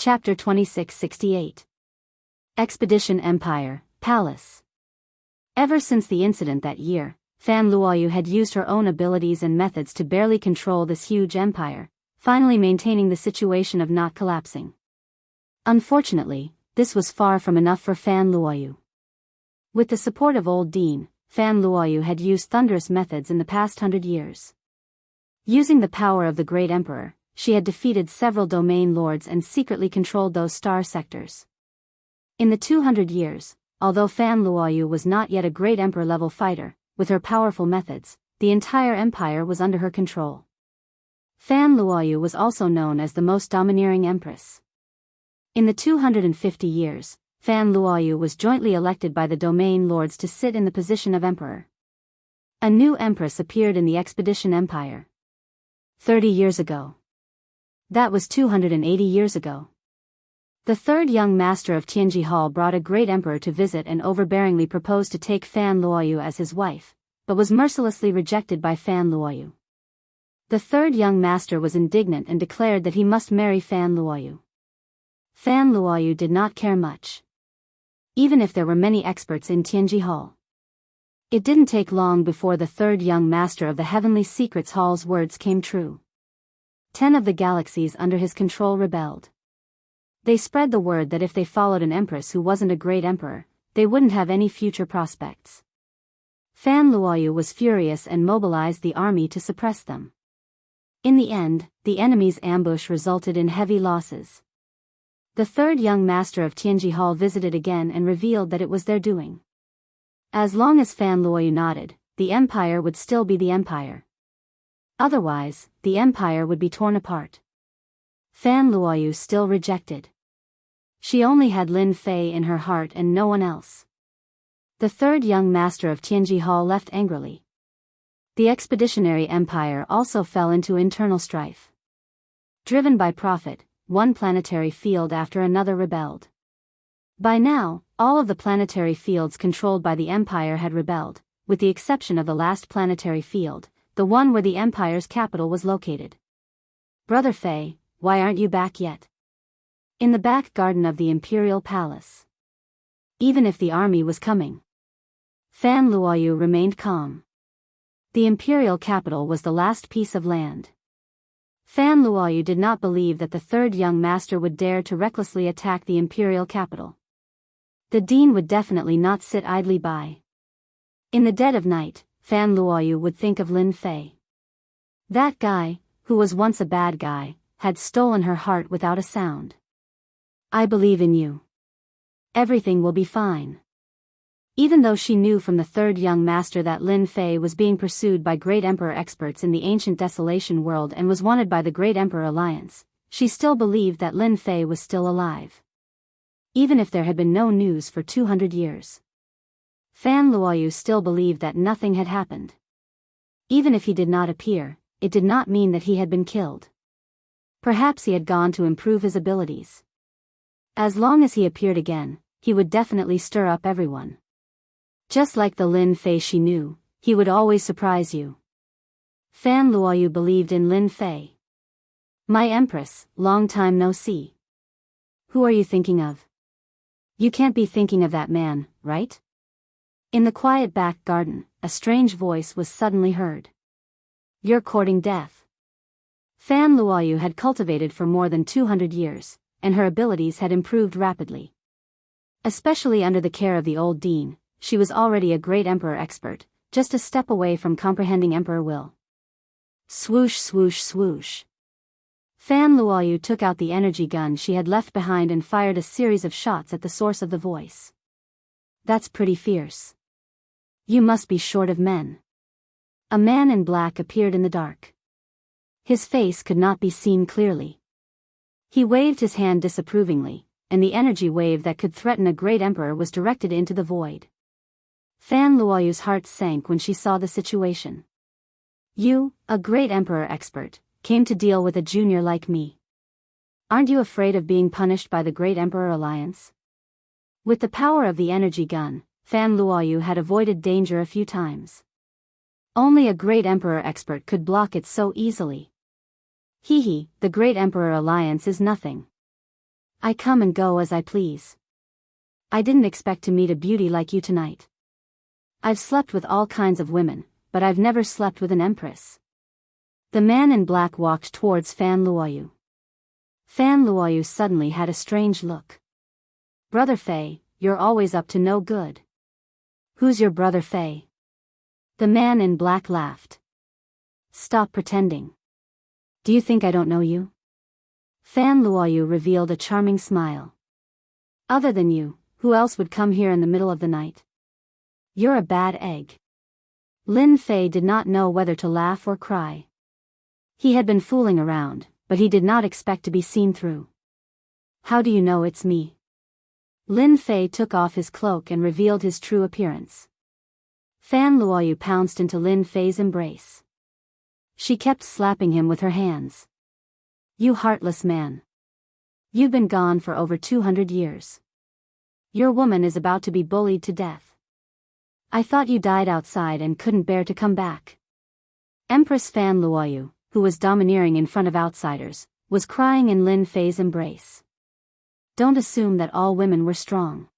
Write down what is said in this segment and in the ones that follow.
Chapter 2668. Expedition Empire, Palace. Ever since the incident that year, Fan Luoyu had used her own abilities and methods to barely control this huge empire, finally maintaining the situation of not collapsing. Unfortunately, this was far from enough for Fan Luoyu. With the support of Old Dean, Fan Luoyu had used thunderous methods in the past 100 years. Using the power of the Great Emperor, she had defeated several domain lords and secretly controlled those star sectors. In the 200 years, although Fan Luoyu was not yet a Great Emperor-level fighter, with her powerful methods, the entire empire was under her control. Fan Luoyu was also known as the most domineering empress. In the 250 years, Fan Luoyu was jointly elected by the domain lords to sit in the position of emperor. A new empress appeared in the Expedition Empire. 30 years ago. That was 280 years ago. The third young master of Tianji Hall brought a great emperor to visit and overbearingly proposed to take Fan Luoyu as his wife, but was mercilessly rejected by Fan Luoyu. The third young master was indignant and declared that he must marry Fan Luoyu. Fan Luoyu did not care much. Even if there were many experts in Tianji Hall. It didn't take long before the third young master of the Heavenly Secrets Hall's words came true. 10 of the galaxies under his control rebelled. They spread the word that if they followed an empress who wasn't a great emperor, they wouldn't have any future prospects. Fan Luoyu was furious and mobilized the army to suppress them. In the end, the enemy's ambush resulted in heavy losses. The third young master of Tianji Hall visited again and revealed that it was their doing. As long as Fan Luoyu nodded, the empire would still be the empire. Otherwise, the empire would be torn apart. Fan Luoyu still rejected. She only had Lin Fei in her heart and no one else. The third young master of Tianji Hall left angrily. The expeditionary empire also fell into internal strife. Driven by profit, one planetary field after another rebelled. By now, all of the planetary fields controlled by the empire had rebelled, with the exception of the last planetary field, the one where the empire's capital was located. Brother Fei, why aren't you back yet? In the back garden of the imperial palace. Even if the army was coming. Fan Luoyu remained calm. The imperial capital was the last piece of land. Fan Luoyu did not believe that the third young master would dare to recklessly attack the imperial capital. The dean would definitely not sit idly by. In the dead of night, Fan Luoyu would think of Lin Fei. That guy, who was once a bad guy, had stolen her heart without a sound. I believe in you. Everything will be fine. Even though she knew from the third young master that Lin Fei was being pursued by Great Emperor experts in the ancient Desolation world and was wanted by the Great Emperor Alliance, she still believed that Lin Fei was still alive. Even if there had been no news for 200 years. Fan Luoyu still believed that nothing had happened. Even if he did not appear, it did not mean that he had been killed. Perhaps he had gone to improve his abilities. As long as he appeared again, he would definitely stir up everyone. Just like the Lin Fei she knew, he would always surprise you. Fan Luoyu believed in Lin Fei. My empress, long time no see. Who are you thinking of? You can't be thinking of that man, right? In the quiet back garden, a strange voice was suddenly heard. You're courting death. Fan Luoyu had cultivated for more than 200 years, and her abilities had improved rapidly. Especially under the care of the old dean, she was already a great emperor expert, just a step away from comprehending emperor will. Swoosh swoosh swoosh. Fan Luoyu took out the energy gun she had left behind and fired a series of shots at the source of the voice. That's pretty fierce. You must be short of men. A man in black appeared in the dark. His face could not be seen clearly. He waved his hand disapprovingly, and the energy wave that could threaten a great emperor was directed into the void. Fan Luoyu's heart sank when she saw the situation. You, a great emperor expert, came to deal with a junior like me. Aren't you afraid of being punished by the Great Emperor Alliance? With the power of the energy gun, Fan Luoyu had avoided danger a few times. Only a great emperor expert could block it so easily. The Great Emperor Alliance is nothing. I come and go as I please. I didn't expect to meet a beauty like you tonight. I've slept with all kinds of women, but I've never slept with an empress. The man in black walked towards Fan Luoyu. Fan Luoyu suddenly had a strange look. Brother Fei, you're always up to no good. Who's your brother Fei? The man in black laughed. Stop pretending. Do you think I don't know you? Fan Luoyu revealed a charming smile. Other than you, who else would come here in the middle of the night? You're a bad egg. Lin Fei did not know whether to laugh or cry. He had been fooling around, but he did not expect to be seen through. How do you know it's me? Lin Fei took off his cloak and revealed his true appearance. Fan Luoyu pounced into Lin Fei's embrace. She kept slapping him with her hands. You heartless man. You've been gone for over 200 years. Your woman is about to be bullied to death. I thought you died outside and couldn't bear to come back. Empress Fan Luoyu, who was domineering in front of outsiders, was crying in Lin Fei's embrace. Don't assume that all women were strong.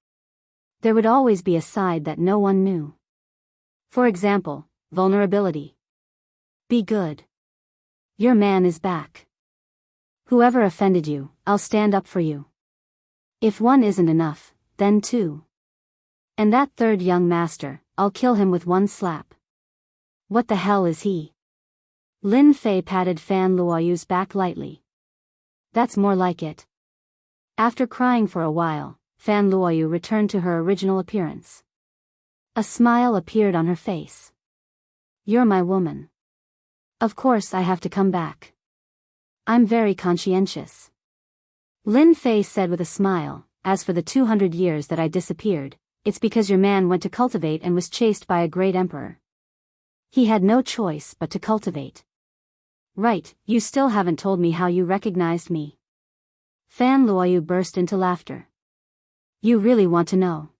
There would always be a side that no one knew. For example, vulnerability. Be good. Your man is back. Whoever offended you, I'll stand up for you. If one isn't enough, then two. And that third young master, I'll kill him with one slap. What the hell is he? Lin Fei patted Fan Luoyu's back lightly. That's more like it. After crying for a while, Fan Luoyu returned to her original appearance. A smile appeared on her face. You're my woman. Of course I have to come back. I'm very conscientious. Lin Fei said with a smile, as for the 200 years that I disappeared, it's because your man went to cultivate and was chased by a great emperor. He had no choice but to cultivate. Right, you still haven't told me how you recognized me. Fan Luoyu burst into laughter. You really want to know?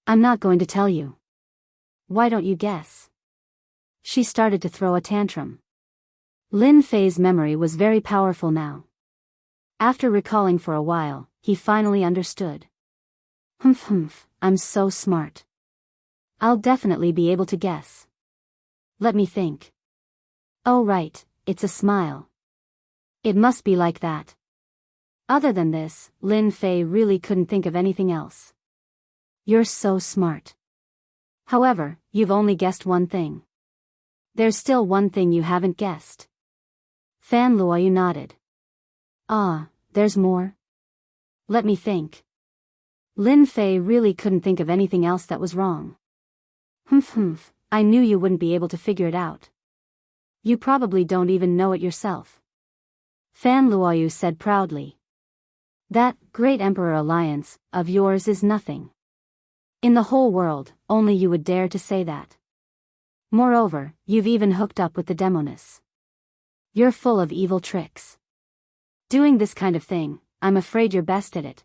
I'm not going to tell you. Why don't you guess? She started to throw a tantrum. Lin Fei's memory was very powerful now. After recalling for a while, he finally understood. Humph, I'm so smart. I'll definitely be able to guess. Let me think. Oh right, it's a smile. It must be like that. Other than this, Lin Fei really couldn't think of anything else. You're so smart. However, you've only guessed one thing. There's still one thing you haven't guessed. Fan Luoyu nodded. Ah, there's more? Let me think. Lin Fei really couldn't think of anything else that was wrong. Humph, I knew you wouldn't be able to figure it out. You probably don't even know it yourself. Fan Luoyu said proudly. That great emperor alliance of yours is nothing. In the whole world, only you would dare to say that. Moreover, you've even hooked up with the demoness. You're full of evil tricks. Doing this kind of thing, I'm afraid you're best at it.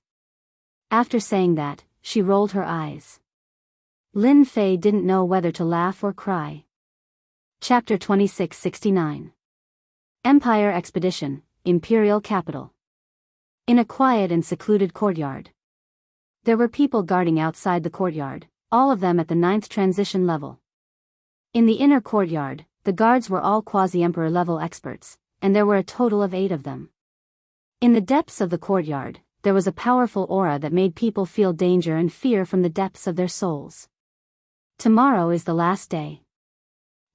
After saying that, she rolled her eyes. Lin Fei didn't know whether to laugh or cry. Chapter 2669. Empire Expedition, Imperial Capital. In a quiet and secluded courtyard. There were people guarding outside the courtyard, all of them at the 9th transition level. In the inner courtyard, the guards were all quasi-emperor level experts, and there were a total of 8 of them. In the depths of the courtyard, there was a powerful aura that made people feel danger and fear from the depths of their souls. Tomorrow is the last day.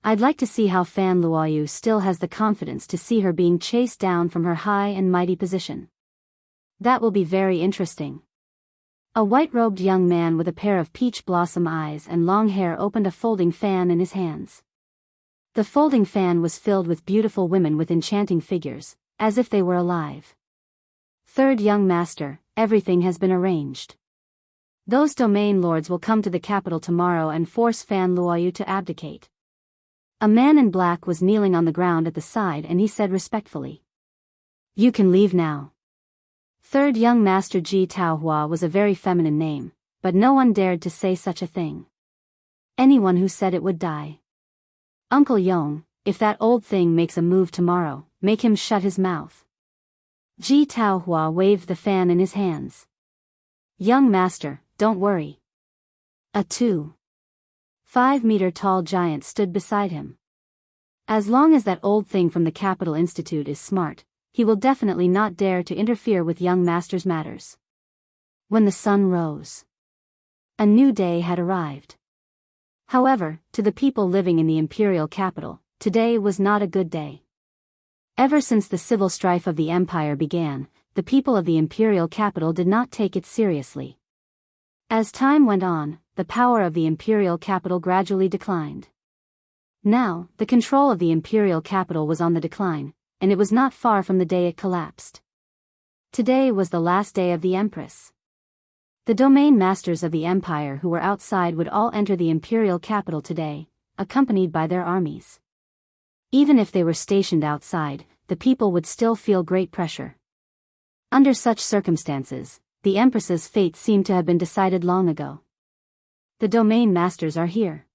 I'd like to see how Fan Luoyu still has the confidence to see her being chased down from her high and mighty position. That will be very interesting. A white-robed young man with a pair of peach blossom eyes and long hair opened a folding fan in his hands. The folding fan was filled with beautiful women with enchanting figures, as if they were alive. Third young master, everything has been arranged. Those domain lords will come to the capital tomorrow and force Fan Luoyu to abdicate. A man in black was kneeling on the ground at the side and he said respectfully. You can leave now. Third young master Ji Taohua was a very feminine name, but no one dared to say such a thing. Anyone who said it would die. Uncle Yong, if that old thing makes a move tomorrow, make him shut his mouth. Ji Taohua waved the fan in his hands. Young master, don't worry. A 2.5-meter-tall giant stood beside him. As long as that old thing from the Capital Institute is smart, he will definitely not dare to interfere with young master's matters. When the sun rose, a new day had arrived. However, to the people living in the imperial capital, today was not a good day. Ever since the civil strife of the empire began, the people of the imperial capital did not take it seriously. As time went on, the power of the imperial capital gradually declined. Now, the control of the imperial capital was on the decline, and it was not far from the day it collapsed. Today was the last day of the Empress. The domain masters of the empire who were outside would all enter the imperial capital today, accompanied by their armies. Even if they were stationed outside, the people would still feel great pressure. Under such circumstances, the Empress's fate seemed to have been decided long ago. The domain masters are here.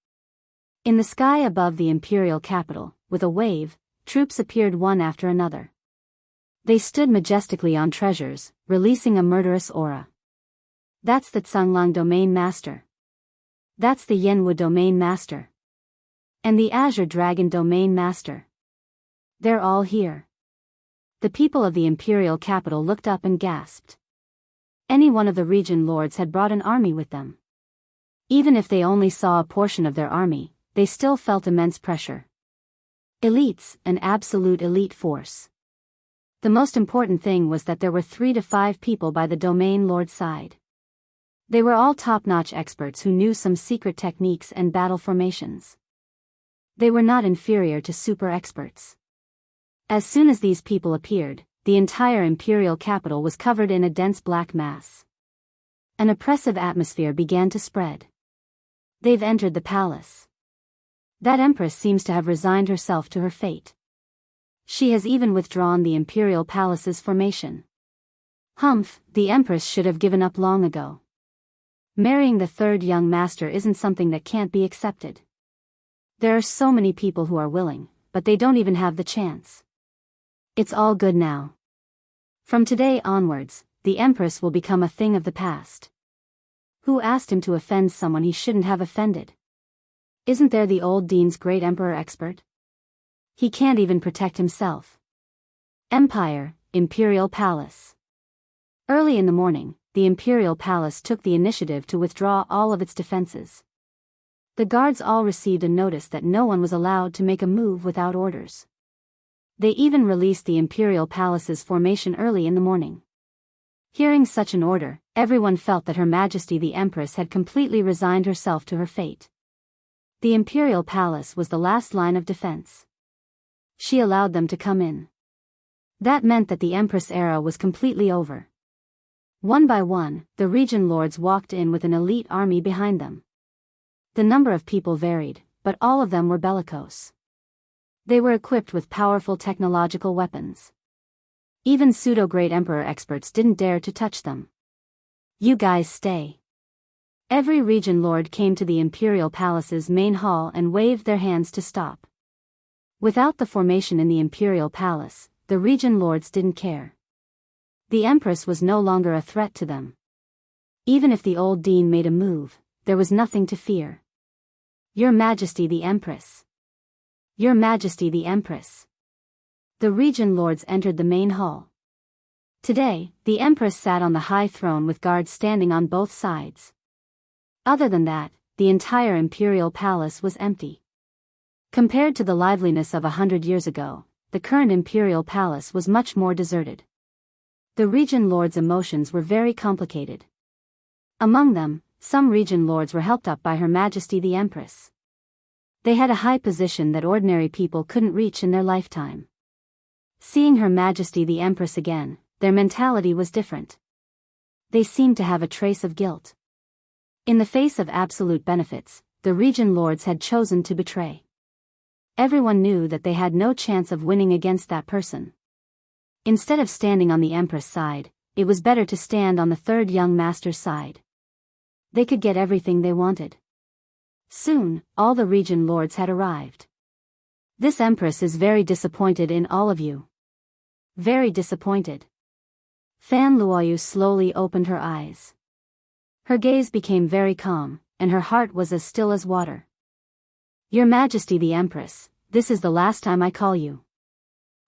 In the sky above the imperial capital, with a wave, troops appeared one after another. They stood majestically on treasures, releasing a murderous aura. That's the Tsanglang domain master. That's the Yenwu domain master. And the Azure Dragon domain master. They're all here. The people of the imperial capital looked up and gasped. Any one of the region lords had brought an army with them. Even if they only saw a portion of their army, they still felt immense pressure. Elites, an absolute elite force. The most important thing was that there were 3 to 5 people by the domain lord side. They were all top-notch experts who knew some secret techniques and battle formations. They were not inferior to super experts. As soon as these people appeared, the entire imperial capital was covered in a dense black mass. An oppressive atmosphere began to spread. They've entered the palace. That empress seems to have resigned herself to her fate. She has even withdrawn the imperial palace's formation. Humph, the empress should have given up long ago. Marrying the third young master isn't something that can't be accepted. There are so many people who are willing, but they don't even have the chance. It's all good now. From today onwards, the Empress will become a thing of the past. Who asked him to offend someone he shouldn't have offended? Isn't there the old Dean's great emperor expert? He can't even protect himself. Empire, Imperial Palace. Early in the morning, the Imperial Palace took the initiative to withdraw all of its defenses. The guards all received a notice that no one was allowed to make a move without orders. They even released the Imperial Palace's formation early in the morning. Hearing such an order, everyone felt that Her Majesty the Empress had completely resigned herself to her fate. The Imperial Palace was the last line of defense. She allowed them to come in. That meant that the Empress era was completely over. One by one, the region lords walked in with an elite army behind them. The number of people varied, but all of them were bellicose. They were equipped with powerful technological weapons. Even pseudo-great emperor experts didn't dare to touch them. You guys stay. Every region lord came to the Imperial Palace's main hall and waved their hands to stop. Without the formation in the Imperial Palace, the region lords didn't care. The Empress was no longer a threat to them. Even if the old Dean made a move, there was nothing to fear. Your Majesty the Empress. Your Majesty the Empress. The region lords entered the main hall. Today, the Empress sat on the high throne with guards standing on both sides. Other than that, the entire Imperial Palace was empty. Compared to the liveliness of 100 years ago, the current Imperial Palace was much more deserted. The region lords' emotions were very complicated. Among them, some region lords were helped up by Her Majesty the Empress. They had a high position that ordinary people couldn't reach in their lifetime. Seeing Her Majesty the Empress again, their mentality was different. They seemed to have a trace of guilt. In the face of absolute benefits, the region lords had chosen to betray. Everyone knew that they had no chance of winning against that person. Instead of standing on the Empress side, it was better to stand on the third young master's side. They could get everything they wanted. Soon, all the region lords had arrived. This Empress is very disappointed in all of you. Very disappointed. Fan Luoyu slowly opened her eyes. Her gaze became very calm, and her heart was as still as water. Your Majesty the Empress, this is the last time I call you.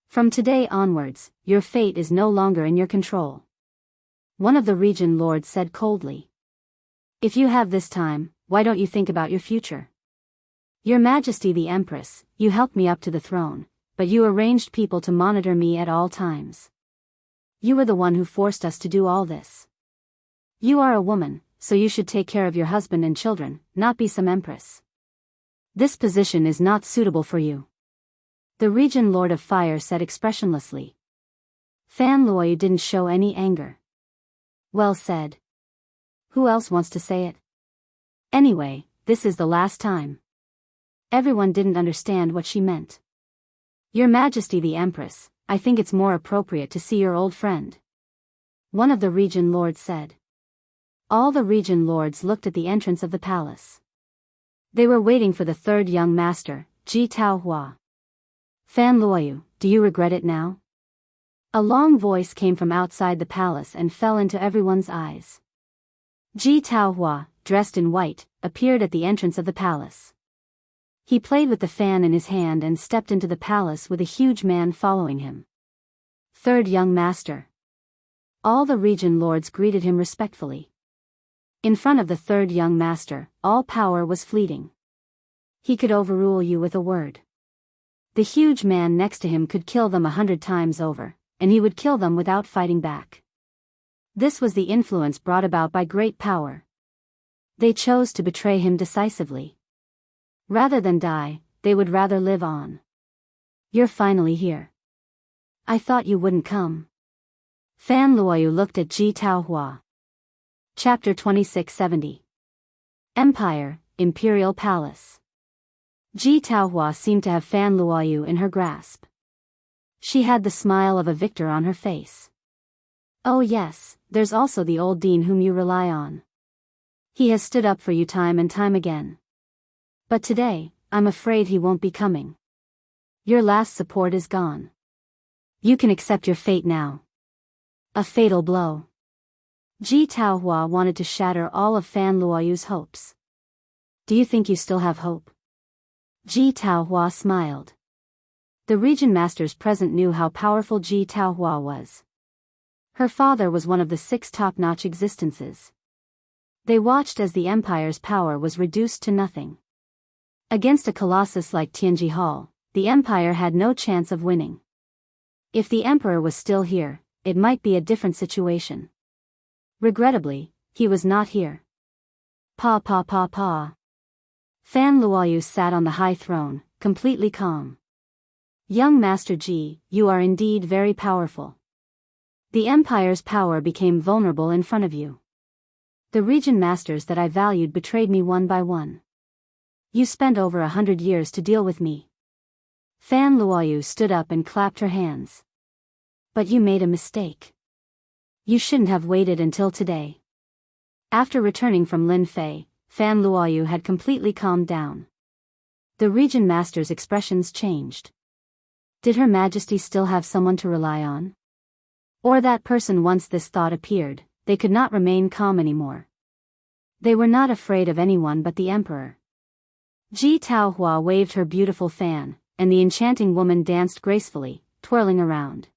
From today onwards, your fate is no longer in your control. One of the region lords said coldly. If you have this time, why don't you think about your future? Your Majesty the Empress, you helped me up to the throne, but you arranged people to monitor me at all times. You were the one who forced us to do all this. You are a woman, so you should take care of your husband and children, not be some empress. This position is not suitable for you. The region Lord of Fire said expressionlessly. Fan Luoyu didn't show any anger. Well said. Who else wants to say it? Anyway, this is the last time. Everyone didn't understand what she meant. Your Majesty the Empress, I think it's more appropriate to see your old friend. One of the region lords said. All the region lords looked at the entrance of the palace. They were waiting for the third young master, Ji Taohua. Fan Luoyu, do you regret it now? A long voice came from outside the palace and fell into everyone's eyes. Ji Taohua, dressed in white, appeared at the entrance of the palace. He played with the fan in his hand and stepped into the palace with a huge man following him. Third young master. All the region lords greeted him respectfully. In front of the third young master, all power was fleeting. He could overrule you with a word. The huge man next to him could kill them 100 times over, and he would kill them without fighting back. This was the influence brought about by great power. They chose to betray him decisively. Rather than die, they would rather live on. You're finally here. I thought you wouldn't come. Fan Luoyu looked at Ji Taohua. Chapter 2670. Empire, Imperial Palace. Ji Taohua seemed to have Fan Luoyu in her grasp. She had the smile of a victor on her face. Oh yes, there's also the old dean whom you rely on. He has stood up for you time and time again. But today, I'm afraid he won't be coming. Your last support is gone. You can accept your fate now. A fatal blow. Ji Taohua wanted to shatter all of Fan Luoyu's hopes. Do you think you still have hope? Ji Taohua smiled. The region masters present knew how powerful Ji Taohua was. Her father was one of the 6 top-notch existences. They watched as the empire's power was reduced to nothing. Against a colossus like Tianji Hall, the empire had no chance of winning. If the emperor was still here, it might be a different situation. Regrettably, he was not here. Pa. Fan Luoyu sat on the high throne, completely calm. Young Master Ji, you are indeed very powerful. The empire's power became vulnerable in front of you. The region masters that I valued betrayed me one by one. You spent over 100 years to deal with me. Fan Luoyu stood up and clapped her hands. But you made a mistake. You shouldn't have waited until today. After returning from Lin Fei, Fan Luoyu had completely calmed down. The region master's expressions changed. Did Her Majesty still have someone to rely on? Or that person once this thought appeared, they could not remain calm anymore. They were not afraid of anyone but the emperor. Ji Taohua waved her beautiful fan, and the enchanting woman danced gracefully, twirling around.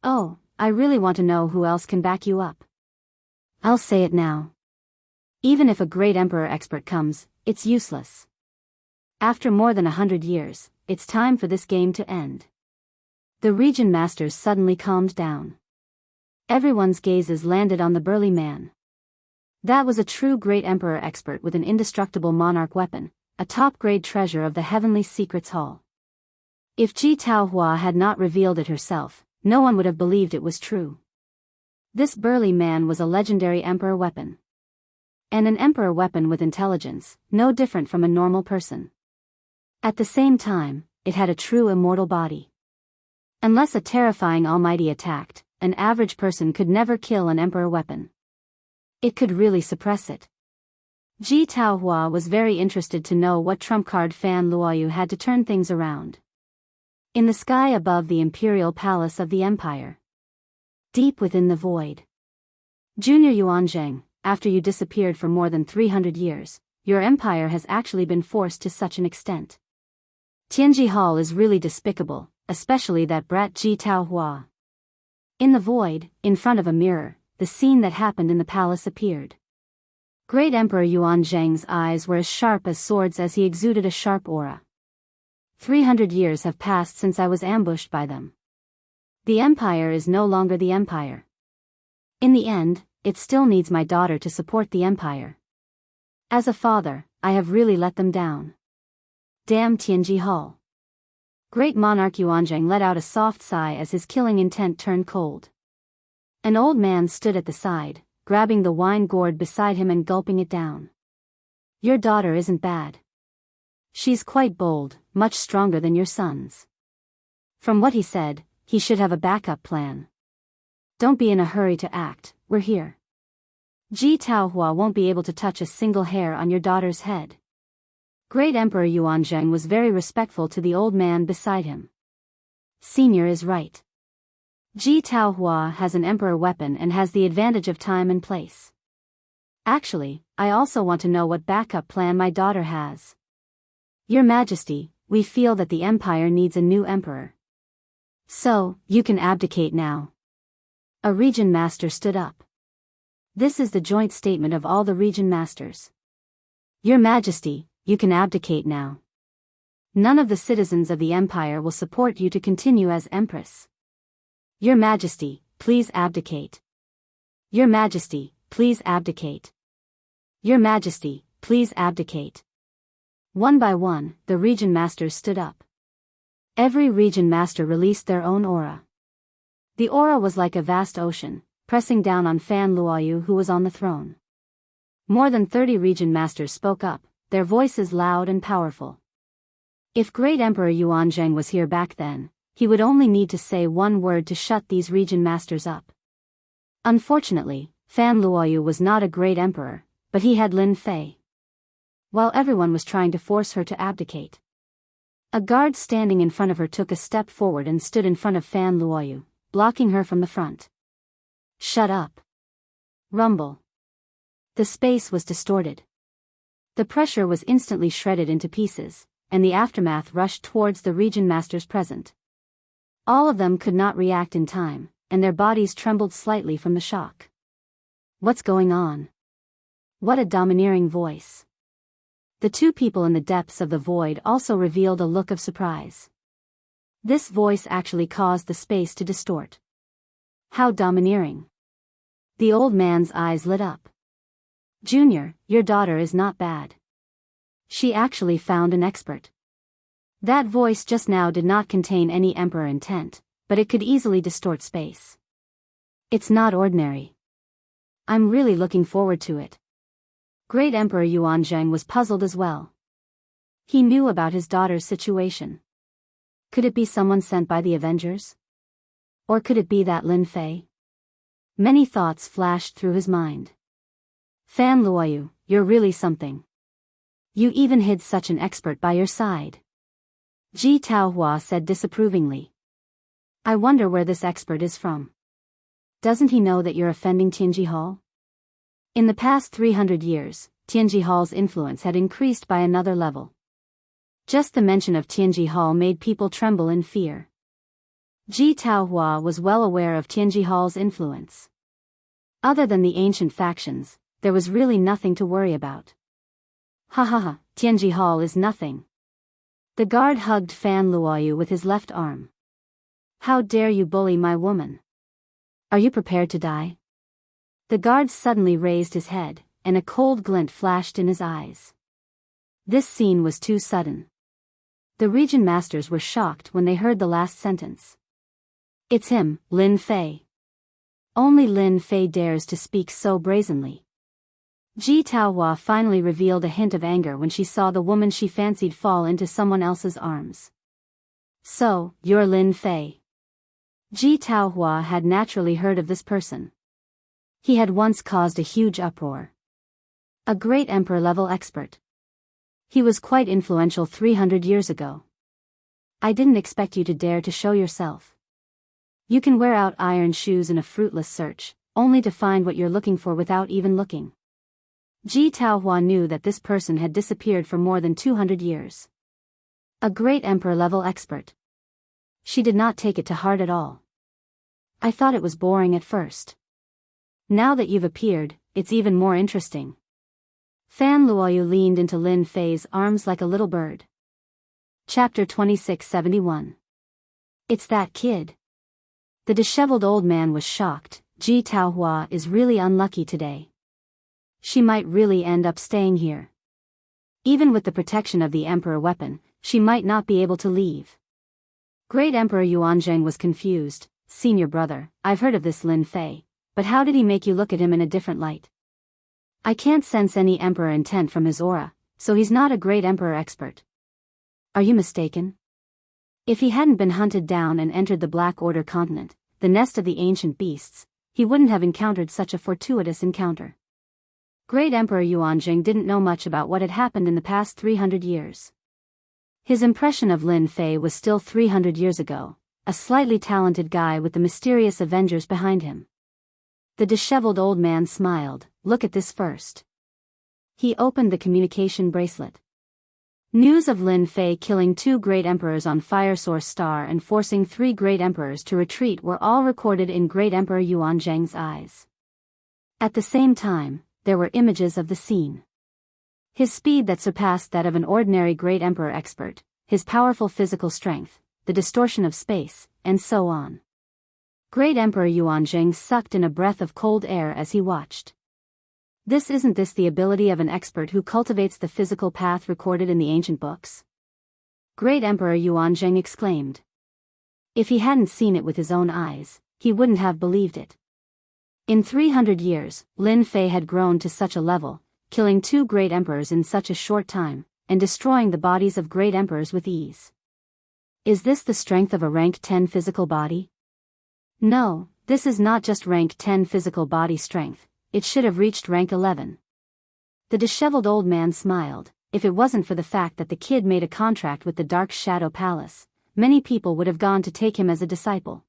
Oh, I really want to know who else can back you up. I'll say it now. Even if a great emperor expert comes, it's useless. After more than 100 years, it's time for this game to end. The region masters suddenly calmed down. Everyone's gazes landed on the burly man. That was a true great emperor expert with an indestructible monarch weapon, a top-grade treasure of the Heavenly Secrets Hall. If Ji Taohua had not revealed it herself, no one would have believed it was true. This burly man was a legendary emperor weapon. And an emperor weapon with intelligence, no different from a normal person. At the same time, it had a true immortal body. Unless a terrifying almighty attacked, an average person could never kill an emperor weapon. It could really suppress it. Ji Taohua was very interested to know what trump card Fan Luoyu had to turn things around. In the sky above the imperial palace of the empire, Deep within the void. Junior Yuanzhang, after you disappeared for more than 300 years, your empire has actually been forced to such an extent. Tianji Hall is really despicable, especially that brat Ji Taohua. In the void, in front of a mirror, the scene that happened in the palace appeared. Great Emperor Yuanzhang's eyes were as sharp as swords as he exuded a sharp aura. 300 years have passed since I was ambushed by them. The empire is no longer the empire. In the end, it still needs my daughter to support the empire. As a father, I have really let them down. Damn Tianji Hall. Great monarch Yuanzhang let out a soft sigh as his killing intent turned cold. An old man stood at the side, grabbing the wine gourd beside him and gulping it down. Your daughter isn't bad. She's quite bold, much stronger than your sons. From what he said, he should have a backup plan. Don't be in a hurry to act, we're here. Ji Taohua won't be able to touch a single hair on your daughter's head. Great Emperor Yuanzhang was very respectful to the old man beside him. Senior is right. Ji Taohua has an emperor weapon and has the advantage of time and place. Actually, I also want to know what backup plan my daughter has. Your Majesty, we feel that the empire needs a new emperor. So, you can abdicate now. A region master stood up. This is the joint statement of all the region masters. Your Majesty, you can abdicate now. None of the citizens of the empire will support you to continue as empress. Your Majesty, please abdicate. Your Majesty, please abdicate. Your Majesty, please abdicate. One by one, the region masters stood up. Every region master released their own aura. The aura was like a vast ocean, pressing down on Fan Luoyu who was on the throne. More than 30 region masters spoke up, their voices loud and powerful. If Great Emperor Yuanzhang was here back then, he would only need to say one word to shut these region masters up. Unfortunately, Fan Luoyu was not a great emperor, but he had Lin Fei. While everyone was trying to force her to abdicate, a guard standing in front of her took a step forward and stood in front of Fan Luoyu, blocking her from the front. Shut up. Rumble. The space was distorted. The pressure was instantly shredded into pieces, and the aftermath rushed towards the region masters present. All of them could not react in time, and their bodies trembled slightly from the shock. What's going on? What a domineering voice. The two people in the depths of the void also revealed a look of surprise. This voice actually caused the space to distort. How domineering. The old man's eyes lit up. Junior, your daughter is not bad. She actually found an expert. That voice just now did not contain any emperor intent, but it could easily distort space. It's not ordinary. I'm really looking forward to it. Great Emperor Yuanzhang was puzzled as well. He knew about his daughter's situation. Could it be someone sent by the Avengers? Or could it be that Lin Fei? Many thoughts flashed through his mind. Fan Luoyu, you're really something. You even hid such an expert by your side. Ji Taohua said disapprovingly. I wonder where this expert is from. Doesn't he know that you're offending Tianji Hall? In the past 300 years, Tianji Hall's influence had increased by another level. Just the mention of Tianji Hall made people tremble in fear. Ji Taohua was well aware of Tianji Hall's influence. Other than the ancient factions, there was really nothing to worry about. Ha ha ha, Tianji Hall is nothing. The guard hugged Fan Luoyu with his left arm. How dare you bully my woman? Are you prepared to die? The guard suddenly raised his head, and a cold glint flashed in his eyes. This scene was too sudden. The region masters were shocked when they heard the last sentence. It's him, Lin Fei. Only Lin Fei dares to speak so brazenly. Ji Taohua finally revealed a hint of anger when she saw the woman she fancied fall into someone else's arms. So, you're Lin Fei. Ji Taohua had naturally heard of this person. He had once caused a huge uproar. A great emperor-level expert. He was quite influential 300 years ago. I didn't expect you to dare to show yourself. You can wear out iron shoes in a fruitless search, only to find what you're looking for without even looking. Ji Taohua knew that this person had disappeared for more than 200 years. A great emperor-level expert. She did not take it to heart at all. I thought it was boring at first. Now that you've appeared, it's even more interesting. Fan Luoyu leaned into Lin Fei's arms like a little bird. Chapter 2671. It's that kid. The disheveled old man was shocked. Ji Taohua is really unlucky today. She might really end up staying here. Even with the protection of the emperor weapon, she might not be able to leave. Great Emperor Yuanzhang was confused. Senior brother, I've heard of this Lin Fei, but how did he make you look at him in a different light? I can't sense any emperor intent from his aura, so he's not a great emperor expert. Are you mistaken? If he hadn't been hunted down and entered the Black Order continent, the nest of the ancient beasts, he wouldn't have encountered such a fortuitous encounter. Great Emperor Yuanzhang didn't know much about what had happened in the past 300 years. His impression of Lin Fei was still 300 years ago, a slightly talented guy with the mysterious Avengers behind him. The disheveled old man smiled. Look at this first. He opened the communication bracelet. News of Lin Fei killing 2 great emperors on Fire Source Star and forcing 3 great emperors to retreat were all recorded in Great Emperor Yuanzhang's eyes. At the same time, there were images of the scene. His speed that surpassed that of an ordinary great emperor expert, his powerful physical strength, the distortion of space, and so on. Great Emperor Yuanzhang sucked in a breath of cold air as he watched. Isn't this the ability of an expert who cultivates the physical path recorded in the ancient books? Great Emperor Yuanzhang exclaimed. If he hadn't seen it with his own eyes, he wouldn't have believed it. In 300 years, Lin Fei had grown to such a level, killing 2 great emperors in such a short time, and destroying the bodies of great emperors with ease. Is this the strength of a rank 10 physical body? No, this is not just rank 10 physical body strength, it should have reached rank 11. The disheveled old man smiled. If it wasn't for the fact that the kid made a contract with the Dark Shadow Palace, many people would have gone to take him as a disciple.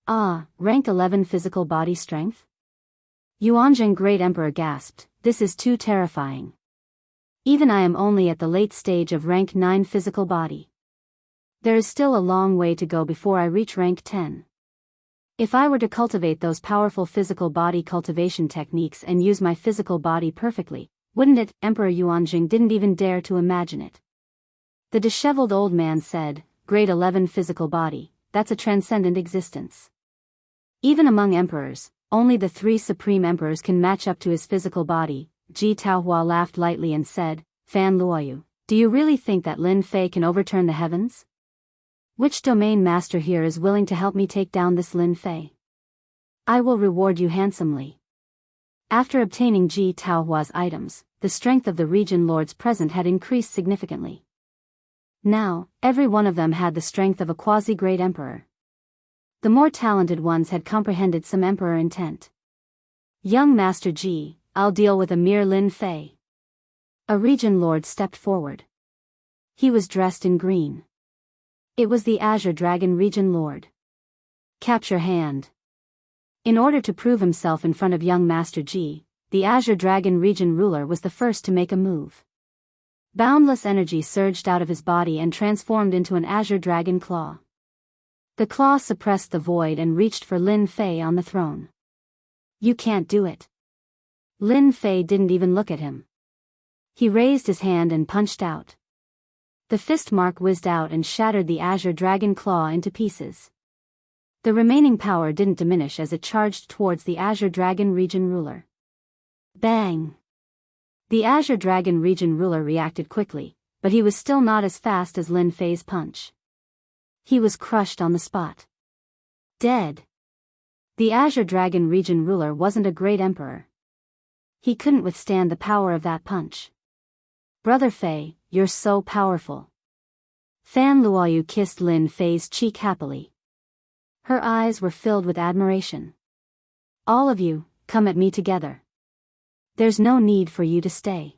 Ah, rank 11 physical body strength? Yuanzhang Great Emperor gasped, this is too terrifying. Even I am only at the late stage of rank 9 physical body. There is still a long way to go before I reach rank 10. If I were to cultivate those powerful physical body cultivation techniques and use my physical body perfectly, wouldn't it? Emperor Yuanzhang didn't even dare to imagine it. The disheveled old man said, Grade 11 physical body, that's a transcendent existence. Even among emperors, only the 3 supreme emperors can match up to his physical body. Ji Taohua laughed lightly and said, Fan Luoyu, do you really think that Lin Fei can overturn the heavens? Which domain master here is willing to help me take down this Lin Fei? I will reward you handsomely. After obtaining Ji Taohua's items, the strength of the region lords present had increased significantly. Now, every one of them had the strength of a quasi-great emperor. The more talented ones had comprehended some emperor intent. Young Master Ji, I'll deal with a mere Lin Fei. A region lord stepped forward. He was dressed in green. It was the Azure Dragon Region Lord. Capture hand. In order to prove himself in front of young Master Ji, the Azure Dragon Region Ruler was the first to make a move. Boundless energy surged out of his body and transformed into an Azure Dragon Claw. The claw suppressed the void and reached for Lin Fei on the throne. You can't do it. Lin Fei didn't even look at him. He raised his hand and punched out. The fist mark whizzed out and shattered the Azure Dragon Claw into pieces. The remaining power didn't diminish as it charged towards the Azure Dragon Region Ruler. Bang! The Azure Dragon Region Ruler reacted quickly, but he was still not as fast as Lin Fei's punch. He was crushed on the spot. Dead. The Azure Dragon Region Ruler wasn't a great emperor. He couldn't withstand the power of that punch. Brother Fei, you're so powerful. Fan Luoyu kissed Lin Fei's cheek happily. Her eyes were filled with admiration. All of you, come at me together. There's no need for you to stay.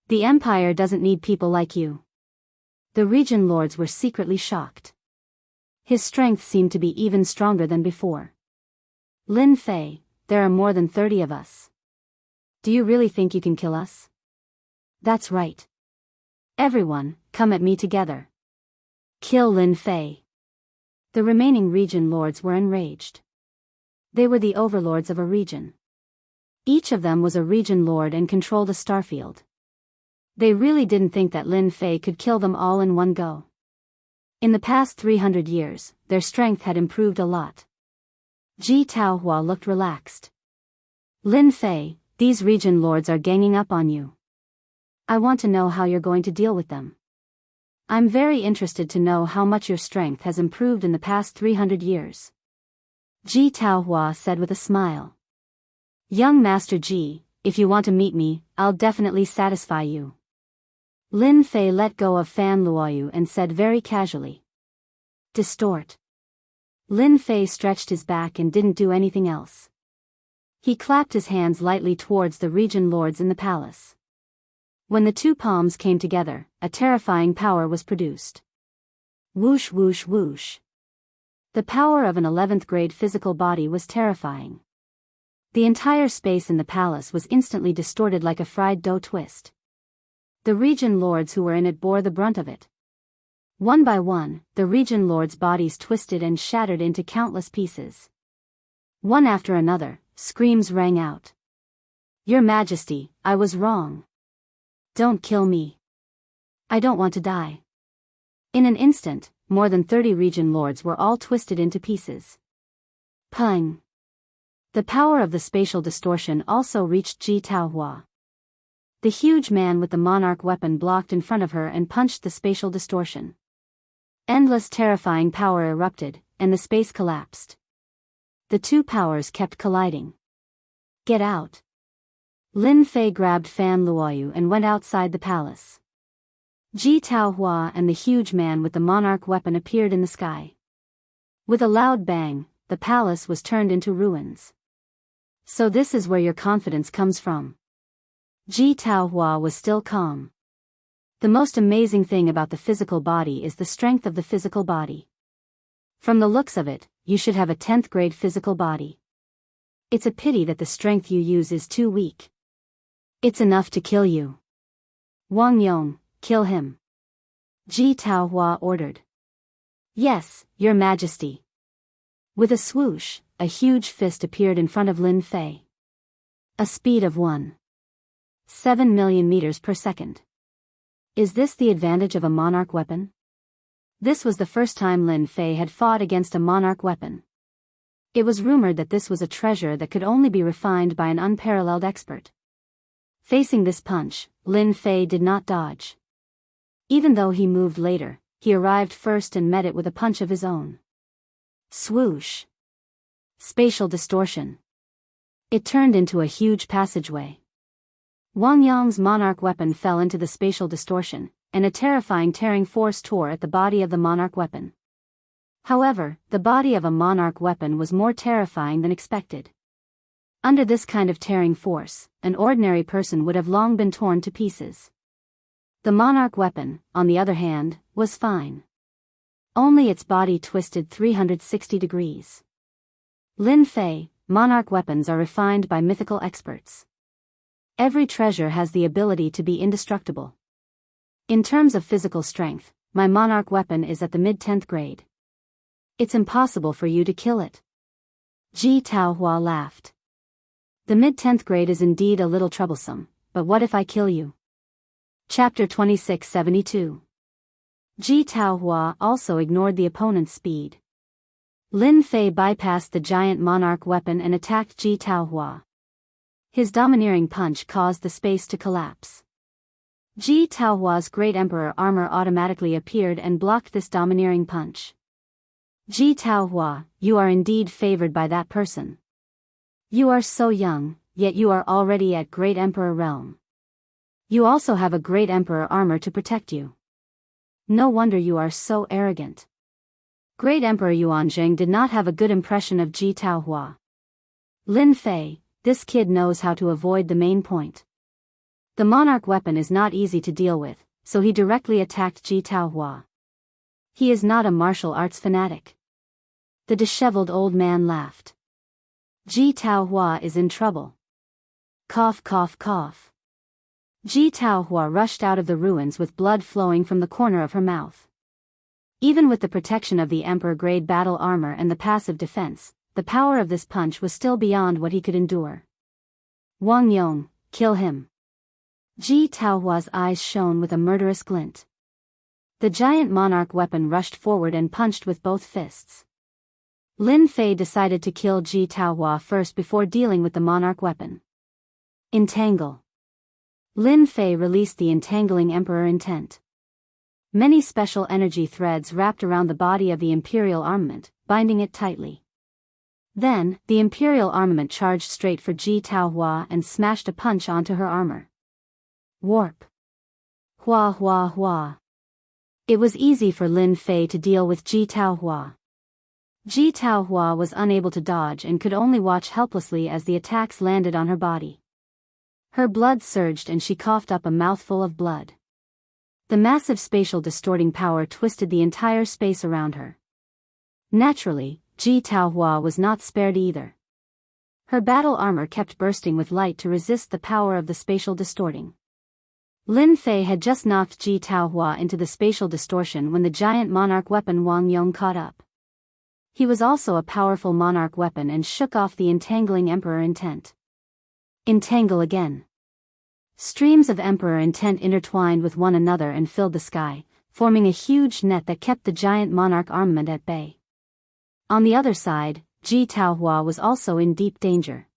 The Empire doesn't need people like you. The region lords were secretly shocked. His strength seemed to be even stronger than before. Lin Fei, there are more than 30 of us. Do you really think you can kill us? That's right. Everyone, come at me together. Kill Lin Fei. The remaining region lords were enraged. They were the overlords of a region. Each of them was a region lord and controlled a starfield. They really didn't think that Lin Fei could kill them all in one go. In the past 300 years, their strength had improved a lot. Ji Taohua looked relaxed. Lin Fei, these region lords are ganging up on you. I want to know how you're going to deal with them. I'm very interested to know how much your strength has improved in the past 300 years. Ji Taohua said with a smile. Young Master Ji, if you want to meet me, I'll definitely satisfy you. Lin Fei let go of Fan Luoyu and said very casually. Distort. Lin Fei stretched his back and didn't do anything else. He clapped his hands lightly towards the region lords in the palace. When the two palms came together, a terrifying power was produced. Whoosh whoosh whoosh. The power of an 11th grade physical body was terrifying. The entire space in the palace was instantly distorted like a fried dough twist. The region lords who were in it bore the brunt of it. One by one, the region lords' bodies twisted and shattered into countless pieces. One after another, screams rang out. Your Majesty, I was wrong. Don't kill me. I don't want to die. In an instant, more than 30 region lords were all twisted into pieces. Pung. The power of the spatial distortion also reached Ji Taohua. The huge man with the monarch weapon blocked in front of her and punched the spatial distortion. Endless terrifying power erupted, and the space collapsed. The two powers kept colliding. Get out. Lin Fei grabbed Fan Luoyu and went outside the palace. Ji Taohua and the huge man with the monarch weapon appeared in the sky. With a loud bang, the palace was turned into ruins. So this is where your confidence comes from. Ji Taohua was still calm. The most amazing thing about the physical body is the strength of the physical body. From the looks of it, you should have a 10th grade physical body. It's a pity that the strength you use is too weak. It's enough to kill you. Wang Yong, kill him. Ji Taohua ordered. Yes, Your Majesty. With a swoosh, a huge fist appeared in front of Lin Fei. A speed of 1.7 million meters per second. Is this the advantage of a monarch weapon? This was the first time Lin Fei had fought against a monarch weapon. It was rumored that this was a treasure that could only be refined by an unparalleled expert. Facing this punch, Lin Fei did not dodge. Even though he moved later, he arrived first and met it with a punch of his own. Swoosh. Spatial distortion. It turned into a huge passageway. Wang Yang's monarch weapon fell into the spatial distortion, and a terrifying tearing force tore at the body of the monarch weapon. However, the body of a monarch weapon was more terrifying than expected. Under this kind of tearing force, an ordinary person would have long been torn to pieces. The monarch weapon, on the other hand, was fine. Only its body twisted 360 degrees. Lin Fei, monarch weapons are refined by mythical experts. Every treasure has the ability to be indestructible. In terms of physical strength, my monarch weapon is at the mid-10th grade. It's impossible for you to kill it. Ji Taohua laughed. The mid-10th grade is indeed a little troublesome, but what if I kill you? Chapter 2672. Ji Taohua also ignored the opponent's speed. Lin Fei bypassed the giant monarch weapon and attacked Ji Taohua. His domineering punch caused the space to collapse. Ji Taohua's Great Emperor armor automatically appeared and blocked this domineering punch. Ji Taohua, you are indeed favored by that person. You are so young, yet you are already at Great Emperor realm. You also have a Great Emperor armor to protect you. No wonder you are so arrogant. Great Emperor Yuanzheng did not have a good impression of Ji Taohua. Lin Fei, this kid knows how to avoid the main point. The monarch weapon is not easy to deal with, so he directly attacked Ji Taohua. He is not a martial arts fanatic. The disheveled old man laughed. Ji Taohua is in trouble. Cough, cough, cough. Ji Taohua rushed out of the ruins with blood flowing from the corner of her mouth. Even with the protection of the Emperor-grade battle armor and the passive defense, the power of this punch was still beyond what he could endure. Wang Yong, kill him. Ji Taohua's eyes shone with a murderous glint. The giant monarch weapon rushed forward and punched with both fists. Lin Fei decided to kill Ji Taohua first before dealing with the monarch weapon. Entangle. Lin Fei released the entangling emperor intent. Many special energy threads wrapped around the body of the imperial armament, binding it tightly. Then, the imperial armament charged straight for Ji Taohua and smashed a punch onto her armor. Warp. Hua hua hua. It was easy for Lin Fei to deal with Ji Taohua. Ji Taohua was unable to dodge and could only watch helplessly as the attacks landed on her body. Her blood surged and she coughed up a mouthful of blood. The massive spatial distorting power twisted the entire space around her. Naturally, Ji Taohua was not spared either. Her battle armor kept bursting with light to resist the power of the spatial distorting. Lin Fei had just knocked Ji Taohua into the spatial distortion when the giant monarch weapon Wang Yong caught up. He was also a powerful monarch weapon and shook off the entangling emperor intent. Entangle again. Streams of emperor intent intertwined with one another and filled the sky, forming a huge net that kept the giant monarch armament at bay. On the other side, Ji Taohua was also in deep danger.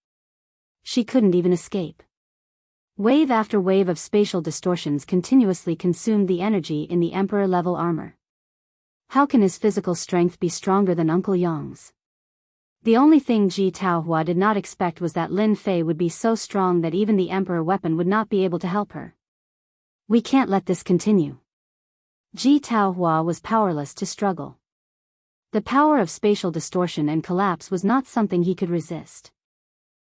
She couldn't even escape. Wave after wave of spatial distortions continuously consumed the energy in the emperor-level armor. How can his physical strength be stronger than Uncle Yong's? The only thing Ji Taohua did not expect was that Lin Fei would be so strong that even the emperor weapon would not be able to help her. We can't let this continue. Ji Taohua was powerless to struggle. The power of spatial distortion and collapse was not something he could resist.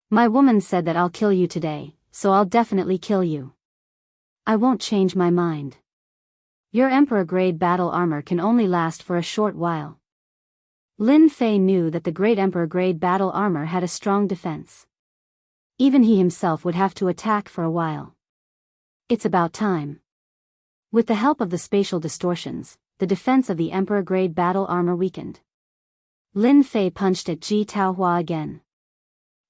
My woman said that I'll kill you today, so I'll definitely kill you. I won't change my mind. Your emperor-grade battle armor can only last for a short while. Lin Fei knew that the great emperor-grade battle armor had a strong defense. Even he himself would have to attack for a while. It's about time. With the help of the spatial distortions, the defense of the emperor-grade battle armor weakened. Lin Fei punched at Ji Taohua again.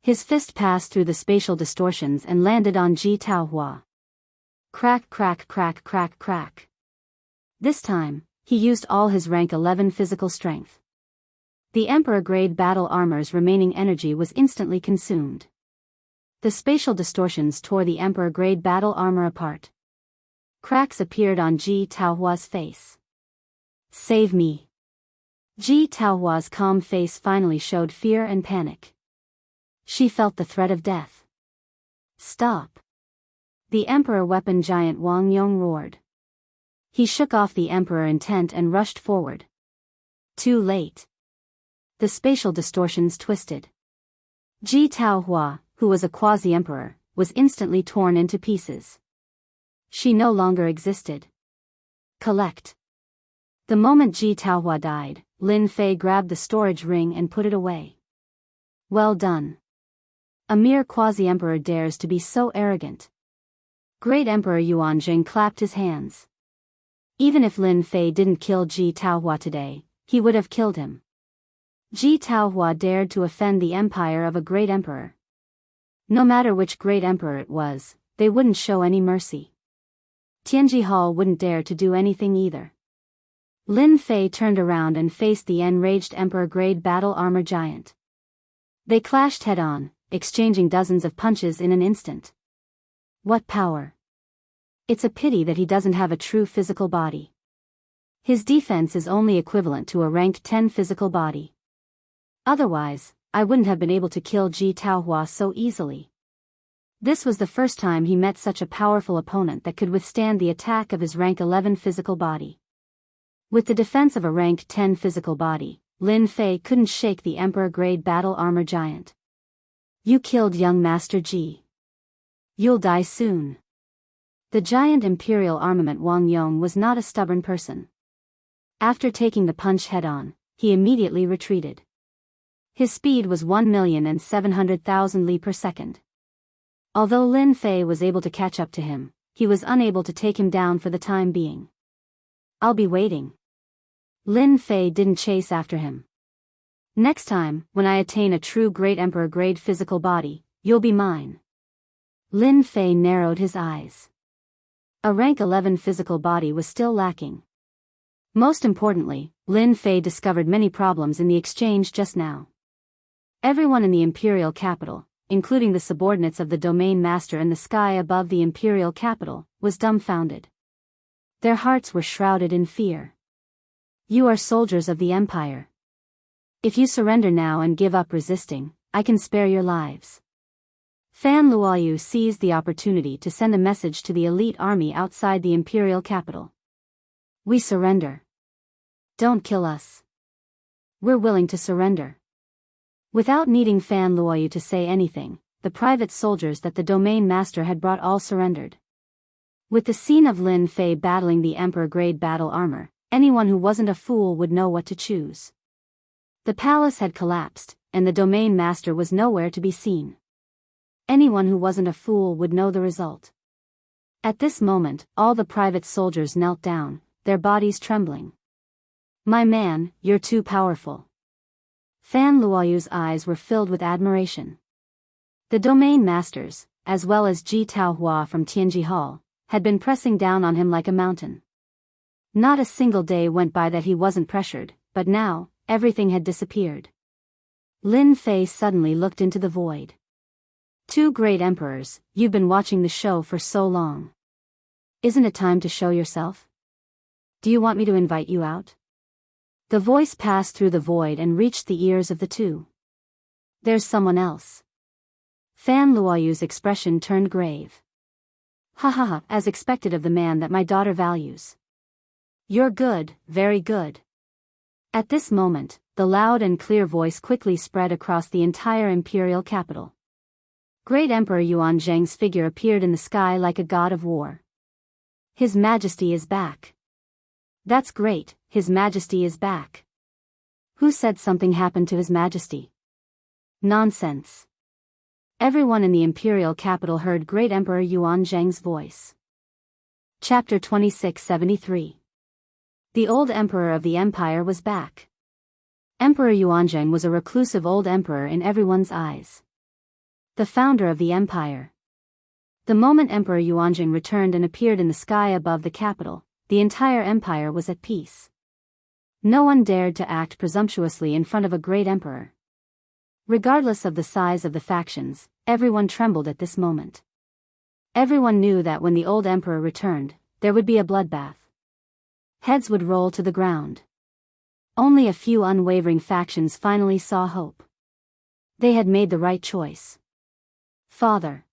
His fist passed through the spatial distortions and landed on Ji Taohua. Crack, crack, crack, crack, crack. This time, he used all his rank 11 physical strength. The emperor-grade battle armor's remaining energy was instantly consumed. The spatial distortions tore the emperor-grade battle armor apart. Cracks appeared on Ji Taohua's face. Save me. Ji Taohua's calm face finally showed fear and panic. She felt the threat of death. Stop. The emperor weapon giant Wang Yong roared. He shook off the emperor intent and rushed forward. Too late. The spatial distortions twisted. Ji Taohua, who was a quasi-emperor, was instantly torn into pieces. She no longer existed. Collect. The moment Ji Taohua died, Lin Fei grabbed the storage ring and put it away. Well done. A mere quasi-emperor dares to be so arrogant. Great Emperor Yuanjing clapped his hands. Even if Lin Fei didn't kill Ji Taohua today, he would have killed him. Ji Taohua dared to offend the empire of a great emperor. No matter which great emperor it was, they wouldn't show any mercy. Tianji Hall wouldn't dare to do anything either. Lin Fei turned around and faced the enraged emperor-grade battle armor giant. They clashed head-on, exchanging dozens of punches in an instant. What power! It's a pity that he doesn't have a true physical body. His defense is only equivalent to a rank 10 physical body. Otherwise, I wouldn't have been able to kill Ji Taohua so easily. This was the first time he met such a powerful opponent that could withstand the attack of his rank 11 physical body. With the defense of a rank 10 physical body, Lin Fei couldn't shake the emperor-grade battle armor giant. You killed young Master Ji. You'll die soon. The giant imperial armament Wang Yong was not a stubborn person. After taking the punch head-on, he immediately retreated. His speed was 1,700,000 li per second. Although Lin Fei was able to catch up to him, he was unable to take him down for the time being. "I'll be waiting." Lin Fei didn't chase after him. "Next time, when I attain a true Great Emperor grade physical body, you'll be mine." Lin Fei narrowed his eyes. A rank 11 physical body was still lacking. Most importantly, Lin Fei discovered many problems in the exchange just now. Everyone in the imperial capital, including the subordinates of the domain master in the sky above the imperial capital, was dumbfounded. Their hearts were shrouded in fear. "You are soldiers of the Empire. If you surrender now and give up resisting, I can spare your lives." Fan Luoyu seized the opportunity to send a message to the elite army outside the imperial capital. "We surrender. Don't kill us. We're willing to surrender." Without needing Fan Luoyu to say anything, the private soldiers that the domain master had brought all surrendered. With the scene of Lin Fei battling the Emperor-grade battle armor, anyone who wasn't a fool would know what to choose. The palace had collapsed, and the domain master was nowhere to be seen. Anyone who wasn't a fool would know the result. At this moment, all the private soldiers knelt down, their bodies trembling. "My man, you're too powerful." Fan Luoyu's eyes were filled with admiration. The domain masters, as well as Ji Taohua from Tianji Hall, had been pressing down on him like a mountain. Not a single day went by that he wasn't pressured, but now, everything had disappeared. Lin Fei suddenly looked into the void. "Two great emperors, you've been watching the show for so long. Isn't it time to show yourself? Do you want me to invite you out?" The voice passed through the void and reached the ears of the two. "There's someone else." Fan Luoyu's expression turned grave. "Ha ha ha, as expected of the man that my daughter values. You're good, very good." At this moment, the loud and clear voice quickly spread across the entire imperial capital. Great Emperor Yuan Zheng's figure appeared in the sky like a god of war. "His Majesty is back." "That's great, His Majesty is back." "Who said something happened to His Majesty?" "Nonsense." Everyone in the imperial capital heard Great Emperor Yuan Zheng's voice. Chapter 2673. The old emperor of the empire was back. Emperor Yuanzheng was a reclusive old emperor in everyone's eyes. The founder of the empire. The moment Emperor Yuanzheng returned and appeared in the sky above the capital, the entire empire was at peace. No one dared to act presumptuously in front of a great emperor. Regardless of the size of the factions, everyone trembled at this moment. Everyone knew that when the old emperor returned, there would be a bloodbath. Heads would roll to the ground. Only a few unwavering factions finally saw hope. They had made the right choice. "Father."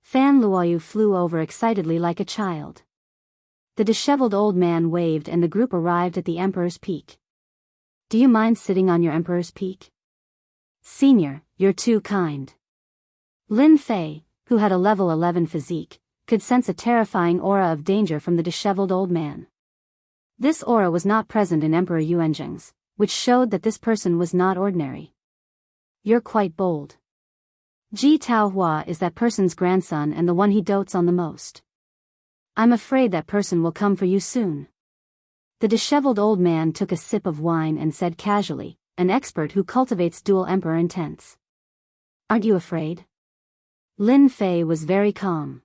Fan Luoyu flew over excitedly like a child. The disheveled old man waved and the group arrived at the Emperor's Peak. "Do you mind sitting on your Emperor's Peak?" "Senior, you're too kind." Lin Fei, who had a level 11 physique, could sense a terrifying aura of danger from the disheveled old man. This aura was not present in Emperor Yuanzheng's, which showed that this person was not ordinary. "You're quite bold." Ji Taohua is that person's grandson and the one he dotes on the most. "I'm afraid that person will come for you soon." The disheveled old man took a sip of wine and said casually, "An expert who cultivates dual emperor intents. Aren't you afraid?" Lin Fei was very calm.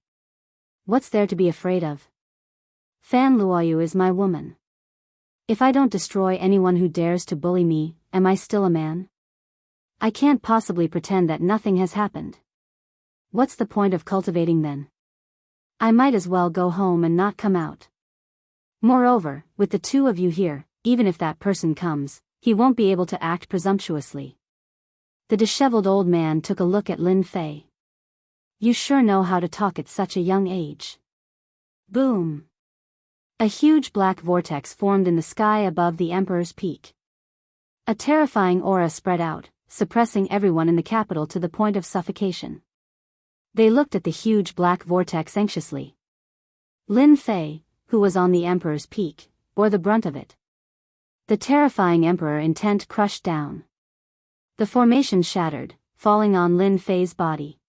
"What's there to be afraid of? Fan Luoyu is my woman. If I don't destroy anyone who dares to bully me, am I still a man? I can't possibly pretend that nothing has happened. What's the point of cultivating then? I might as well go home and not come out. Moreover, with the two of you here, even if that person comes, he won't be able to act presumptuously." The disheveled old man took a look at Lin Fei. "You sure know how to talk at such a young age." Boom! A huge black vortex formed in the sky above the Emperor's Peak. A terrifying aura spread out, suppressing everyone in the capital to the point of suffocation. They looked at the huge black vortex anxiously. Lin Fei, who was on the Emperor's Peak, bore the brunt of it. The terrifying Emperor Intent crushed down. The formation shattered, falling on Lin Fei's body.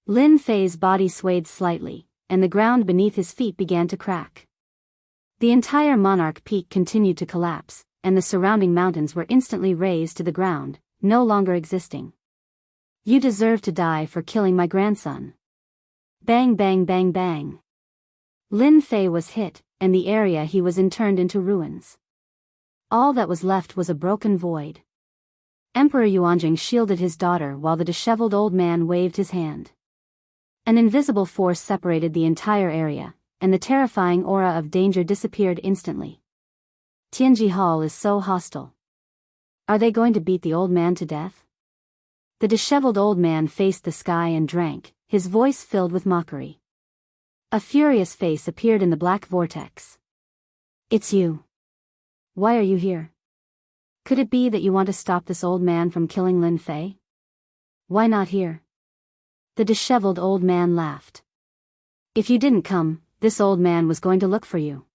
Lin Fei's body swayed slightly, and the ground beneath his feet began to crack. The entire Monarch Peak continued to collapse, and the surrounding mountains were instantly razed to the ground, no longer existing. You deserve to die for killing my grandson. Bang bang bang bang. Lin Fei was hit, and the area he was in turned into ruins. All that was left was a broken void. Emperor Yuanjing shielded his daughter while the disheveled old man waved his hand. An invisible force separated the entire area, and the terrifying aura of danger disappeared instantly. Tianji Hall is so hostile. Are they going to beat the old man to death? The disheveled old man faced the sky and drank, his voice filled with mockery. A furious face appeared in the black vortex. It's you. Why are you here? Could it be that you want to stop this old man from killing Lin Fei? Why not here? The disheveled old man laughed. If you didn't come, this old man was going to look for you.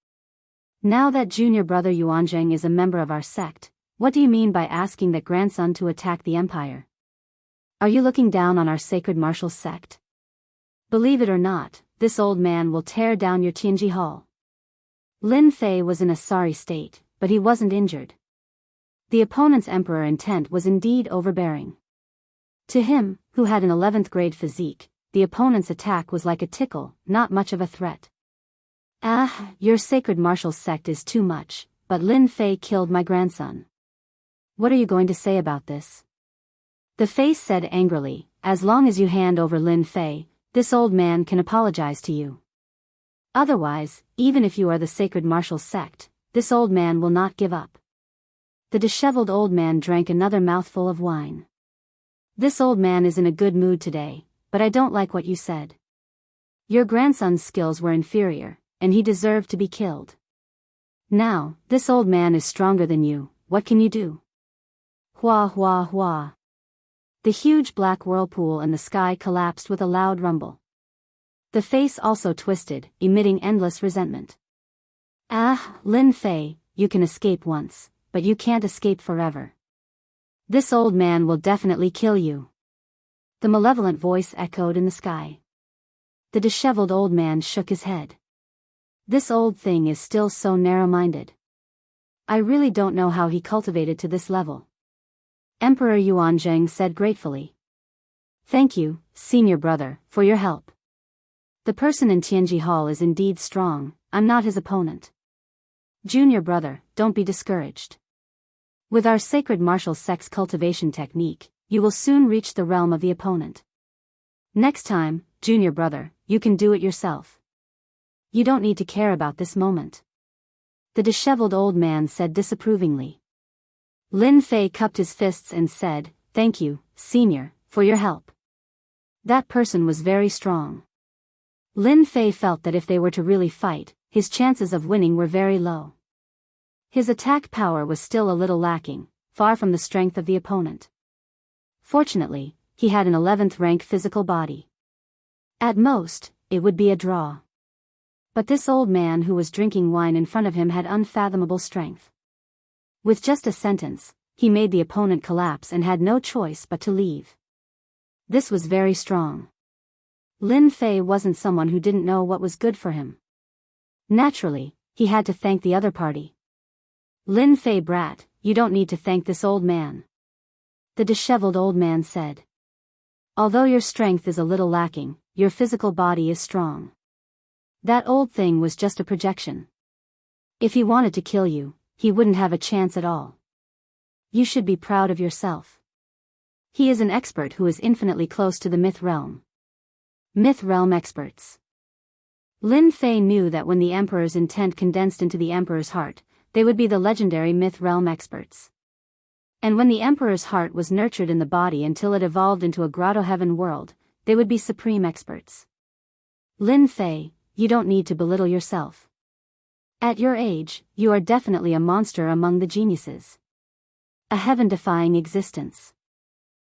Now that junior brother Yuanzheng is a member of our sect, what do you mean by asking that grandson to attack the empire? Are you looking down on our sacred martial sect? Believe it or not, this old man will tear down your Tianji Hall. Lin Fei was in a sorry state, but he wasn't injured. The opponent's Emperor Intent was indeed overbearing. To him, who had an 11th grade physique, the opponent's attack was like a tickle, not much of a threat. Your sacred martial sect is too much, but Lin Fei killed my grandson. What are you going to say about this? The face said angrily, as long as you hand over Lin Fei, this old man can apologize to you. Otherwise, even if you are the sacred martial sect, this old man will not give up. The disheveled old man drank another mouthful of wine. This old man is in a good mood today, but I don't like what you said. Your grandson's skills were inferior, and he deserved to be killed. Now, this old man is stronger than you, what can you do? Hua hua hua. The huge black whirlpool in the sky collapsed with a loud rumble. The face also twisted, emitting endless resentment. Lin Fei, you can escape once, but you can't escape forever. This old man will definitely kill you. The malevolent voice echoed in the sky. The disheveled old man shook his head. This old thing is still so narrow-minded. I really don't know how he cultivated to this level. Emperor Yuanzheng said gratefully. Thank you, senior brother, for your help. The person in Tianji Hall is indeed strong, I'm not his opponent. Junior brother, don't be discouraged. With our sacred martial sect's cultivation technique, you will soon reach the realm of the opponent. Next time, junior brother, you can do it yourself. You don't need to care about this moment. The disheveled old man said disapprovingly. Lin Fei cupped his fists and said, Thank you, senior, for your help. That person was very strong. Lin Fei felt that if they were to really fight, his chances of winning were very low. His attack power was still a little lacking, far from the strength of the opponent. Fortunately, he had an 11th rank physical body. At most, it would be a draw. But this old man who was drinking wine in front of him had unfathomable strength. With just a sentence, he made the opponent collapse and had no choice but to leave. This was very strong. Lin Fei wasn't someone who didn't know what was good for him. Naturally, he had to thank the other party. Lin Fei brat, you don't need to thank this old man. The disheveled old man said. Although your strength is a little lacking, your physical body is strong. That old thing was just a projection. If he wanted to kill you, he wouldn't have a chance at all. You should be proud of yourself. He is an expert who is infinitely close to the myth realm. Myth realm experts. Lin Fei knew that when the Emperor's intent condensed into the Emperor's heart, they would be the legendary myth realm experts. And when the Emperor's heart was nurtured in the body until it evolved into a grotto heaven world, they would be supreme experts. Lin Fei, you don't need to belittle yourself. At your age, you are definitely a monster among the geniuses. A heaven-defying existence.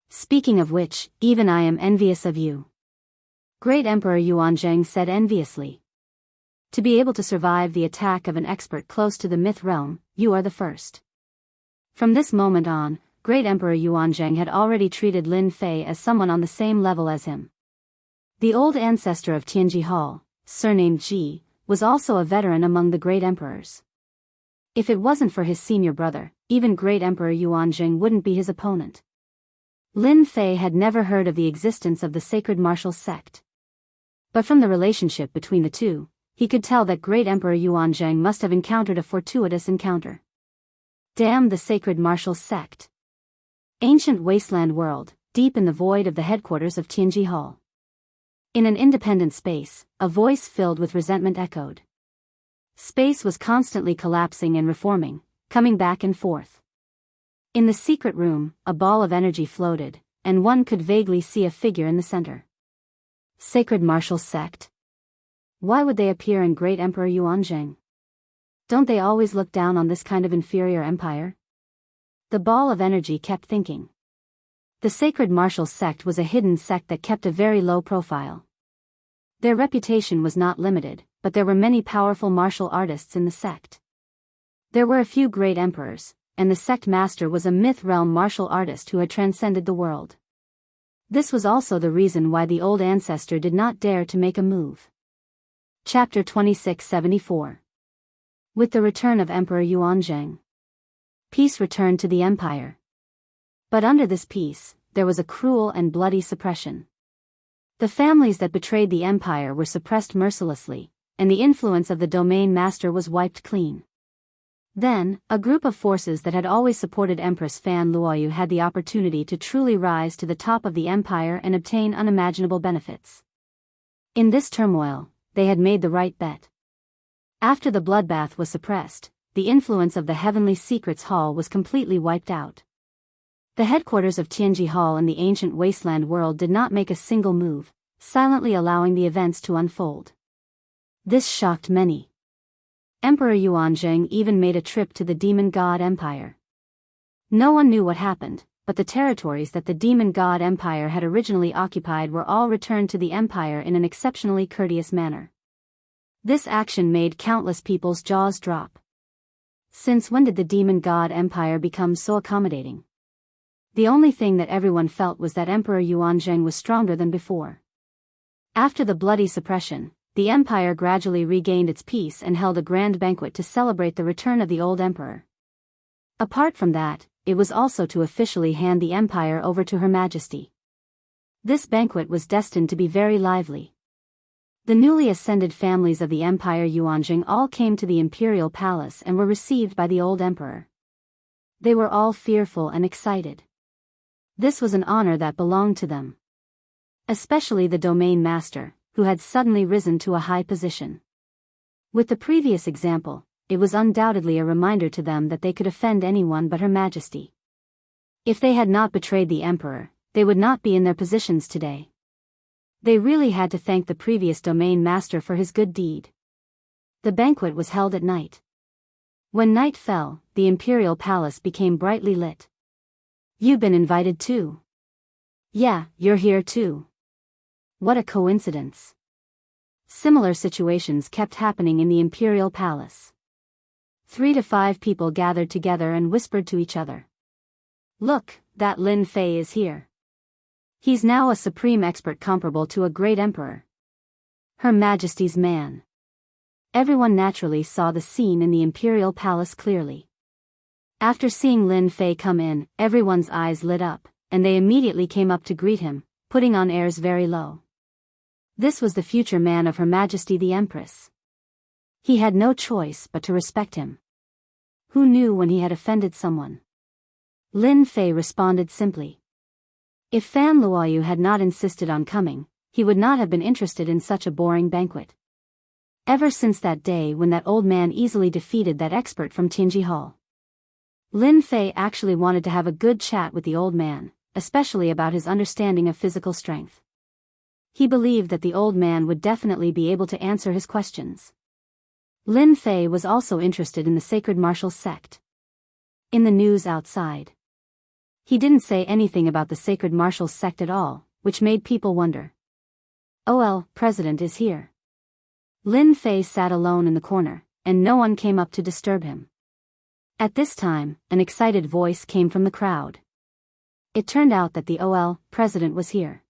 Speaking of which, even I am envious of you. Great Emperor Yuanzheng said enviously. To be able to survive the attack of an expert close to the myth realm, you are the first." From this moment on, Great Emperor Yuanzhang had already treated Lin Fei as someone on the same level as him. The old ancestor of Tianji Hall, surnamed Ji, was also a veteran among the great emperors. If it wasn't for his senior brother, even Great Emperor Yuanzhang wouldn't be his opponent. Lin Fei had never heard of the existence of the sacred martial sect. But from the relationship between the two, he could tell that Great Emperor Yuanzhang must have encountered a fortuitous encounter. Damn the sacred martial sect. Ancient wasteland world, deep in the void of the headquarters of Tianji Hall. In an independent space, a voice filled with resentment echoed. Space was constantly collapsing and reforming, coming back and forth. In the secret room, a ball of energy floated, and one could vaguely see a figure in the center. Sacred martial sect? Why would they appear in Great Emperor Yuanzhang? Don't they always look down on this kind of inferior empire? The ball of energy kept thinking. The sacred martial sect was a hidden sect that kept a very low profile. Their reputation was not limited, but there were many powerful martial artists in the sect. There were a few great emperors, and the sect master was a myth realm martial artist who had transcended the world. This was also the reason why the old ancestor did not dare to make a move. Chapter 2674. With the return of Emperor Yuanzhang, peace returned to the empire. But under this peace, there was a cruel and bloody suppression. The families that betrayed the empire were suppressed mercilessly, and the influence of the domain master was wiped clean. Then, a group of forces that had always supported Empress Fan Luoyu had the opportunity to truly rise to the top of the empire and obtain unimaginable benefits. In this turmoil, they had made the right bet. After the bloodbath was suppressed, the influence of the Heavenly Secrets Hall was completely wiped out. The headquarters of Tianji Hall in the ancient wasteland world did not make a single move, silently allowing the events to unfold. This shocked many. Emperor Yuanzhang even made a trip to the Demon God Empire. No one knew what happened, but the territories that the Demon God Empire had originally occupied were all returned to the empire in an exceptionally courteous manner. This action made countless people's jaws drop. Since when did the Demon God Empire become so accommodating? The only thing that everyone felt was that Emperor Yuanzhang was stronger than before. After the bloody suppression, the empire gradually regained its peace and held a grand banquet to celebrate the return of the old emperor. Apart from that, it was also to officially hand the empire over to Her Majesty. This banquet was destined to be very lively. The newly ascended families of the Empire Yuanzhang all came to the imperial palace and were received by the old emperor. They were all fearful and excited. This was an honor that belonged to them. Especially the domain master, who had suddenly risen to a high position. With the previous example, it was undoubtedly a reminder to them that they could offend anyone but Her Majesty. If they had not betrayed the emperor, they would not be in their positions today. They really had to thank the previous domain master for his good deed. The banquet was held at night. When night fell, the imperial palace became brightly lit. "You've been invited too." "Yeah, you're here too." What a coincidence. Similar situations kept happening in the imperial palace. 3 to 5 people gathered together and whispered to each other. "Look, that Lin Fei is here. He's now a supreme expert comparable to a great emperor. Her Majesty's man." Everyone naturally saw the scene in the imperial palace clearly. After seeing Lin Fei come in, everyone's eyes lit up, and they immediately came up to greet him, putting on airs very low. This was the future man of Her Majesty the Empress. He had no choice but to respect him. Who knew when he had offended someone? Lin Fei responded simply. If Fan Luoyu had not insisted on coming, he would not have been interested in such a boring banquet. Ever since that day when that old man easily defeated that expert from Tianji Hall, Lin Fei actually wanted to have a good chat with the old man, especially about his understanding of physical strength. He believed that the old man would definitely be able to answer his questions. Lin Fei was also interested in the sacred martial sect. In the news outside, he didn't say anything about the sacred martial sect at all, which made people wonder. "OL, President is here." Lin Fei sat alone in the corner, and no one came up to disturb him. At this time, an excited voice came from the crowd. It turned out that the president was here.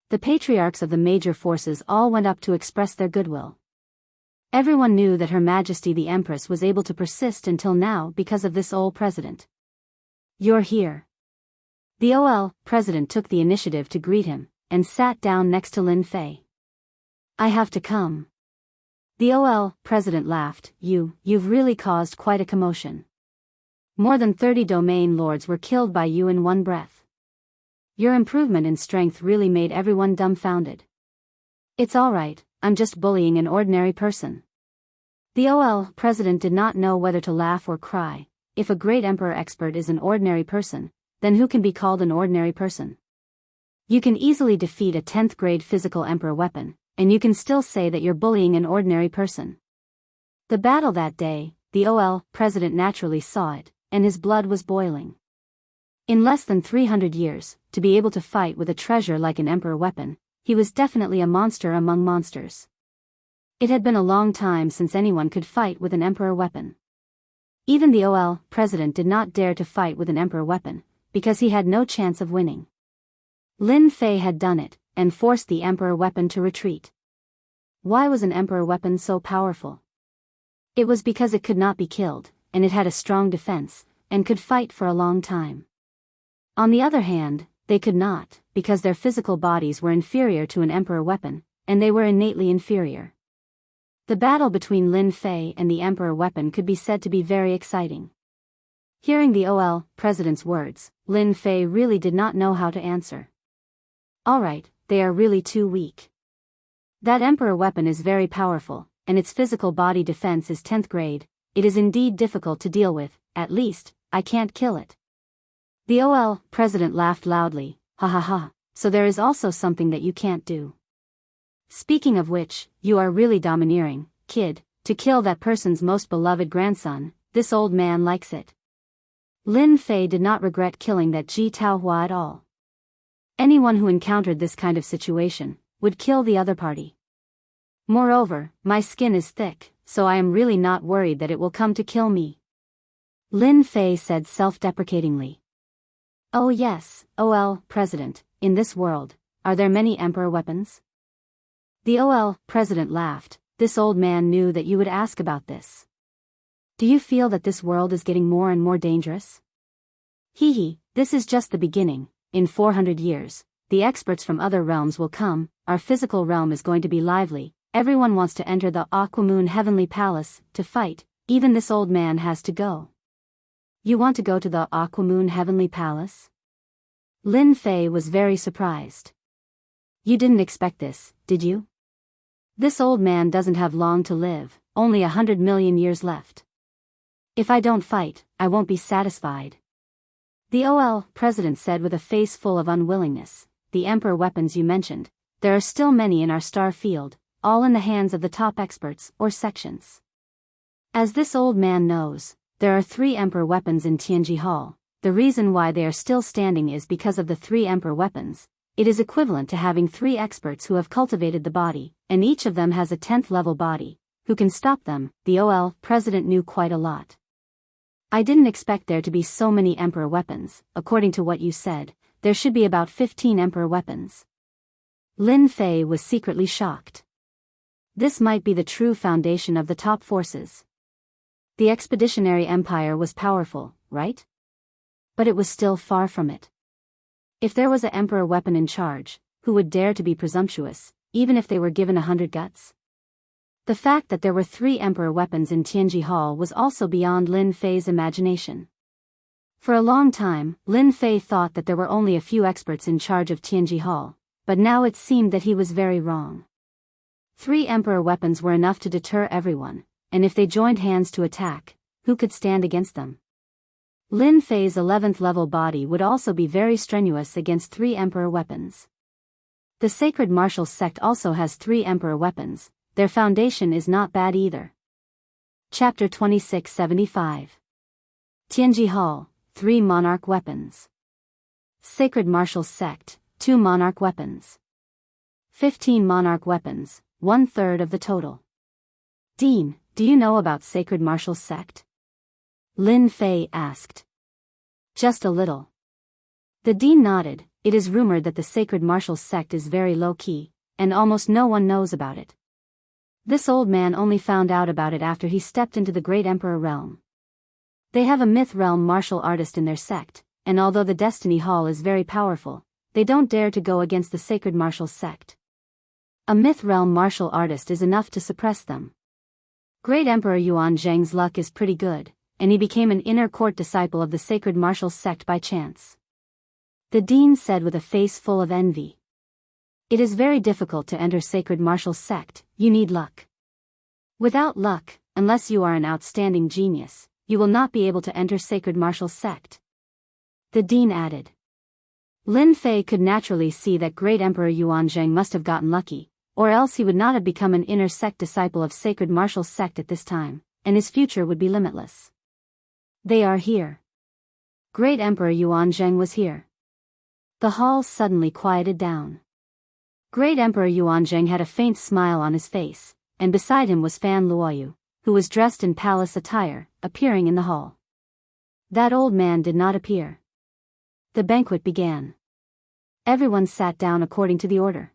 The patriarchs of the major forces all went up to express their goodwill. Everyone knew that Her Majesty the Empress was able to persist until now because of this president. You're here. The president took the initiative to greet him, and sat down next to Lin Fei. I have to come. The president laughed. You've really caused quite a commotion. More than 30 domain lords were killed by you in one breath. Your improvement in strength really made everyone dumbfounded. It's alright, I'm just bullying an ordinary person. The president did not know whether to laugh or cry. If a great emperor expert is an ordinary person, then who can be called an ordinary person? You can easily defeat a 10th grade physical emperor weapon, and you can still say that you're bullying an ordinary person. The battle that day, the president naturally saw it, and his blood was boiling. In less than 300 years, to be able to fight with a treasure like an emperor weapon, he was definitely a monster among monsters. It had been a long time since anyone could fight with an emperor weapon. Even the president did not dare to fight with an emperor weapon, because he had no chance of winning. Lin Fei had done it, and forced the emperor weapon to retreat. Why was an emperor weapon so powerful? It was because it could not be killed, and it had a strong defense, and could fight for a long time. On the other hand, they could not, because their physical bodies were inferior to an emperor weapon, and they were innately inferior. The battle between Lin Fei and the emperor weapon could be said to be very exciting. Hearing the president's words, Lin Fei really did not know how to answer. Alright, they are really too weak. That emperor weapon is very powerful, and its physical body defense is 10th grade. It is indeed difficult to deal with. At least, I can't kill it. The president laughed loudly. Ha ha ha, so there is also something that you can't do. Speaking of which, you are really domineering, kid, to kill that person's most beloved grandson. This old man likes it. Lin Fei did not regret killing that Ji Taohua at all. Anyone who encountered this kind of situation would kill the other party. Moreover, my skin is thick, so I am really not worried that it will come to kill me. Lin Fei said self-deprecatingly. Oh yes, president, in this world, are there many emperor weapons? The president laughed. This old man knew that you would ask about this. Do you feel that this world is getting more and more dangerous? Hee, this is just the beginning. In 400 years, the experts from other realms will come, our physical realm is going to be lively, everyone wants to enter the Aquamoon Heavenly Palace, to fight, even this old man has to go. You want to go to the Aquamoon Heavenly Palace? Lin Fei was very surprised. You didn't expect this, did you? This old man doesn't have long to live, only 100 million years left. If I don't fight, I won't be satisfied. The president said with a face full of unwillingness. The emperor weapons you mentioned, there are still many in our star field, all in the hands of the top experts or sections. As this old man knows, there are 3 emperor weapons in Tianji Hall. The reason why they are still standing is because of the 3 emperor weapons. It is equivalent to having 3 experts who have cultivated the body, and each of them has a 10th level body. Who can stop them? The president knew quite a lot. I didn't expect there to be so many emperor weapons. According to what you said, there should be about 15 emperor weapons. Lin Fei was secretly shocked. This might be the true foundation of the top forces. The expeditionary empire was powerful, right? But it was still far from it. If there was an emperor weapon in charge, who would dare to be presumptuous, even if they were given 100 guts? The fact that there were 3 emperor weapons in Tianji Hall was also beyond Lin Fei's imagination. For a long time, Lin Fei thought that there were only a few experts in charge of Tianji Hall, but now it seemed that he was very wrong. 3 emperor weapons were enough to deter everyone, and if they joined hands to attack, who could stand against them? Lin Fei's 11th level body would also be very strenuous against 3 emperor weapons. The Sacred Martial Sect also has 3 emperor weapons. Their foundation is not bad either. Chapter 2675. Tianji Hall, 3 monarch weapons. Sacred Martial Sect, 2 monarch weapons. 15 monarch weapons, 1/3 of the total. Dean, do you know about Sacred Martial Sect? Lin Fei asked. Just a little. The dean nodded. It is rumored that the sacred martial sect is very low-key, and almost no one knows about it. This old man only found out about it after he stepped into the Great Emperor realm. They have a myth realm martial artist in their sect, and although the Destiny Hall is very powerful, they don't dare to go against the sacred martial sect. A myth realm martial artist is enough to suppress them. Great Emperor Yuan Zheng's luck is pretty good, and he became an inner court disciple of the sacred martial sect by chance. The dean said with a face full of envy. It is very difficult to enter sacred martial sect, you need luck. Without luck, unless you are an outstanding genius, you will not be able to enter sacred martial sect. The dean added. Lin Fei could naturally see that Great Emperor Yuan Zheng must have gotten lucky, or else he would not have become an inner sect disciple of sacred martial sect at this time, and his future would be limitless. They are here. Great Emperor Yuan Zheng was here. The hall suddenly quieted down. Great Emperor Yuan Zheng had a faint smile on his face, and beside him was Fan Luoyu, who was dressed in palace attire, appearing in the hall. That old man did not appear. The banquet began. Everyone sat down according to the order.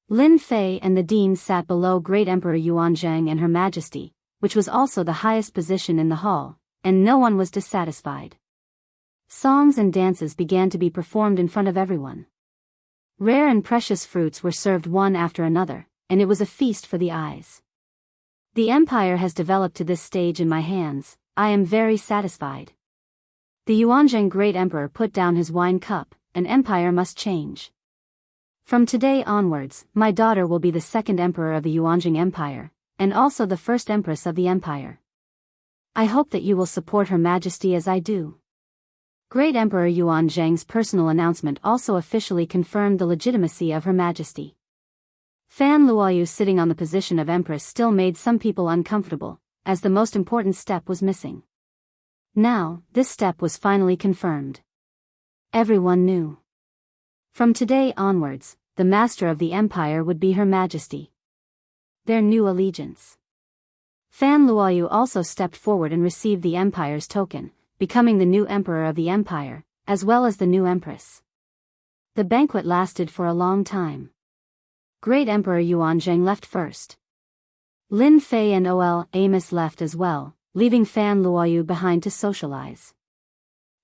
Lin Fei and the dean sat below Great Emperor Yuan Zheng and Her Majesty, which was also the highest position in the hall, and no one was dissatisfied. Songs and dances began to be performed in front of everyone. Rare and precious fruits were served one after another, and it was a feast for the eyes. The empire has developed to this stage in my hands. I am very satisfied. The Yuanzheng Great Emperor put down his wine cup. An empire must change. From today onwards, my daughter will be the second emperor of the Yuanzheng Empire, and also the first empress of the empire. I hope that you will support Her Majesty as I do. Great Emperor Yuan Zheng's personal announcement also officially confirmed the legitimacy of Her Majesty. Fan Luoyu sitting on the position of Empress still made some people uncomfortable, as the most important step was missing. Now, this step was finally confirmed. Everyone knew. From today onwards, the master of the empire would be Her Majesty. Their new allegiance. Fan Luoyu also stepped forward and received the empire's token, becoming the new emperor of the empire, as well as the new empress. The banquet lasted for a long time. Great Emperor Yuan Zheng left first. Lin Fei and Immerse left as well, leaving Fan Luoyu behind to socialize.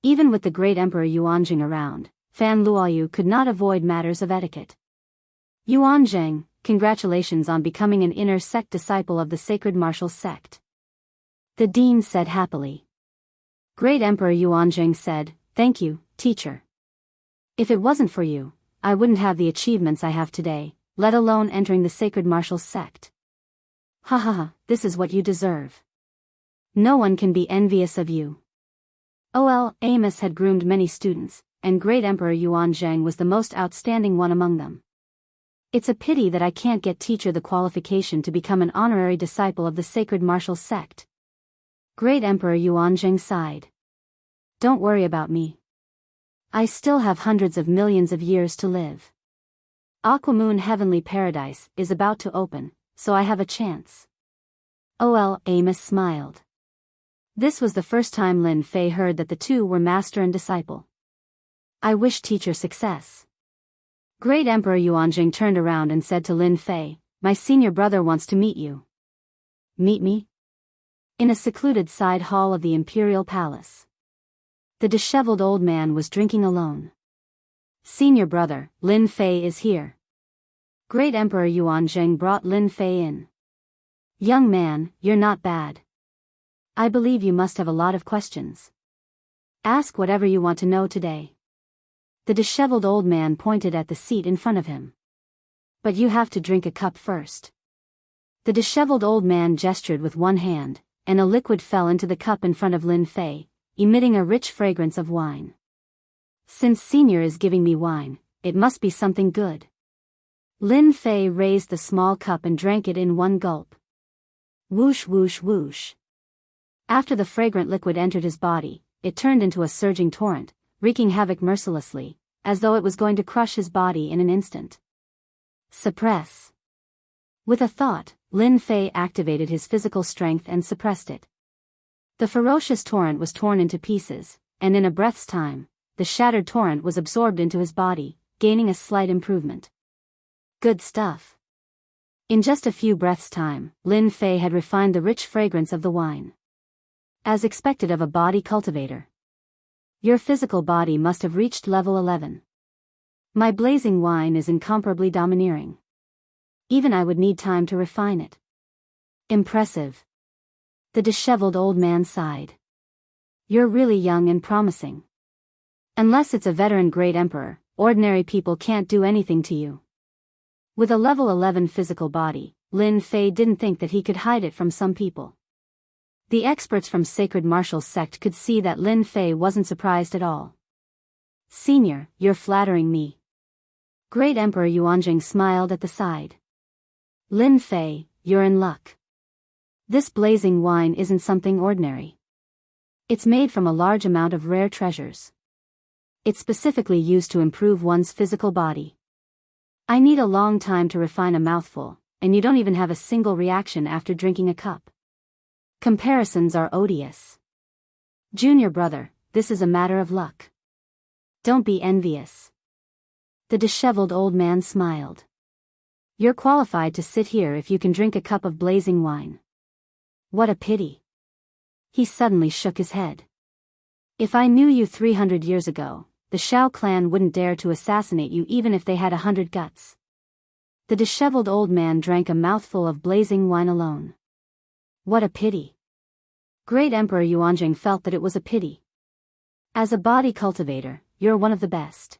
Even with the Great Emperor Yuan Zheng around, Fan Luoyu could not avoid matters of etiquette. Yuan Zheng, congratulations on becoming an inner sect disciple of the sacred martial sect. The dean said happily. Great Emperor Yuan Zheng said, thank you, teacher. If it wasn't for you, I wouldn't have the achievements I have today, let alone entering the sacred martial sect. Ha ha ha, this is what you deserve. No one can be envious of you. Immerse had groomed many students, and Great Emperor Yuan Zheng was the most outstanding one among them. It's a pity that I can't get teacher the qualification to become an honorary disciple of the sacred martial sect. Great Emperor Yuan Zheng sighed. Don't worry about me. I still have hundreds of millions of years to live. Aquamoon Heavenly Paradise is about to open, so I have a chance. Immerse smiled. This was the first time Lin Fei heard that the two were master and disciple. I wish teacher success. Great Emperor Yuanzheng turned around and said to Lin Fei, my senior brother wants to meet you. Meet me? In a secluded side hall of the imperial palace. The disheveled old man was drinking alone. Senior brother, Lin Fei is here. Great Emperor Yuanzheng brought Lin Fei in. Young man, you're not bad. I believe you must have a lot of questions. Ask whatever you want to know today. The disheveled old man pointed at the seat in front of him. But you have to drink a cup first. The disheveled old man gestured with one hand, and a liquid fell into the cup in front of Lin Fei, emitting a rich fragrance of wine. Since senior is giving me wine, it must be something good. Lin Fei raised the small cup and drank it in one gulp. Whoosh whoosh whoosh. After the fragrant liquid entered his body, it turned into a surging torrent, wreaking havoc mercilessly, as though it was going to crush his body in an instant. Suppress. With a thought, Lin Fei activated his physical strength and suppressed it. The ferocious torrent was torn into pieces, and in a breath's time, the shattered torrent was absorbed into his body, gaining a slight improvement. Good stuff. In just a few breaths' time, Lin Fei had refined the rich fragrance of the wine. As expected of a body cultivator. Your physical body must have reached level 11. My blazing wine is incomparably domineering. Even I would need time to refine it. Impressive. The disheveled old man sighed. You're really young and promising. Unless it's a veteran great emperor, ordinary people can't do anything to you. With a level 11 physical body, Lin Fei didn't think that he could hide it from some people. The experts from Sacred Martial Sect could see that Lin Fei wasn't surprised at all. Senior, you're flattering me. Great Emperor Yuanjing smiled at the side. Lin Fei, you're in luck. This blazing wine isn't something ordinary. It's made from a large amount of rare treasures. It's specifically used to improve one's physical body. I need a long time to refine a mouthful, and you don't even have a single reaction after drinking a cup. Comparisons are odious. Junior brother, this is a matter of luck. Don't be envious. The disheveled old man smiled. You're qualified to sit here if you can drink a cup of blazing wine. What a pity. He suddenly shook his head. If I knew you 300 years ago, the Shao clan wouldn't dare to assassinate you even if they had 100 guts. The disheveled old man drank a mouthful of blazing wine alone. What a pity. Great Emperor Yuanjing felt that it was a pity. As a body cultivator, you're one of the best.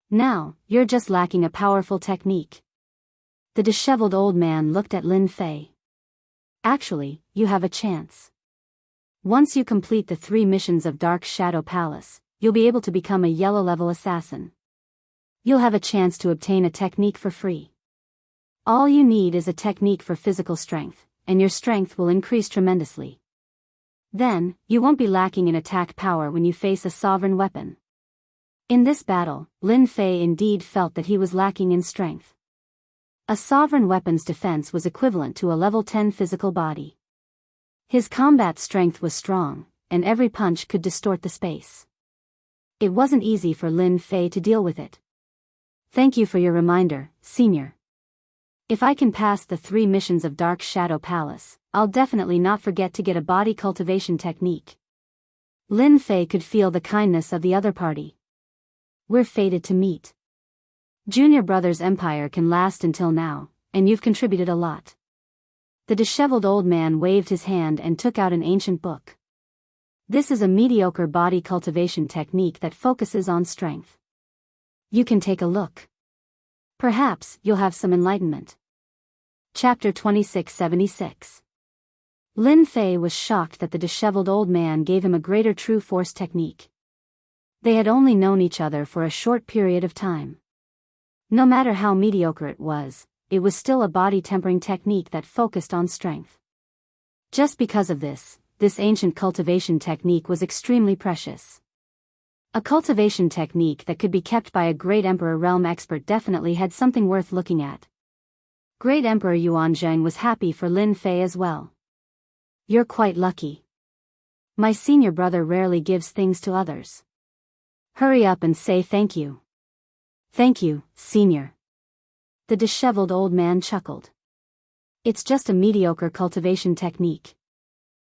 Now, you're just lacking a powerful technique. The disheveled old man looked at Lin Fei. Actually, you have a chance. Once you complete the 3 missions of Dark Shadow Palace, you'll be able to become a yellow-level assassin. You'll have a chance to obtain a technique for free. All you need is a technique for physical strength, and your strength will increase tremendously. Then, you won't be lacking in attack power when you face a sovereign weapon. In this battle, Lin Fei indeed felt that he was lacking in strength. A sovereign weapon's defense was equivalent to a level 10 physical body. His combat strength was strong, and every punch could distort the space. It wasn't easy for Lin Fei to deal with it. Thank you for your reminder, Senior. If I can pass the 3 missions of Dark Shadow Palace, I'll definitely not forget to get a body cultivation technique. Lin Fei could feel the kindness of the other party. We're fated to meet. Junior brother's empire can last until now, and you've contributed a lot. The disheveled old man waved his hand and took out an ancient book. This is a mediocre body cultivation technique that focuses on strength. You can take a look. Perhaps you'll have some enlightenment. Chapter 2676. Lin Fei was shocked that the disheveled old man gave him a greater true force technique. They had only known each other for a short period of time. No matter how mediocre it was still a body tempering technique that focused on strength. Just because of this ancient cultivation technique was extremely precious. A cultivation technique that could be kept by a great emperor realm expert definitely had something worth looking at. Great Emperor Yuanzheng was happy for Lin Fei as well. You're quite lucky. My senior brother rarely gives things to others. Hurry up and say thank you. Thank you, Senior. The disheveled old man chuckled. It's just a mediocre cultivation technique.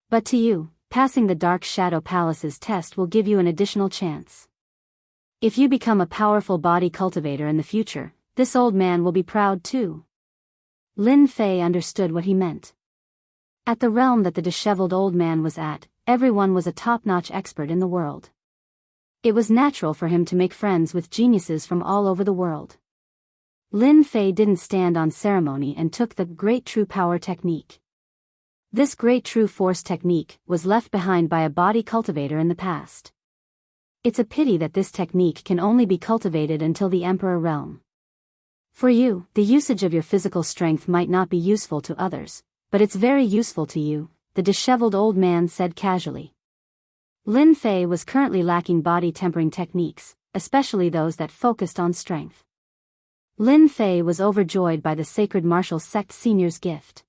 But to you, passing the Dark Shadow Palace's test will give you an additional chance. If you become a powerful body cultivator in the future, this old man will be proud too. Lin Fei understood what he meant. At the realm that the disheveled old man was at, everyone was a top-notch expert in the world. It was natural for him to make friends with geniuses from all over the world. Lin Fei didn't stand on ceremony and took the Great True Power technique. This Great True Force technique was left behind by a body cultivator in the past. It's a pity that this technique can only be cultivated until the Emperor realm. For you, the usage of your physical strength might not be useful to others, but it's very useful to you, the disheveled old man said casually. Lin Fei was currently lacking body tempering techniques, especially those that focused on strength. Lin Fei was overjoyed by the Sacred Martial Sect Senior's gift.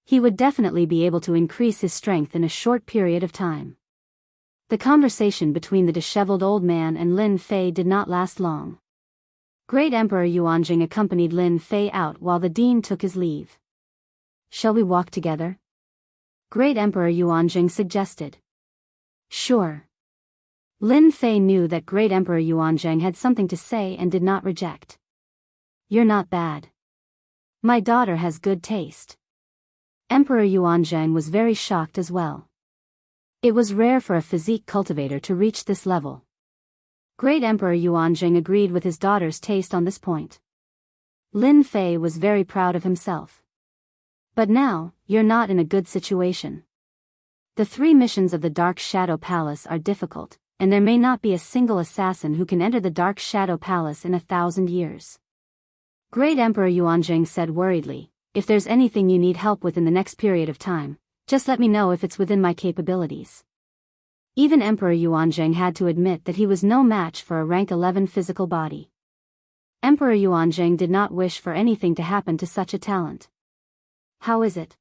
He would definitely be able to increase his strength in a short period of time. The conversation between the disheveled old man and Lin Fei did not last long. Great Emperor Yuanjing accompanied Lin Fei out while the dean took his leave. "Shall we walk together?" Great Emperor Yuanjing suggested. "Sure." Lin Fei knew that Great Emperor Yuanjing had something to say and did not reject. "You're not bad. My daughter has good taste." Emperor Yuanjing was very shocked as well. It was rare for a physique cultivator to reach this level. Great Emperor Yuanjing agreed with his daughter's taste on this point. Lin Fei was very proud of himself. "But now, you're not in a good situation. The 3 missions of the Dark Shadow Palace are difficult, and there may not be a single assassin who can enter the Dark Shadow Palace in 1,000 years. Great Emperor Yuanjing said worriedly, "If there's anything you need help with in the next period of time, just let me know if it's within my capabilities." Even Emperor Yuanjing had to admit that he was no match for a rank 11 physical body. Emperor Yuanjing did not wish for anything to happen to such a talent. "How is it?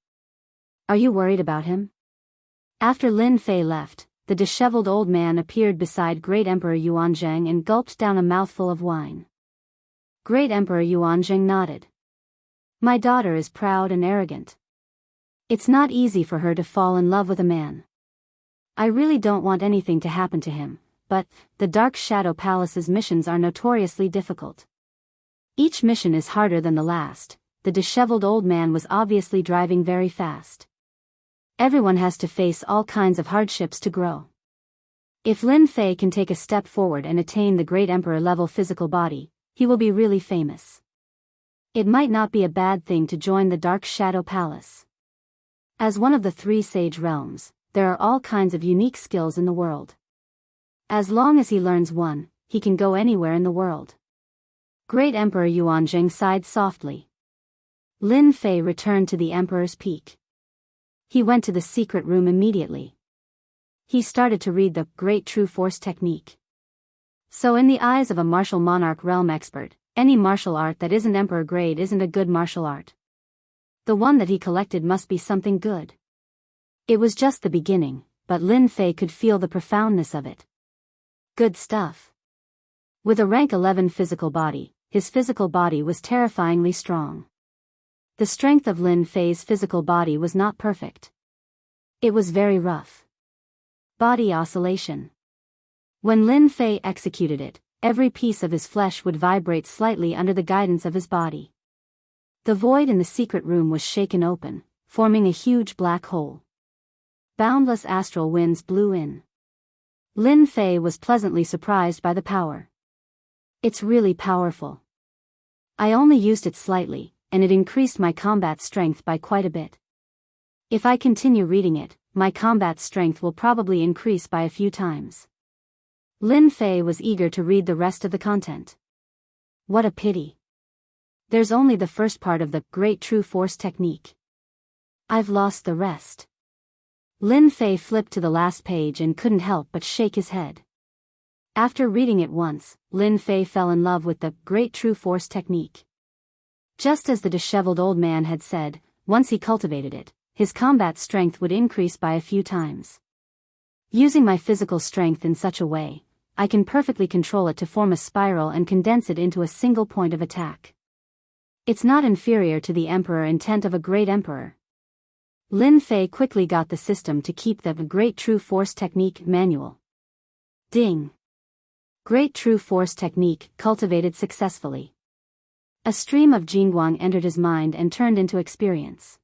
Are you worried about him?" After Lin Fei left, the disheveled old man appeared beside Great Emperor Yuanjing and gulped down a mouthful of wine. Great Emperor Yuanjing nodded. "My daughter is proud and arrogant. It's not easy for her to fall in love with a man. I really don't want anything to happen to him, but the Dark Shadow Palace's missions are notoriously difficult. Each mission is harder than the last." The disheveled old man was obviously driving very fast. Everyone has to face all kinds of hardships to grow. If Lin Fei can take a step forward and attain the Great Emperor level physical body, he will be really famous. It might not be a bad thing to join the Dark Shadow Palace. As one of the 3 sage realms, there are all kinds of unique skills in the world. As long as he learns one, he can go anywhere in the world. Great Emperor Yuanjing sighed softly. Lin Fei returned to the Emperor's Peak. He went to the secret room immediately. He started to read the Great True Force technique. So in the eyes of a martial monarch realm expert, any martial art that isn't emperor grade isn't a good martial art. The one that he collected must be something good. It was just the beginning, but Lin Fei could feel the profoundness of it. Good stuff. With a rank 11 physical body, his physical body was terrifyingly strong. The strength of Lin Fei's physical body was not perfect. It was very rough. Body oscillation. When Lin Fei executed it, every piece of his flesh would vibrate slightly under the guidance of his body. The void in the secret room was shaken open, forming a huge black hole. Boundless astral winds blew in. Lin Fei was pleasantly surprised by the power. It's really powerful. I only used it slightly, and it increased my combat strength by quite a bit. If I continue reading it, my combat strength will probably increase by a few times. Lin Fei was eager to read the rest of the content. What a pity. There's only the first part of the Great True Force technique. I've lost the rest. Lin Fei flipped to the last page and couldn't help but shake his head. After reading it once, Lin Fei fell in love with the Great True Force technique. Just as the disheveled old man had said, once he cultivated it, his combat strength would increase by a few times. Using my physical strength in such a way, I can perfectly control it to form a spiral and condense it into a single point of attack. It's not inferior to the emperor intent of a great emperor. Lin Fei quickly got the system to keep the Great True Force technique manual. Ding! Great True Force technique cultivated successfully. A stream of Jingguang entered his mind and turned into experience.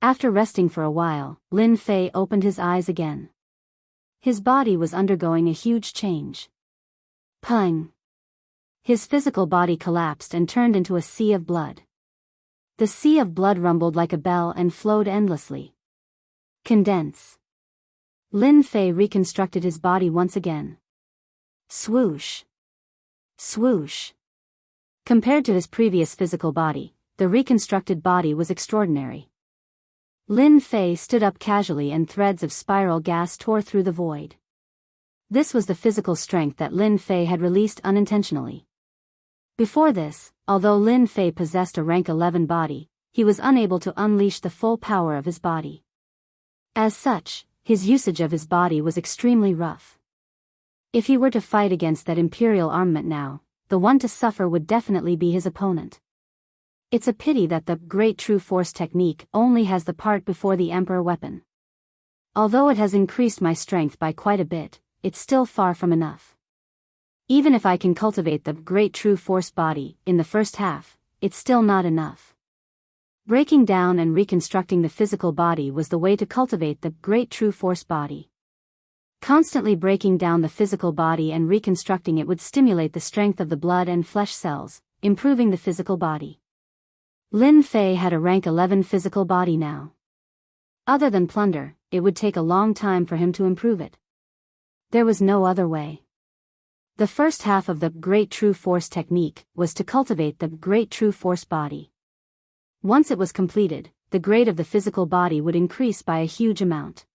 After resting for a while, Lin Fei opened his eyes again. His body was undergoing a huge change. Pung! His physical body collapsed and turned into a sea of blood. The sea of blood rumbled like a bell and flowed endlessly. Condense. Lin Fei reconstructed his body once again. Swoosh! Swoosh! Compared to his previous physical body, the reconstructed body was extraordinary. Lin Fei stood up casually and threads of spiral gas tore through the void. This was the physical strength that Lin Fei had released unintentionally. Before this, although Lin Fei possessed a rank 11 body, he was unable to unleash the full power of his body. As such, his usage of his body was extremely rough. If he were to fight against that Imperial armament now, the one to suffer would definitely be his opponent. It's a pity that the Great True Force technique only has the part before the Emperor weapon. Although it has increased my strength by quite a bit, it's still far from enough. Even if I can cultivate the Great True Force body in the first half, it's still not enough. Breaking down and reconstructing the physical body was the way to cultivate the Great True Force body. Constantly breaking down the physical body and reconstructing it would stimulate the strength of the blood and flesh cells, improving the physical body. Lin Fei had a rank 11 physical body now. Other than plunder, it would take a long time for him to improve it. There was no other way. The first half of the Great True Force technique was to cultivate the Great True Force body. Once it was completed, the grade of the physical body would increase by a huge amount.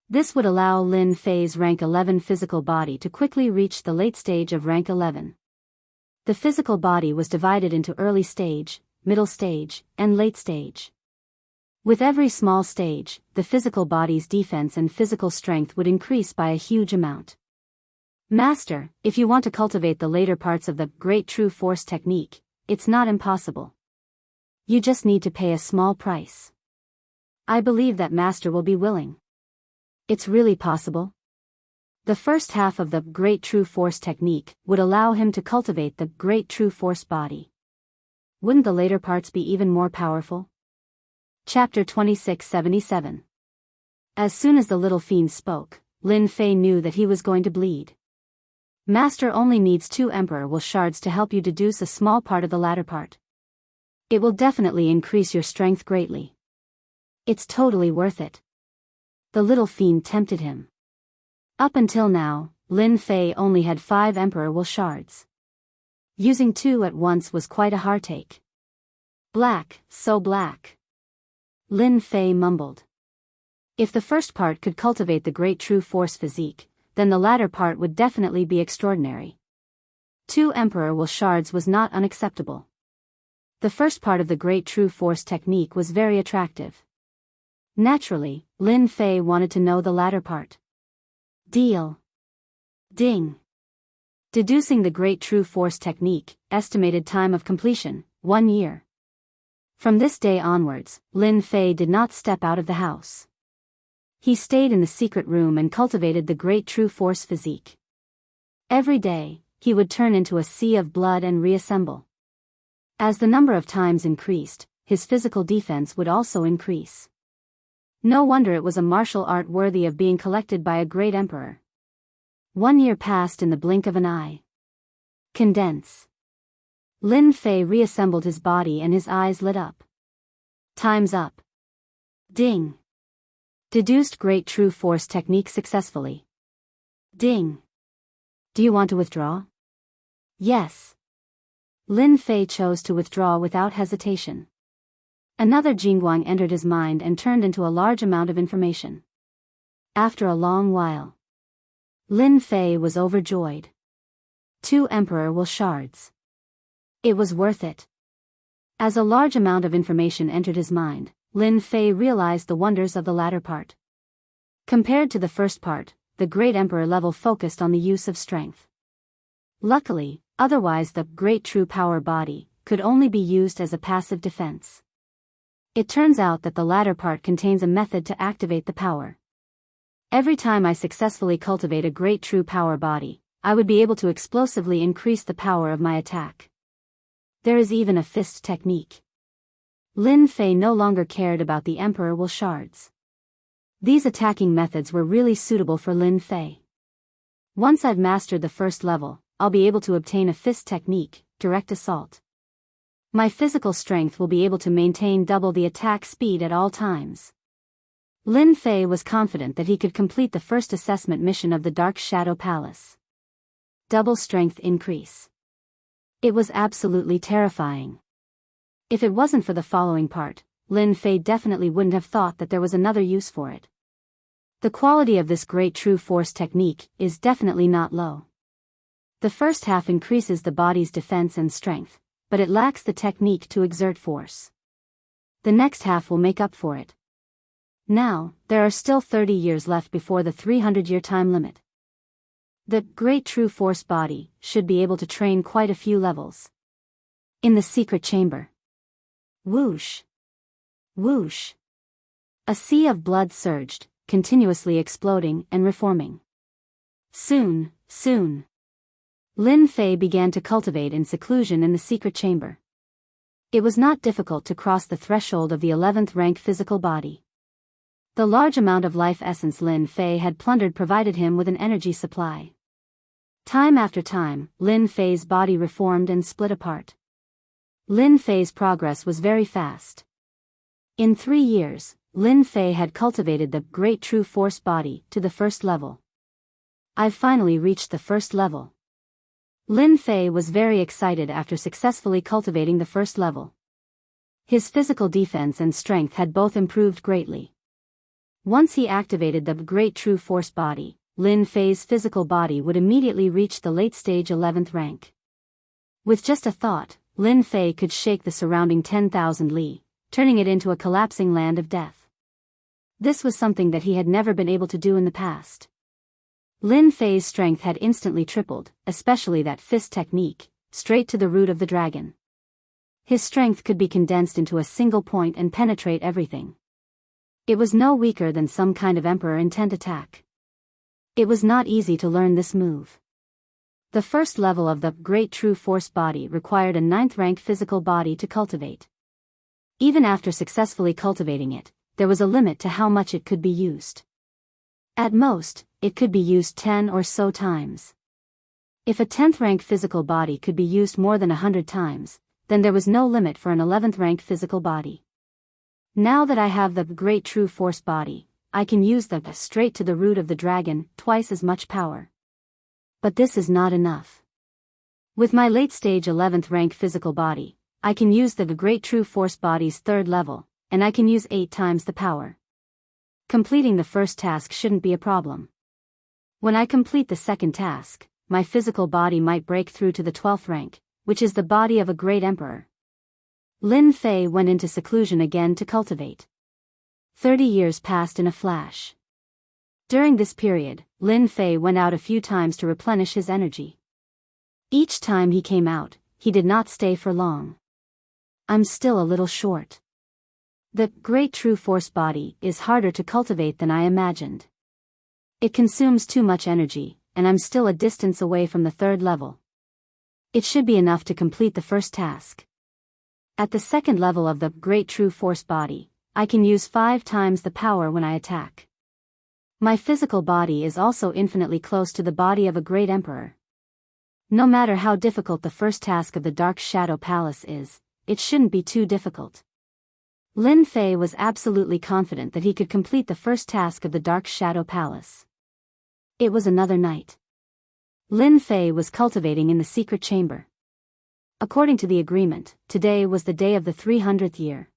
This would allow Lin Fei's rank 11 physical body to quickly reach the late stage of rank 11. The physical body was divided into early stage, middle stage, and late stage. With every small stage, the physical body's defense and physical strength would increase by a huge amount. Master, if you want to cultivate the later parts of the Great True Force technique, it's not impossible. You just need to pay a small price. I believe that Master will be willing. It's really possible. The first half of the Great True Force technique would allow him to cultivate the Great True Force body. Wouldn't the later parts be even more powerful? Chapter 2677. As soon as the little fiend spoke, Lin Fei knew that he was going to bleed. Master only needs 2 Emperor will shards to help you deduce a small part of the latter part. It will definitely increase your strength greatly. It's totally worth it. The little fiend tempted him. Up until now, Lin Fei only had 5 Emperor will shards. Using 2 at once was quite a heartache. Black, so black. Lin Fei mumbled. If the first part could cultivate the Great True Force physique, then the latter part would definitely be extraordinary. 2 Emperor will shards was not unacceptable. The first part of the Great True Force technique was very attractive. Naturally, Lin Fei wanted to know the latter part. Deal. Ding. Deducing the Great True Force technique, estimated time of completion, 1 year. From this day onwards, Lin Fei did not step out of the house. He stayed in the secret room and cultivated the Great True Force physique. Every day, he would turn into a sea of blood and reassemble. As the number of times increased, his physical defense would also increase. No wonder it was a martial art worthy of being collected by a great emperor. 1 year passed in the blink of an eye. Condense. Lin Fei reassembled his body and his eyes lit up. Time's up. Ding. Deduced Great True Force technique successfully. Ding. Do you want to withdraw? Yes. Lin Fei chose to withdraw without hesitation. Another Jingguang entered his mind and turned into a large amount of information. After a long while, Lin Fei was overjoyed. 2 Emperor will shards. It was worth it. As a large amount of information entered his mind, Lin Fei realized the wonders of the latter part. Compared to the first part, the Great Emperor level focused on the use of strength. Luckily, otherwise the Great True Power body could only be used as a passive defense. It turns out that the latter part contains a method to activate the power. Every time I successfully cultivate a Great True Power body, I would be able to explosively increase the power of my attack. There is even a fist technique. Lin Fei no longer cared about the Emperor will shards. These attacking methods were really suitable for Lin Fei. Once I've mastered the first level, I'll be able to obtain a fist technique, direct assault. My physical strength will be able to maintain double the attack speed at all times. Lin Fei was confident that he could complete the first assessment mission of the Dark Shadow Palace. Double strength increase. It was absolutely terrifying. If it wasn't for the following part, Lin Fei definitely wouldn't have thought that there was another use for it. The quality of this Great True Force technique is definitely not low. The first half increases the body's defense and strength, but it lacks the technique to exert force. The next half will make up for it. Now, there are still 30 years left before the 300-year time limit. The Great True Force body should be able to train quite a few levels. In the secret chamber. Whoosh. Whoosh. A sea of blood surged, continuously exploding and reforming. Soon. Lin Fei began to cultivate in seclusion in the secret chamber. It was not difficult to cross the threshold of the 11th rank physical body. The large amount of life essence Lin Fei had plundered provided him with an energy supply. Time after time, Lin Fei's body reformed and split apart. Lin Fei's progress was very fast. In 3 years, Lin Fei had cultivated the Great True Force body to the first level. I've finally reached the first level. Lin Fei was very excited after successfully cultivating the first level. His physical defense and strength had both improved greatly. Once he activated the Great True Force body, Lin Fei's physical body would immediately reach the late-stage 11th rank. With just a thought, Lin Fei could shake the surrounding 10,000 li, turning it into a collapsing land of death. This was something that he had never been able to do in the past. Lin Fei's strength had instantly tripled, especially that fist technique, straight to the root of the dragon. His strength could be condensed into a single point and penetrate everything. It was no weaker than some kind of emperor intent attack. It was not easy to learn this move. The first level of the Great True Force body required a 9th rank physical body to cultivate. Even after successfully cultivating it, there was a limit to how much it could be used. At most, it could be used 10 or so times. If a 10th rank physical body could be used more than 100 times, then there was no limit for an 11th rank physical body. Now that I have the Great True Force body, I can use the straight to the root of the dragon, twice as much power. But this is not enough. With my late stage 11th rank physical body, I can use the Great True Force body's 3rd level, and I can use 8 times the power. Completing the first task shouldn't be a problem. When I complete the second task, my physical body might break through to the 12th rank, which is the body of a great emperor. Lin Fei went into seclusion again to cultivate. 30 years passed in a flash. During this period, Lin Fei went out a few times to replenish his energy. Each time he came out, he did not stay for long. I'm still a little short. The Great True Force body is harder to cultivate than I imagined. It consumes too much energy, and I'm still a distance away from the 3rd level. It should be enough to complete the first task. At the 2nd level of the Great True Force body, I can use 5 times the power when I attack. My physical body is also infinitely close to the body of a great emperor. No matter how difficult the first task of the Dark Shadow Palace is, it shouldn't be too difficult. Lin Fei was absolutely confident that he could complete the first task of the Dark Shadow Palace. It was another night. Lin Fei was cultivating in the secret chamber. According to the agreement, today was the day of the 300th year.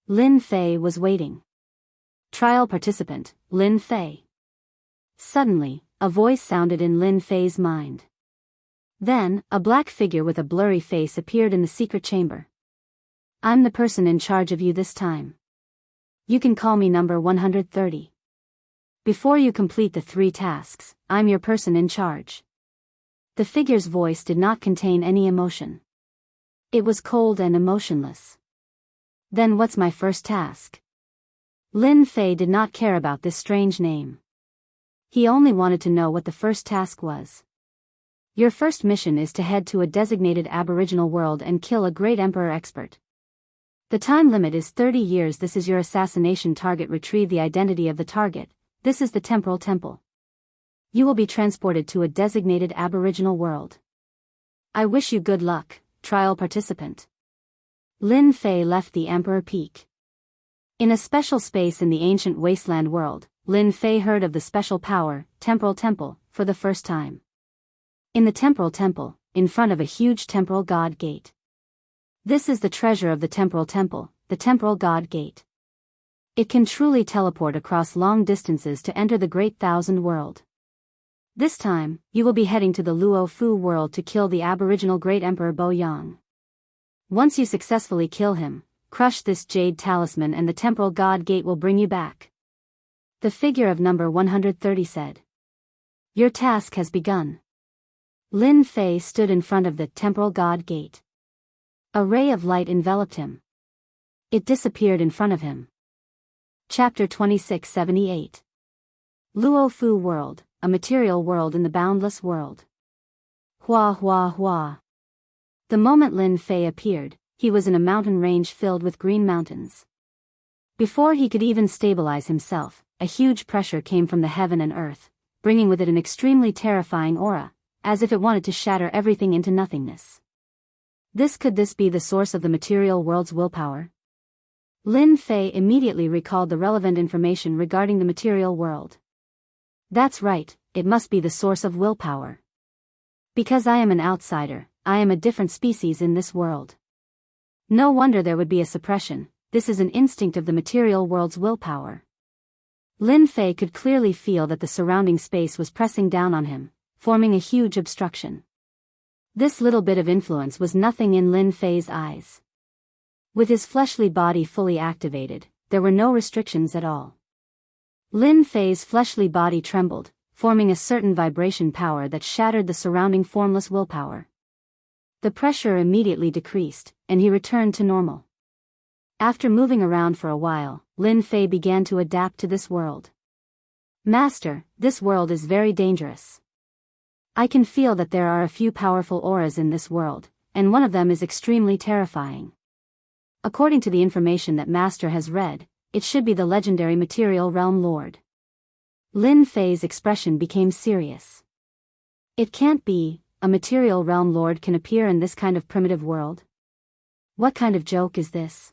Lin Fei was waiting. Trial participant, Lin Fei. Suddenly, a voice sounded in Lin Fei's mind. Then, a black figure with a blurry face appeared in the secret chamber. I'm the person in charge of you this time. You can call me number 130. Before you complete the 3 tasks, I'm your person in charge. The figure's voice did not contain any emotion. It was cold and emotionless. Then what's my first task? Lin Fei did not care about this strange name. He only wanted to know what the first task was. Your first mission is to head to a designated aboriginal world and kill a great emperor expert. The time limit is 30 years. This is your assassination target. Retrieve the identity of the target. This is the temporal temple. You will be transported to a designated aboriginal world. I wish you good luck, trial participant. Lin Fei left the Emperor Peak. In a special space in the ancient wasteland world, Lin Fei heard of the special power, Temporal Temple, for the first time. In the Temporal Temple, in front of a huge temporal god gate. This is the treasure of the Temporal Temple, the Temporal God Gate. It can truly teleport across long distances to enter the Great Thousand World. This time, you will be heading to the Luo Fu world to kill the aboriginal Great Emperor Bo Yang. Once you successfully kill him, crush this jade talisman and the temporal god gate will bring you back. The figure of number 130 said. Your task has begun. Lin Fei stood in front of the temporal god gate. A ray of light enveloped him. It disappeared in front of him. Chapter 2678. Luo Fu World, a material world in the boundless world. Hua hua hua. The moment Lin Fei appeared, he was in a mountain range filled with green mountains. Before he could even stabilize himself, a huge pressure came from the heaven and earth, bringing with it an extremely terrifying aura, as if it wanted to shatter everything into nothingness. Could this be the source of the material world's willpower? Lin Fei immediately recalled the relevant information regarding the material world. That's right, it must be the source of willpower. Because I am an outsider, I am a different species in this world. No wonder there would be a suppression. This is an instinct of the material world's willpower. Lin Fei could clearly feel that the surrounding space was pressing down on him, forming a huge obstruction. This little bit of influence was nothing in Lin Fei's eyes. With his fleshly body fully activated, there were no restrictions at all. Lin Fei's fleshly body trembled, forming a certain vibration power that shattered the surrounding formless willpower. The pressure immediately decreased, and he returned to normal. After moving around for a while, Lin Fei began to adapt to this world. Master, this world is very dangerous. I can feel that there are a few powerful auras in this world, and one of them is extremely terrifying. According to the information that Master has read, it should be the legendary Material Realm Lord. Lin Fei's expression became serious. It can't be, a Material Realm Lord can appear in this kind of primitive world? What kind of joke is this?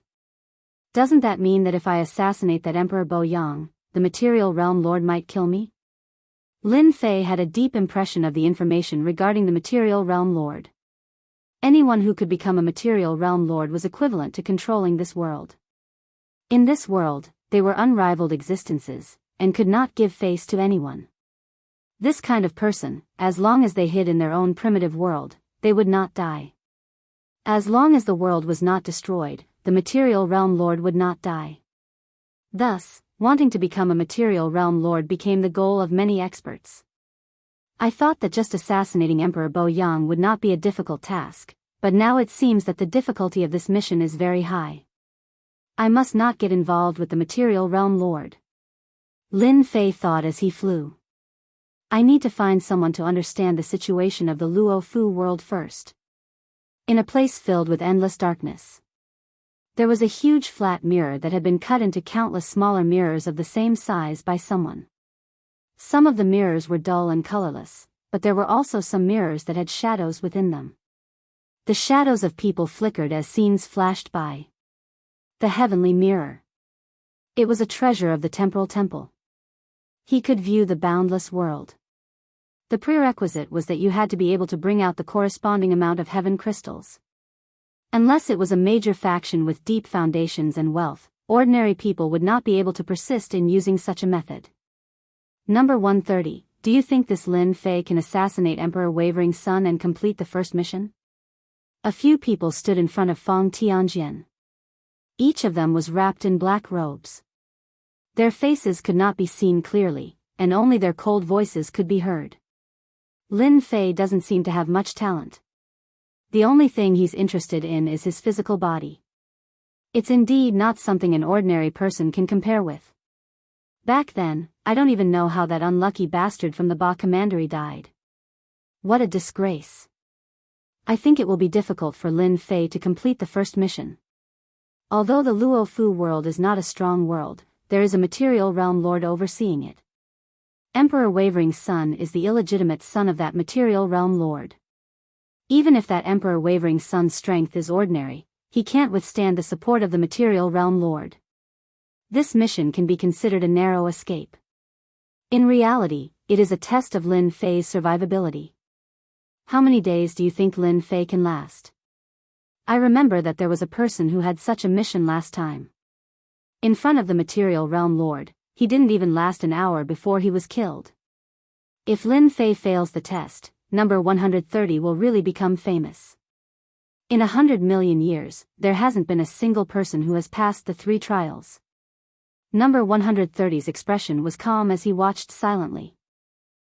Doesn't that mean that if I assassinate that Emperor Bo Yang, the Material Realm Lord might kill me? Lin Fei had a deep impression of the information regarding the Material Realm Lord. Anyone who could become a Material Realm Lord was equivalent to controlling this world. In this world, they were unrivaled existences, and could not give face to anyone. This kind of person, as long as they hid in their own primitive world, they would not die. As long as the world was not destroyed, the Material Realm Lord would not die. Thus, wanting to become a Material Realm Lord became the goal of many experts. I thought that just assassinating Emperor Bo Yang would not be a difficult task, but now it seems that the difficulty of this mission is very high. I must not get involved with the Material Realm Lord. Lin Fei thought as he flew. I need to find someone to understand the situation of the Luo Fu world first. In a place filled with endless darkness, there was a huge flat mirror that had been cut into countless smaller mirrors of the same size by someone. Some of the mirrors were dull and colorless, but there were also some mirrors that had shadows within them. The shadows of people flickered as scenes flashed by. The heavenly mirror. It was a treasure of the temporal temple. He could view the boundless world. The prerequisite was that you had to be able to bring out the corresponding amount of heaven crystals. Unless it was a major faction with deep foundations and wealth, ordinary people would not be able to persist in using such a method. Number 130, do you think this Lin Fei can assassinate Emperor Wavering's son and complete the first mission? A few people stood in front of Feng Tianjian. Each of them was wrapped in black robes. Their faces could not be seen clearly, and only their cold voices could be heard. Lin Fei doesn't seem to have much talent. The only thing he's interested in is his physical body. It's indeed not something an ordinary person can compare with. Back then, I don't even know how that unlucky bastard from the Ba Commandery died. What a disgrace. I think it will be difficult for Lin Fei to complete the first mission. Although the Luo Fu world is not a strong world, there is a Material Realm Lord overseeing it. Emperor Wavering's son is the illegitimate son of that Material Realm Lord. Even if that Emperor Wavering's son's strength is ordinary, he can't withstand the support of the Material Realm Lord. This mission can be considered a narrow escape. In reality, it is a test of Lin Fei's survivability. How many days do you think Lin Fei can last? I remember that there was a person who had such a mission last time. In front of the Material Realm Lord, he didn't even last an hour before he was killed. If Lin Fei fails the test, number 130 will really become famous. In 100 million years, there hasn't been a single person who has passed the 3 trials. Number 130's expression was calm as he watched silently.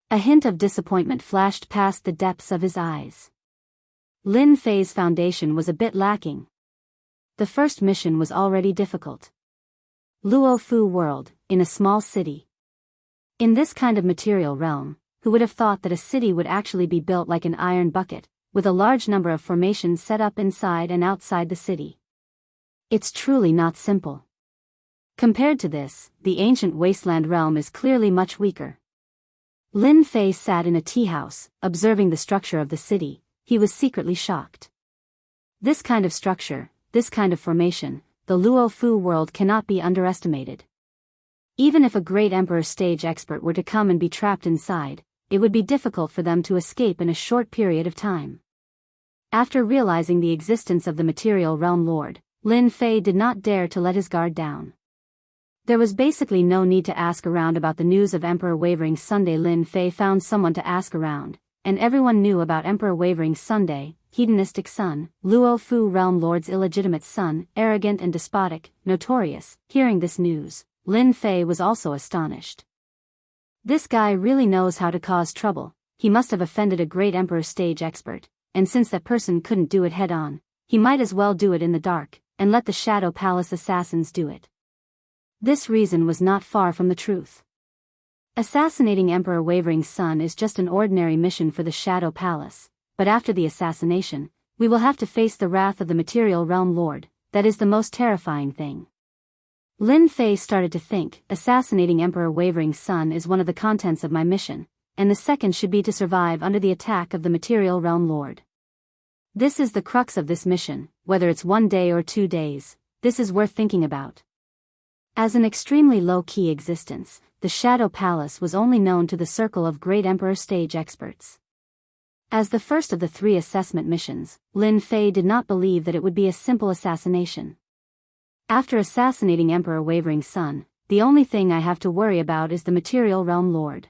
A hint of disappointment flashed past the depths of his eyes. Lin Fei's foundation was a bit lacking. The first mission was already difficult. Luo Fu world, in a small city. In this kind of material realm, who would have thought that a city would actually be built like an iron bucket, with a large number of formations set up inside and outside the city? It's truly not simple. Compared to this, the ancient wasteland realm is clearly much weaker. Lin Fei sat in a tea house, observing the structure of the city. He was secretly shocked. This kind of structure, this kind of formation, the Luo Fu world cannot be underestimated. Even if a great emperor stage expert were to come and be trapped inside, it would be difficult for them to escape in a short period of time. After realizing the existence of the material realm lord, Lin Fei did not dare to let his guard down. There was basically no need to ask around about the news of Emperor Wavering's Sunday. Lin Fei found someone to ask around, and everyone knew about Emperor Wavering's Sunday, hedonistic son, Luo Fu realm lord's illegitimate son, arrogant and despotic, notorious. Hearing this news, Lin Fei was also astonished. This guy really knows how to cause trouble. He must have offended a great emperor stage expert, and since that person couldn't do it head on, he might as well do it in the dark, and let the Shadow Palace assassins do it. This reason was not far from the truth. Assassinating Emperor Wavering's son is just an ordinary mission for the Shadow Palace, but after the assassination, we will have to face the wrath of the Material Realm Lord. That is the most terrifying thing. Lin Fei started to think, assassinating Emperor Wavering's son is one of the contents of my mission, and the second should be to survive under the attack of the Material Realm Lord. This is the crux of this mission, whether it's 1 day or 2 days, this is worth thinking about. As an extremely low-key existence, the Shadow Palace was only known to the circle of great emperor stage experts. As the first of the 3 assessment missions, Lin Fei did not believe that it would be a simple assassination. After assassinating Emperor Wavering's son, the only thing I have to worry about is the Material Realm Lord.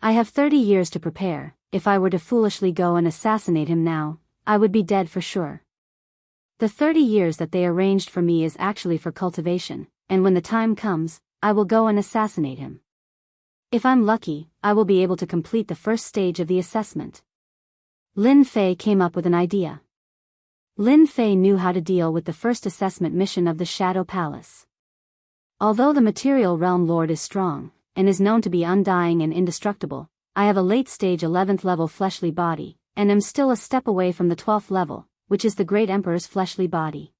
I have 30 years to prepare. If I were to foolishly go and assassinate him now, I would be dead for sure. The 30 years that they arranged for me is actually for cultivation, and when the time comes, I will go and assassinate him. If I'm lucky, I will be able to complete the first stage of the assessment. Lin Fei came up with an idea. Lin Fei knew how to deal with the first assessment mission of the Shadow Palace. Although the Material Realm Lord is strong, and is known to be undying and indestructible, I have a late-stage 11th level fleshly body, and am still a step away from the 12th level, which is the Great Emperor's fleshly body.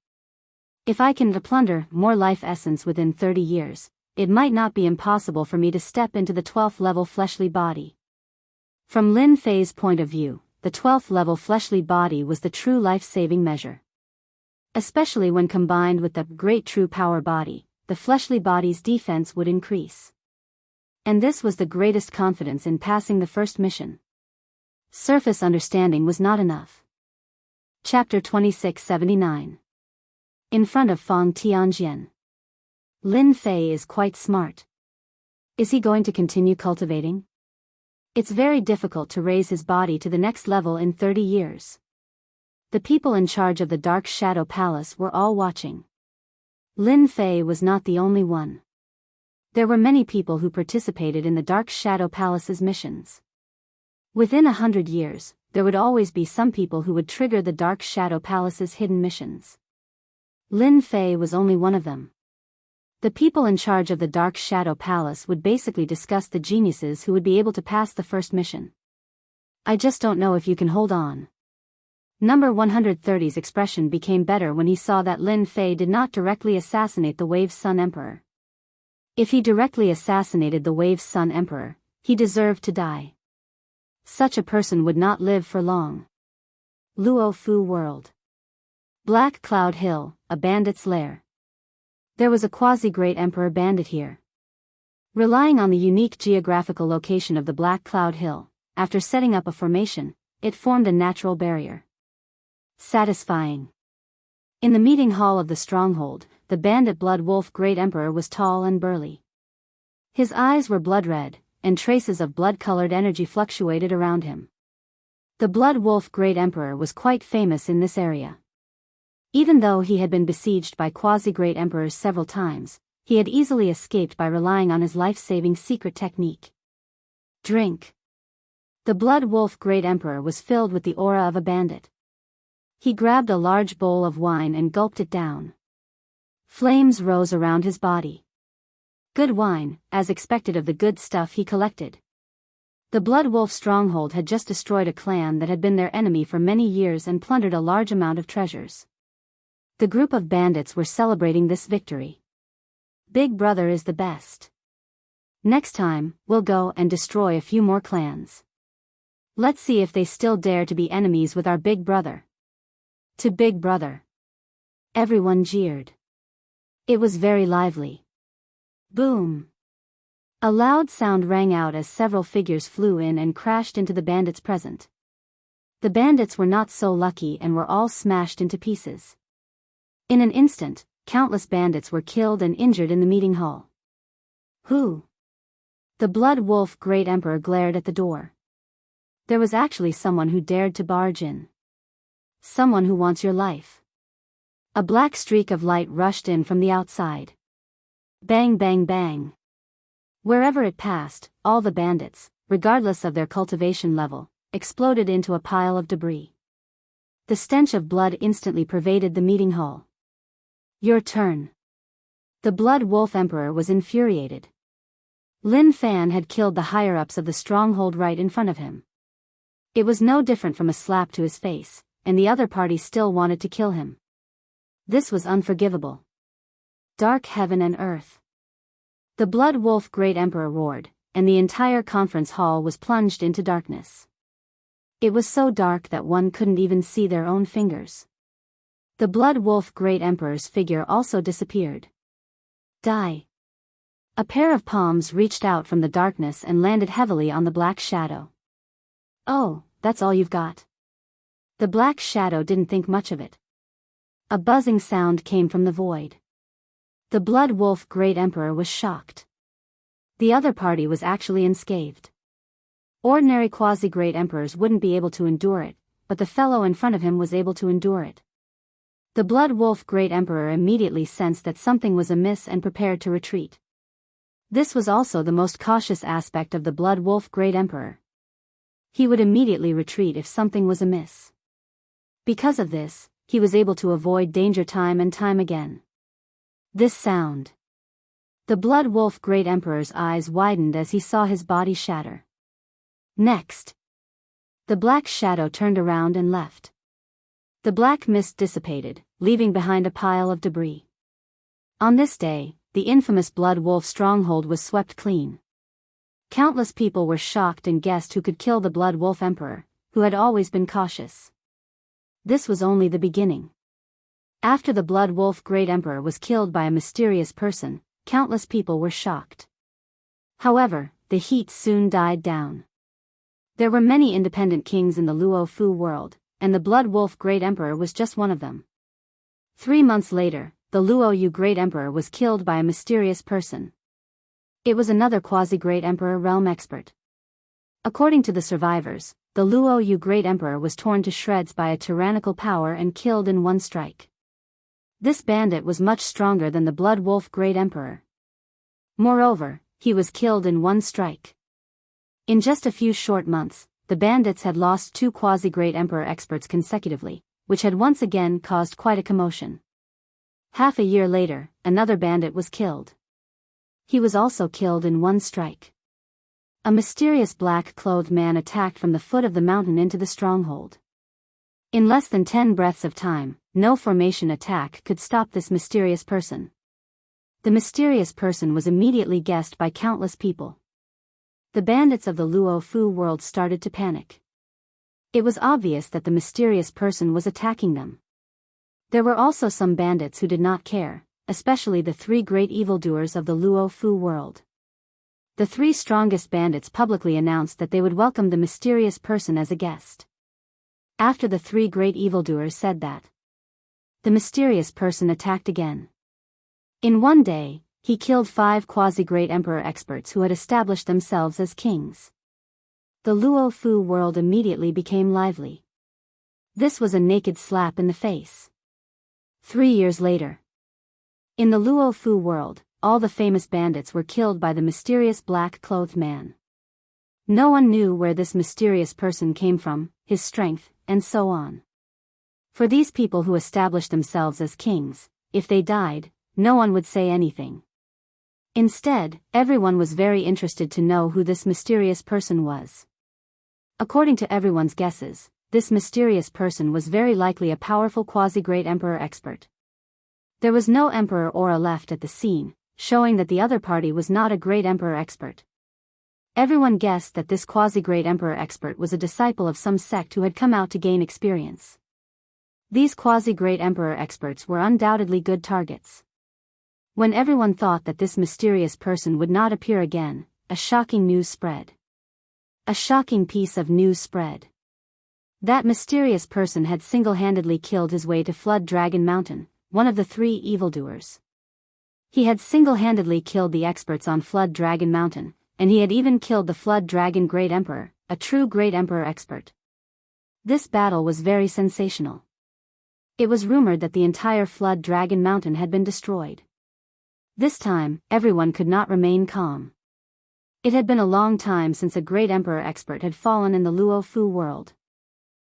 If I can plunder more life essence within 30 years, it might not be impossible for me to step into the 12th level fleshly body. From Lin Fei's point of view, the 12th level fleshly body was the true life-saving measure. Especially when combined with the great true power body, the fleshly body's defense would increase. And this was the greatest confidence in passing the first mission. Surface understanding was not enough. Chapter 2679. In front of Fang Tianjian. Lin Fei is quite smart. Is he going to continue cultivating? It's very difficult to raise his body to the next level in 30 years. The people in charge of the Dark Shadow Palace were all watching. Lin Fei was not the only one. There were many people who participated in the Dark Shadow Palace's missions. Within 100 years, there would always be some people who would trigger the Dark Shadow Palace's hidden missions. Lin Fei was only one of them. The people in charge of the Dark Shadow Palace would basically discuss the geniuses who would be able to pass the first mission. I just don't know if you can hold on. Number 130's expression became better when he saw that Lin Fei did not directly assassinate the Wave's Sun Emperor. If he directly assassinated the Wave's Sun Emperor, he deserved to die. Such a person would not live for long. Luo Fu World. Black Cloud Hill, a bandit's lair. There was a quasi-great emperor bandit here. Relying on the unique geographical location of the Black Cloud Hill, after setting up a formation, it formed a natural barrier. Satisfying. In the meeting hall of the stronghold, the bandit Blood Wolf Great Emperor was tall and burly. His eyes were blood red, and traces of blood-colored energy fluctuated around him. The Blood Wolf Great Emperor was quite famous in this area. Even though he had been besieged by quasi-great emperors several times, he had easily escaped by relying on his life-saving secret technique. Drink. The Blood Wolf Great Emperor was filled with the aura of a bandit. He grabbed a large bowl of wine and gulped it down. Flames rose around his body. Good wine, as expected of the good stuff he collected. The Blood Wolf stronghold had just destroyed a clan that had been their enemy for many years and plundered a large amount of treasures. The group of bandits were celebrating this victory. Big Brother is the best. Next time, we'll go and destroy a few more clans. Let's see if they still dare to be enemies with our Big Brother. To Big Brother. Everyone jeered. It was very lively. Boom. A loud sound rang out as several figures flew in and crashed into the bandits present. The bandits were not so lucky and were all smashed into pieces. In an instant, countless bandits were killed and injured in the meeting hall. Who? The Blood Wolf Great Emperor glared at the door. There was actually someone who dared to barge in. Someone who wants your life. A black streak of light rushed in from the outside. Bang bang bang. Wherever it passed, all the bandits, regardless of their cultivation level, exploded into a pile of debris. The stench of blood instantly pervaded the meeting hall. Your turn. The Blood Wolf Emperor was infuriated. Lin Fan had killed the higher-ups of the stronghold right in front of him. It was no different from a slap to his face, and the other party still wanted to kill him. This was unforgivable. Dark heaven and earth. The Blood Wolf Great Emperor roared, and the entire conference hall was plunged into darkness. It was so dark that one couldn't even see their own fingers. The Blood Wolf Great Emperor's figure also disappeared. Die. A pair of palms reached out from the darkness and landed heavily on the black shadow. Oh, that's all you've got? The black shadow didn't think much of it. A buzzing sound came from the void. The Blood Wolf Great Emperor was shocked. The other party was actually unscathed. Ordinary quasi-great emperors wouldn't be able to endure it, but the fellow in front of him was able to endure it. The Blood Wolf Great Emperor immediately sensed that something was amiss and prepared to retreat. This was also the most cautious aspect of the Blood Wolf Great Emperor. He would immediately retreat if something was amiss. Because of this, he was able to avoid danger time and time again. This sound. The Blood Wolf Great Emperor's eyes widened as he saw his body shatter. Next. The black shadow turned around and left. The black mist dissipated, leaving behind a pile of debris. On this day, the infamous Blood Wolf stronghold was swept clean. Countless people were shocked and guessed who could kill the Blood Wolf Emperor, who had always been cautious. This was only the beginning. After the Blood Wolf Great Emperor was killed by a mysterious person, countless people were shocked. However, the heat soon died down. There were many independent kings in the Luo Fu world, and the Blood Wolf Great Emperor was just one of them. 3 months later, the Luo Yu Great Emperor was killed by a mysterious person. It was another quasi-great emperor realm expert. According to the survivors, the Luo Yu Great Emperor was torn to shreds by a tyrannical power and killed in one strike. This bandit was much stronger than the Blood Wolf Great Emperor. Moreover, he was killed in one strike. In just a few short months, the bandits had lost 2 quasi-great emperor experts consecutively, which had once again caused quite a commotion. Half a year later, another bandit was killed. He was also killed in one strike. A mysterious black-clothed man attacked from the foot of the mountain into the stronghold. In less than 10 breaths of time, no formation attack could stop this mysterious person. The mysterious person was immediately guessed by countless people. The bandits of the Luo Fu world started to panic. It was obvious that the mysterious person was attacking them. There were also some bandits who did not care, especially the 3 great evildoers of the Luo Fu world. The 3 strongest bandits publicly announced that they would welcome the mysterious person as a guest. After the 3 great evildoers said that, the mysterious person attacked again. In one day, he killed 5 quasi-great emperor experts who had established themselves as kings. The Luo Fu world immediately became lively. This was a naked slap in the face. 3 years later. In the Luo Fu world, all the famous bandits were killed by the mysterious black-clothed man. No one knew where this mysterious person came from, his strength, and so on. For these people who established themselves as kings, if they died, no one would say anything. Instead, everyone was very interested to know who this mysterious person was. According to everyone's guesses, this mysterious person was very likely a powerful quasi-great emperor expert. There was no emperor aura left at the scene, showing that the other party was not a great emperor expert. Everyone guessed that this quasi-great emperor expert was a disciple of some sect who had come out to gain experience. These quasi-great emperor experts were undoubtedly good targets. When everyone thought that this mysterious person would not appear again, a shocking news spread. A shocking piece of news spread. That mysterious person had single-handedly killed his way to Flood Dragon Mountain, one of the 3 evildoers. He had single-handedly killed the experts on Flood Dragon Mountain, and he had even killed the Flood Dragon Great Emperor, a true Great Emperor expert. This battle was very sensational. It was rumored that the entire Flood Dragon Mountain had been destroyed. This time, everyone could not remain calm. It had been a long time since a Great Emperor expert had fallen in the Luo Fu world.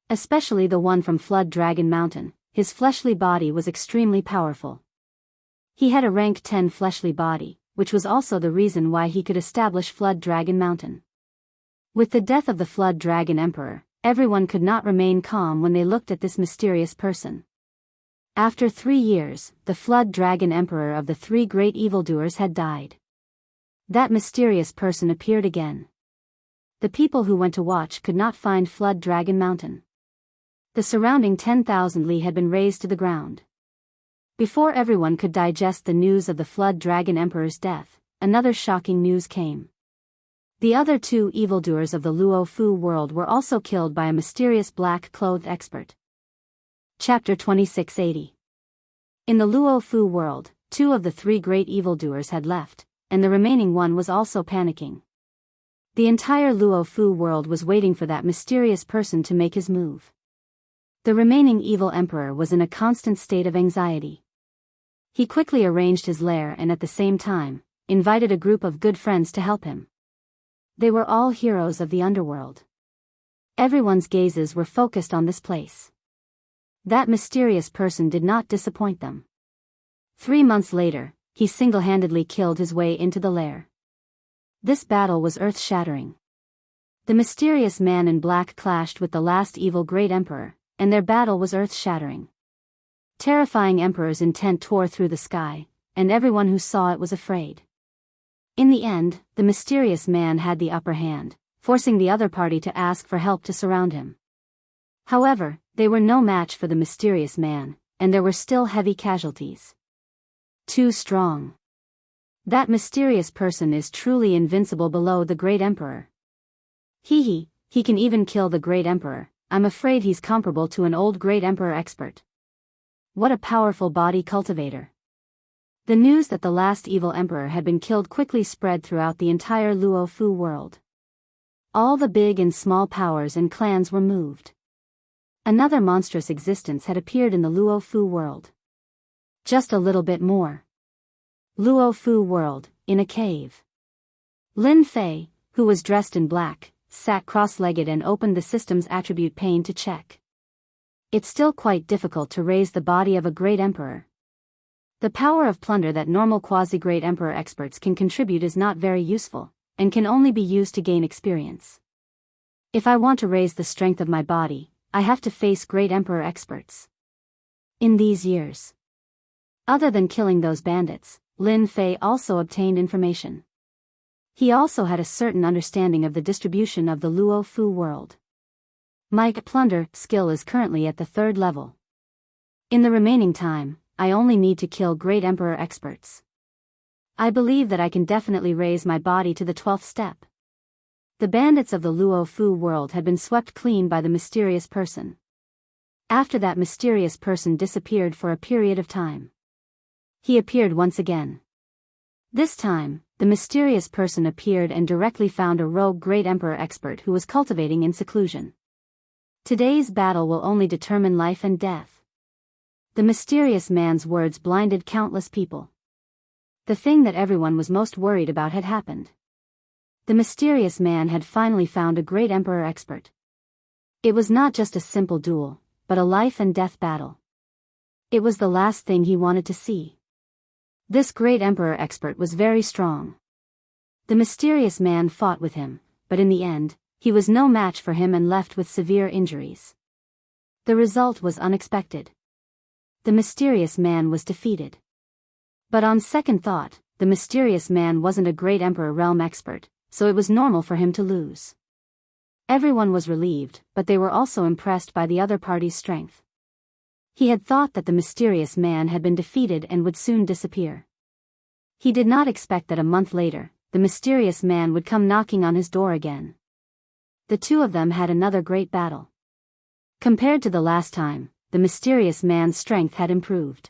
Especially the one from Flood Dragon Mountain, his fleshly body was extremely powerful. He had a rank 10 fleshly body, which was also the reason why he could establish Flood Dragon Mountain. With the death of the Flood Dragon Emperor, everyone could not remain calm when they looked at this mysterious person. After 3 years, the Flood Dragon Emperor of the 3 great evildoers had died. That mysterious person appeared again. The people who went to watch could not find Flood Dragon Mountain. The surrounding 10,000 li had been razed to the ground. Before everyone could digest the news of the Flood Dragon Emperor's death, another shocking news came. The other 2 evildoers of the Luo Fu world were also killed by a mysterious black-clothed expert. Chapter 2680. In the Luo Fu world, 2 of the 3 great evildoers had left, and the remaining one was also panicking. The entire Luo Fu world was waiting for that mysterious person to make his move. The remaining evil emperor was in a constant state of anxiety. He quickly arranged his lair and at the same time, invited a group of good friends to help him. They were all heroes of the underworld. Everyone's gazes were focused on this place. That mysterious person did not disappoint them. 3 months later, he single-handedly killed his way into the lair. This battle was earth-shattering. The mysterious man in black clashed with the last evil great emperor, and their battle was earth-shattering. Terrifying emperor's intent tore through the sky, and everyone who saw it was afraid. In the end, the mysterious man had the upper hand, forcing the other party to ask for help to surround him. However, they were no match for the mysterious man, and there were still heavy casualties. Too strong. That mysterious person is truly invincible below the great emperor. He can even kill the great emperor. I'm afraid he's comparable to an old great emperor expert. What a powerful body cultivator. The news that the last evil emperor had been killed quickly spread throughout the entire Luo Fu world. All the big and small powers and clans were moved. Another monstrous existence had appeared in the Luo Fu world. Just a little bit more. Luo Fu world, in a cave. Lin Fei, who was dressed in black, sat cross-legged and opened the system's attribute pane to check. It's still quite difficult to raise the body of a great emperor. The power of plunder that normal quasi-great emperor experts can contribute is not very useful, and can only be used to gain experience. If I want to raise the strength of my body, I have to face great emperor experts. In these years, other than killing those bandits, Lin Fei also obtained information. He also had a certain understanding of the distribution of the Luo Fu world. My plunder skill is currently at the 3rd level. In the remaining time, I only need to kill great emperor experts. I believe that I can definitely raise my body to the 12th step. The bandits of the Luo Fu world had been swept clean by the mysterious person. After that mysterious person disappeared for a period of time. He appeared once again. This time, the mysterious person appeared and directly found a rogue Great Emperor expert who was cultivating in seclusion. Today's battle will only determine life and death. The mysterious man's words blinded countless people. The thing that everyone was most worried about had happened. The mysterious man had finally found a Great Emperor expert. It was not just a simple duel, but a life and death battle. It was the last thing he wanted to see. This Great Emperor expert was very strong. The mysterious man fought with him, but in the end, he was no match for him and left with severe injuries. The result was unexpected. The mysterious man was defeated. But on second thought, the mysterious man wasn't a Great Emperor realm expert, so it was normal for him to lose. Everyone was relieved, but they were also impressed by the other party's strength. He had thought that the mysterious man had been defeated and would soon disappear. He did not expect that a month later, the mysterious man would come knocking on his door again. The two of them had another great battle. Compared to the last time, the mysterious man's strength had improved.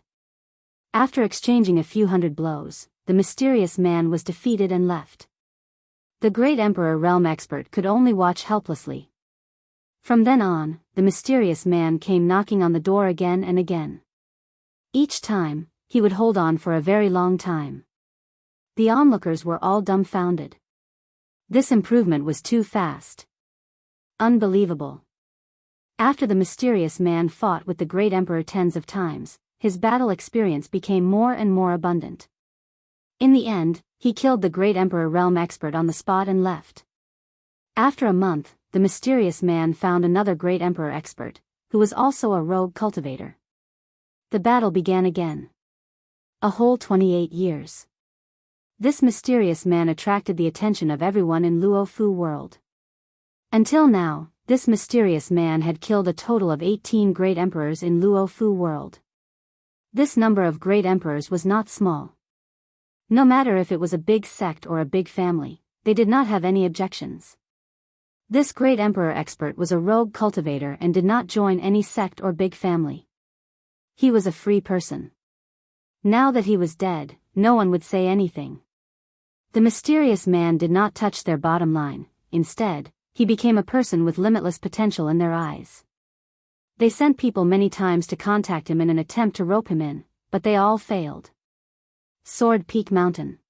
After exchanging a few hundred blows, the mysterious man was defeated and left. The Great Emperor realm expert could only watch helplessly. From then on, the mysterious man came knocking on the door again and again. Each time, he would hold on for a very long time. The onlookers were all dumbfounded. This improvement was too fast. Unbelievable. After the mysterious man fought with the Great Emperor tens of times, his battle experience became more and more abundant. In the end, he killed the Great Emperor realm expert on the spot and left. After a month, the mysterious man found another Great Emperor expert, who was also a rogue cultivator. The battle began again. A whole 28 years. This mysterious man attracted the attention of everyone in Luo Fu world. Until now, this mysterious man had killed a total of 18 Great Emperors in Luo Fu world. This number of Great Emperors was not small. No matter if it was a big sect or a big family, they did not have any objections. This Great Emperor expert was a rogue cultivator and did not join any sect or big family. He was a free person. Now that he was dead, no one would say anything. The mysterious man did not touch their bottom line. Instead, he became a person with limitless potential in their eyes. They sent people many times to contact him in an attempt to rope him in, but they all failed. Sword Peak Mountain.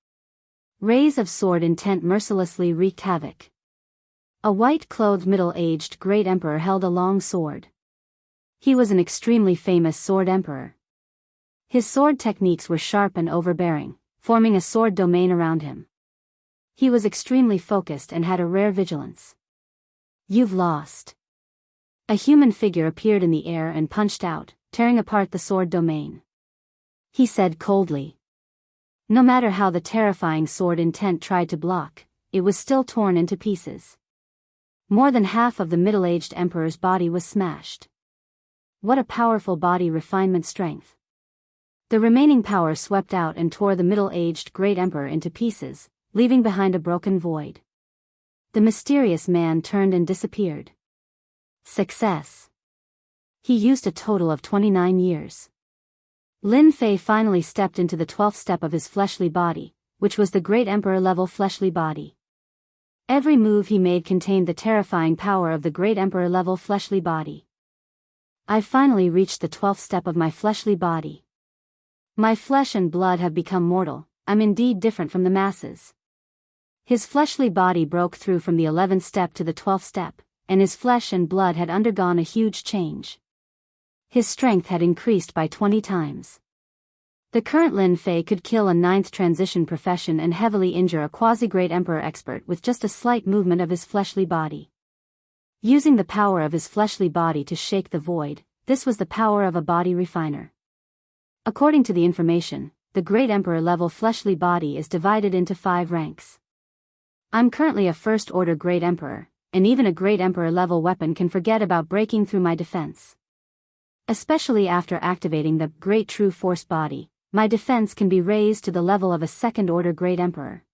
Rays of sword intent mercilessly wreaked havoc. A white-clothed middle-aged Great Emperor held a long sword. He was an extremely famous sword emperor. His sword techniques were sharp and overbearing, forming a sword domain around him. He was extremely focused and had a rare vigilance. "You've lost." A human figure appeared in the air and punched out, tearing apart the sword domain. He said coldly. No matter how the terrifying sword intent tried to block, it was still torn into pieces. More than half of the middle-aged emperor's body was smashed. What a powerful body refinement strength. The remaining power swept out and tore the middle-aged Great Emperor into pieces, leaving behind a broken void. The mysterious man turned and disappeared. Success. He used a total of 29 years. Lin Fei finally stepped into the 12th step of his fleshly body, which was the Great Emperor level fleshly body. Every move he made contained the terrifying power of the Great Emperor level fleshly body. I finally reached the 12th step of my fleshly body. My flesh and blood have become mortal. I'm indeed different from the masses. His fleshly body broke through from the 11th step to the 12th step, and his flesh and blood had undergone a huge change. His strength had increased by 20 times. The current Lin Fei could kill a 9th transition profession and heavily injure a quasi-Great Emperor expert with just a slight movement of his fleshly body. Using the power of his fleshly body to shake the void, this was the power of a body refiner. According to the information, the Great Emperor level fleshly body is divided into 5 ranks. I'm currently a First Order Great Emperor, and even a Great Emperor level weapon can forget about breaking through my defense. Especially after activating the Great True Force body, my defense can be raised to the level of a Second Order Great Emperor.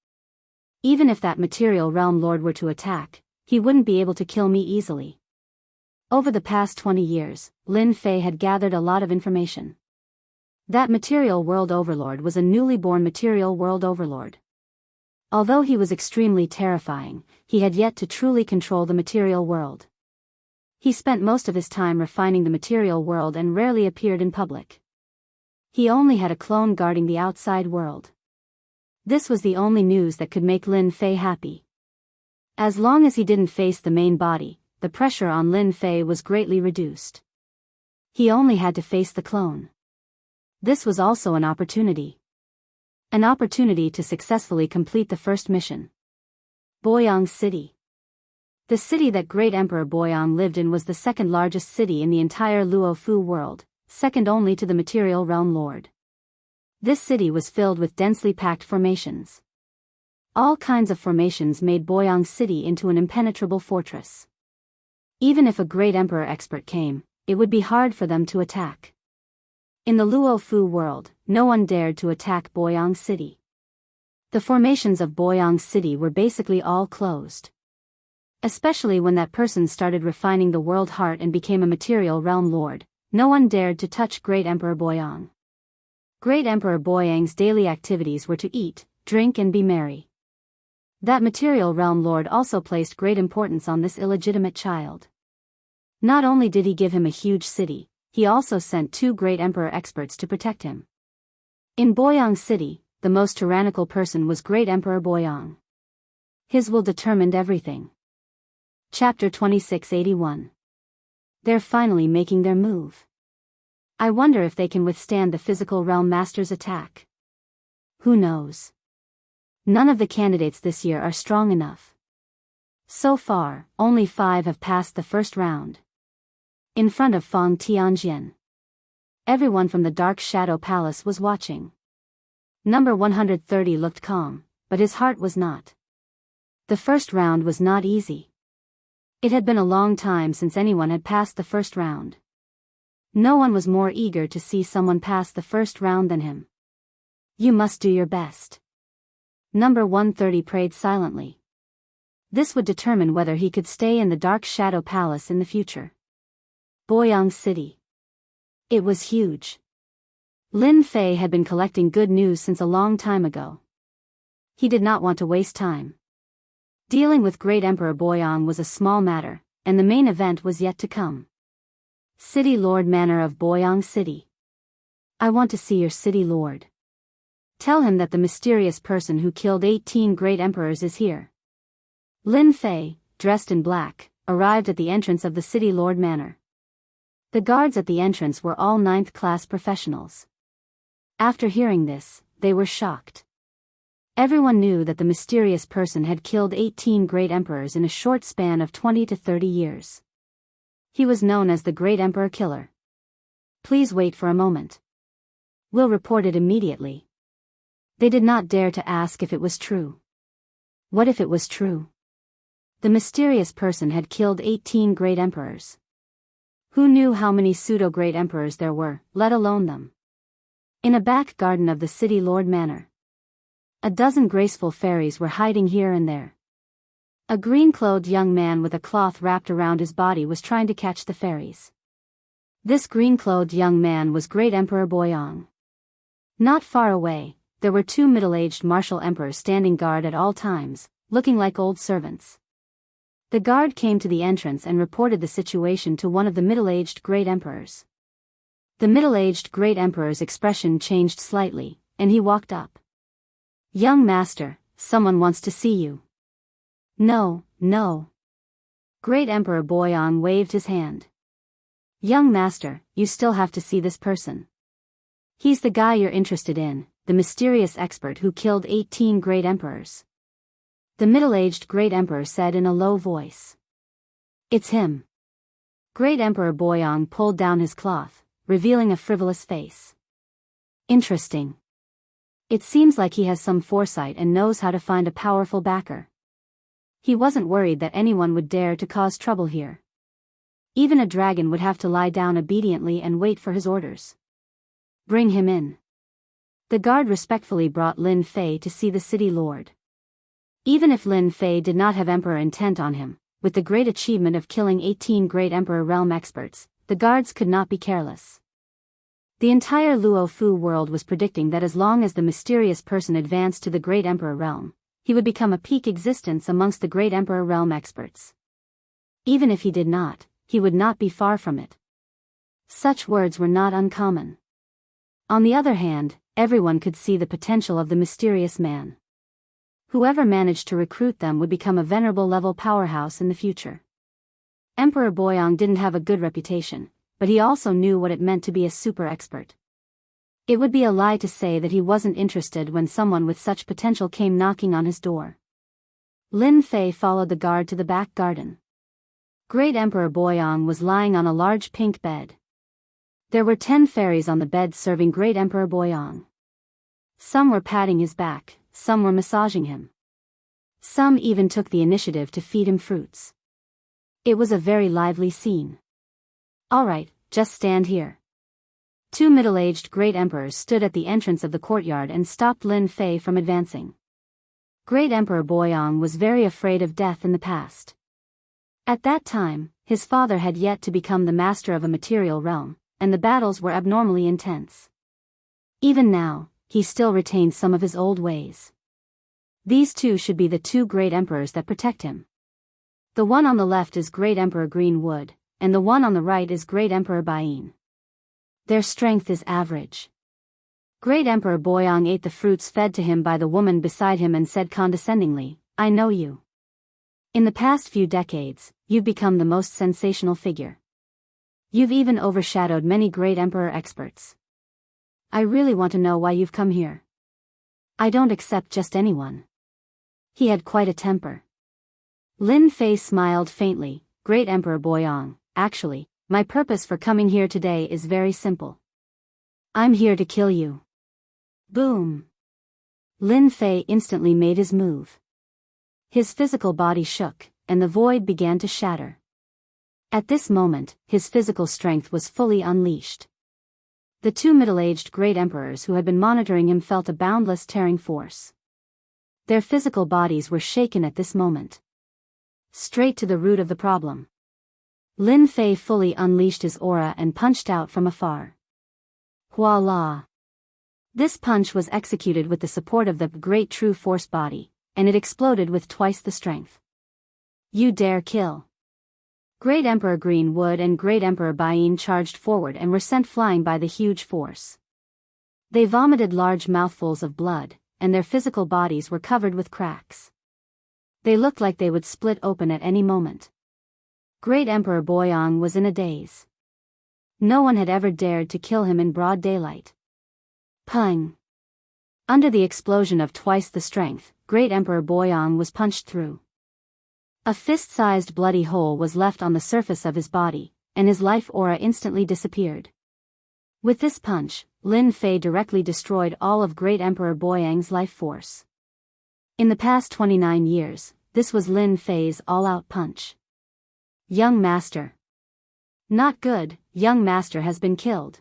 Even if that material realm lord were to attack, he wouldn't be able to kill me easily. Over the past 20 years, Lin Fei had gathered a lot of information. That material world overlord was a newly born material world overlord. Although he was extremely terrifying, he had yet to truly control the material world. He spent most of his time refining the material world and rarely appeared in public. He only had a clone guarding the outside world. This was the only news that could make Lin Fei happy. As long as he didn't face the main body, the pressure on Lin Fei was greatly reduced. He only had to face the clone. This was also an opportunity. An opportunity to successfully complete the first mission. Boyang City. The city that Great Emperor Boyang lived in was the second largest city in the entire Luofu world, second only to the Material Realm Lord. This city was filled with densely packed formations. All kinds of formations made Boyang City into an impenetrable fortress. Even if a Great Emperor expert came, it would be hard for them to attack. In the Luofu world, no one dared to attack Boyang City. The formations of Boyang City were basically all closed. Especially when that person started refining the world heart and became a material realm lord, no one dared to touch Great Emperor Boyang. Great Emperor Boyang's daily activities were to eat, drink and be merry. That material realm lord also placed great importance on this illegitimate child. Not only did he give him a huge city, he also sent 2 Great Emperor experts to protect him. In Boyang City, the most tyrannical person was Great Emperor Boyang. His will determined everything. Chapter 2681. They're finally making their move. I wonder if they can withstand the physical realm master's attack. Who knows? None of the candidates this year are strong enough. So far, only 5 have passed the first round. In front of Fang Tianjian. Everyone from the Dark Shadow Palace was watching. Number 130 looked calm, but his heart was not. The first round was not easy. It had been a long time since anyone had passed the first round. No one was more eager to see someone pass the first round than him. You must do your best. Number 130 prayed silently. This would determine whether he could stay in the Dark Shadow Palace in the future. Boyang City. It was huge. Lin Fei had been collecting good news since a long time ago. He did not want to waste time. Dealing with Great Emperor Boyang was a small matter, and the main event was yet to come. City Lord Manor of Boyang City. I want to see your City Lord. Tell him that the mysterious person who killed 18 Great Emperors is here. Lin Fei, dressed in black, arrived at the entrance of the City Lord Manor. The guards at the entrance were all 9th-class professionals. After hearing this, they were shocked. Everyone knew that the mysterious person had killed 18 Great Emperors in a short span of 20 to 30 years. He was known as the Great Emperor Killer. Please wait for a moment. We'll report it immediately. They did not dare to ask if it was true. What if it was true? The mysterious person had killed 18 Great Emperors. Who knew how many pseudo-Great Emperors there were, let alone them? In a back garden of the City Lord Manor, a dozen graceful fairies were hiding here and there. A green-clothed young man with a cloth wrapped around his body was trying to catch the fairies. This green-clothed young man was Great Emperor Boyang. Not far away, there were 2 middle-aged martial emperors standing guard at all times, looking like old servants. The guard came to the entrance and reported the situation to one of the middle-aged Great Emperors. The middle-aged Great Emperor's expression changed slightly, and he walked up. Young master, someone wants to see you. No, no. Great Emperor Boyang waved his hand. Young master, you still have to see this person. He's the guy you're interested in, the mysterious expert who killed 18 Great Emperors. The middle-aged Great Emperor said in a low voice. It's him. Great Emperor Boyang pulled down his cloth, revealing a frivolous face. Interesting. It seems like he has some foresight and knows how to find a powerful backer. He wasn't worried that anyone would dare to cause trouble here. Even a dragon would have to lie down obediently and wait for his orders. Bring him in. The guard respectfully brought Lin Fei to see the City Lord. Even if Lin Fei did not have Emperor intent on him, with the great achievement of killing 18 Great Emperor realm experts, the guards could not be careless. The entire Luo Fu world was predicting that as long as the mysterious person advanced to the Great Emperor realm, he would become a peak existence amongst the Great Emperor realm experts. Even if he did not, he would not be far from it. Such words were not uncommon. On the other hand, everyone could see the potential of the mysterious man. Whoever managed to recruit them would become a venerable level powerhouse in the future. Emperor Boyang didn't have a good reputation, but he also knew what it meant to be a super expert. It would be a lie to say that he wasn't interested when someone with such potential came knocking on his door. Lin Fei followed the guard to the back garden. Great Emperor Boyang was lying on a large pink bed. There were 10 fairies on the bed serving Great Emperor Boyang. Some were patting his back, some were massaging him. Some even took the initiative to feed him fruits. It was a very lively scene. "All right, just stand here." 2 middle-aged great emperors stood at the entrance of the courtyard and stopped Lin Fei from advancing. Great Emperor Boyang was very afraid of death in the past. At that time, his father had yet to become the master of a material realm, and the battles were abnormally intense. Even now, he still retained some of his old ways. These two should be the 2 great emperors that protect him. The one on the left is Great Emperor Greenwood, and the one on the right is Great Emperor Bain. Their strength is average. Great Emperor Boyang ate the fruits fed to him by the woman beside him and said condescendingly, "I know you. In the past few decades, you've become the most sensational figure. You've even overshadowed many great emperor experts. I really want to know why you've come here. I don't accept just anyone." He had quite a temper. Lin Fei smiled faintly. "Great Emperor Boyang, actually, my purpose for coming here today is very simple. I'm here to kill you." Boom! Lin Fei instantly made his move. His physical body shook, and the void began to shatter. At this moment, his physical strength was fully unleashed. The 2 middle-aged great emperors who had been monitoring him felt a boundless tearing force. Their physical bodies were shaken at this moment. Straight to the root of the problem. Lin Fei fully unleashed his aura and punched out from afar. Voila! This punch was executed with the support of the great true force body, and it exploded with twice the strength. "You dare kill!" Great Emperor Greenwood and Great Emperor Bain charged forward and were sent flying by the huge force. They vomited large mouthfuls of blood, and their physical bodies were covered with cracks. They looked like they would split open at any moment. Great Emperor Boyang was in a daze. No one had ever dared to kill him in broad daylight. Pung! Under the explosion of twice the strength, Great Emperor Boyang was punched through. A fist-sized bloody hole was left on the surface of his body, and his life aura instantly disappeared. With this punch, Lin Fei directly destroyed all of Great Emperor Boyang's life force. In the past 29 years, this was Lin Fei's all-out punch. Young Master. Not good, young Master has been killed.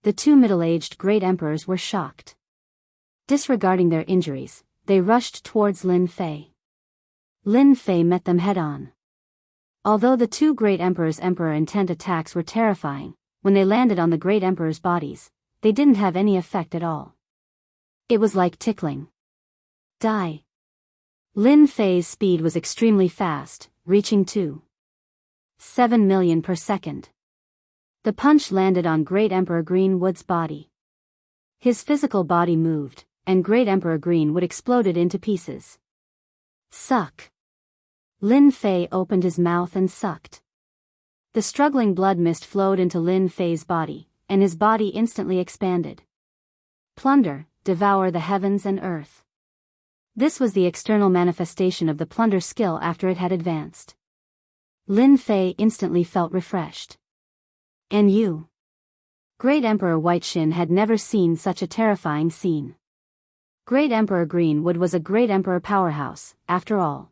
The 2 middle-aged great emperors were shocked. Disregarding their injuries, they rushed towards Lin Fei. Lin Fei met them head-on. Although the 2 great emperors' emperor intent attacks were terrifying, when they landed on the great emperors' bodies, they didn't have any effect at all. It was like tickling. Die. Lin Fei's speed was extremely fast, reaching 2.7 million per second. The punch landed on Great Emperor Greenwood's body. His physical body moved, and Great Emperor Greenwood exploded into pieces. Suck. Lin Fei opened his mouth and sucked. The struggling blood mist flowed into Lin Fei's body, and his body instantly expanded. Plunder, devour the heavens and earth. This was the external manifestation of the plunder skill after it had advanced. Lin Fei instantly felt refreshed. And you? Great Emperor Whiteshin had never seen such a terrifying scene. Great Emperor Greenwood was a great emperor powerhouse, after all.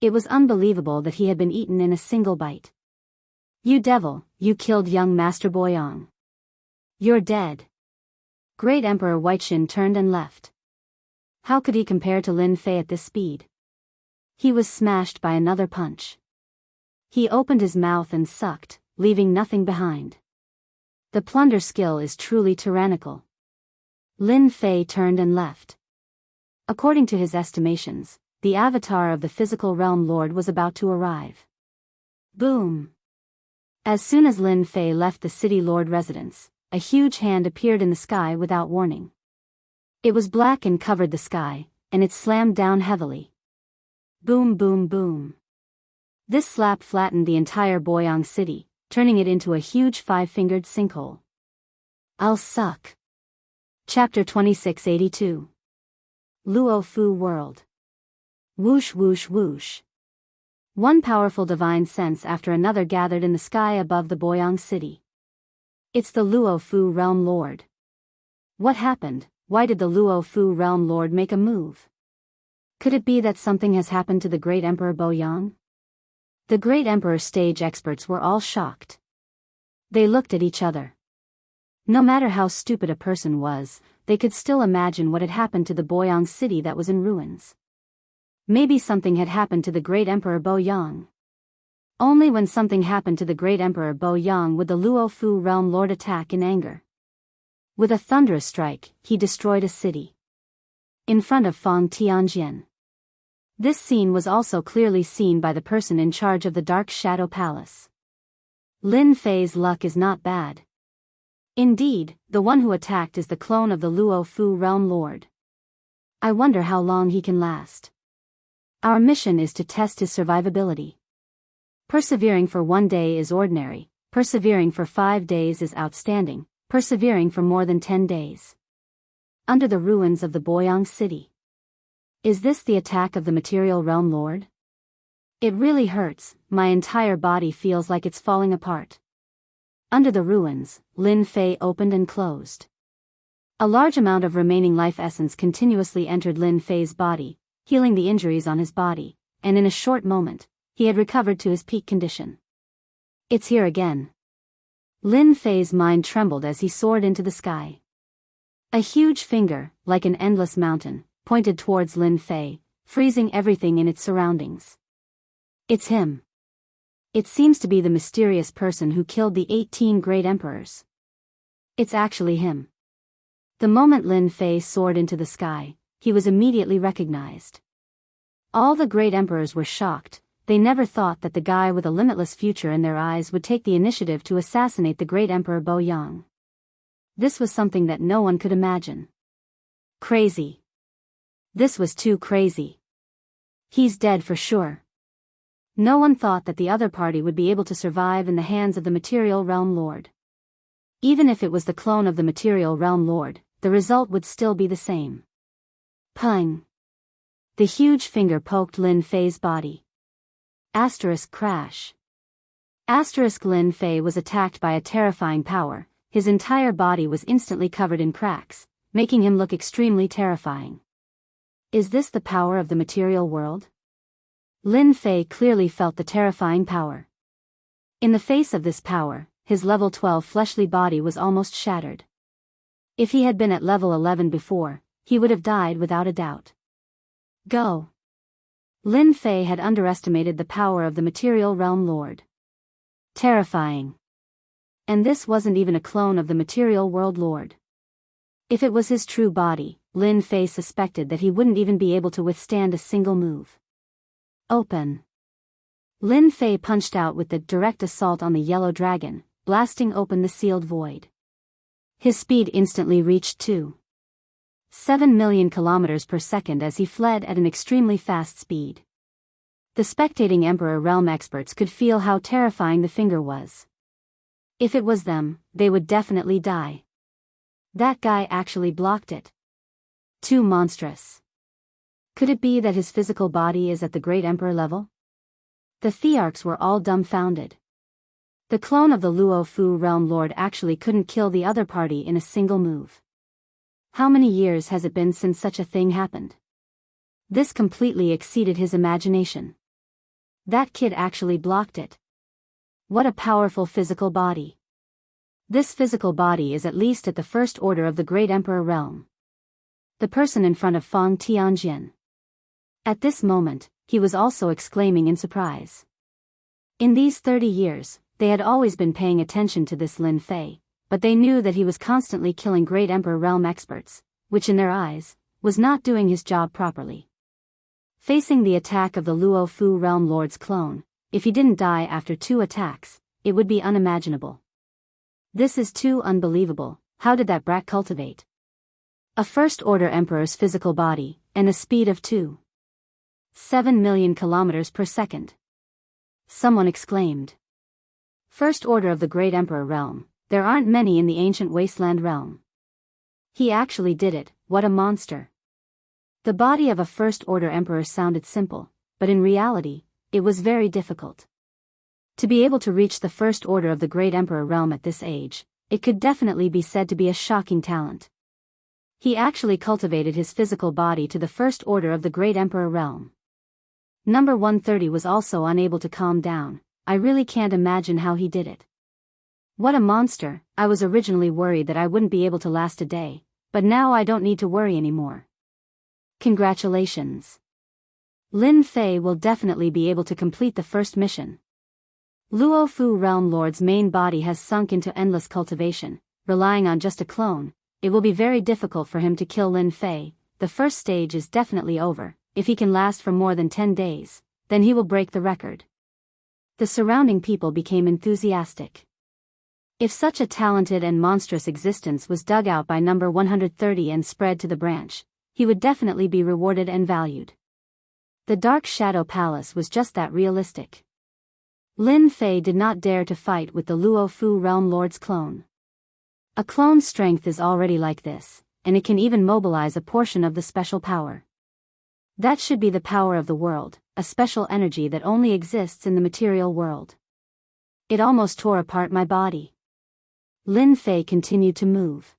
It was unbelievable that he had been eaten in a single bite. You devil, you killed young Master Boyang. You're dead. Great Emperor Whiteshin turned and left. How could he compare to Lin Fei at this speed? He was smashed by another punch. He opened his mouth and sucked, leaving nothing behind. The plunder skill is truly tyrannical. Lin Fei turned and left. According to his estimations, the avatar of the physical realm lord was about to arrive. Boom! As soon as Lin Fei left the city lord residence, a huge hand appeared in the sky without warning. It was black and covered the sky, and it slammed down heavily. Boom boom boom. This slap flattened the entire Boyang city, turning it into a huge five-fingered sinkhole. I'll suck. Chapter 2682. Luo Fu World. Whoosh whoosh whoosh. One powerful divine sense after another gathered in the sky above the Boyang city. It's the Luo Fu Realm Lord. What happened? Why did the Luo Fu Realm Lord make a move? Could it be that something has happened to the great Emperor Boyang? The great Emperor's stage experts were all shocked. They looked at each other. No matter how stupid a person was, they could still imagine what had happened to the Boyang city that was in ruins. Maybe something had happened to the great Emperor Boyang. Only when something happened to the great Emperor Boyang would the Luo Fu Realm Lord attack in anger. With a thunderous strike, he destroyed a city. In front of Feng Tianjian. This scene was also clearly seen by the person in charge of the Dark Shadow Palace. Lin Fei's luck is not bad. Indeed, the one who attacked is the clone of the Luo Fu Realm Lord. I wonder how long he can last. Our mission is to test his survivability. Persevering for 1 day is ordinary, persevering for 5 days is outstanding, persevering for more than 10 days. Under the ruins of the Boyang city. Is this the attack of the Material Realm Lord? It really hurts, my entire body feels like it's falling apart. Under the ruins, Lin Fei opened and closed. A large amount of remaining life essence continuously entered Lin Fei's body, healing the injuries on his body, and in a short moment, he had recovered to his peak condition. It's here again. Lin Fei's mind trembled as he soared into the sky. A huge finger, like an endless mountain, pointed towards Lin Fei, freezing everything in its surroundings. It's him. It seems to be the mysterious person who killed the 18 great emperors. It's actually him. The moment Lin Fei soared into the sky, he was immediately recognized. All the great emperors were shocked. They never thought that the guy with a limitless future in their eyes would take the initiative to assassinate the great Emperor Boyang. This was something that no one could imagine. Crazy. This was too crazy. He's dead for sure. No one thought that the other party would be able to survive in the hands of the Material Realm Lord. Even if it was the clone of the Material Realm Lord, the result would still be the same. Pung. The huge finger poked Lin Fei's body. Asterisk crash. Asterisk Lin Fei was attacked by a terrifying power. His entire body was instantly covered in cracks, making him look extremely terrifying. Is this the power of the material world? Lin Fei clearly felt the terrifying power. In the face of this power, his level 12 fleshly body was almost shattered. If he had been at level 11 before, he would have died without a doubt. Go. Lin Fei had underestimated the power of the Material Realm Lord. Terrifying. And this wasn't even a clone of the Material World Lord. If it was his true body, Lin Fei suspected that he wouldn't even be able to withstand a single move. Open. Lin Fei punched out with the direct assault on the yellow dragon, blasting open the sealed void. His speed instantly reached 2.7 million kilometers per second as he fled at an extremely fast speed. The spectating Emperor Realm experts could feel how terrifying the finger was. If it was them, they would definitely die. That guy actually blocked it. Too monstrous. Could it be that his physical body is at the Great Emperor level? The Thearchs were all dumbfounded. The clone of the Luo Fu Realm Lord actually couldn't kill the other party in a single move. How many years has it been since such a thing happened? This completely exceeded his imagination. That kid actually blocked it. What a powerful physical body. This physical body is at least at the first order of the Great Emperor realm. The person in front of Feng Tianjian. At this moment, he was also exclaiming in surprise. In these 30 years, they had always been paying attention to this Lin Fei, but they knew that he was constantly killing Great Emperor realm experts, which in their eyes, was not doing his job properly. Facing the attack of the Luo Fu realm lord's clone, if he didn't die after 2 attacks, it would be unimaginable. This is too unbelievable. How did that brat cultivate a first-order emperor's physical body, and a speed of 2.7 million kilometers per second? Someone exclaimed. First order of the Great Emperor realm, there aren't many in the ancient wasteland realm. He actually did it, what a monster. The body of a first-order emperor sounded simple, but in reality, it was very difficult. To be able to reach the first order of the Great Emperor realm at this age, it could definitely be said to be a shocking talent. He actually cultivated his physical body to the first order of the Great Emperor realm. Number 130 was also unable to calm down. I really can't imagine how he did it. What a monster. I was originally worried that I wouldn't be able to last a day, but now I don't need to worry anymore. Congratulations. Lin Fei will definitely be able to complete the first mission. Luo Fu Realm Lord's main body has sunk into endless cultivation, relying on just a clone. It will be very difficult for him to kill Lin Fei. The first stage is definitely over. If he can last for more than 10 days, then he will break the record. The surrounding people became enthusiastic. If such a talented and monstrous existence was dug out by number 130 and spread to the branch, he would definitely be rewarded and valued. The Dark Shadow Palace was just that realistic. Lin Fei did not dare to fight with the Luo Fu Realm Lord's clone. A clone's strength is already like this, and it can even mobilize a portion of the special power. That should be the power of the world, a special energy that only exists in the material world. It almost tore apart my body. Lin Fei continued to move.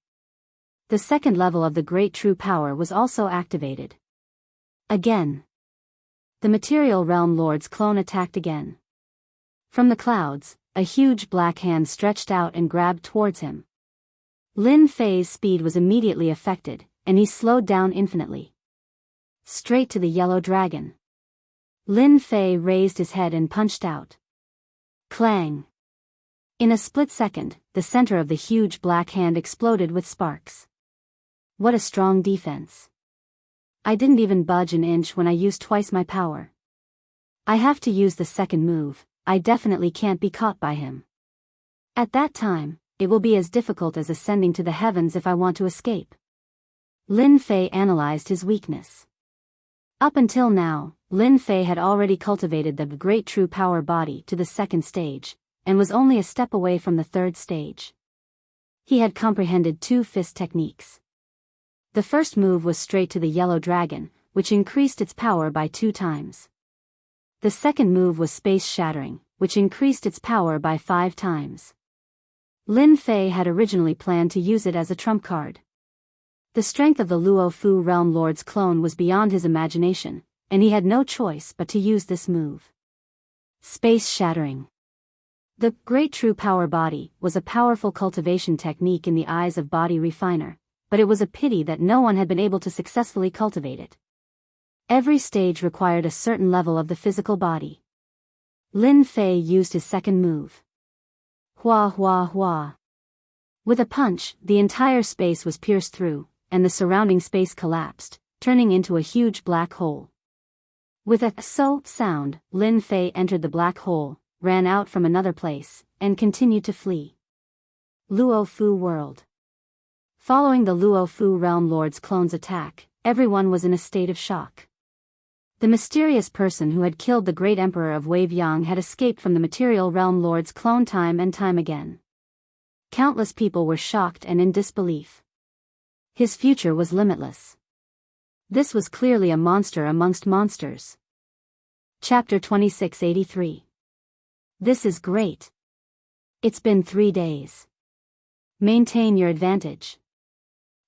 The second level of the Great True Power was also activated. Again. The Material Realm Lord's clone attacked again. From the clouds, a huge black hand stretched out and grabbed towards him. Lin Fei's speed was immediately affected, and he slowed down infinitely. Straight to the yellow dragon. Lin Fei raised his head and punched out. Clang! In a split second, the center of the huge black hand exploded with sparks. What a strong defense. I didn't even budge an inch when I used twice my power. I have to use the second move. I definitely can't be caught by him. At that time, it will be as difficult as ascending to the heavens if I want to escape. Lin Fei analyzed his weakness. Up until now, Lin Fei had already cultivated the Great True Power body to the second stage, and was only a step away from the third stage. He had comprehended 2 fist techniques. The first move was straight to the yellow dragon, which increased its power by 2 times. The second move was space shattering, which increased its power by 5 times. Lin Fei had originally planned to use it as a trump card. The strength of the Luo Fu Realm Lord's clone was beyond his imagination, and he had no choice but to use this move. Space shattering. The Great True Power body was a powerful cultivation technique in the eyes of Body Refiner, but it was a pity that no one had been able to successfully cultivate it. Every stage required a certain level of the physical body. Lin Fei used his second move. Hua hua hua. With a punch, the entire space was pierced through, and the surrounding space collapsed, turning into a huge black hole. With a so sound, Lin Fei entered the black hole, ran out from another place, and continued to flee. Luo Fu World. Following the Luo Fu Realm Lord's clone's attack, everyone was in a state of shock. The mysterious person who had killed the great emperor of Wave Yang had escaped from the material realm Lord's clone time and time again. Countless people were shocked and in disbelief. His future was limitless. This was clearly a monster amongst monsters. Chapter 2683. This is great. It's been 3 days. Maintain your advantage.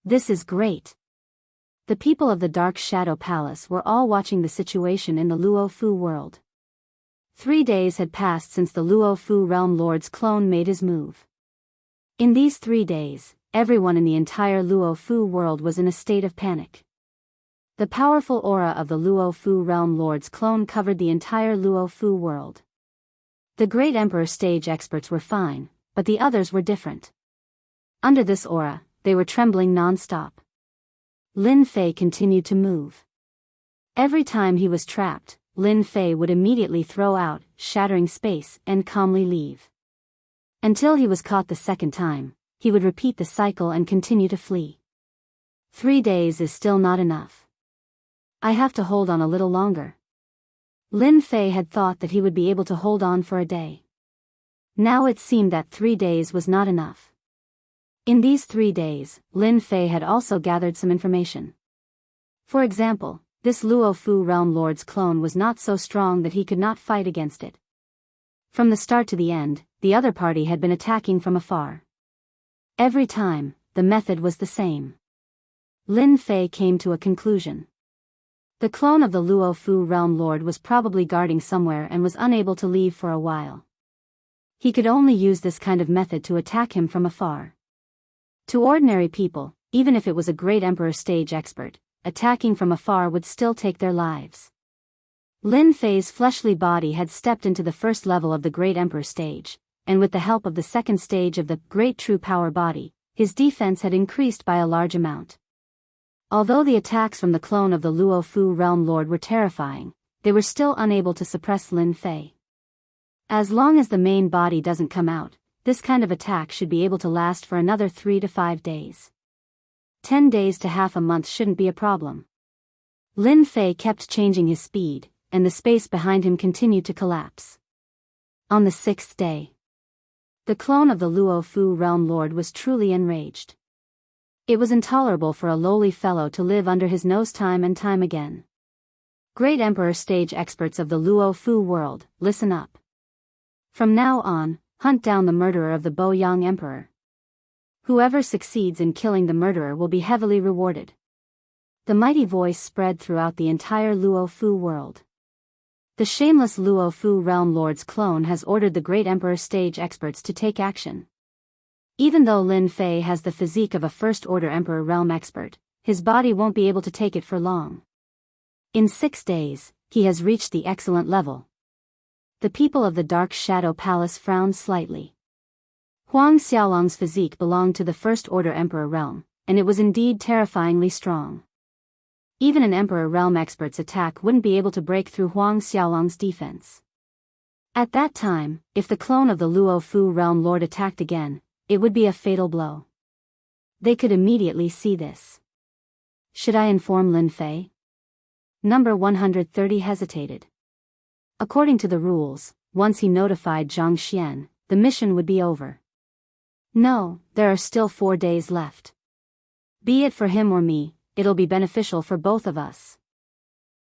This is great. The people of the Dark Shadow Palace were all watching the situation in the Luo Fu world. 3 days had passed since the Luo Fu Realm Lord's clone made his move. In these 3 days, everyone in the entire Luo Fu world was in a state of panic. The powerful aura of the Luo Fu Realm Lord's clone covered the entire Luo Fu world. The Great Emperor stage experts were fine, but the others were different. Under this aura, they were trembling non-stop. Lin Fei continued to move. Every time he was trapped, Lin Fei would immediately throw out, shattering space, and calmly leave. Until he was caught the second time, he would repeat the cycle and continue to flee. 3 days is still not enough. I have to hold on a little longer. Lin Fei had thought that he would be able to hold on for a day. Now it seemed that 3 days was not enough. In these 3 days, Lin Fei had also gathered some information. For example, this Luo Fu Realm Lord's clone was not so strong that he could not fight against it. From the start to the end, the other party had been attacking from afar. Every time, the method was the same. Lin Fei came to a conclusion. The clone of the Luo Fu Realm Lord was probably guarding somewhere and was unable to leave for a while. He could only use this kind of method to attack him from afar. To ordinary people, even if it was a great emperor stage expert, attacking from afar would still take their lives. Lin Fei's fleshly body had stepped into the first level of the Great Emperor stage, and with the help of the second stage of the Great True Power body, his defense had increased by a large amount. Although the attacks from the clone of the Luo Fu Realm Lord were terrifying, they were still unable to suppress Lin Fei. As long as the main body doesn't come out, this kind of attack should be able to last for another 3 to 5 days. 10 days to half a month shouldn't be a problem. Lin Fei kept changing his speed, and the space behind him continued to collapse. On the 6th day, the clone of the Luo Fu Realm Lord was truly enraged. It was intolerable for a lowly fellow to live under his nose time and time again. Great Emperor stage experts of the Luo Fu world, listen up. From now on, hunt down the murderer of the Boyang Emperor. Whoever succeeds in killing the murderer will be heavily rewarded. The mighty voice spread throughout the entire Luo Fu world. The shameless Luo Fu Realm Lord's clone has ordered the Great Emperor stage experts to take action. Even though Lin Fei has the physique of a first-order Emperor realm expert, his body won't be able to take it for long. In 6 days, he has reached the excellent level. The people of the Dark Shadow Palace frowned slightly. Huang Xiaolong's physique belonged to the first-order Emperor realm, and it was indeed terrifyingly strong. Even an Emperor realm expert's attack wouldn't be able to break through Huang Xiaolong's defense. At that time, if the clone of the Luo Fu Realm Lord attacked again, it would be a fatal blow. They could immediately see this. Should I inform Lin Fei? Number 130 hesitated. According to the rules, once he notified Zhang Xian, the mission would be over. No, there are still 4 days left. Be it for him or me, it'll be beneficial for both of us.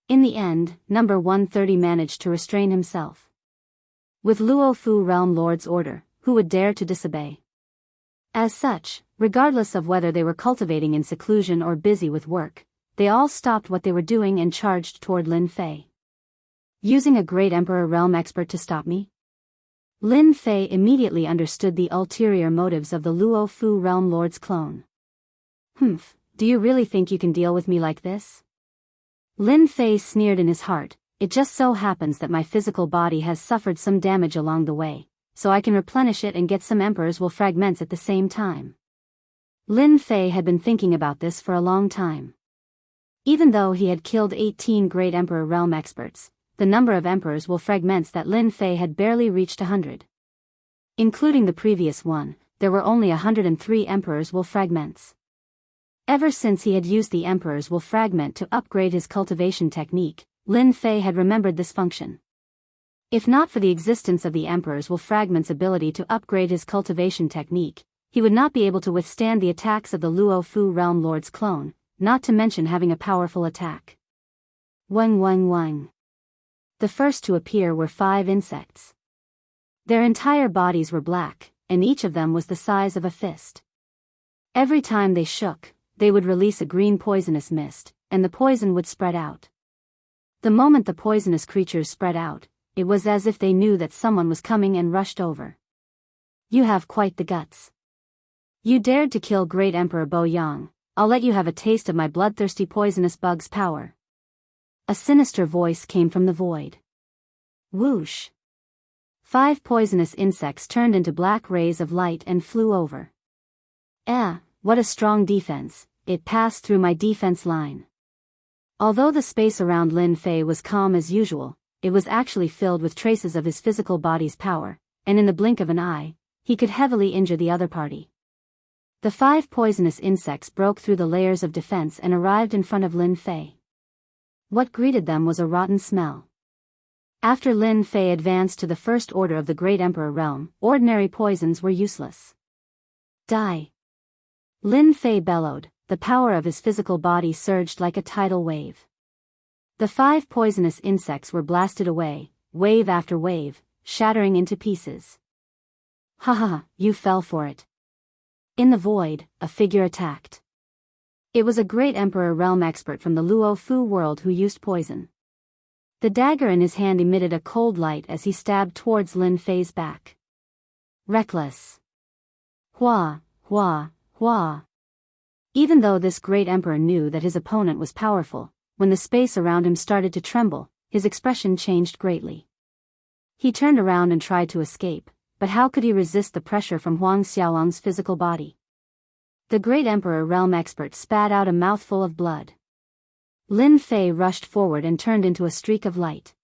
In the end, number 130 managed to restrain himself. With Luo Fu Realm Lord's order, who would dare to disobey? As such, regardless of whether they were cultivating in seclusion or busy with work, they all stopped what they were doing and charged toward Lin Fei. Using a Great Emperor realm expert to stop me? Lin Fei immediately understood the ulterior motives of the Luo Fu Realm Lord's clone. Do you really think you can deal with me like this? Lin Fei sneered in his heart. It just so happens that my physical body has suffered some damage along the way, so I can replenish it and get some Emperor's will fragments at the same time. Lin Fei had been thinking about this for a long time. Even though he had killed 18 Great Emperor realm experts, the number of Emperor's will fragments that Lin Fei had barely reached 100. Including the previous one, there were only 103 Emperor's will fragments. Ever since he had used the Emperor's will fragment to upgrade his cultivation technique, Lin Fei had remembered this function. If not for the existence of the Emperor's will fragment's ability to upgrade his cultivation technique, he would not be able to withstand the attacks of the Luo Fu Realm Lord's clone, not to mention having a powerful attack. Wang. The first to appear were 5 insects. Their entire bodies were black, and each of them was the size of a fist. Every time they shook, they would release a green poisonous mist, and the poison would spread out. The moment the poisonous creatures spread out, it was as if they knew that someone was coming and rushed over. You have quite the guts. You dared to kill Great Emperor Boyang. I'll let you have a taste of my bloodthirsty poisonous bug's power. A sinister voice came from the void. Whoosh! 5 poisonous insects turned into black rays of light and flew over. What a strong defense, it passed through my defense line. Although the space around Lin Fei was calm as usual, it was actually filled with traces of his physical body's power, and in the blink of an eye, he could heavily injure the other party. The 5 poisonous insects broke through the layers of defense and arrived in front of Lin Fei. What greeted them was a rotten smell. After Lin Fei advanced to the first order of the Great Emperor realm, ordinary poisons were useless. Die! Lin Fei bellowed, the power of his physical body surged like a tidal wave. The 5 poisonous insects were blasted away, wave after wave, shattering into pieces. Ha ha, you fell for it. In the void, a figure attacked. It was a Great Emperor realm expert from the Luo Fu world who used poison. The dagger in his hand emitted a cold light as he stabbed towards Lin Fei's back. Reckless. Hua, hua, hua. Even though this Great Emperor knew that his opponent was powerful, when the space around him started to tremble, his expression changed greatly. He turned around and tried to escape, but how could he resist the pressure from Huang Xiaowang's physical body? The Great Emperor realm expert spat out a mouthful of blood. Lin Fei rushed forward and turned into a streak of light.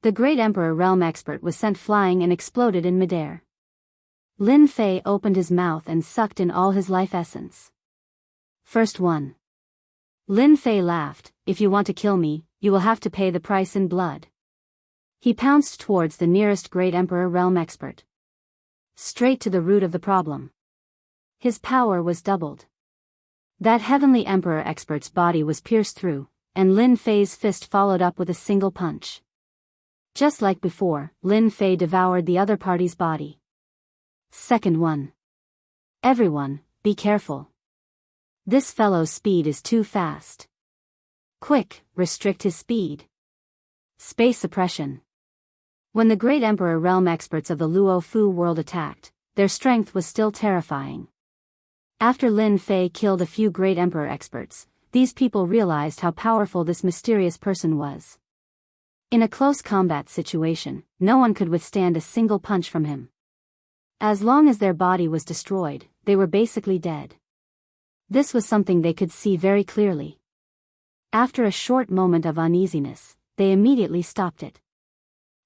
The Great Emperor realm expert was sent flying and exploded in midair. Lin Fei opened his mouth and sucked in all his life essence. First one. Lin Fei laughed, if you want to kill me, you will have to pay the price in blood. He pounced towards the nearest Great Emperor realm expert. Straight to the root of the problem. His power was doubled. That heavenly Emperor expert's body was pierced through, and Lin Fei's fist followed up with a single punch. Just like before, Lin Fei devoured the other party's body. Second one. Everyone, be careful. This fellow's speed is too fast. Quick, restrict his speed. Space suppression. When the Great Emperor realm experts of the Luo Fu world attacked, their strength was still terrifying. After Lin Fei killed a few Great Emperor experts, these people realized how powerful this mysterious person was. In a close combat situation, no one could withstand a single punch from him. As long as their body was destroyed, they were basically dead. This was something they could see very clearly. After a short moment of uneasiness, they immediately stopped it.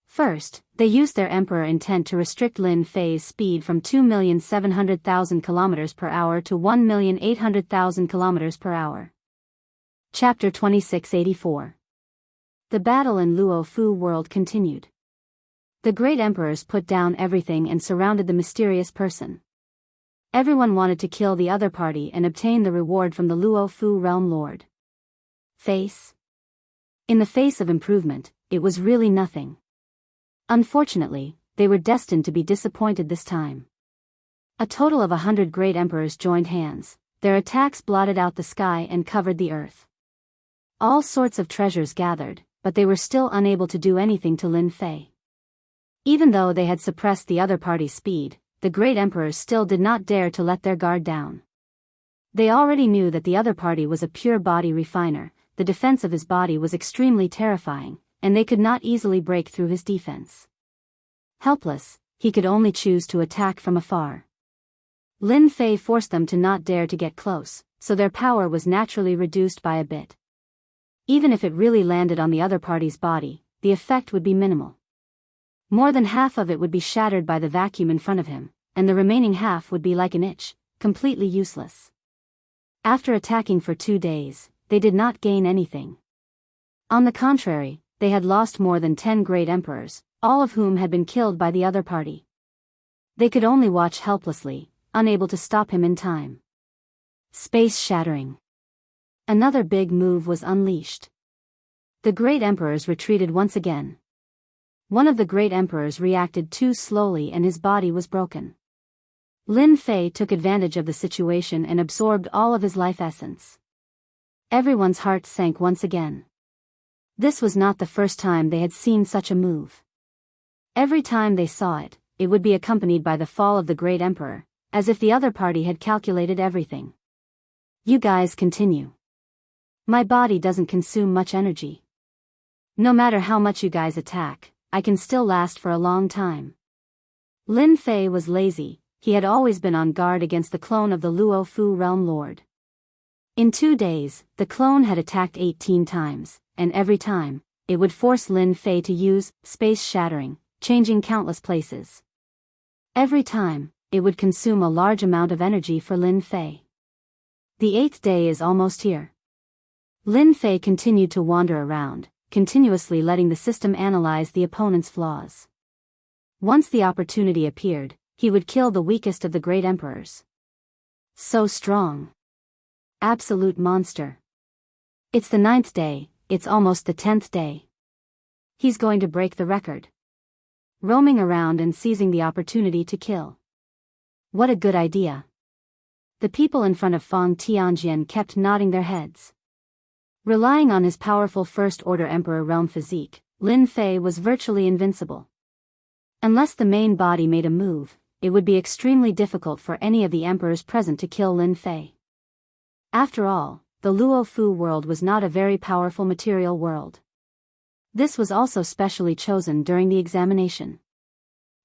First, they used their Emperor intent to restrict Lin Fei's speed from 2,700,000 km per hour to 1,800,000 km per hour. Chapter 2684. The battle in Luo Fu world continued. The Great Emperors put down everything and surrounded the mysterious person. Everyone wanted to kill the other party and obtain the reward from the Luo Fu realm lord. Face? In the face of improvement, it was really nothing. Unfortunately, they were destined to be disappointed this time. A total of 100 Great Emperors joined hands, their attacks blotted out the sky and covered the earth. All sorts of treasures gathered, but they were still unable to do anything to Lin Fei. Even though they had suppressed the other party's speed, the Great Emperors still did not dare to let their guard down. They already knew that the other party was a pure body refiner, the defense of his body was extremely terrifying, and they could not easily break through his defense. Helpless, he could only choose to attack from afar. Lin Fei forced them to not dare to get close, so their power was naturally reduced by a bit. Even if it really landed on the other party's body, the effect would be minimal. More than half of it would be shattered by the vacuum in front of him, and the remaining half would be like an itch, completely useless. After attacking for 2 days, they did not gain anything. On the contrary, they had lost more than 10 Great Emperors, all of whom had been killed by the other party. They could only watch helplessly, unable to stop him in time. Space shattering. Another big move was unleashed. The Great Emperors retreated once again. One of the Great Emperors reacted too slowly and his body was broken. Lin Fei took advantage of the situation and absorbed all of his life essence. Everyone's heart sank once again. This was not the first time they had seen such a move. Every time they saw it, it would be accompanied by the fall of the Great Emperor, as if the other party had calculated everything. You guys continue. My body doesn't consume much energy. No matter how much you guys attack, I can still last for a long time. Lin Fei was lazy, he had always been on guard against the clone of the Luo Fu Realm Lord. In 2 days, the clone had attacked 18 times, and every time, it would force Lin Fei to use space-shattering, changing countless places. Every time, it would consume a large amount of energy for Lin Fei. The 8th day is almost here. Lin Fei continued to wander around, continuously letting the system analyze the opponent's flaws. Once the opportunity appeared, he would kill the weakest of the great emperors. So strong. Absolute monster. It's the 9th day, it's almost the 10th day. He's going to break the record. Roaming around and seizing the opportunity to kill. What a good idea. The people in front of Fang Tianjian kept nodding their heads. Relying on his powerful First-Order Emperor realm physique, Lin Fei was virtually invincible. Unless the main body made a move, it would be extremely difficult for any of the emperors present to kill Lin Fei. After all, the Luo Fu world was not a very powerful material world. This was also specially chosen during the examination.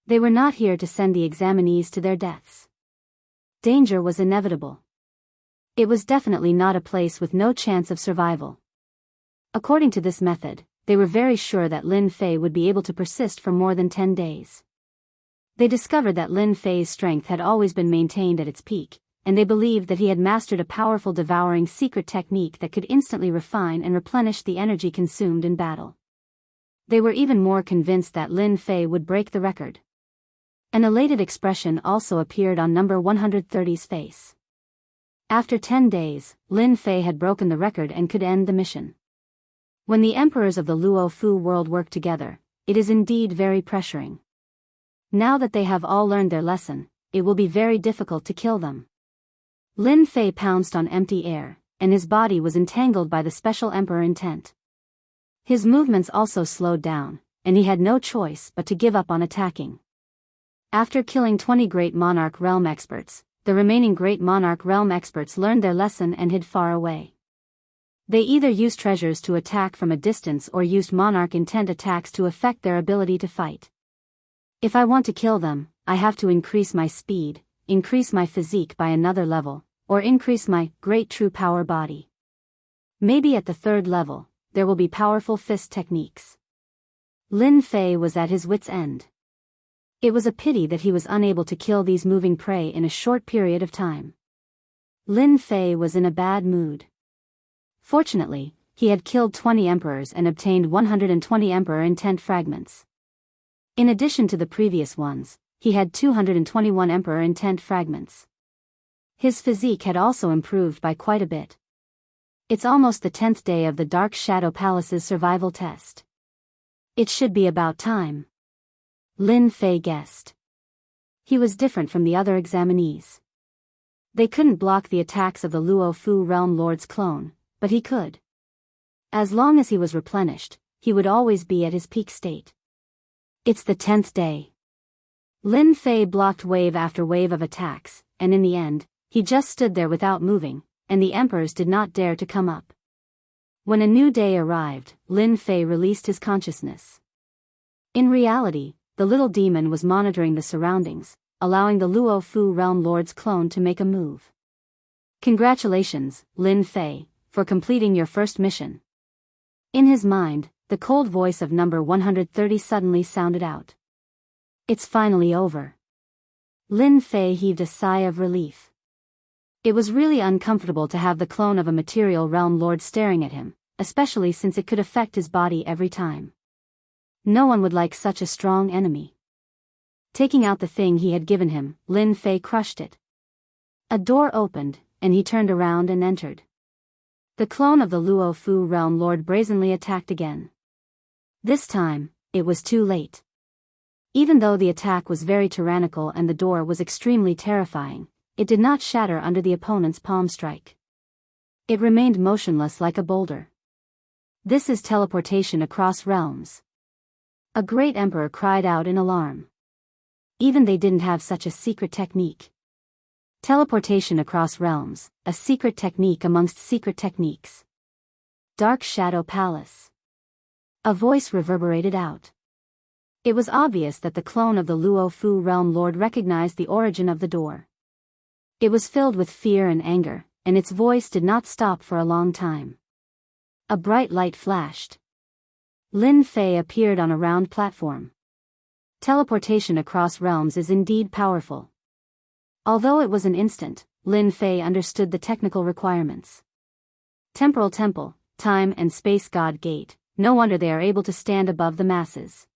They were not here to send the examinees to their deaths. Danger was inevitable. It was definitely not a place with no chance of survival. According to this method, they were very sure that Lin Fei would be able to persist for more than 10 days. They discovered that Lin Fei's strength had always been maintained at its peak, and they believed that he had mastered a powerful devouring secret technique that could instantly refine and replenish the energy consumed in battle. They were even more convinced that Lin Fei would break the record. An elated expression also appeared on number 130's face. After 10 days, Lin Fei had broken the record and could end the mission. When the emperors of the Luo Fu world work together, it is indeed very pressuring. Now that they have all learned their lesson, it will be very difficult to kill them. Lin Fei pounced on empty air, and his body was entangled by the special emperor intent. His movements also slowed down, and he had no choice but to give up on attacking. After killing 20 Great Monarch Realm experts, the remaining Great Monarch Realm experts learned their lesson and hid far away. They either used treasures to attack from a distance or used Monarch intent attacks to affect their ability to fight. If I want to kill them, I have to increase my speed, increase my physique by another level, or increase my great true power body. Maybe at the 3rd level, there will be powerful fist techniques. Lin Fei was at his wit's end. It was a pity that he was unable to kill these moving prey in a short period of time. Lin Fei was in a bad mood. Fortunately, he had killed 20 emperors and obtained 120 emperor intent fragments. In addition to the previous ones, he had 221 emperor intent fragments. His physique had also improved by quite a bit. It's almost the 10th day of the Dark Shadow Palace's survival test. It should be about time. Lin Fei guessed. He was different from the other examinees. They couldn't block the attacks of the Luo Fu Realm Lord's clone, but he could. As long as he was replenished, he would always be at his peak state. It's the 10th day. Lin Fei blocked wave after wave of attacks, and in the end, he just stood there without moving, and the emperors did not dare to come up. When a new day arrived, Lin Fei released his consciousness. In reality, the little demon was monitoring the surroundings, allowing the Luo Fu Realm Lord's clone to make a move. Congratulations, Lin Fei, for completing your first mission. In his mind, the cold voice of number 130 suddenly sounded out. It's finally over. Lin Fei heaved a sigh of relief. It was really uncomfortable to have the clone of a material realm lord staring at him, especially since it could affect his body every time. No one would like such a strong enemy. Taking out the thing he had given him, Lin Fei crushed it. A door opened, and he turned around and entered. The clone of the Luo Fu realm lord brazenly attacked again. This time, it was too late. Even though the attack was very tyrannical and the door was extremely terrifying, it did not shatter under the opponent's palm strike. It remained motionless like a boulder. This is teleportation across realms. A great emperor cried out in alarm. Even they didn't have such a secret technique. Teleportation across realms, a secret technique amongst secret techniques. Dark Shadow Palace. A voice reverberated out. It was obvious that the clone of the Luo Fu realm lord recognized the origin of the door. It was filled with fear and anger, and its voice did not stop for a long time. A bright light flashed. Lin Fei appeared on a round platform. Teleportation across realms is indeed powerful. Although it was an instant, Lin Fei understood the technical requirements. Temporal temple, time and space god gate, no wonder they are able to stand above the masses.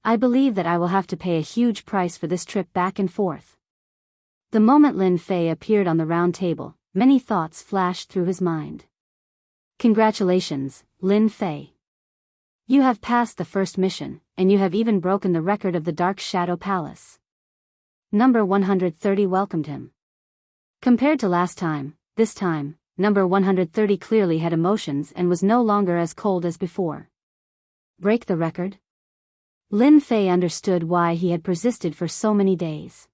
I believe that I will have to pay a huge price for this trip back and forth. The moment Lin Fei appeared on the round table, many thoughts flashed through his mind. Congratulations, Lin Fei. You have passed the first mission, and you have even broken the record of the Dark Shadow Palace. Number 130 welcomed him. Compared to last time, this time, number 130 clearly had emotions and was no longer as cold as before. Break the record? Lin Fei understood why he had persisted for so many days.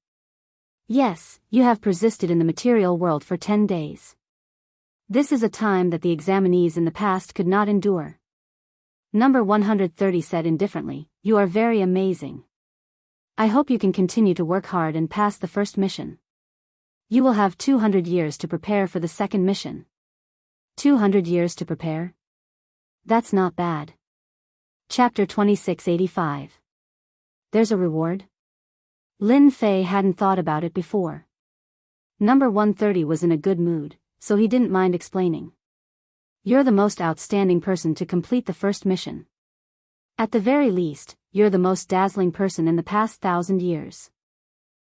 Yes, you have persisted in the material world for 10 days. This is a time that the examinees in the past could not endure. Number 130 said indifferently, "You are very amazing. I hope you can continue to work hard and pass the first mission. You will have 200 years to prepare for the second mission." 200 years to prepare? That's not bad. Chapter 2685. There's a reward? Lin Fei hadn't thought about it before. Number 130 was in a good mood, so he didn't mind explaining. You're the most outstanding person to complete the first mission. At the very least, you're the most dazzling person in the past 1,000 years.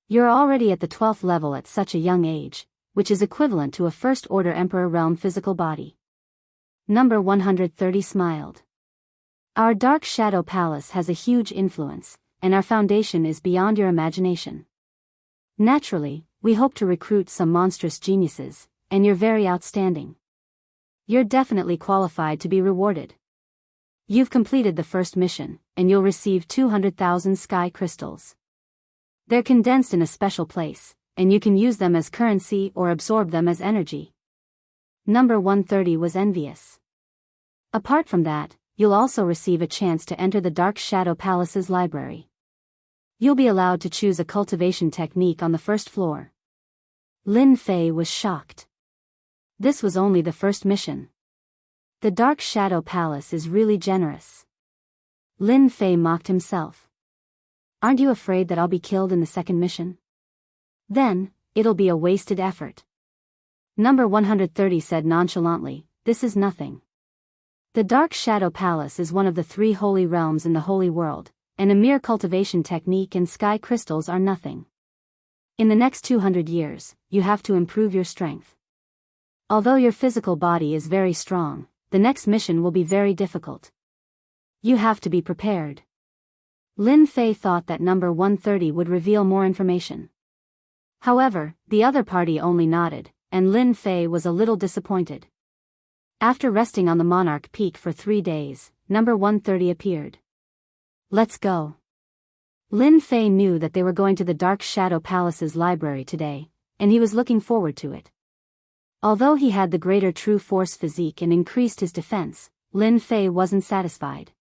You're already at the 12th level at such a young age, which is equivalent to a first-order Emperor realm physical body. Number 130 smiled. Our Dark Shadow Palace has a huge influence, and our foundation is beyond your imagination. Naturally, we hope to recruit some monstrous geniuses, and you're very outstanding. You're definitely qualified to be rewarded. You've completed the first mission, and you'll receive 200,000 sky crystals. They're condensed in a special place, and you can use them as currency or absorb them as energy. Number 130 was envious. Apart from that, you'll also receive a chance to enter the Dark Shadow Palace's library. You'll be allowed to choose a cultivation technique on the first floor. Lin Fei was shocked. This was only the first mission. The Dark Shadow Palace is really generous. Lin Fei mocked himself. Aren't you afraid that I'll be killed in the second mission? Then, it'll be a wasted effort. Number 130 said nonchalantly, "This is nothing. The Dark Shadow Palace is one of the 3 holy realms in the holy world, and a mere cultivation technique and sky crystals are nothing. In the next 200 years, you have to improve your strength. Although your physical body is very strong, the next mission will be very difficult. You have to be prepared." Lin Fei thought that number 130 would reveal more information. However, the other party only nodded, and Lin Fei was a little disappointed. After resting on the Monarch Peak for 3 days, number 130 appeared. Let's go. Lin Fei knew that they were going to the Dark Shadow Palace's library today, and he was looking forward to it. Although he had the greater true force physique and increased his defense, Lin Fei wasn't satisfied.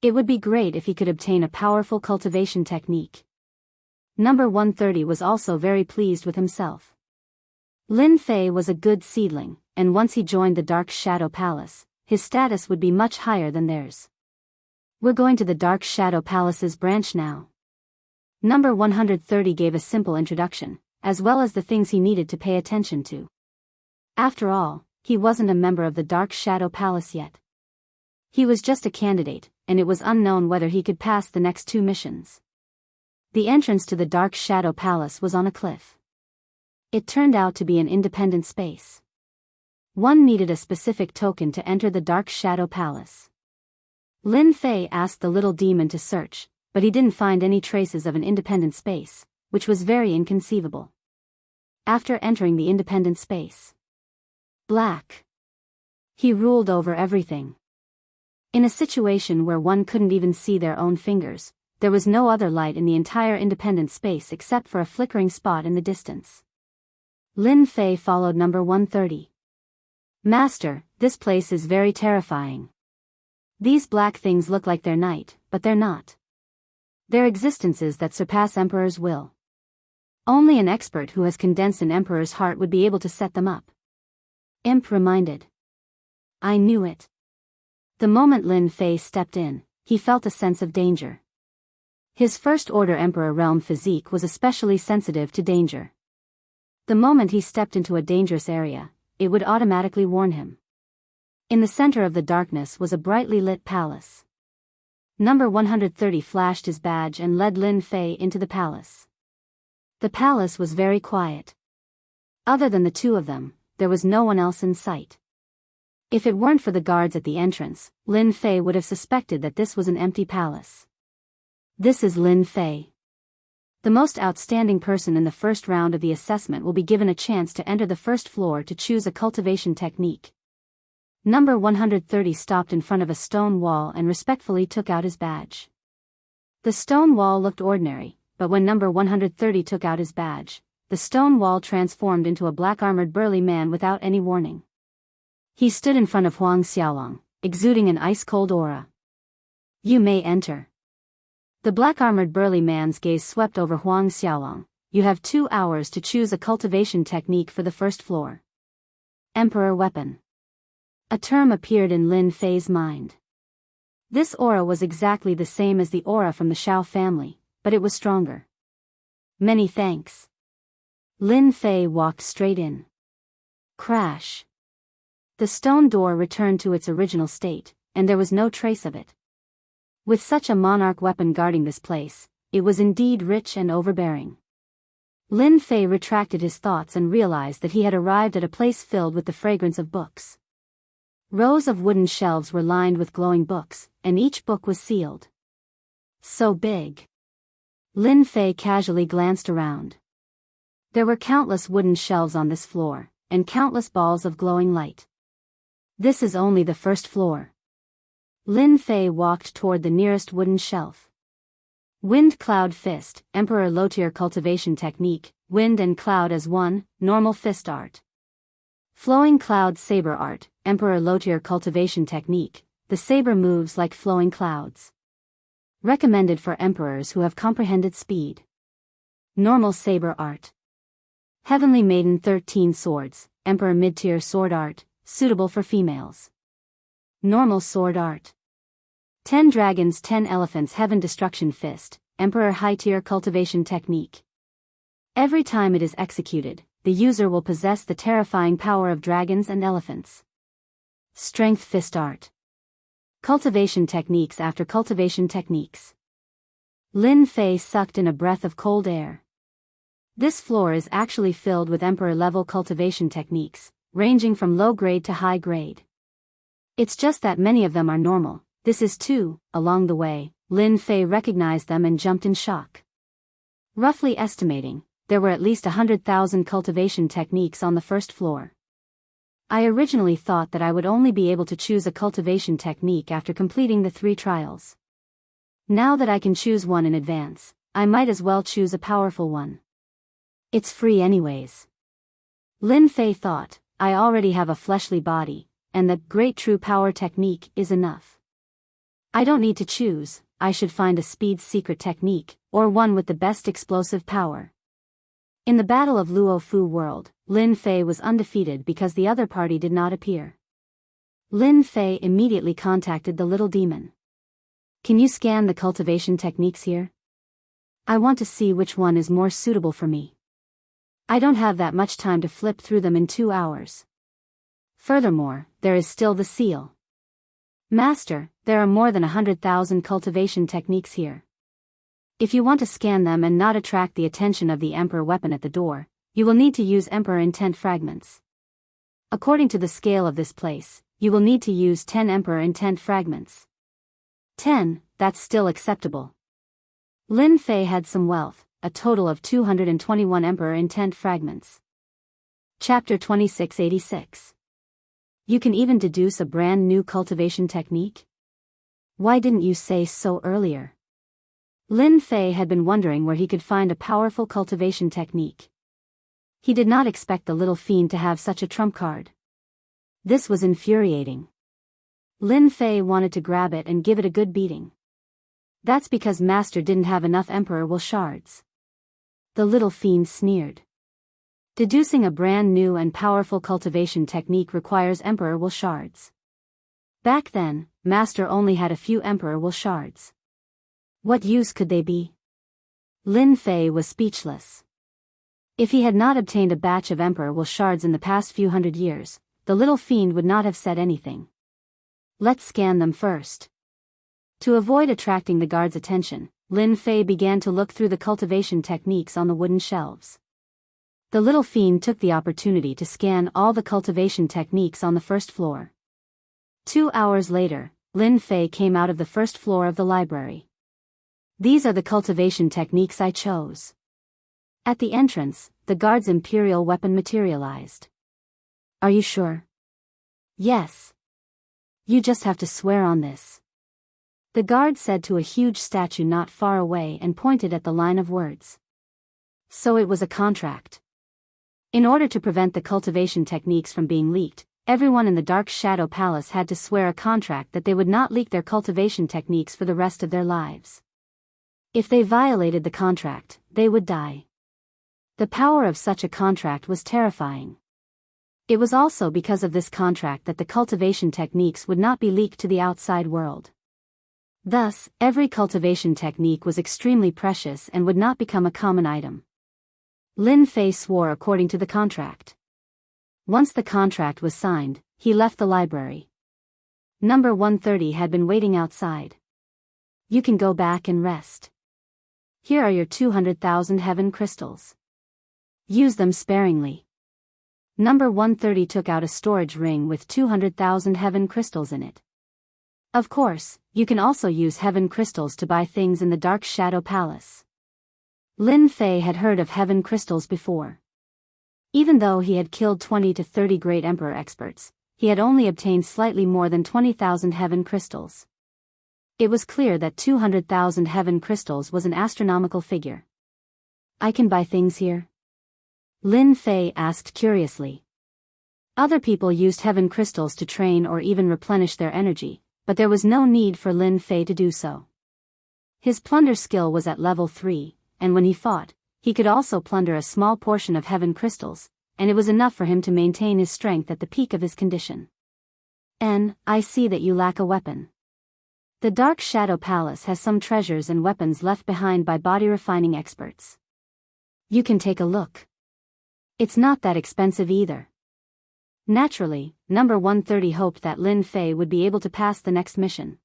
It would be great if he could obtain a powerful cultivation technique. Number 130 was also very pleased with himself. Lin Fei was a good seedling, and once he joined the Dark Shadow Palace, his status would be much higher than theirs. We're going to the Dark Shadow Palace's branch now. Number 130 gave a simple introduction, as well as the things he needed to pay attention to. After all, he wasn't a member of the Dark Shadow Palace yet. He was just a candidate, and it was unknown whether he could pass the next 2 missions. The entrance to the Dark Shadow Palace was on a cliff. It turned out to be an independent space. One needed a specific token to enter the Dark Shadow Palace. Lin Fei asked the little demon to search, but he didn't find any traces of an independent space, which was very inconceivable. After entering the independent space, black. He ruled over everything. In a situation where one couldn't even see their own fingers, there was no other light in the entire independent space except for a flickering spot in the distance. Lin Fei followed number 130. Master, this place is very terrifying. These black things look like they're night, but they're not. They're existences that surpass Emperor's will. Only an expert who has condensed an Emperor's heart would be able to set them up. Imp reminded. I knew it. The moment Lin Fei stepped in, he felt a sense of danger. His first-order Emperor realm physique was especially sensitive to danger. The moment he stepped into a dangerous area, it would automatically warn him. In the center of the darkness was a brightly lit palace. Number 130 flashed his badge and led Lin Fei into the palace. The palace was very quiet. Other than the two of them, there was no one else in sight. If it weren't for the guards at the entrance, Lin Fei would have suspected that this was an empty palace. This is Lin Fei. The most outstanding person in the first round of the assessment will be given a chance to enter the first floor to choose a cultivation technique. Number 130 stopped in front of a stone wall and respectfully took out his badge. The stone wall looked ordinary, but when number 130 took out his badge, the stone wall transformed into a black-armored burly man without any warning. He stood in front of Huang Xiaolong, exuding an ice-cold aura. You may enter. The black-armored burly man's gaze swept over Huang Xiaolong. You have 2 hours to choose a cultivation technique for the first floor. Emperor Weapon. A term appeared in Lin Fei's mind. This aura was exactly the same as the aura from the Shao family, but it was stronger. Many thanks. Lin Fei walked straight in. Crash. The stone door returned to its original state, and there was no trace of it. With such a monarch weapon guarding this place, it was indeed rich and overbearing. Lin Fei retracted his thoughts and realized that he had arrived at a place filled with the fragrance of books. Rows of wooden shelves were lined with glowing books, and each book was sealed. So big. Lin Fei casually glanced around. There were countless wooden shelves on this floor, and countless balls of glowing light. This is only the first floor. Lin Fei walked toward the nearest wooden shelf. Wind Cloud Fist, Emperor Lotier Cultivation Technique, Wind and Cloud as one, Normal Fist Art. Flowing Cloud Saber Art, Emperor Lotier Cultivation Technique, the saber moves like flowing clouds. Recommended for emperors who have comprehended speed. Normal Saber Art. Heavenly Maiden 13 Swords, Emperor Mid-Tier Sword Art, suitable for females. Normal Sword Art. 10 Dragons 10 Elephants Heaven Destruction Fist, Emperor High-Tier Cultivation Technique. Every time it is executed, the user will possess the terrifying power of dragons and elephants. Strength Fist Art. Cultivation techniques after cultivation techniques. Lin Fei sucked in a breath of cold air. This floor is actually filled with emperor-level cultivation techniques, ranging from low grade to high grade. It's just that many of them are normal. This is too. Along the way, Lin Fei recognized them and jumped in shock. Roughly estimating, there were at least 100,000 cultivation techniques on the first floor. I originally thought that I would only be able to choose a cultivation technique after completing the 3 trials. Now that I can choose one in advance, I might as well choose a powerful one. It's free anyways. Lin Fei thought, I already have a fleshly body, and the Great True Power technique is enough. I don't need to choose, I should find a speed secret technique, or one with the best explosive power. In the Battle of Luo Fu World, Lin Fei was undefeated because the other party did not appear. Lin Fei immediately contacted the little demon. Can you scan the cultivation techniques here? I want to see which one is more suitable for me. I don't have that much time to flip through them in 2 hours. Furthermore, there is still the seal. Master, there are more than 100,000 cultivation techniques here. If you want to scan them and not attract the attention of the Emperor weapon at the door, you will need to use Emperor Intent Fragments. According to the scale of this place, you will need to use 10 Emperor Intent Fragments. 10, that's still acceptable. Lin Fei had some wealth, a total of 221 Emperor Intent Fragments. Chapter 2686. You can even deduce a brand new cultivation technique? Why didn't you say so earlier? Lin Fei had been wondering where he could find a powerful cultivation technique. He did not expect the little fiend to have such a trump card. This was infuriating. Lin Fei wanted to grab it and give it a good beating. That's because Master didn't have enough Emperor Will shards. The little fiend sneered. Deducing a brand new and powerful cultivation technique requires Emperor Will shards. Back then, Master only had a few Emperor Will shards. What use could they be? Lin Fei was speechless. If he had not obtained a batch of Emperor Will shards in the past few hundred years, the little fiend would not have said anything. Let's scan them first. To avoid attracting the guard's attention, Lin Fei began to look through the cultivation techniques on the wooden shelves. The little fiend took the opportunity to scan all the cultivation techniques on the first floor. 2 hours later, Lin Fei came out of the first floor of the library. These are the cultivation techniques I chose. At the entrance, the guard's imperial weapon materialized. Are you sure? Yes. You just have to swear on this. The guard said to a huge statue not far away and pointed at the line of words. So it was a contract. In order to prevent the cultivation techniques from being leaked, everyone in the Dark Shadow Palace had to swear a contract that they would not leak their cultivation techniques for the rest of their lives. If they violated the contract, they would die. The power of such a contract was terrifying. It was also because of this contract that the cultivation techniques would not be leaked to the outside world. Thus, every cultivation technique was extremely precious and would not become a common item. Lin Fei swore according to the contract. Once the contract was signed, he left the library. Number 130 had been waiting outside. You can go back and rest. Here are your 200,000 heaven crystals. Use them sparingly. Number 130 took out a storage ring with 200,000 heaven crystals in it. Of course, you can also use heaven crystals to buy things in the Dark Shadow Palace. Lin Fei had heard of heaven crystals before. Even though he had killed 20 to 30 great emperor experts, he had only obtained slightly more than 20,000 heaven crystals. It was clear that 200,000 heaven crystals was an astronomical figure. I can buy things here? Lin Fei asked curiously. Other people used heaven crystals to train or even replenish their energy, but there was no need for Lin Fei to do so. His plunder skill was at level 3, and when he fought, he could also plunder a small portion of heaven crystals, and it was enough for him to maintain his strength at the peak of his condition. I see that you lack a weapon. The Dark Shadow Palace has some treasures and weapons left behind by body refining experts. You can take a look. It's not that expensive either. Naturally, number 130 hoped that Lin Fei would be able to pass the next mission.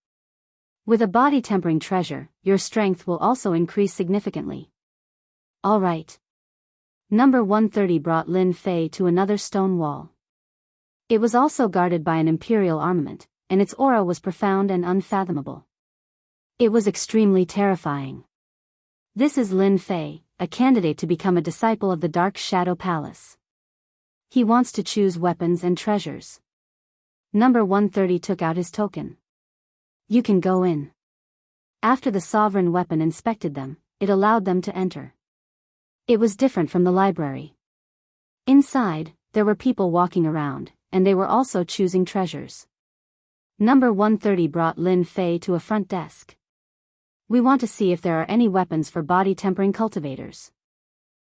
With a body-tempering treasure, your strength will also increase significantly. All right. Number 130 brought Lin Fei to another stone wall. It was also guarded by an imperial armament, and its aura was profound and unfathomable. It was extremely terrifying. This is Lin Fei, a candidate to become a disciple of the Dark Shadow Palace. He wants to choose weapons and treasures. Number 130 took out his token. You can go in. After the sovereign weapon inspected them, it allowed them to enter. It was different from the library. Inside, there were people walking around, and they were also choosing treasures. Number 130 brought Lin Fei to a front desk. We want to see if there are any weapons for body-tempering cultivators.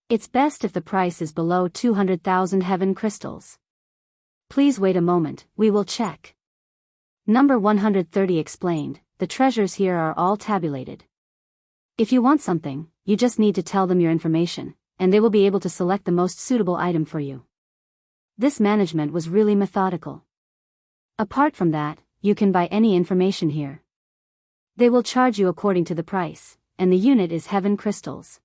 It's best if the price is below 200,000 heaven crystals. Please wait a moment, we will check. Number 130 explained, the treasures here are all tabulated. If you want something, you just need to tell them your information, and they will be able to select the most suitable item for you. This management was really methodical. Apart from that, you can buy any information here. They will charge you according to the price, and the unit is heaven crystals.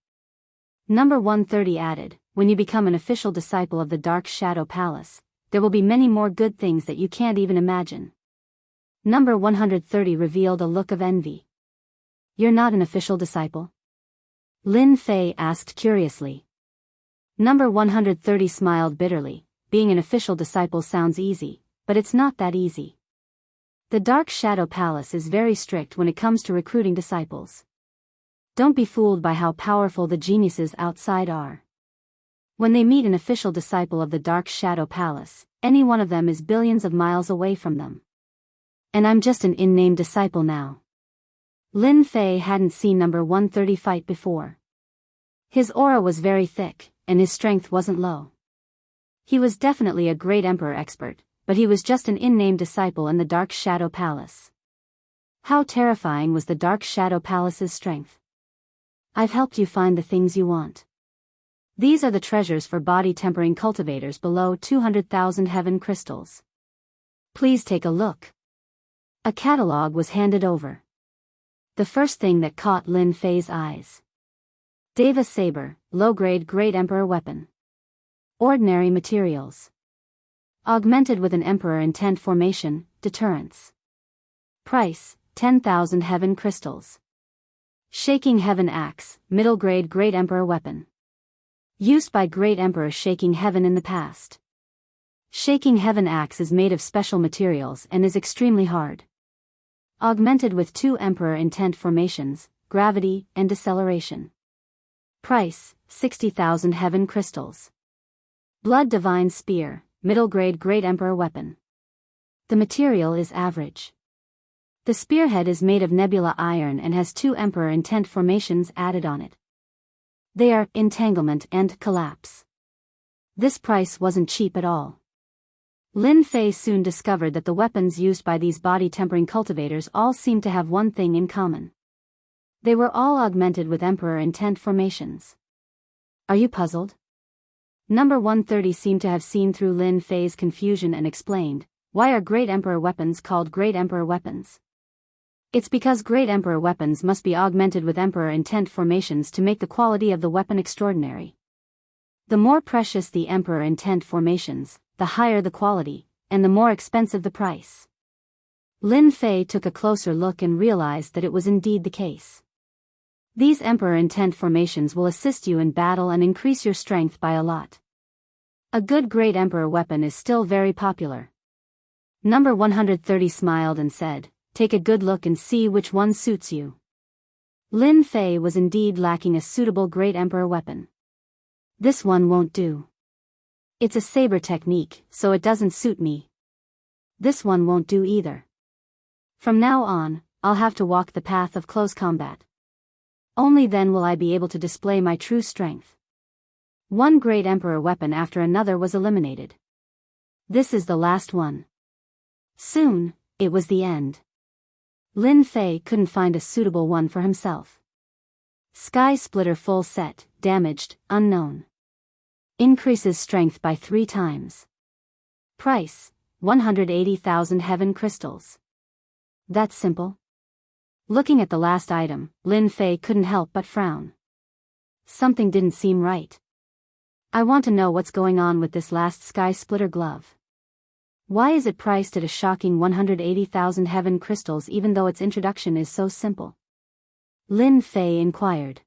Number 130 added, when you become an official disciple of the Dark Shadow Palace, there will be many more good things that you can't even imagine. Number 130 revealed a look of envy. You're not an official disciple? Lin Fei asked curiously. Number 130 smiled bitterly. Being an official disciple sounds easy, but it's not that easy. The Dark Shadow Palace is very strict when it comes to recruiting disciples. Don't be fooled by how powerful the geniuses outside are. When they meet an official disciple of the Dark Shadow Palace, any one of them is billions of miles away from them. And I'm just an in-name disciple now. Lin Fei hadn't seen number 130 fight before. His aura was very thick, and his strength wasn't low. He was definitely a great emperor expert, but he was just an in-name disciple in the Dark Shadow Palace. How terrifying was the Dark Shadow Palace's strength? I've helped you find the things you want. These are the treasures for body-tempering cultivators below 200,000 heaven crystals. Please take a look. A catalog was handed over. The first thing that caught Lin Fei's eyes. Deva Saber, low-grade Great Emperor weapon. Ordinary materials. Augmented with an Emperor Intent formation, deterrence. Price, 10,000 heaven crystals. Shaking Heaven Axe, middle-grade Great Emperor weapon. Used by Great Emperor Shaking Heaven in the past. Shaking Heaven Axe is made of special materials and is extremely hard. Augmented with 2 Emperor Intent formations, gravity and deceleration. Price, 60,000 heaven crystals. Blood Divine Spear, middle-grade Great Emperor weapon. The material is average. The spearhead is made of nebula iron and has 2 Emperor Intent formations added on it. They are entanglement and collapse. This price wasn't cheap at all. Lin Fei soon discovered that the weapons used by these body-tempering cultivators all seemed to have one thing in common. They were all augmented with Emperor Intent formations. Are you puzzled? Number 130 seemed to have seen through Lin Fei's confusion and explained, why are Great Emperor weapons called Great Emperor weapons? It's because Great Emperor weapons must be augmented with Emperor Intent formations to make the quality of the weapon extraordinary. The more precious the Emperor Intent formations, the higher the quality, and the more expensive the price. Lin Fei took a closer look and realized that it was indeed the case. These Emperor Intent formations will assist you in battle and increase your strength by a lot. A good Great Emperor weapon is still very popular. Number 130 smiled and said, "Take a good look and see which one suits you." Lin Fei was indeed lacking a suitable Great Emperor weapon. This one won't do. It's a saber technique, so it doesn't suit me. This one won't do either. From now on, I'll have to walk the path of close combat. Only then will I be able to display my true strength. One Great Emperor weapon after another was eliminated. This is the last one. Soon, it was the end. Lin Fei couldn't find a suitable one for himself. Sky Splitter full set, damaged, unknown. Increases strength by 3 times. Price, 180,000 heaven crystals. That's simple. Looking at the last item, Lin Fei couldn't help but frown. Something didn't seem right. I want to know what's going on with this last Sky Splitter glove. Why is it priced at a shocking 180,000 heaven crystals even though its introduction is so simple? Lin Fei inquired.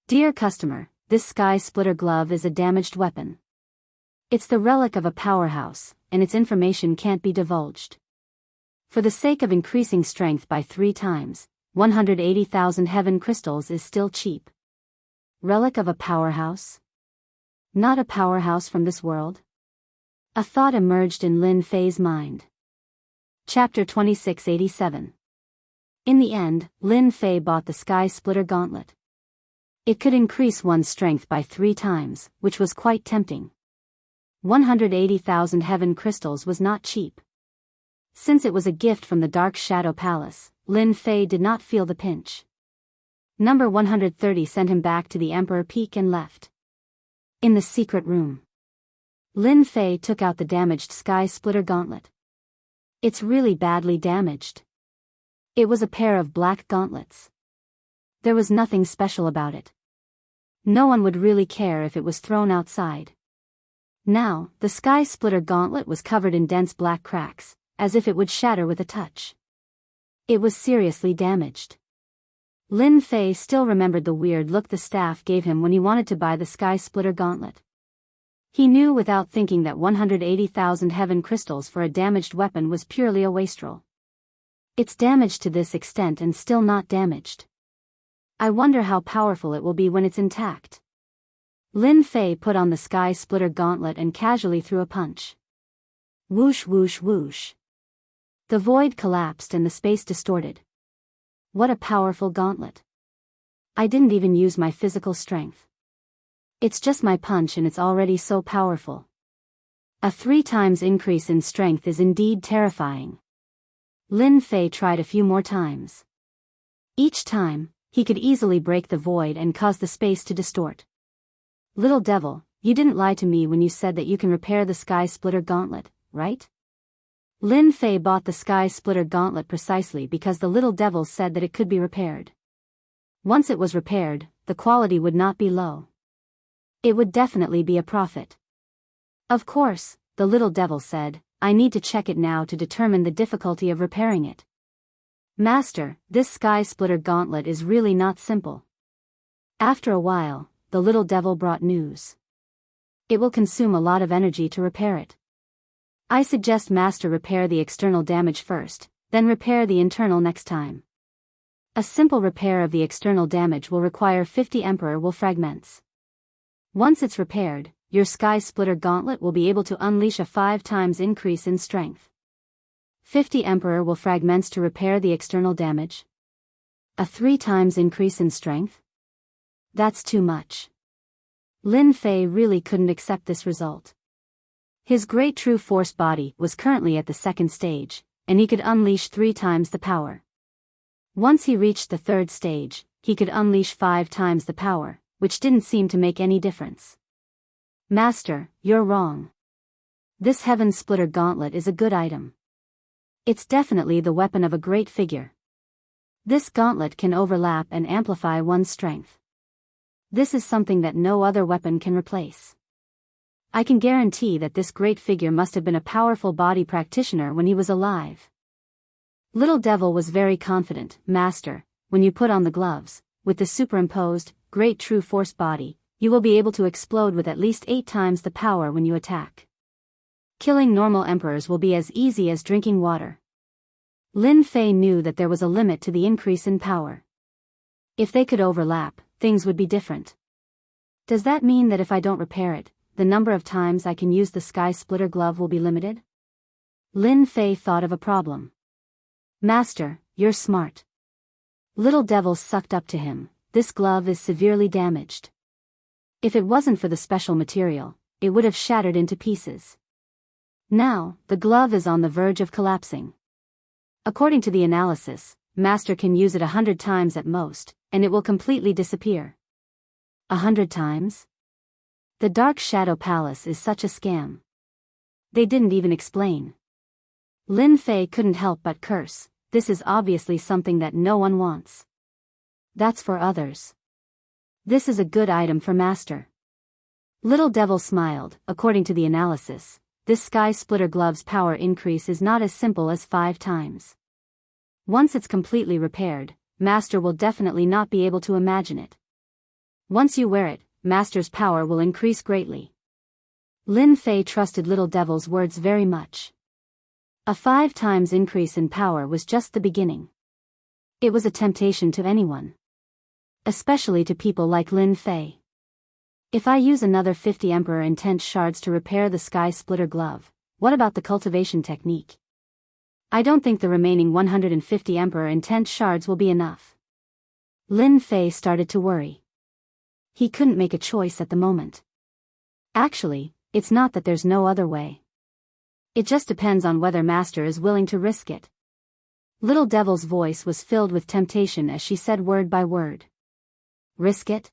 Dear customer, this Sky Splitter glove is a damaged weapon. It's the relic of a powerhouse, and its information can't be divulged. For the sake of increasing strength by 3 times, 180,000 heaven crystals is still cheap. Relic of a powerhouse? Not a powerhouse from this world? A thought emerged in Lin Fei's mind. Chapter 2687. In the end, Lin Fei bought the Sky Splitter gauntlet. It could increase one's strength by 3 times, which was quite tempting. 180,000 heaven crystals was not cheap. Since it was a gift from the Dark Shadow Palace, Lin Fei did not feel the pinch. Number 130 sent him back to the Emperor Peak and left. In the secret room, Lin Fei took out the damaged Sky Splitter gauntlet. It's really badly damaged. It was a pair of black gauntlets. There was nothing special about it. No one would really care if it was thrown outside. Now, the Sky Splitter gauntlet was covered in dense black cracks, as if it would shatter with a touch. It was seriously damaged. Lin Fei still remembered the weird look the staff gave him when he wanted to buy the Sky Splitter gauntlet. He knew without thinking that 180,000 heaven crystals for a damaged weapon was purely a wastrel. It's damaged to this extent and still not damaged. I wonder how powerful it will be when it's intact. Lin Fei put on the Sky Splitter gauntlet and casually threw a punch. Whoosh whoosh whoosh. The void collapsed and the space distorted. What a powerful gauntlet. I didn't even use my physical strength. It's just my punch and it's already so powerful. A 3 times increase in strength is indeed terrifying. Lin Fei tried a few more times. Each time, he could easily break the void and cause the space to distort. Little devil, you didn't lie to me when you said that you can repair the Sky Splitter Gauntlet, right? Lin Fei bought the Sky Splitter Gauntlet precisely because the little devil said that it could be repaired. Once it was repaired, the quality would not be low. It would definitely be a profit. Of course, the little devil said, I need to check it now to determine the difficulty of repairing it. Master, this Sky Splitter Gauntlet is really not simple. After a while, the little devil brought news. It will consume a lot of energy to repair it. I suggest Master repair the external damage first, then repair the internal next time. A simple repair of the external damage will require 50 Emperor Will fragments. Once it's repaired, your Sky Splitter Gauntlet will be able to unleash a 5 times increase in strength. 50 Emperor Will fragments to repair the external damage. A 3 times increase in strength? That's too much. Lin Fei really couldn't accept this result. His Great True Force body was currently at the 2nd stage, and he could unleash 3 times the power. Once he reached the 3rd stage, he could unleash 5 times the power, which didn't seem to make any difference. Master, you're wrong. This Heaven Splitter Gauntlet is a good item. It's definitely the weapon of a great figure. This gauntlet can overlap and amplify one's strength. This is something that no other weapon can replace. I can guarantee that this great figure must have been a powerful body practitioner when he was alive. Little Devil was very confident, Master, when you put on the gloves, with the superimposed, Great True Force body, you will be able to explode with at least 8 times the power when you attack. Killing normal emperors will be as easy as drinking water. Lin Fei knew that there was a limit to the increase in power. If they could overlap, things would be different. Does that mean that if I don't repair it, the number of times I can use the Sky Splitter glove will be limited? Lin Fei thought of a problem. Master, you're smart. Little Devil sucked up to him. This glove is severely damaged. If it wasn't for the special material, it would have shattered into pieces. Now, the glove is on the verge of collapsing. According to the analysis, Master can use it 100 times at most, and it will completely disappear. 100 times? The Dark Shadow Palace is such a scam. They didn't even explain. Lin Fei couldn't help but curse. This is obviously something that no one wants. That's for others. This is a good item for Master. Little Devil smiled. According to the analysis, this Sky Splitter glove's power increase is not as simple as 5 times. Once it's completely repaired, Master will definitely not be able to imagine it. Once you wear it, Master's power will increase greatly. Lin Fei trusted Little Devil's words very much. A 5 times increase in power was just the beginning. It was a temptation to anyone. Especially to people like Lin Fei. If I use another 50 Emperor Intense Shards to repair the Sky Splitter glove, what about the cultivation technique? I don't think the remaining 150 Emperor Intense Shards will be enough. Lin Fei started to worry. He couldn't make a choice at the moment. Actually, it's not that there's no other way. It just depends on whether Master is willing to risk it. Little Devil's voice was filled with temptation as she said word by word. Risk it?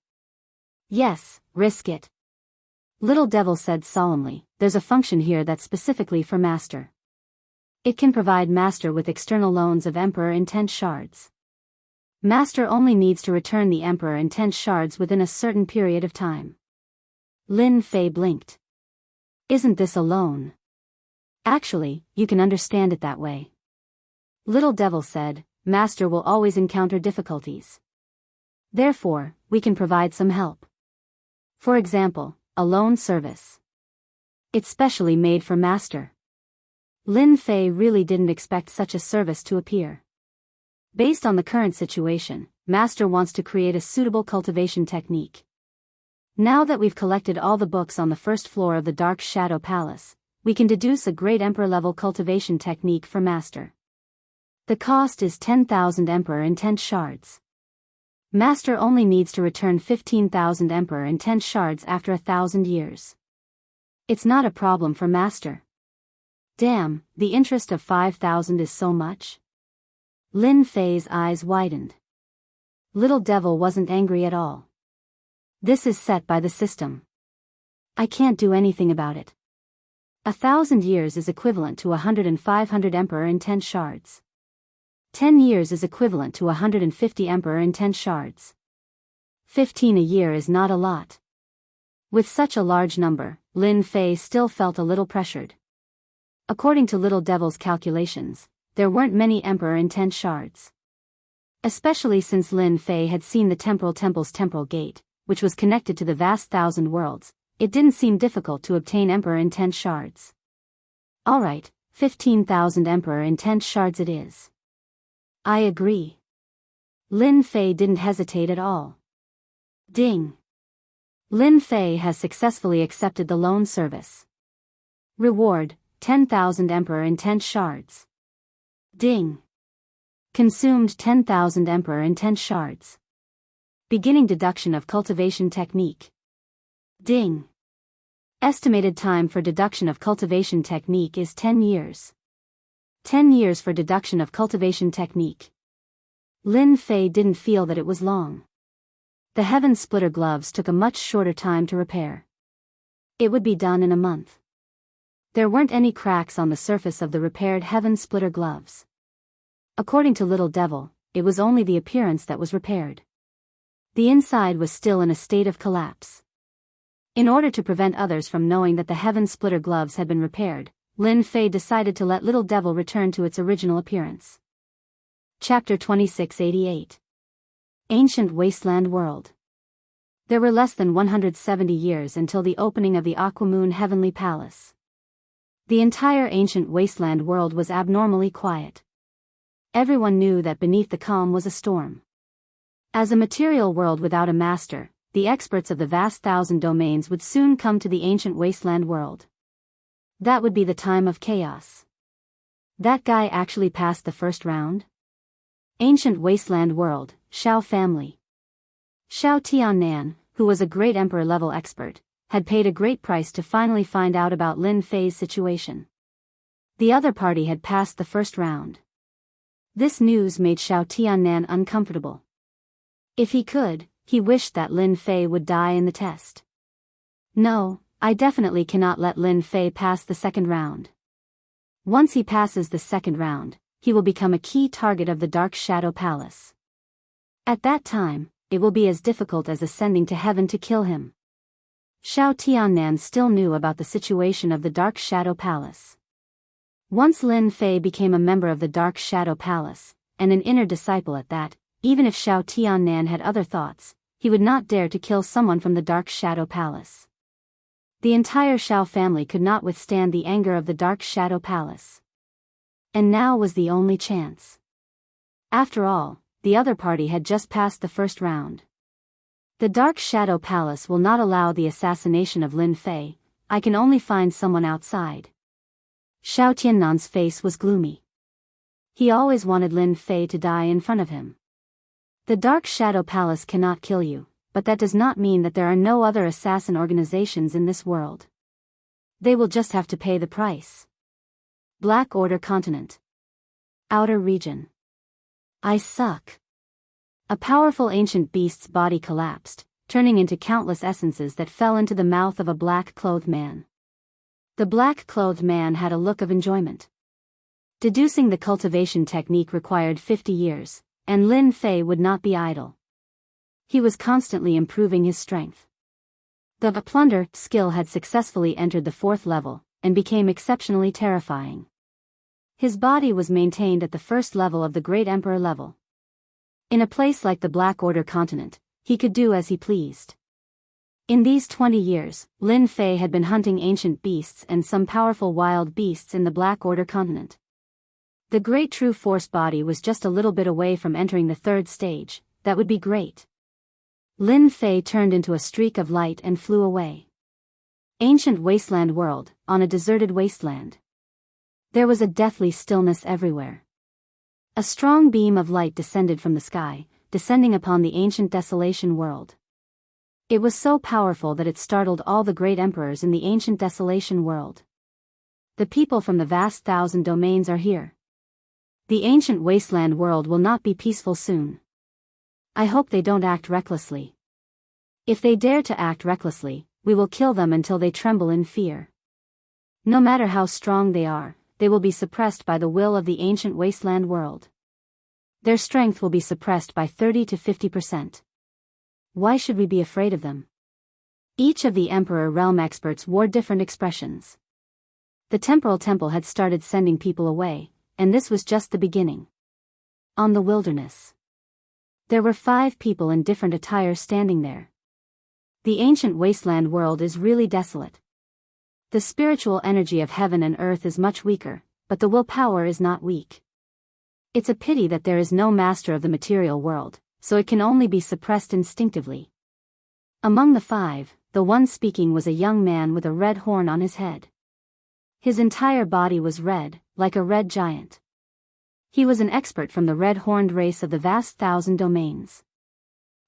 Yes, risk it. Little Devil said solemnly, there's a function here that's specifically for Master. It can provide Master with external loans of Emperor Intense Shards. Master only needs to return the Emperor Intense Shards within a certain period of time. Lin Fei blinked. Isn't this a loan? Actually, you can understand it that way. Little Devil said, Master will always encounter difficulties. Therefore, we can provide some help. For example, a loan service. It's specially made for Master. Lin Fei really didn't expect such a service to appear. Based on the current situation, Master wants to create a suitable cultivation technique. Now that we've collected all the books on the first floor of the Dark Shadow Palace, we can deduce a great Emperor-level cultivation technique for Master. The cost is 10,000 Emperor Intent Shards. Master only needs to return 15,000 Emperor Intent Shards after 1,000 years. It's not a problem for Master. Damn, the interest of 5,000 is so much? Lin Fei's eyes widened. Little Devil wasn't angry at all. This is set by the system. I can't do anything about it. 1,000 years is equivalent to 10500 Emperor Intent Shards. 10 years is equivalent to 150 Emperor Intent Shards. 15 a year is not a lot. With such a large number, Lin Fei still felt a little pressured. According to Little Devil's calculations, there weren't many Emperor Intent Shards. Especially since Lin Fei had seen the Temporal Temple's temporal gate, which was connected to the vast 1,000 worlds, it didn't seem difficult to obtain Emperor Intent Shards. Alright, 15,000 Emperor Intent Shards it is. I agree. Lin Fei didn't hesitate at all. Ding. Lin Fei has successfully accepted the loan service. Reward, 10,000 Emperor Intent Shards. Ding. Consumed 10,000 Emperor Intent Shards. Beginning deduction of cultivation technique. Ding. Estimated time for deduction of cultivation technique is 10 years. 10 years for deduction of cultivation technique. Lin Fei didn't feel that it was long. The Heaven Splitter gloves took a much shorter time to repair. It would be done in a month. There weren't any cracks on the surface of the repaired Heaven Splitter gloves. According to Little Devil, it was only the appearance that was repaired. The inside was still in a state of collapse. In order to prevent others from knowing that the Heaven Splitter gloves had been repaired, Lin Fei decided to let Little Devil return to its original appearance. Chapter 2688. Ancient Wasteland World. There were less than 170 years until the opening of the Aquamoon Heavenly Palace. The entire ancient wasteland world was abnormally quiet. Everyone knew that beneath the calm was a storm. As a material world without a master, the experts of the vast 1,000 domains would soon come to the ancient wasteland world. That would be the time of chaos. That guy actually passed the first round? Ancient Wasteland World, Shao family. Shao Tiannan, who was a great emperor-level expert, had paid a great price to finally find out about Lin Fei's situation. The other party had passed the first round. This news made Shao Tiannan uncomfortable. If he could, he wished that Lin Fei would die in the test. No, I definitely cannot let Lin Fei pass the second round. Once he passes the second round, he will become a key target of the Dark Shadow Palace. At that time, it will be as difficult as ascending to heaven to kill him. Shao Tiannan still knew about the situation of the Dark Shadow Palace. Once Lin Fei became a member of the Dark Shadow Palace, and an inner disciple at that, even if Shao Tiannan had other thoughts, he would not dare to kill someone from the Dark Shadow Palace. The entire Shao family could not withstand the anger of the Dark Shadow Palace. And now was the only chance. After all, the other party had just passed the first round. The Dark Shadow Palace will not allow the assassination of Lin Fei. I can only find someone outside. Shao Tiannan's face was gloomy. He always wanted Lin Fei to die in front of him. The Dark Shadow Palace cannot kill you, but that does not mean that there are no other assassin organizations in this world. They will just have to pay the price. Black Order Continent. Outer Region. I suck. A powerful ancient beast's body collapsed, turning into countless essences that fell into the mouth of a black-clothed man. The black-clothed man had a look of enjoyment. Deducing the cultivation technique required 50 years, and Lin Fei would not be idle. He was constantly improving his strength. The plunder skill had successfully entered the 4th level, and became exceptionally terrifying. His body was maintained at the 1st level of the Great Emperor level. In a place like the Black Order Continent, he could do as he pleased. In these 20 years, Lin Fei had been hunting ancient beasts and some powerful wild beasts in the Black Order Continent. The Great True Force body was just a little bit away from entering the 3rd stage. That would be great. Lin Fei turned into a streak of light and flew away. Ancient wasteland world, on a deserted wasteland. There was a deathly stillness everywhere. A strong beam of light descended from the sky, descending upon the ancient desolation world. It was so powerful that it startled all the great emperors in the ancient desolation world. The people from the vast 1,000 domains are here. The ancient wasteland world will not be peaceful soon. I hope they don't act recklessly. If they dare to act recklessly, we will kill them until they tremble in fear. No matter how strong they are, they will be suppressed by the will of the ancient wasteland world. Their strength will be suppressed by 30 to 50%. Why should we be afraid of them? Each of the Emperor Realm experts wore different expressions. The temporal temple had started sending people away, and this was just the beginning. On the wilderness, there were 5 people in different attire standing there. The ancient wasteland world is really desolate. The spiritual energy of heaven and earth is much weaker, but the willpower is not weak. It's a pity that there is no master of the material world, so it can only be suppressed instinctively. Among the 5, the one speaking was a young man with a red horn on his head. His entire body was red, like a red giant. He was an expert from the red-horned race of the vast 1,000 domains.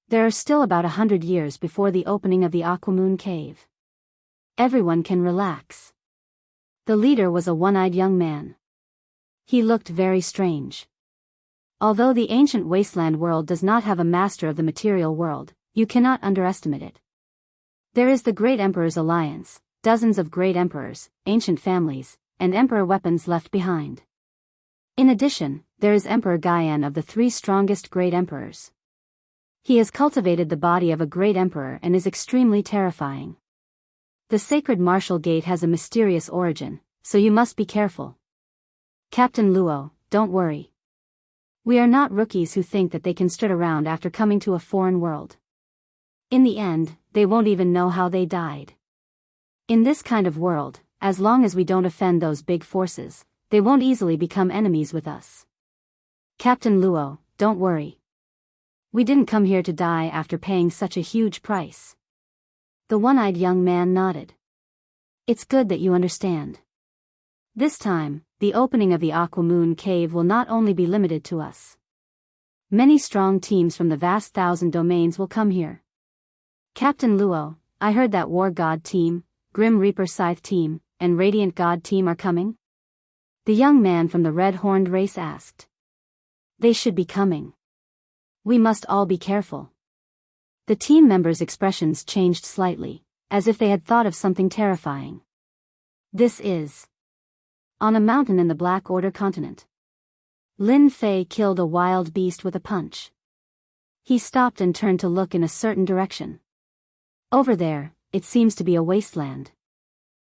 There are still about 100 years before the opening of the Aquamoon Cave. Everyone can relax. The leader was a one-eyed young man. He looked very strange. Although the ancient wasteland world does not have a master of the material world, you cannot underestimate it. There is the Great Emperor's Alliance, dozens of great emperors, ancient families, and emperor weapons left behind. In addition, there is Emperor Gaian of the 3 strongest great emperors. He has cultivated the body of a great emperor and is extremely terrifying. The sacred martial gate has a mysterious origin, so you must be careful. Captain Luo, don't worry. We are not rookies who think that they can strut around after coming to a foreign world. In the end, they won't even know how they died. In this kind of world, as long as we don't offend those big forces, they won't easily become enemies with us. Captain Luo, don't worry. We didn't come here to die after paying such a huge price. The one-eyed young man nodded. It's good that you understand. This time, the opening of the Aquamoon Cave will not only be limited to us. Many strong teams from the vast 1,000 domains will come here. Captain Luo, I heard that War God team, Grim Reaper Scythe team, and Radiant God team are coming? The young man from the red-horned race asked. They should be coming. We must all be careful. The team members' expressions changed slightly, as if they had thought of something terrifying. This is on a mountain in the Black Order continent. Lin Fei killed a wild beast with a punch. He stopped and turned to look in a certain direction. Over there, it seems to be a wasteland.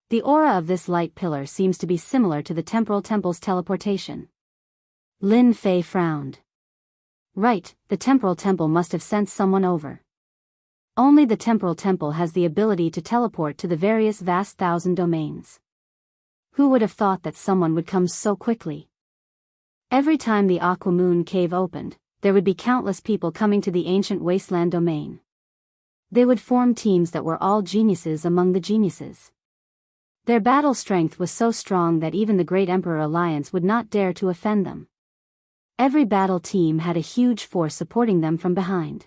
The aura of this light pillar seems to be similar to the temporal temple's teleportation. Lin Fei frowned. Right, the temporal temple must have sent someone over. Only the temporal temple has the ability to teleport to the various vast 1,000 domains. Who would have thought that someone would come so quickly? Every time the Aquamoon Cave opened, there would be countless people coming to the ancient wasteland domain. They would form teams that were all geniuses among the geniuses. Their battle strength was so strong that even the Great Emperor Alliance would not dare to offend them. Every battle team had a huge force supporting them from behind.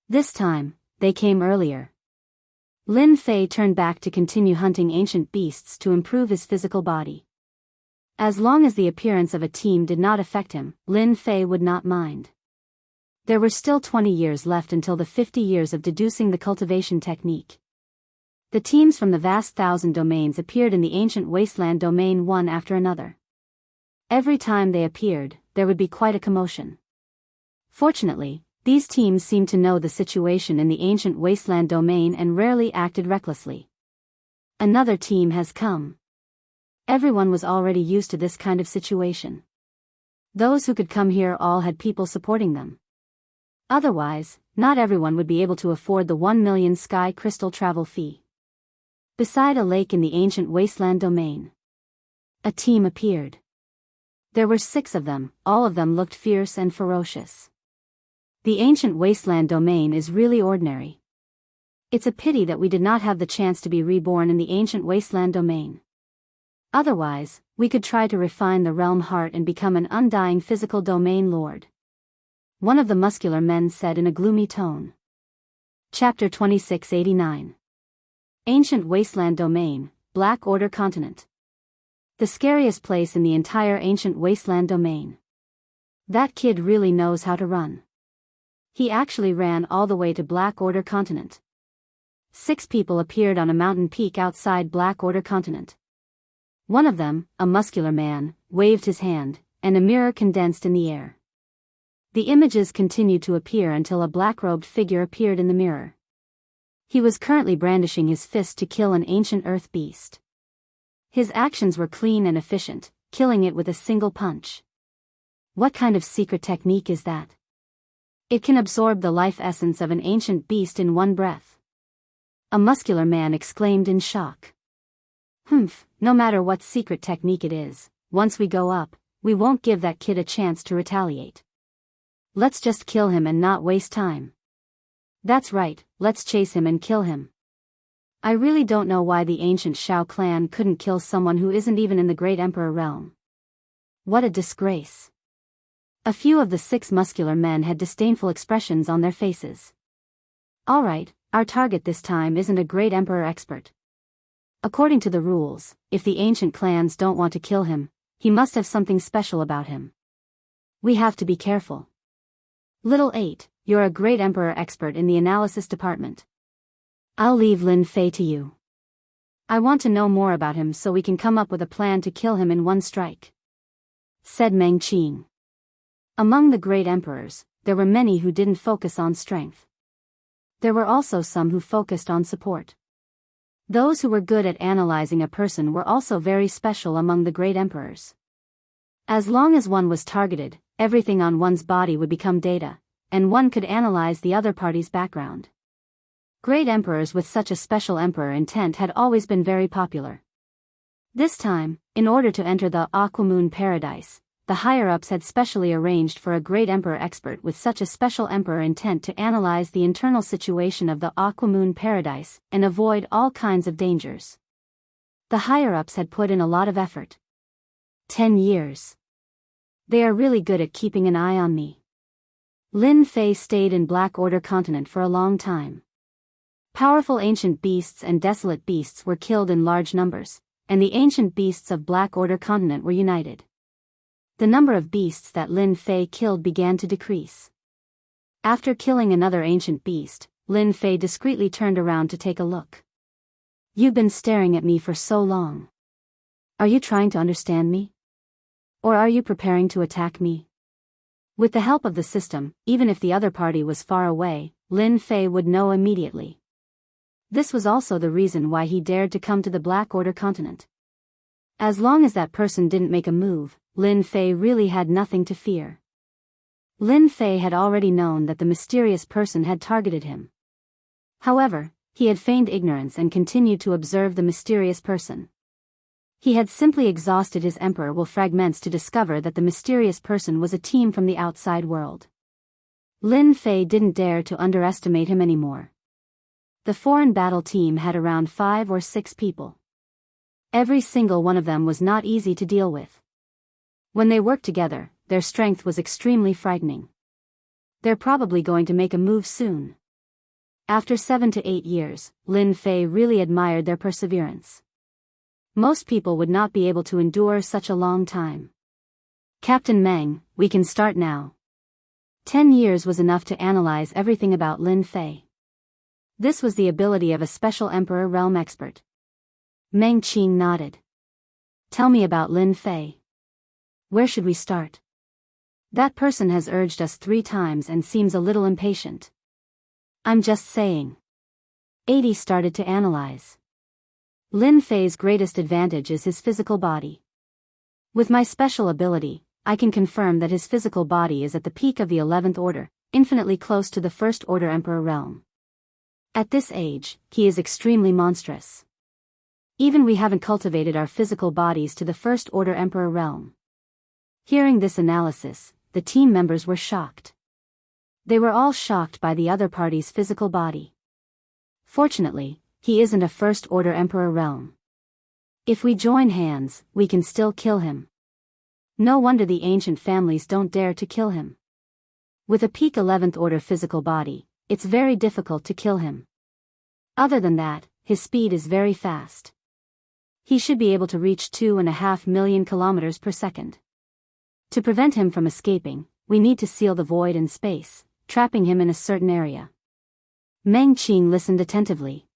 This time, they came earlier. Lin Fei turned back to continue hunting ancient beasts to improve his physical body. As long as the appearance of a team did not affect him, Lin Fei would not mind. There were still 20 years left until the 50 years of deducing the cultivation technique. The teams from the vast 1,000 domains appeared in the ancient wasteland domain one after another. Every time they appeared, there would be quite a commotion. Fortunately, these teams seemed to know the situation in the ancient wasteland domain and rarely acted recklessly. Another team has come. Everyone was already used to this kind of situation. Those who could come here all had people supporting them. Otherwise, not everyone would be able to afford the 1 million sky crystal travel fee. Beside a lake in the ancient wasteland domain, a team appeared. There were 6 of them, all of them looked fierce and ferocious. The ancient wasteland domain is really ordinary. It's a pity that we did not have the chance to be reborn in the ancient wasteland domain. Otherwise, we could try to refine the realm heart and become an undying physical domain lord. One of the muscular men said in a gloomy tone. Chapter 2689. Ancient Wasteland Domain, Black Order Continent. The scariest place in the entire Ancient Wasteland Domain. That kid really knows how to run. He actually ran all the way to Black Order Continent. 6 people appeared on a mountain peak outside Black Order Continent. One of them, a muscular man, waved his hand, and a mirror condensed in the air. The images continued to appear until a black-robed figure appeared in the mirror. He was currently brandishing his fist to kill an ancient earth beast. His actions were clean and efficient, killing it with a single punch. What kind of secret technique is that? It can absorb the life essence of an ancient beast in one breath. A muscular man exclaimed in shock. No matter what secret technique it is, once we go up, we won't give that kid a chance to retaliate. Let's just kill him and not waste time. That's right, let's chase him and kill him. I really don't know why the ancient Shao clan couldn't kill someone who isn't even in the Great Emperor realm. What a disgrace. A few of the 6 muscular men had disdainful expressions on their faces. Alright, our target this time isn't a Great Emperor expert. According to the rules, if the ancient clans don't want to kill him, he must have something special about him. We have to be careful. Little 8, you're a Great Emperor expert in the analysis department. I'll leave Lin Fei to you. I want to know more about him so we can come up with a plan to kill him in one strike. Said Meng Qing. Among the great emperors, there were many who didn't focus on strength. There were also some who focused on support. Those who were good at analyzing a person were also very special among the great emperors. As long as one was targeted, everything on one's body would become data, and one could analyze the other party's background. Great emperors with such a special emperor intent had always been very popular. This time, in order to enter the Aquamoon Paradise, the higher-ups had specially arranged for a great emperor expert with such a special emperor intent to analyze the internal situation of the Aquamoon Paradise and avoid all kinds of dangers. The higher-ups had put in a lot of effort. 10 years. They are really good at keeping an eye on me. Lin Fei stayed in Black Order Continent for a long time. Powerful ancient beasts and desolate beasts were killed in large numbers, and the ancient beasts of Black Order Continent were united. The number of beasts that Lin Fei killed began to decrease. After killing another ancient beast, Lin Fei discreetly turned around to take a look. You've been staring at me for so long. Are you trying to understand me? Or are you preparing to attack me? With the help of the system, even if the other party was far away, Lin Fei would know immediately. This was also the reason why he dared to come to the Black Order Continent. As long as that person didn't make a move, Lin Fei really had nothing to fear. Lin Fei had already known that the mysterious person had targeted him. However, he had feigned ignorance and continued to observe the mysterious person. He had simply exhausted his emperor will fragments to discover that the mysterious person was a team from the outside world. Lin Fei didn't dare to underestimate him anymore. The foreign battle team had around 5 or 6 people. Every single one of them was not easy to deal with. When they worked together, their strength was extremely frightening. They're probably going to make a move soon. After 7 to 8 years, Lin Fei really admired their perseverance. Most people would not be able to endure such a long time. Captain Meng, we can start now. 10 years was enough to analyze everything about Lin Fei. This was the ability of a special Emperor realm expert. Meng Qing nodded. Tell me about Lin Fei. Where should we start? That person has urged us 3 times and seems a little impatient. I'm just saying. 80 started to analyze. Lin Fei's greatest advantage is his physical body. With my special ability, I can confirm that his physical body is at the peak of the 11th order, infinitely close to the 1st order Emperor realm. At this age, he is extremely monstrous. Even we haven't cultivated our physical bodies to the 1st order Emperor realm. Hearing this analysis, the team members were shocked. They were all shocked by the other party's physical body. Fortunately, he isn't a 1st order Emperor realm. If we join hands, we can still kill him. No wonder the ancient families don't dare to kill him. With a peak 11th order physical body, it's very difficult to kill him. Other than that, his speed is very fast. He should be able to reach 2.5 million kilometers per second. To prevent him from escaping, we need to seal the void in space, trapping him in a certain area. Meng Qing listened attentively.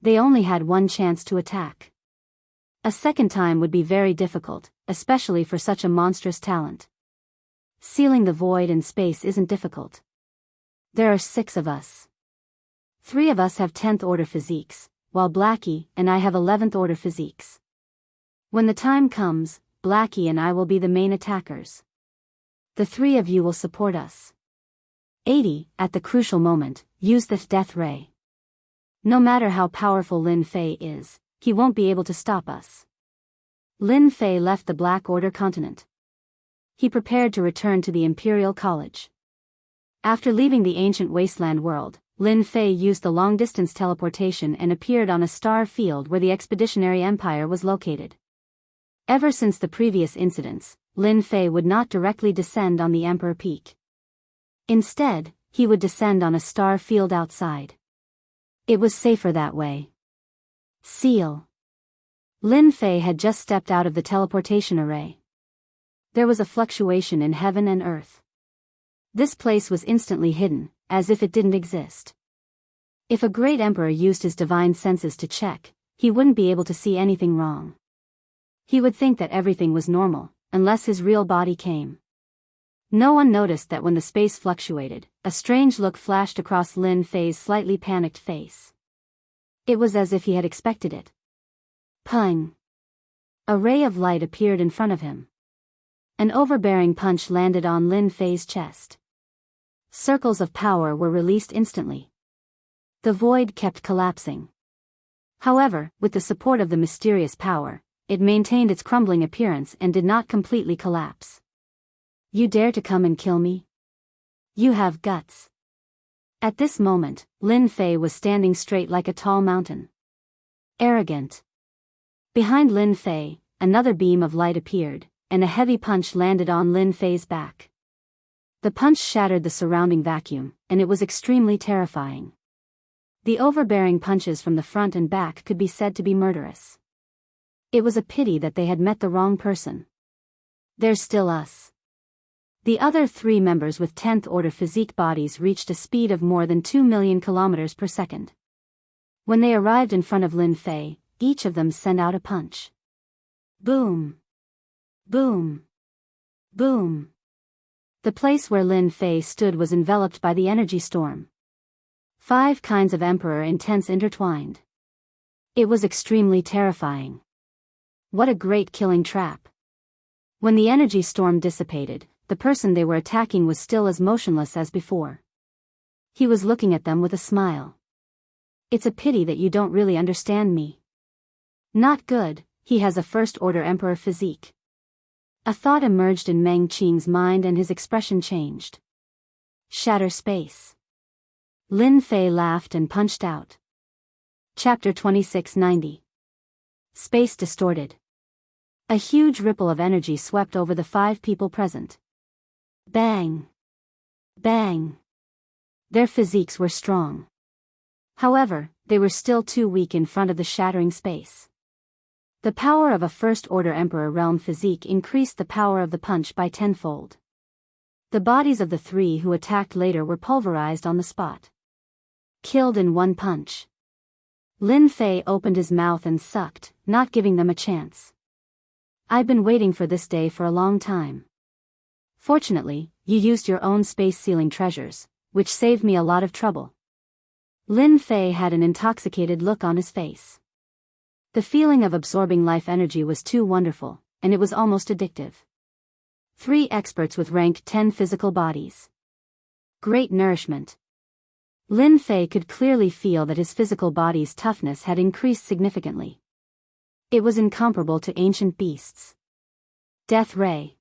They only had one chance to attack. A second time would be very difficult, especially for such a monstrous talent. Sealing the void in space isn't difficult. There are 6 of us. 3 of us have 10th order physiques, while Blackie and I have 11th order physiques. When the time comes, Blackie and I will be the main attackers. The 3 of you will support us. 80, at the crucial moment, use the death ray. No matter how powerful Lin Fei is, he won't be able to stop us. Lin Fei left the Black Order continent. He prepared to return to the Imperial College. After leaving the ancient wasteland world, Lin Fei used the long-distance teleportation and appeared on a star field where the Expeditionary Empire was located. Ever since the previous incidents, Lin Fei would not directly descend on the Emperor Peak. Instead, he would descend on a star field outside. It was safer that way. Seal. Lin Fei had just stepped out of the teleportation array. There was a fluctuation in heaven and earth. This place was instantly hidden, as if it didn't exist. If a great emperor used his divine senses to check, he wouldn't be able to see anything wrong. He would think that everything was normal, unless his real body came. No one noticed that when the space fluctuated, a strange look flashed across Lin Fei's slightly panicked face. It was as if he had expected it. Pung! A ray of light appeared in front of him. An overbearing punch landed on Lin Fei's chest. Circles of power were released instantly. The void kept collapsing. However, with the support of the mysterious power, it maintained its crumbling appearance and did not completely collapse. You dare to come and kill me? You have guts. At this moment, Lin Fei was standing straight like a tall mountain. Arrogant. Behind Lin Fei, another beam of light appeared, and a heavy punch landed on Lin Fei's back. The punch shattered the surrounding vacuum, and it was extremely terrifying. The overbearing punches from the front and back could be said to be murderous. It was a pity that they had met the wrong person. There's still us. The other 3 members with 10th order physique bodies reached a speed of more than 2 million kilometers per second. When they arrived in front of Lin Fei, each of them sent out a punch. Boom! Boom! Boom! The place where Lin Fei stood was enveloped by the energy storm. 5 kinds of emperor intense intertwined. It was extremely terrifying. What a great killing trap. When the energy storm dissipated, the person they were attacking was still as motionless as before. He was looking at them with a smile. It's a pity that you don't really understand me. Not good, he has a first-order emperor physique. A thought emerged in Meng Qing's mind and his expression changed. Shatter space. Lin Fei laughed and punched out. Chapter 2690. Space distorted. A huge ripple of energy swept over the 5 people present. Bang! Bang! Their physiques were strong. However, they were still too weak in front of the shattering space. The power of a first-order Emperor realm physique increased the power of the punch by 10-fold. The bodies of the 3 who attacked later were pulverized on the spot. Killed in one punch. Lin Fei opened his mouth and sucked, not giving them a chance. I've been waiting for this day for a long time. Fortunately, you used your own space-sealing treasures, which saved me a lot of trouble. Lin Fei had an intoxicated look on his face. The feeling of absorbing life energy was too wonderful, and it was almost addictive. 3 experts with rank 10 physical bodies. Great nourishment. Lin Fei could clearly feel that his physical body's toughness had increased significantly. It was incomparable to ancient beasts. Death Ray.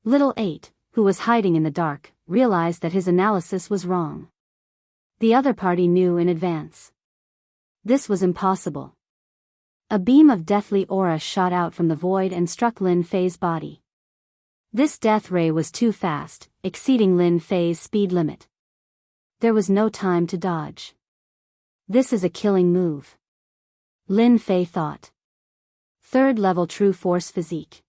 Little 8, who was hiding in the dark, realized that his analysis was wrong. The other party knew in advance. This was impossible. A beam of deathly aura shot out from the void and struck Lin Fei's body. This death ray was too fast, exceeding Lin Fei's speed limit. There was no time to dodge. This is a killing move, Lin Fei thought. Third level true force physique.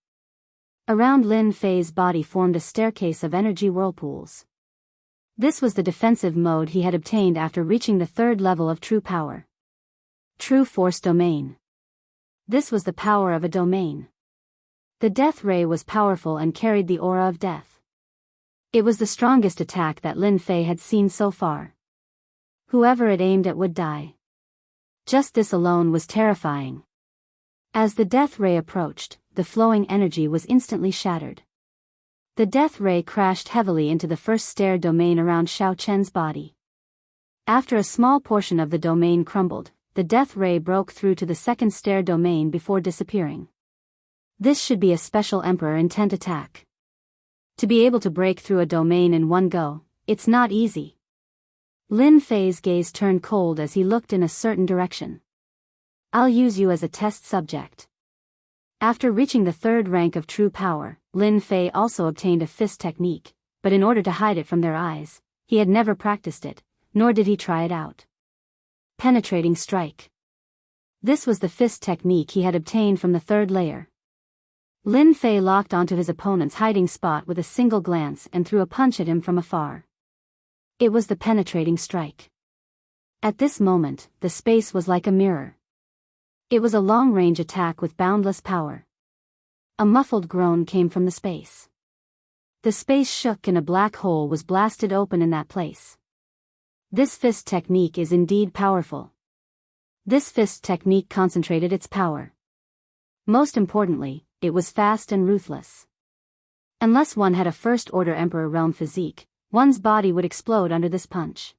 Around Lin Fei's body formed a staircase of energy whirlpools. This was the defensive mode he had obtained after reaching the third level of true power. True force domain. This was the power of a domain. The death ray was powerful and carried the aura of death. It was the strongest attack that Lin Fei had seen so far. Whoever it aimed at would die. Just this alone was terrifying. As the death ray approached, the flowing energy was instantly shattered. The death ray crashed heavily into the first stair domain around Xiao Chen's body. After a small portion of the domain crumbled, the death ray broke through to the second stair domain before disappearing. This should be a special Emperor intent attack. To be able to break through a domain in one go, it's not easy. Lin Fei's gaze turned cold as he looked in a certain direction. I'll use you as a test subject. After reaching the third rank of true power, Lin Fei also obtained a fist technique, but in order to hide it from their eyes, he had never practiced it, nor did he try it out. Penetrating strike. This was the fist technique he had obtained from the third layer. Lin Fei locked onto his opponent's hiding spot with a single glance and threw a punch at him from afar. It was the penetrating strike. At this moment, the space was like a mirror. It was a long-range attack with boundless power. A muffled groan came from the space. The space shook and a black hole was blasted open in that place. This fist technique is indeed powerful. This fist technique concentrated its power. Most importantly, it was fast and ruthless. Unless one had a first-order Emperor realm physique, one's body would explode under this punch.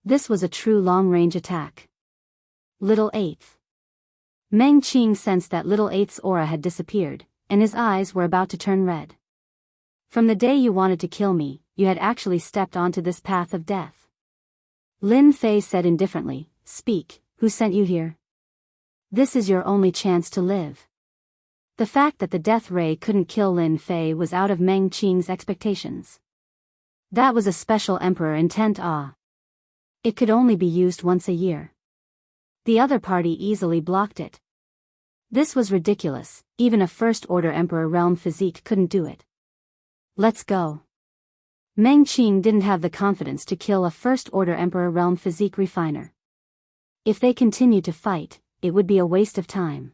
This was a true long-range attack. Little Eighth. Meng Qing sensed that Little Eighth's aura had disappeared, and his eyes were about to turn red. From the day you wanted to kill me, you had actually stepped onto this path of death. Lin Fei said indifferently, "Speak, who sent you here? This is your only chance to live." The fact that the death ray couldn't kill Lin Fei was out of Meng Qing's expectations. That was a special Emperor intent. It could only be used once a year. The other party easily blocked it. This was ridiculous, even a first-order Emperor realm physique couldn't do it. Let's go. Meng Qing didn't have the confidence to kill a first-order Emperor realm physique refiner. If they continued to fight, it would be a waste of time.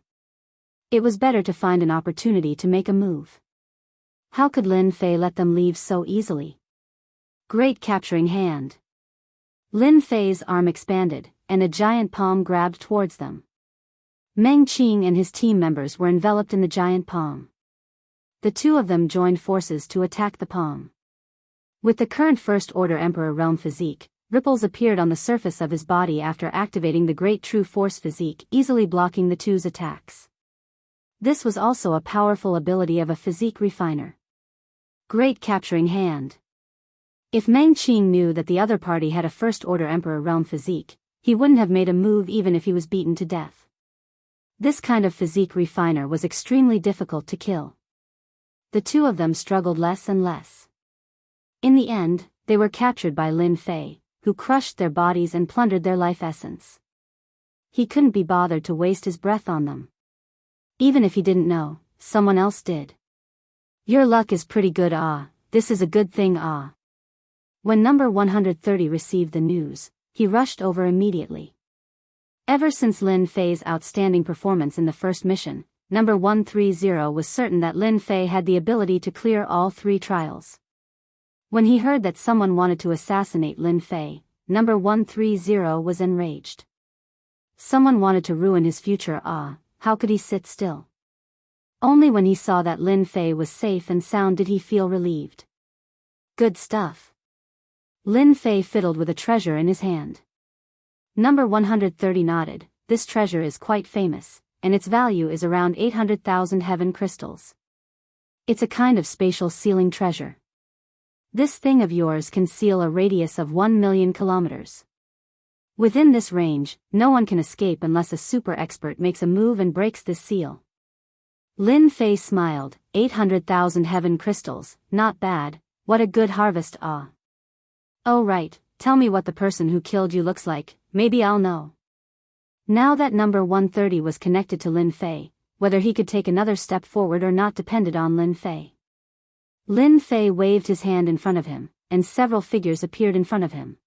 It was better to find an opportunity to make a move. How could Lin Fei let them leave so easily? Great capturing hand. Lin Fei's arm expanded, and a giant palm grabbed towards them. Meng Qing and his team members were enveloped in the giant palm. The two of them joined forces to attack the palm. With the current First-Order Emperor realm physique, ripples appeared on the surface of his body after activating the Great True Force physique, easily blocking the two's attacks. This was also a powerful ability of a physique refiner. Great capturing hand. If Meng Qing knew that the other party had a First-Order Emperor realm physique, he wouldn't have made a move even if he was beaten to death. This kind of physique refiner was extremely difficult to kill. The two of them struggled less and less. In the end, they were captured by Lin Fei, who crushed their bodies and plundered their life essence. He couldn't be bothered to waste his breath on them. Even if he didn't know, someone else did. Your luck is pretty good. This is a good thing. When number 130 received the news, he rushed over immediately. Ever since Lin Fei's outstanding performance in the first mission, number 130 was certain that Lin Fei had the ability to clear all three trials. When he heard that someone wanted to assassinate Lin Fei, number 130 was enraged. Someone wanted to ruin his future. How could he sit still? Only when he saw that Lin Fei was safe and sound did he feel relieved. Good stuff. Lin Fei fiddled with a treasure in his hand. Number 130 nodded. This treasure is quite famous, and its value is around 800,000 heaven crystals. It's a kind of spatial sealing treasure. This thing of yours can seal a radius of 1 million kilometers. Within this range, no one can escape unless a super expert makes a move and breaks this seal. Lin Fei smiled. 800,000 heaven crystals, not bad, what a good harvest. Ah. Oh right, tell me what the person who killed you looks like, maybe I'll know. Now that number 130 was connected to Lin Fei, whether he could take another step forward or not depended on Lin Fei. Lin Fei waved his hand in front of him, and several figures appeared in front of him.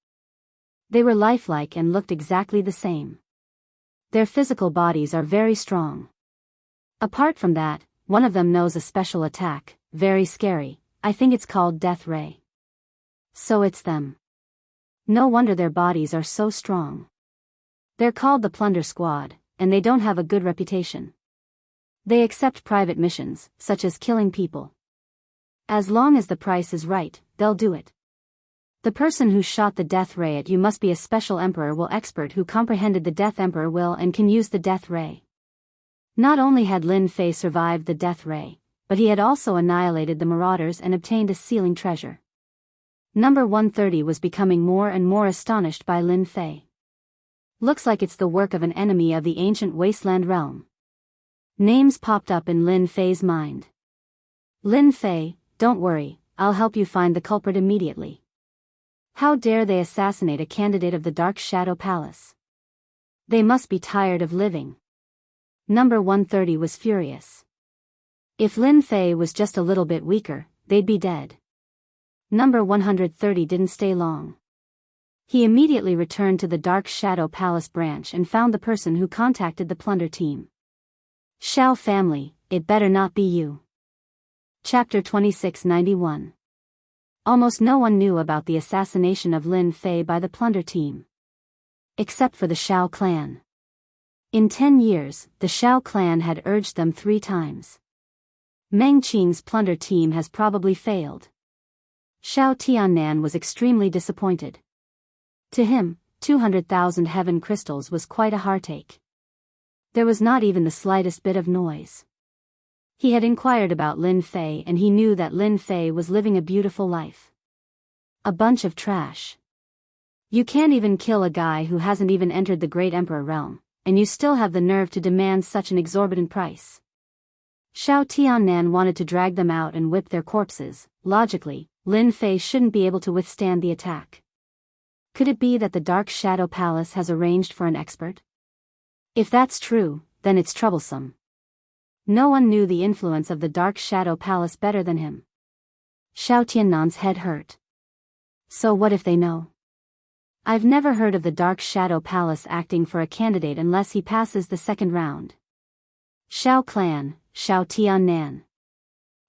They were lifelike and looked exactly the same. Their physical bodies are very strong. Apart from that, one of them knows a special attack, very scary, I think it's called Death Ray. So it's them. No wonder their bodies are so strong. They're called the Plunder Squad, and they don't have a good reputation. They accept private missions, such as killing people. As long as the price is right, they'll do it. The person who shot the Death Ray at you must be a special Emperor will expert who comprehended the Death Emperor will and can use the Death Ray. Not only had Lin Fei survived the Death Ray, but he had also annihilated the Marauders and obtained a sealing treasure. Number 130 was becoming more and more astonished by Lin Fei. Looks like it's the work of an enemy of the ancient wasteland realm. Names popped up in Lin Fei's mind. Lin Fei, don't worry, I'll help you find the culprit immediately. How dare they assassinate a candidate of the Dark Shadow Palace? They must be tired of living. Number 130 was furious. If Lin Fei was just a little bit weaker, they'd be dead. Number 130 didn't stay long. He immediately returned to the Dark Shadow Palace branch and found the person who contacted the plunder team. Shao family, it better not be you. Chapter 2691. Almost no one knew about the assassination of Lin Fei by the plunder team. Except for the Shao clan. In 10 years, the Shao clan had urged them 3 times. Meng Qing's plunder team has probably failed. Shao Tiannan was extremely disappointed. To him, 200,000 heaven crystals was quite a heartache. There was not even the slightest bit of noise. He had inquired about Lin Fei and he knew that Lin Fei was living a beautiful life. A bunch of trash. You can't even kill a guy who hasn't even entered the Great Emperor realm, and you still have the nerve to demand such an exorbitant price. Shao Tiannan wanted to drag them out and whip their corpses. Logically, Lin Fei shouldn't be able to withstand the attack. Could it be that the Dark Shadow Palace has arranged for an expert? If that's true, then it's troublesome. No one knew the influence of the Dark Shadow Palace better than him. Shao Tiannan's head hurt. So what if they know? I've never heard of the Dark Shadow Palace acting for a candidate unless he passes the second round. Shao clan, Shao Tiannan.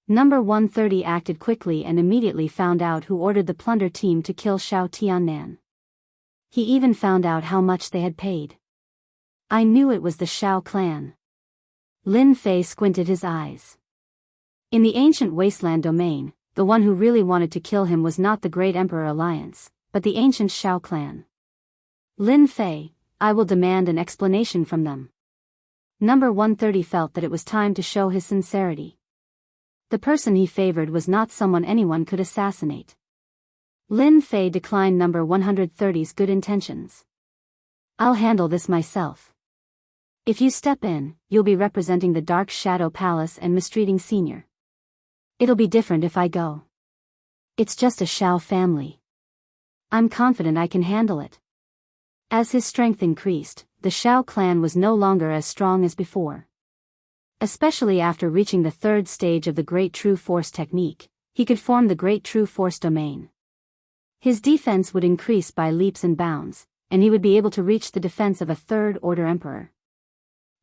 Number 130 acted quickly and immediately found out who ordered the plunder team to kill Shao Tiannan. He even found out how much they had paid. I knew it was the Shao clan. Lin Fei squinted his eyes. In the ancient wasteland domain, the one who really wanted to kill him was not the Great Emperor Alliance, but the ancient Shao clan. Lin Fei, I will demand an explanation from them. Number 130 felt that it was time to show his sincerity. The person he favored was not someone anyone could assassinate. Lin Fei declined number 130's good intentions. I'll handle this myself. If you step in, you'll be representing the Dark Shadow Palace and mistreating Senior. It'll be different if I go. It's just a Shao family. I'm confident I can handle it. As his strength increased, the Shao clan was no longer as strong as before. Especially after reaching the 3rd stage of the Great True Force technique, he could form the Great True Force domain. His defense would increase by leaps and bounds, and he would be able to reach the defense of a 3rd Order Emperor.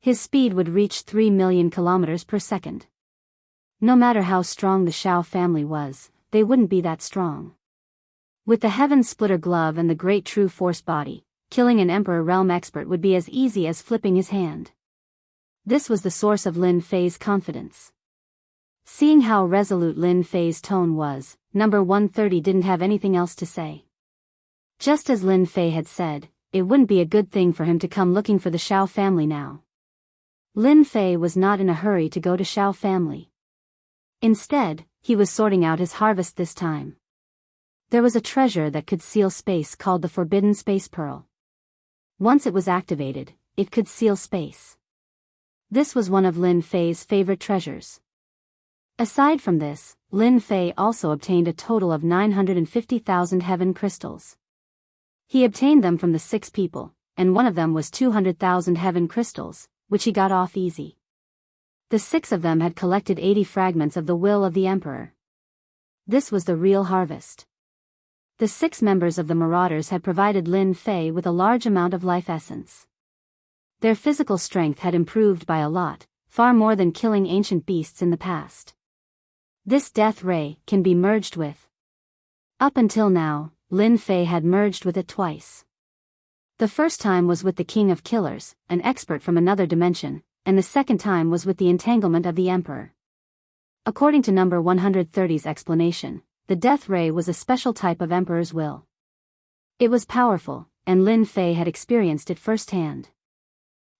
His speed would reach 3 million kilometers per second. No matter how strong the Shao family was, they wouldn't be that strong. With the Heaven Splitter Glove and the Great True Force body, killing an Emperor Realm expert would be as easy as flipping his hand. This was the source of Lin Fei's confidence. Seeing how resolute Lin Fei's tone was, number 130 didn't have anything else to say. Just as Lin Fei had said, it wouldn't be a good thing for him to come looking for the Shao family now. Lin Fei was not in a hurry to go to Shao family. Instead, he was sorting out his harvest this time. There was a treasure that could seal space called the Forbidden Space Pearl. Once it was activated, it could seal space. This was one of Lin Fei's favorite treasures. Aside from this, Lin Fei also obtained a total of 950,000 heaven crystals. He obtained them from the 6 people, and one of them was 200,000 heaven crystals, which he got off easy. The 6 of them had collected 80 fragments of the will of the emperor. This was the real harvest. The 6 members of the Marauders had provided Lin Fei with a large amount of life essence. Their physical strength had improved by a lot, far more than killing ancient beasts in the past. This death ray can be merged with. Up until now, Lin Fei had merged with it twice. The first time was with the King of Killers, an expert from another dimension, and the second time was with the entanglement of the Emperor. According to number 130's explanation, the death ray was a special type of Emperor's will. It was powerful, and Lin Fei had experienced it firsthand.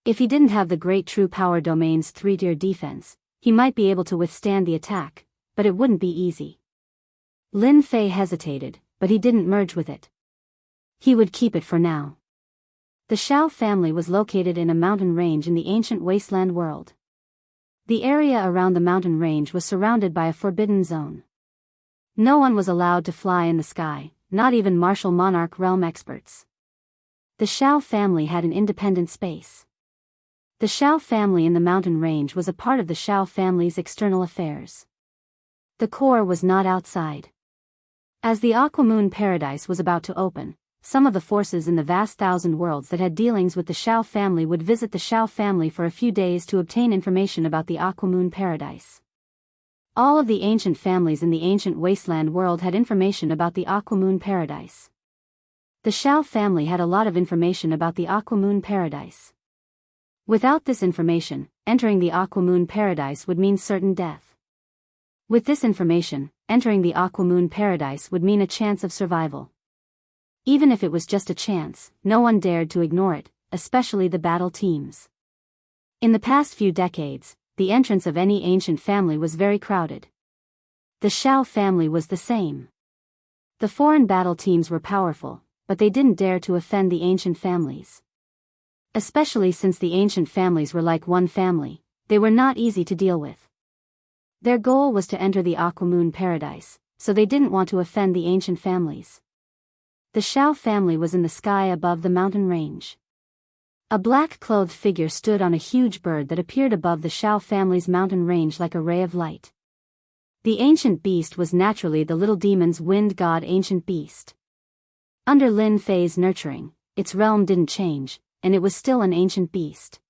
If he didn't have the Great True Power Domain's 3-tier defense, he might be able to withstand the attack, but it wouldn't be easy. Lin Fei hesitated, but he didn't merge with it. He would keep it for now. The Shao family was located in a mountain range in the ancient wasteland world. The area around the mountain range was surrounded by a forbidden zone. No one was allowed to fly in the sky, not even martial monarch realm experts. The Shao family had an independent space. The Shao family in the mountain range was a part of the Shao family's external affairs. The core was not outside. As the Aquamoon Paradise was about to open, some of the forces in the vast thousand worlds that had dealings with the Shao family would visit the Shao family for a few days to obtain information about the Aquamoon Paradise. All of the ancient families in the ancient wasteland world had information about the Aquamoon Paradise. The Shao family had a lot of information about the Aquamoon Paradise. Without this information, entering the Aquamoon Paradise would mean certain death. With this information, entering the Aquamoon Paradise would mean a chance of survival. Even if it was just a chance, no one dared to ignore it, especially the battle teams. In the past few decades, the entrance of any ancient family was very crowded. The Shao family was the same. The foreign battle teams were powerful, but they didn't dare to offend the ancient families. Especially since the ancient families were like one family, they were not easy to deal with. Their goal was to enter the Aquamoon Paradise, so they didn't want to offend the ancient families. The Shao family was in the sky above the mountain range. A black-clothed figure stood on a huge bird that appeared above the Shao family's mountain range like a ray of light. The ancient beast was naturally the little demon's wind god Ancient Beast. Under Lin Fei's nurturing, its realm didn't change, and it was still an ancient beast.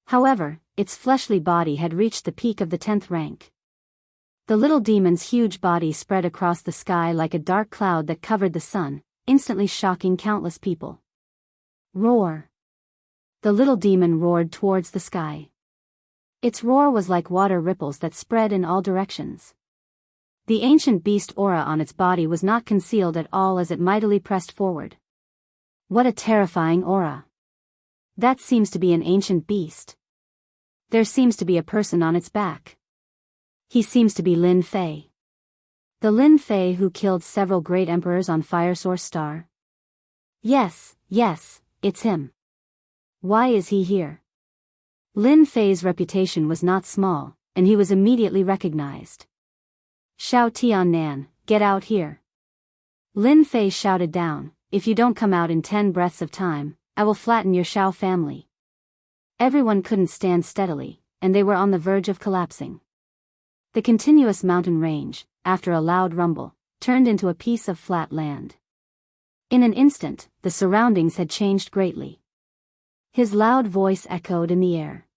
However, its fleshly body had reached the peak of the 10th rank. The little demon's huge body spread across the sky like a dark cloud that covered the sun, instantly shocking countless people. Roar! The little demon roared towards the sky. Its roar was like water ripples that spread in all directions. The ancient beast aura on its body was not concealed at all as it mightily pressed forward. What a terrifying aura! That seems to be an ancient beast. There seems to be a person on its back. He seems to be Lin Fei. The Lin Fei who killed several great emperors on Fire Source Star? Yes, it's him. Why is he here? Lin Fei's reputation was not small, and he was immediately recognized. Shao Tiannan, get out here. Lin Fei shouted down, if you don't come out in 10 breaths of time, I will flatten your Shao family. Everyone couldn't stand steadily, and they were on the verge of collapsing. The continuous mountain range, after a loud rumble, turned into a piece of flat land. In an instant, the surroundings had changed greatly. His loud voice echoed in the air.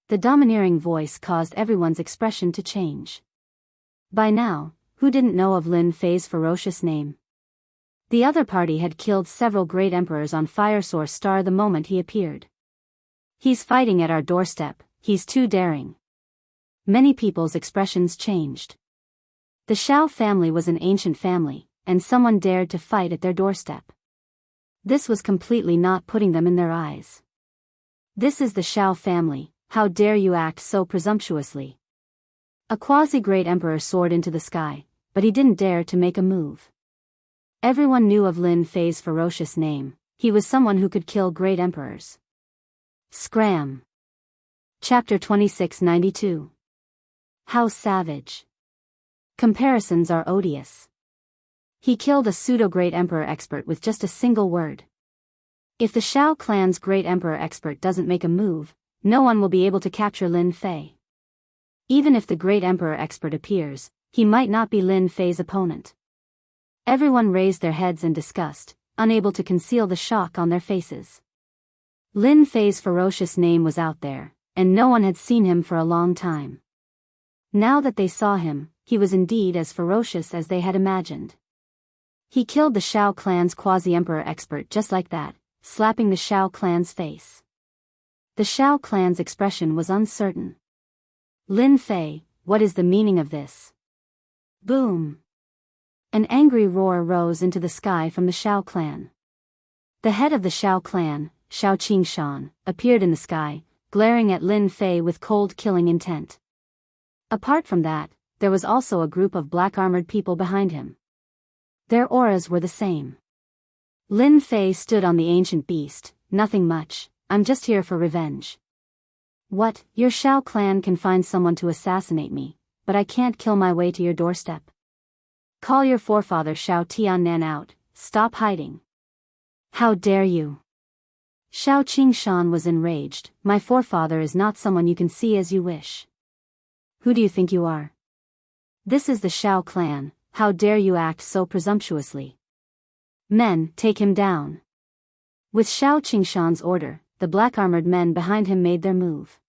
The domineering voice caused everyone's expression to change. By now, who didn't know of Lin Fei's ferocious name? The other party had killed several great emperors on Fire Source Star the moment he appeared. He's fighting at our doorstep, he's too daring. Many people's expressions changed. The Shao family was an ancient family, and someone dared to fight at their doorstep. This was completely not putting them in their eyes. This is the Shao family, how dare you act so presumptuously? A quasi-great emperor soared into the sky, but he didn't dare to make a move. Everyone knew of Lin Fei's ferocious name, he was someone who could kill great emperors. Scram. Chapter 2692. How savage. Comparisons are odious. He killed a pseudo-great emperor expert with just a single word. If the Shao clan's great emperor expert doesn't make a move, no one will be able to capture Lin Fei. Even if the great emperor expert appears, he might not be Lin Fei's opponent. Everyone raised their heads in disgust, unable to conceal the shock on their faces. Lin Fei's ferocious name was out there, and no one had seen him for a long time. Now that they saw him, he was indeed as ferocious as they had imagined. He killed the Shao clan's quasi-emperor expert just like that, slapping the Shao clan's face. The Shao clan's expression was uncertain. Lin Fei, what is the meaning of this? Boom! An angry roar rose into the sky from the Shao clan. The head of the Shao clan, Shao Qingshan, appeared in the sky, glaring at Lin Fei with cold killing intent. Apart from that, there was also a group of black-armored people behind him. Their auras were the same. Lin Fei stood on the ancient beast. Nothing much, I'm just here for revenge. What, your Shao clan can find someone to assassinate me, but I can't kill my way to your doorstep? Call your forefather Shao Tiannan out, stop hiding. How dare you? Shao Qingshan was enraged. My forefather is not someone you can see as you wish. Who do you think you are? This is the Shao clan, how dare you act so presumptuously? Men, take him down. With Shao Qingshan's order, the black-armored men behind him made their move.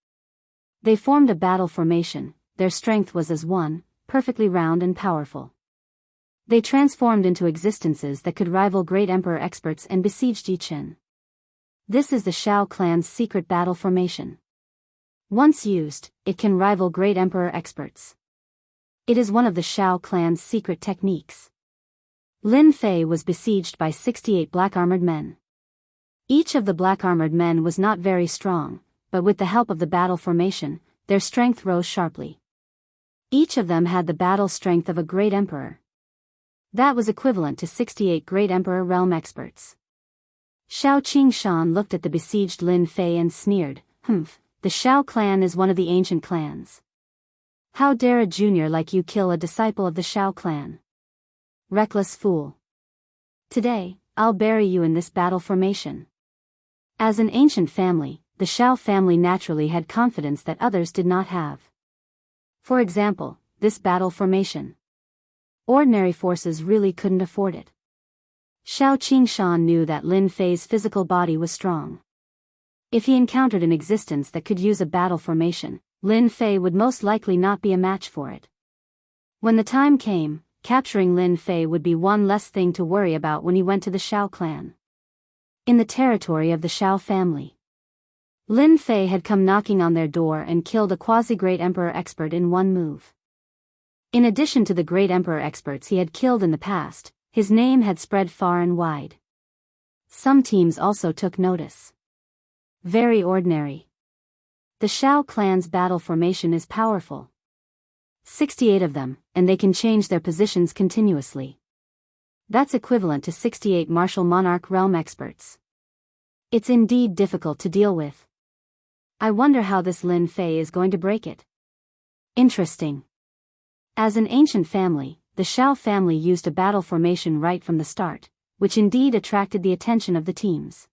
They formed a battle formation. Their strength was as one, perfectly round and powerful. They transformed into existences that could rival great emperor experts and besieged Yichen. This is the Shao clan's secret battle formation. Once used, it can rival great emperor experts. It is one of the Shao clan's secret techniques. Lin Fei was besieged by 68 black-armored men. Each of the black-armored men was not very strong, but with the help of the battle formation, their strength rose sharply. Each of them had the battle strength of a great emperor. That was equivalent to 68 great emperor realm experts. Shao Qingshan looked at the besieged Lin Fei and sneered, the Shao clan is one of the ancient clans. How dare a junior like you kill a disciple of the Shao clan? Reckless fool. Today, I'll bury you in this battle formation. As an ancient family, the Shao family naturally had confidence that others did not have. For example, this battle formation. Ordinary forces really couldn't afford it. Shao Qingshan knew that Lin Fei's physical body was strong. If he encountered an existence that could use a battle formation, Lin Fei would most likely not be a match for it. When the time came, capturing Lin Fei would be one less thing to worry about when he went to the Shao clan. In the territory of the Shao family, Lin Fei had come knocking on their door and killed a quasi-great emperor expert in one move. In addition to the great emperor experts he had killed in the past, his name had spread far and wide. Some teams also took notice. Very ordinary. The Shao clan's battle formation is powerful. 68 of them, and they can change their positions continuously. That's equivalent to 68 martial monarch realm experts. It's indeed difficult to deal with. I wonder how this Lin Fei is going to break it. Interesting. As an ancient family, the Shao family used a battle formation right from the start, which indeed attracted the attention of the teams.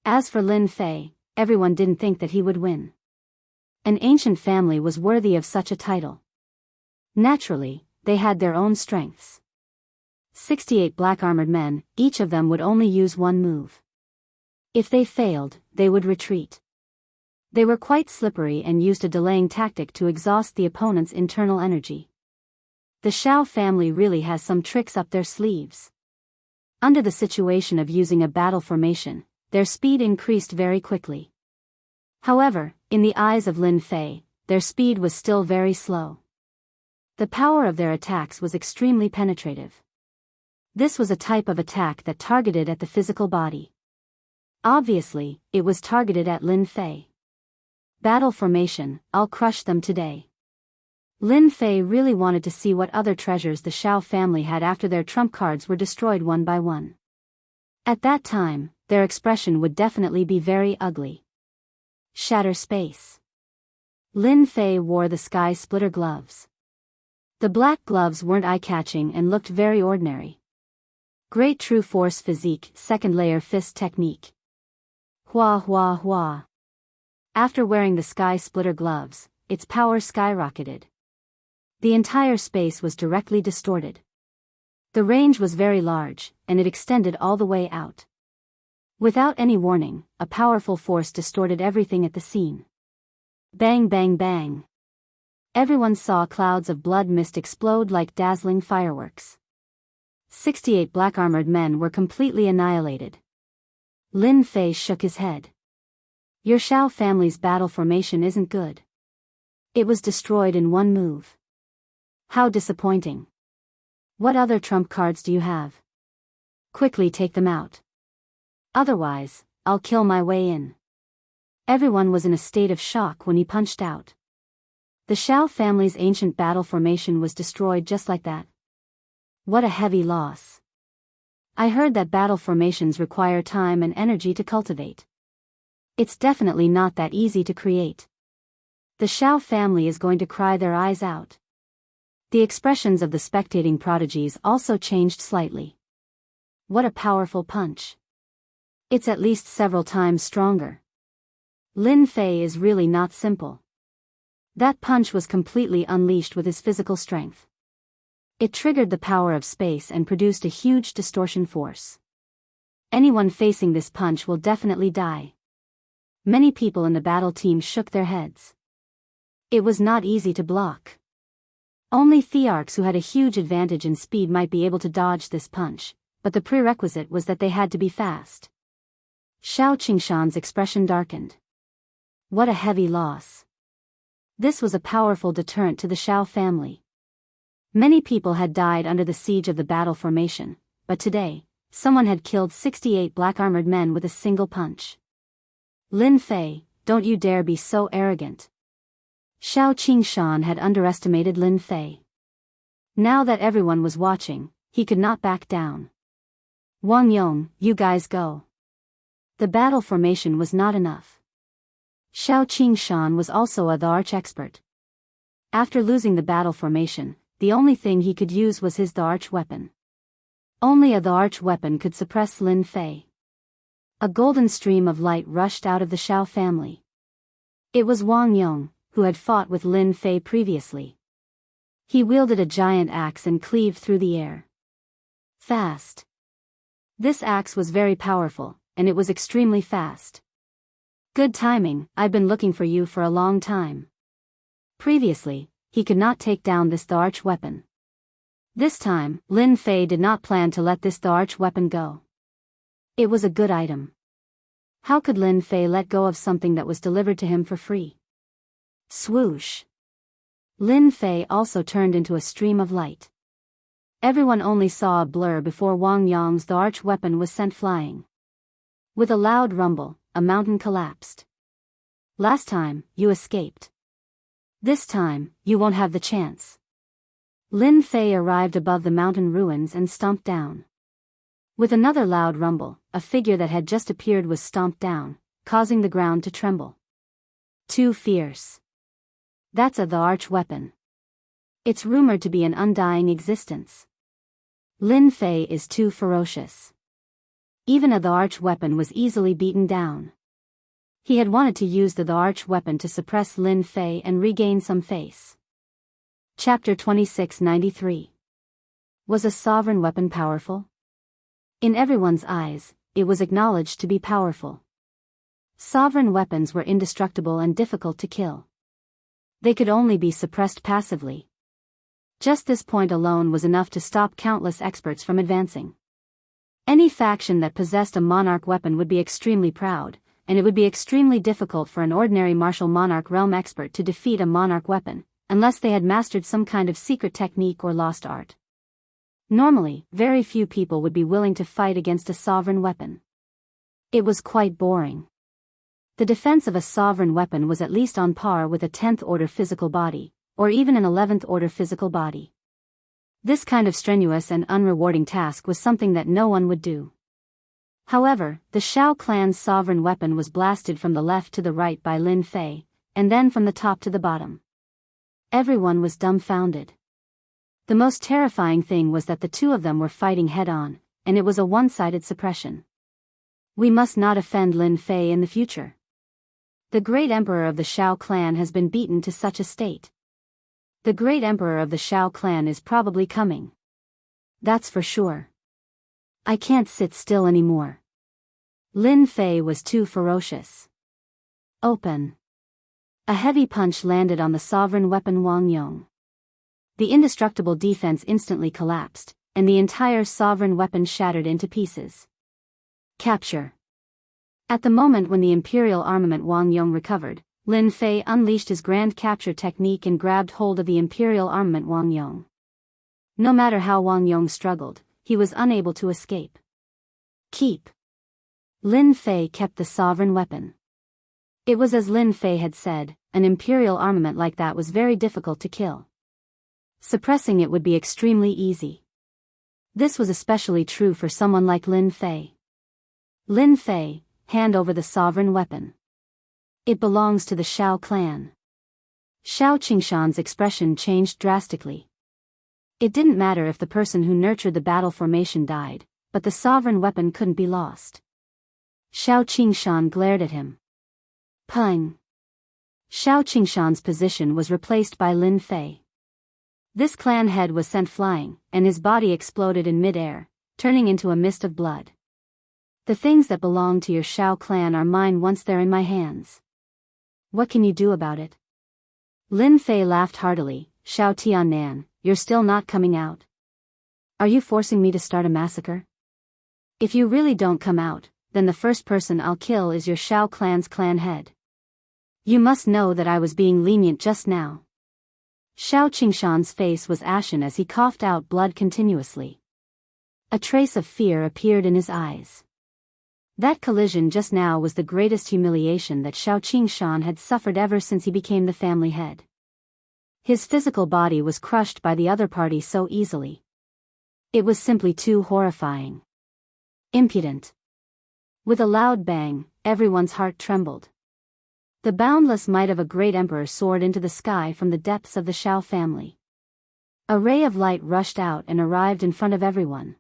As for Lin Fei, everyone didn't think that he would win. An ancient family was worthy of such a title. Naturally, they had their own strengths. 68 black-armored men, each of them would only use one move. If they failed, they would retreat. They were quite slippery and used a delaying tactic to exhaust the opponent's internal energy. The Shao family really has some tricks up their sleeves. Under the situation of using a battle formation, their speed increased very quickly. However, in the eyes of Lin Fei, their speed was still very slow. The power of their attacks was extremely penetrative. This was a type of attack that targeted at the physical body. Obviously, it was targeted at Lin Fei. Battle formation, I'll crush them today. Lin Fei really wanted to see what other treasures the Shao family had after their trump cards were destroyed one by one. At that time, their expression would definitely be very ugly. Shatter space. Lin Fei wore the sky splitter gloves. The black gloves weren't eye-catching and looked very ordinary. Great true force physique, second layer fist technique. Hua hua hua. After wearing the sky splitter gloves, its power skyrocketed. The entire space was directly distorted. The range was very large, and it extended all the way out. Without any warning, a powerful force distorted everything at the scene. Bang bang bang. Everyone saw clouds of blood mist explode like dazzling fireworks. 68 black-armored men were completely annihilated. Lin Fei shook his head. Your Shao family's battle formation isn't good. It was destroyed in one move. How disappointing. What other trump cards do you have? Quickly take them out. Otherwise, I'll kill my way in. Everyone was in a state of shock when he punched out. The Shao family's ancient battle formation was destroyed just like that. What a heavy loss. I heard that battle formations require time and energy to cultivate. It's definitely not that easy to create. The Shao family is going to cry their eyes out. The expressions of the spectating prodigies also changed slightly. What a powerful punch. It's at least several times stronger. Lin Fei is really not simple. That punch was completely unleashed with his physical strength. It triggered the power of space and produced a huge distortion force. Anyone facing this punch will definitely die. Many people in the battle team shook their heads. It was not easy to block. Only Thearchs who had a huge advantage in speed might be able to dodge this punch, but the prerequisite was that they had to be fast. Shao Qingshan's expression darkened. What a heavy loss. This was a powerful deterrent to the Shao family. Many people had died under the siege of the battle formation, but today, someone had killed 68 black-armored men with a single punch. Lin Fei, don't you dare be so arrogant. Shao Qingshan had underestimated Lin Fei. Now that everyone was watching, he could not back down. Wang Yong, you guys go. The battle formation was not enough. Shao Qingshan was also the arch expert. After losing the battle formation, the only thing he could use was his arch weapon. Only the arch weapon could suppress Lin Fei. A golden stream of light rushed out of the Shao family. It was Wang Yong, who had fought with Lin Fei previously. He wielded a giant axe and cleaved through the air. Fast. This axe was very powerful, and it was extremely fast. Good timing, I've been looking for you for a long time. Previously, he could not take down this arch weapon. This time, Lin Fei did not plan to let this arch weapon go. It was a good item. How could Lin Fei let go of something that was delivered to him for free? Swoosh. Lin Fei also turned into a stream of light. Everyone only saw a blur before Wang Yong's arch weapon was sent flying. With a loud rumble, a mountain collapsed. Last time, you escaped. This time, you won't have the chance. Lin Fei arrived above the mountain ruins and stomped down. With another loud rumble, a figure that had just appeared was stomped down, causing the ground to tremble. Too fierce. That's the arch weapon. It's rumored to be an undying existence. Lin Fei is too ferocious. Even the arch weapon was easily beaten down. He had wanted to use the arch weapon to suppress Lin Fei and regain some face. Chapter 2693. Was a sovereign weapon powerful? In everyone's eyes, it was acknowledged to be powerful. Sovereign weapons were indestructible and difficult to kill. They could only be suppressed passively. Just this point alone was enough to stop countless experts from advancing. Any faction that possessed a monarch weapon would be extremely proud, and it would be extremely difficult for an ordinary martial monarch realm expert to defeat a monarch weapon, unless they had mastered some kind of secret technique or lost art. Normally, very few people would be willing to fight against a sovereign weapon. It was quite boring. The defense of a sovereign weapon was at least on par with a 10th order physical body, or even an 11th order physical body. This kind of strenuous and unrewarding task was something that no one would do. However, the Shao clan's sovereign weapon was blasted from the left to the right by Lin Fei, and then from the top to the bottom. Everyone was dumbfounded. The most terrifying thing was that the two of them were fighting head-on, and it was a one-sided suppression. We must not offend Lin Fei in the future. The great emperor of the Shao clan has been beaten to such a state. The great emperor of the Shao clan is probably coming. That's for sure. I can't sit still anymore. Lin Fei was too ferocious. Open. A heavy punch landed on the sovereign weapon Wang Yong. The indestructible defense instantly collapsed, and the entire sovereign weapon shattered into pieces. Capture. At the moment when the imperial armament Wang Yong recovered, Lin Fei unleashed his grand capture technique and grabbed hold of the imperial armament Wang Yong. No matter how Wang Yong struggled, he was unable to escape. Keep. Lin Fei kept the sovereign weapon. It was as Lin Fei had said, an imperial armament like that was very difficult to kill. Suppressing it would be extremely easy. This was especially true for someone like Lin Fei. Lin Fei, hand over the sovereign weapon. It belongs to the Shao clan. Shao Qingshan's expression changed drastically. It didn't matter if the person who nurtured the battle formation died, but the sovereign weapon couldn't be lost. Shao Qingshan glared at him. Peng. Shao Qingshan's position was replaced by Lin Fei. This clan head was sent flying, and his body exploded in mid-air, turning into a mist of blood. The things that belong to your Shao clan are mine once they're in my hands. What can you do about it? Lin Fei laughed heartily. Shao Tiannan, you're still not coming out. Are you forcing me to start a massacre? If you really don't come out, then the first person I'll kill is your Shao clan's clan head. You must know that I was being lenient just now. Shao Qingshan's face was ashen as he coughed out blood continuously. A trace of fear appeared in his eyes. That collision just now was the greatest humiliation that Shao Qingshan had suffered ever since he became the family head. His physical body was crushed by the other party so easily. It was simply too horrifying. Impudent. With a loud bang, everyone's heart trembled. The boundless might of a great emperor soared into the sky from the depths of the Shao family. A ray of light rushed out and arrived in front of everyone.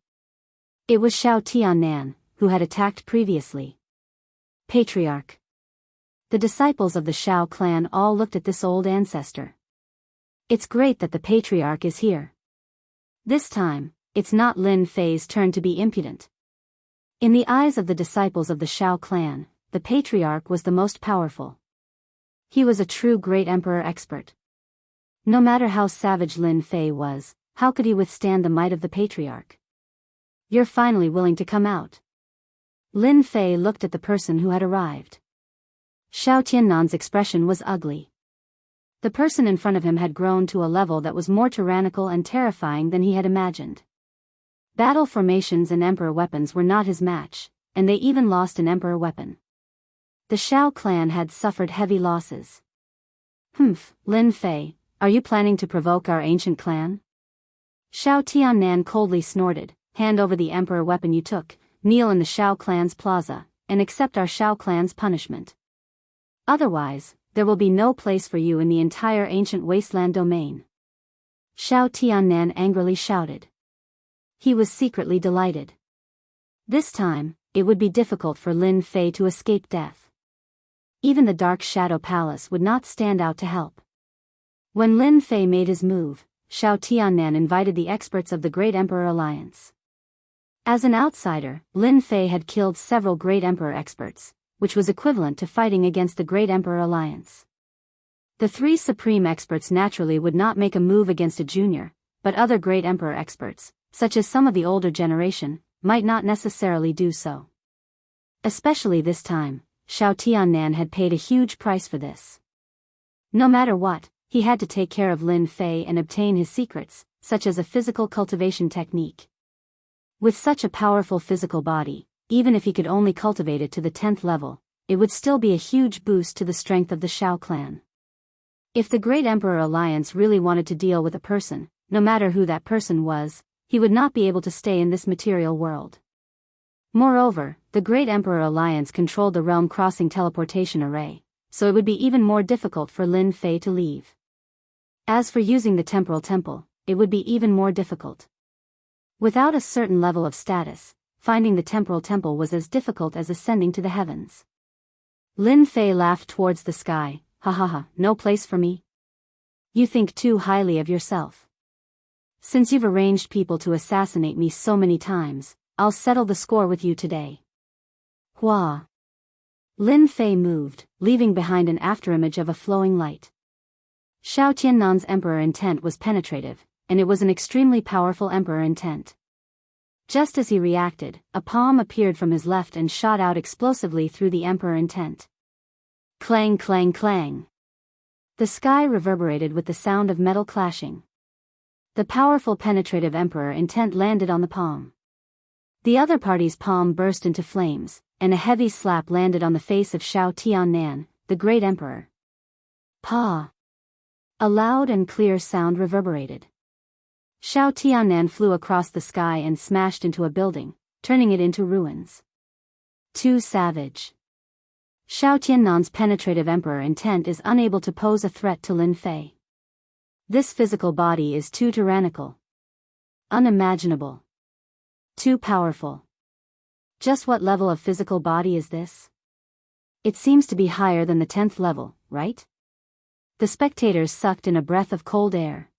It was Shao Tiannan, who had attacked previously. Patriarch. The disciples of the Shao clan all looked at this old ancestor. It's great that the patriarch is here. This time, it's not Lin Fei's turn to be impudent. In the eyes of the disciples of the Shao clan, the patriarch was the most powerful. He was a true great emperor expert. No matter how savage Lin Fei was, how could he withstand the might of the patriarch? You're finally willing to come out. Lin Fei looked at the person who had arrived. Shao Tiannan's expression was ugly. The person in front of him had grown to a level that was more tyrannical and terrifying than he had imagined. Battle formations and emperor weapons were not his match, and they even lost an emperor weapon. The Shao clan had suffered heavy losses. Lin Fei, are you planning to provoke our ancient clan? Shao Tiannan coldly snorted. Hand over the emperor weapon you took, kneel in the Shao clan's plaza, and accept our Shao clan's punishment. Otherwise, there will be no place for you in the entire ancient wasteland domain. Shao Tiannan angrily shouted. He was secretly delighted. This time, it would be difficult for Lin Fei to escape death. Even the Dark Shadow Palace would not stand out to help. When Lin Fei made his move, Shao Tiannan invited the experts of the Great Emperor Alliance. As an outsider, Lin Fei had killed several Great Emperor experts, which was equivalent to fighting against the Great Emperor Alliance. The three supreme experts naturally would not make a move against a junior, but other Great Emperor experts, such as some of the older generation, might not necessarily do so. Especially this time, Shao Tiannan had paid a huge price for this. No matter what, he had to take care of Lin Fei and obtain his secrets, such as a physical cultivation technique. With such a powerful physical body, even if he could only cultivate it to the 10th level, it would still be a huge boost to the strength of the Shao clan. If the Great Emperor Alliance really wanted to deal with a person, no matter who that person was, he would not be able to stay in this material world. Moreover, the Great Emperor Alliance controlled the realm-crossing teleportation array, so it would be even more difficult for Lin Fei to leave. As for using the temporal temple, it would be even more difficult. Without a certain level of status, finding the temporal temple was as difficult as ascending to the heavens. Lin Fei laughed towards the sky. Ha ha ha, no place for me? You think too highly of yourself. Since you've arranged people to assassinate me so many times, I'll settle the score with you today. Hua. Lin Fei moved, leaving behind an afterimage of a flowing light. Shao Tiannan's emperor intent was penetrative, and it was an extremely powerful emperor intent. Just as he reacted, a palm appeared from his left and shot out explosively through the emperor intent. Clang clang clang. The sky reverberated with the sound of metal clashing. The powerful penetrative emperor intent landed on the palm. The other party's palm burst into flames, and a heavy slap landed on the face of Shao Tiannan, the great emperor. Pa! A loud and clear sound reverberated. Shao Tiannan flew across the sky and smashed into a building, turning it into ruins. Too savage. Shao Tiannan's penetrative emperor intent is unable to pose a threat to Lin Fei. This physical body is too tyrannical. Unimaginable. Too powerful. Just what level of physical body is this? It seems to be higher than the 10th level, right? The spectators sucked in a breath of cold air.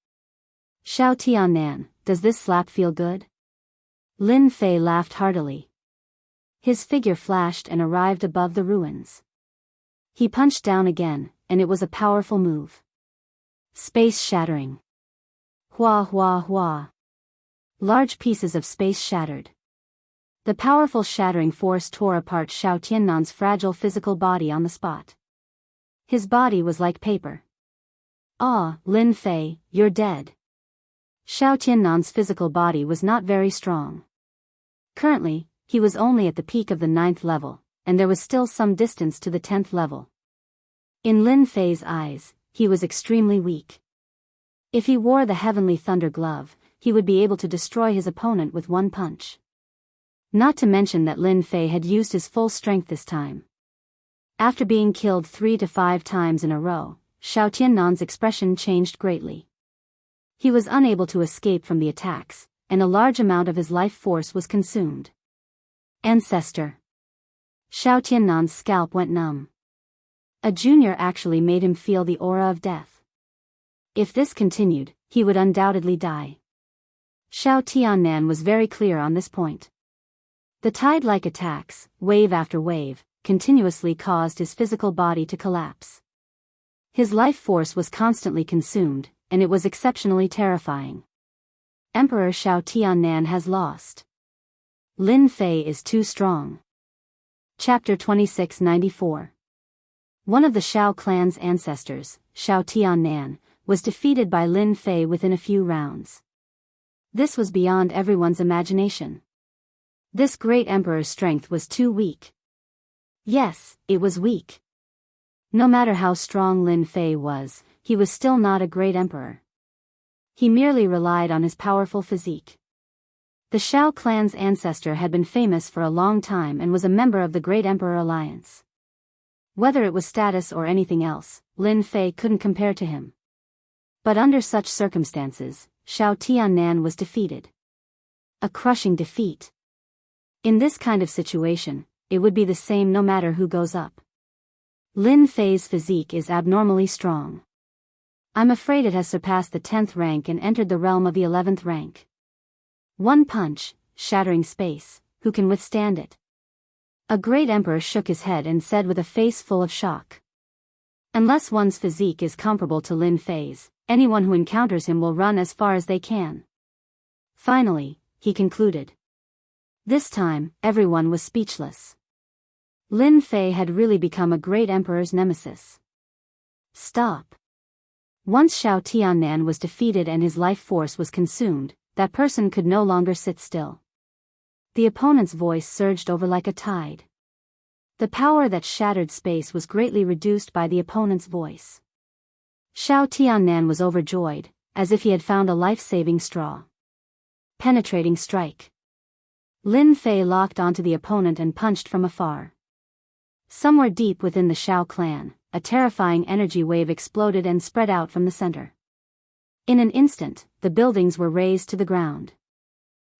Shao Tiannan, does this slap feel good? Lin Fei laughed heartily. His figure flashed and arrived above the ruins. He punched down again, and it was a powerful move. Space shattering. Hua hua hua. Large pieces of space shattered. The powerful shattering force tore apart Shao Tiannan's fragile physical body on the spot. His body was like paper. Ah, Lin Fei, you're dead. Shao Tiannan's physical body was not very strong. Currently, he was only at the peak of the 9th level, and there was still some distance to the 10th level. In Lin Fei's eyes, he was extremely weak. If he wore the Heavenly Thunder Glove, he would be able to destroy his opponent with one punch. Not to mention that Lin Fei had used his full strength this time. After being killed 3 to 5 times in a row, Shao Tiannan's expression changed greatly. He was unable to escape from the attacks, and a large amount of his life force was consumed. Ancestor. Shao Tiannan's scalp went numb. A junior actually made him feel the aura of death. If this continued, he would undoubtedly die. Shao Tiannan was very clear on this point. The tide-like attacks, wave after wave, continuously caused his physical body to collapse. His life force was constantly consumed, and it was exceptionally terrifying. Emperor Shao Tiannan has lost. Lin Fei is too strong. Chapter 2694. One of the Shao clan's ancestors, Shao Tiannan, was defeated by Lin Fei within a few rounds. This was beyond everyone's imagination. This great emperor's strength was too weak. Yes, it was weak. No matter how strong Lin Fei was, he was still not a great emperor. He merely relied on his powerful physique. The Shao clan's ancestor had been famous for a long time and was a member of the Great Emperor Alliance. Whether it was status or anything else, Lin Fei couldn't compare to him. But under such circumstances, Shao Tiannan was defeated. A crushing defeat. In this kind of situation, it would be the same no matter who goes up. Lin Fei's physique is abnormally strong. I'm afraid it has surpassed the 10th rank and entered the realm of the 11th rank. One punch, shattering space, who can withstand it? A great emperor shook his head and said with a face full of shock. Unless one's physique is comparable to Lin Fei's, anyone who encounters him will run as far as they can. Finally, he concluded. This time, everyone was speechless. Lin Fei had really become a great emperor's nemesis. Stop. Once Shao Tiannan was defeated and his life force was consumed, that person could no longer sit still. The opponent's voice surged over like a tide. The power that shattered space was greatly reduced by the opponent's voice. Shao Tiannan was overjoyed, as if he had found a life-saving straw. Penetrating strike. Lin Fei locked onto the opponent and punched from afar. Somewhere deep within the Shao clan, a terrifying energy wave exploded and spread out from the center. In an instant, the buildings were razed to the ground.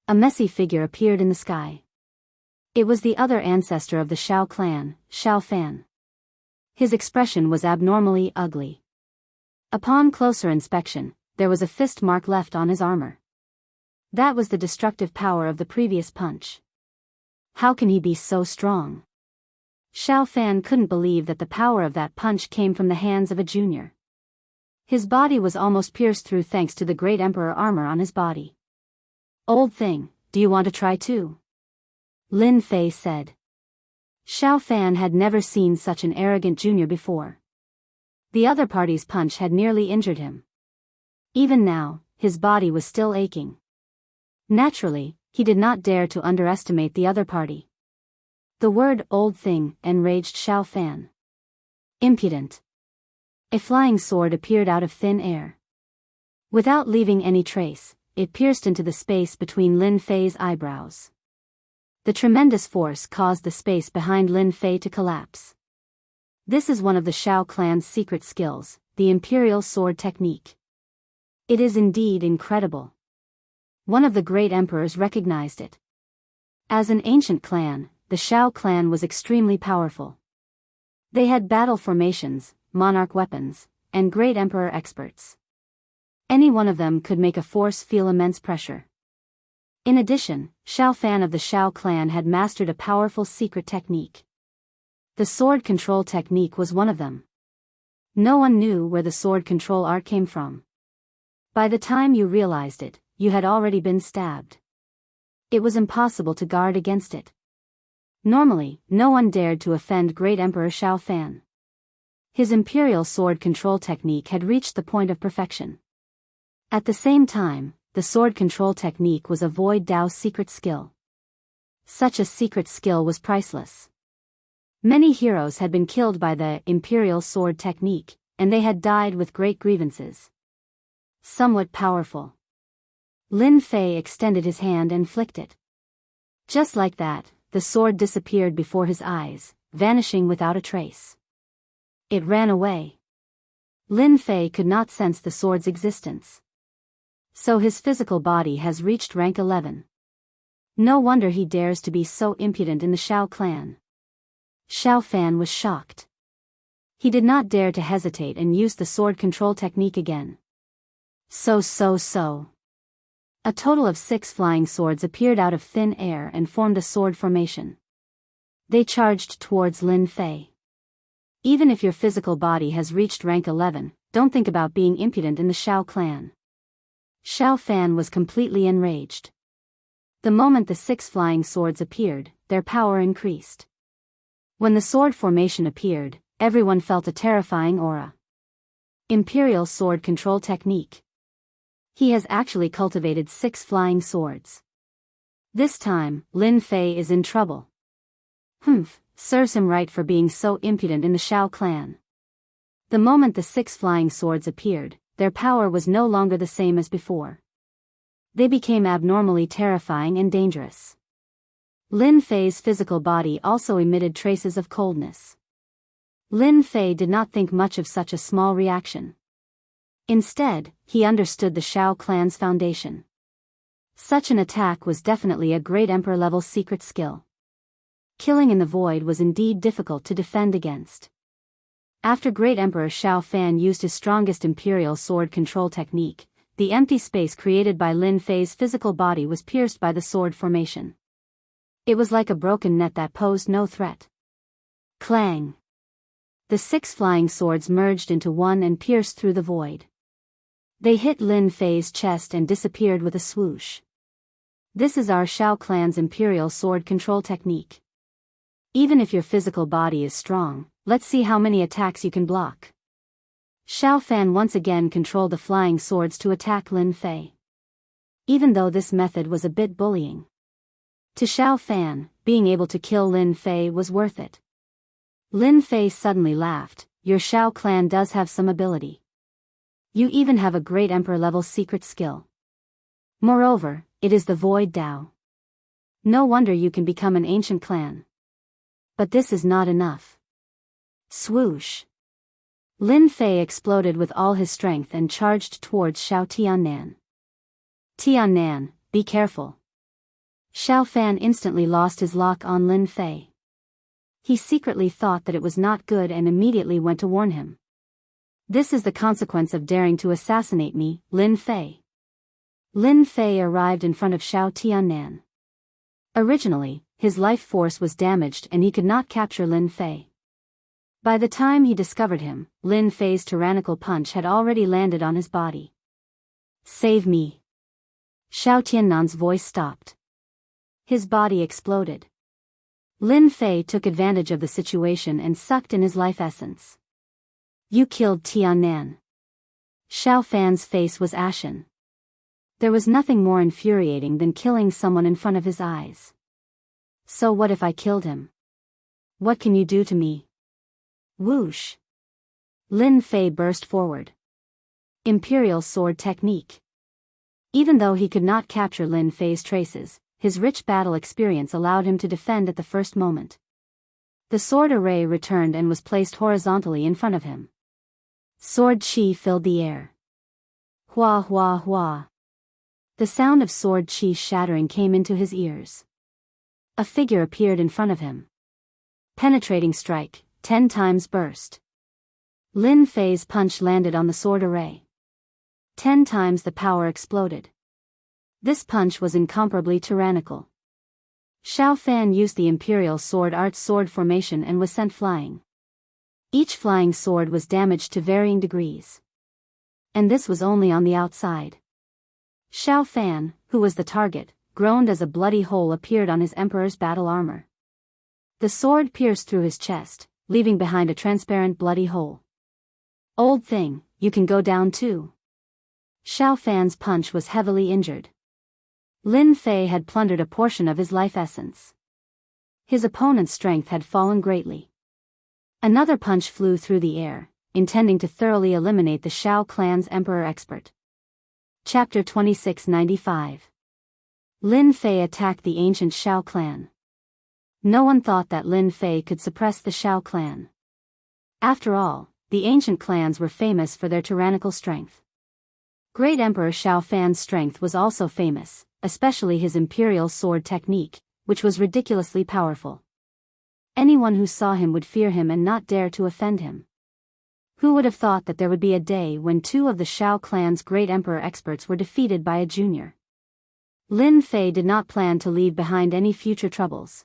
A messy figure appeared in the sky. It was the other ancestor of the Shao clan, Shao Fan. His expression was abnormally ugly. Upon closer inspection, there was a fist mark left on his armor. That was the destructive power of the previous punch. How can he be so strong? Shao Fan couldn't believe that the power of that punch came from the hands of a junior. His body was almost pierced through thanks to the Great Emperor armor on his body. "Old thing, do you want to try too?" Lin Fei said. Shao Fan had never seen such an arrogant junior before. The other party's punch had nearly injured him. Even now, his body was still aching. Naturally, he did not dare to underestimate the other party. The word "old thing" enraged Shao Fan. Impudent. A flying sword appeared out of thin air. Without leaving any trace, it pierced into the space between Lin Fei's eyebrows. The tremendous force caused the space behind Lin Fei to collapse. This is one of the Shao clan's secret skills, the Imperial Sword Technique. It is indeed incredible. One of the great emperors recognized it. As an ancient clan, the Shao clan was extremely powerful. They had battle formations, monarch weapons, and great emperor experts. Any one of them could make a force feel immense pressure. In addition, Shao Fan of the Shao clan had mastered a powerful secret technique. The sword control technique was one of them. No one knew where the sword control art came from. By the time you realized it, you had already been stabbed. It was impossible to guard against it. Normally, no one dared to offend Great Emperor Shao Fan. His imperial sword control technique had reached the point of perfection. At the same time, the sword control technique was a Void Dao secret skill. Such a secret skill was priceless. Many heroes had been killed by the imperial sword technique, and they had died with great grievances. Somewhat powerful. Lin Fei extended his hand and flicked it. Just like that, the sword disappeared before his eyes, vanishing without a trace. It ran away. Lin Fei could not sense the sword's existence. So his physical body has reached rank 11. No wonder he dares to be so impudent in the Shao clan. Shao Fan was shocked. He did not dare to hesitate and use the sword control technique again. So. A total of 6 flying swords appeared out of thin air and formed a sword formation. They charged towards Lin Fei. Even if your physical body has reached rank 11, don't think about being impudent in the Shao clan. Shao Fan was completely enraged. The moment the 6 flying swords appeared, their power increased. When the sword formation appeared, everyone felt a terrifying aura. Imperial Sword Control Technique. He has actually cultivated 6 flying swords. This time, Lin Fei is in trouble. Serves him right for being so impudent in the Shao clan. The moment the 6 flying swords appeared, their power was no longer the same as before. They became abnormally terrifying and dangerous. Lin Fei's physical body also emitted traces of coldness. Lin Fei did not think much of such a small reaction. Instead, he understood the Shao clan's foundation. Such an attack was definitely a great emperor-level secret skill. Killing in the void was indeed difficult to defend against. After Great Emperor Shao Fan used his strongest imperial sword control technique, the empty space created by Lin Fei's physical body was pierced by the sword formation. It was like a broken net that posed no threat. Clang! The 6 flying swords merged into one and pierced through the void. They hit Lin Fei's chest and disappeared with a swoosh. This is our Shao clan's imperial sword control technique. Even if your physical body is strong, let's see how many attacks you can block. Shao Fan once again controlled the flying swords to attack Lin Fei. Even though this method was a bit bullying. To Shao Fan, being able to kill Lin Fei was worth it. Lin Fei suddenly laughed. Your Shao clan does have some ability. You even have a great emperor-level secret skill. Moreover, it is the Void Dao. No wonder you can become an ancient clan. But this is not enough. Swoosh. Lin Fei exploded with all his strength and charged towards Xiao Tiannan. Tiannan, be careful. Xiao Fan instantly lost his lock on Lin Fei. He secretly thought that it was not good and immediately went to warn him. This is the consequence of daring to assassinate me, Lin Fei. Lin Fei arrived in front of Xiao Tiannan. Originally, his life force was damaged and he could not capture Lin Fei. By the time he discovered him, Lin Fei's tyrannical punch had already landed on his body. Save me. Xiao Tiannan's voice stopped. His body exploded. Lin Fei took advantage of the situation and sucked in his life essence. You killed Tiannan. Xiao Fan's face was ashen. There was nothing more infuriating than killing someone in front of his eyes. So what if I killed him? What can you do to me? Whoosh. Lin Fei burst forward. Imperial sword technique. Even though he could not capture Lin Fei's traces, his rich battle experience allowed him to defend at the first moment. The sword array returned and was placed horizontally in front of him. Sword chi filled the air. Hua hua hua. The sound of sword chi shattering came into his ears. A figure appeared in front of him. Penetrating strike, 10 times burst. Lin Fei's punch landed on the sword array. 10 times the power exploded. This punch was incomparably tyrannical. Xiao Fan used the Imperial Sword Art's sword formation and was sent flying. Each flying sword was damaged to varying degrees. And this was only on the outside. Xiao Fan, who was the target, groaned as a bloody hole appeared on his emperor's battle armor. The sword pierced through his chest, leaving behind a transparent bloody hole. Old thing, you can go down too. Xiao Fan's punch was heavily injured. Lin Fei had plundered a portion of his life essence. His opponent's strength had fallen greatly. Another punch flew through the air, intending to thoroughly eliminate the Xiao clan's emperor expert. Chapter 2695. Lin Fei attacked the ancient Xiao clan. No one thought that Lin Fei could suppress the Xiao clan. After all, the ancient clans were famous for their tyrannical strength. Great Emperor Xiao Fan's strength was also famous, especially his imperial sword technique, which was ridiculously powerful. Anyone who saw him would fear him and not dare to offend him. Who would have thought that there would be a day when 2 of the Xiao clan's great emperor experts were defeated by a junior? Lin Fei did not plan to leave behind any future troubles.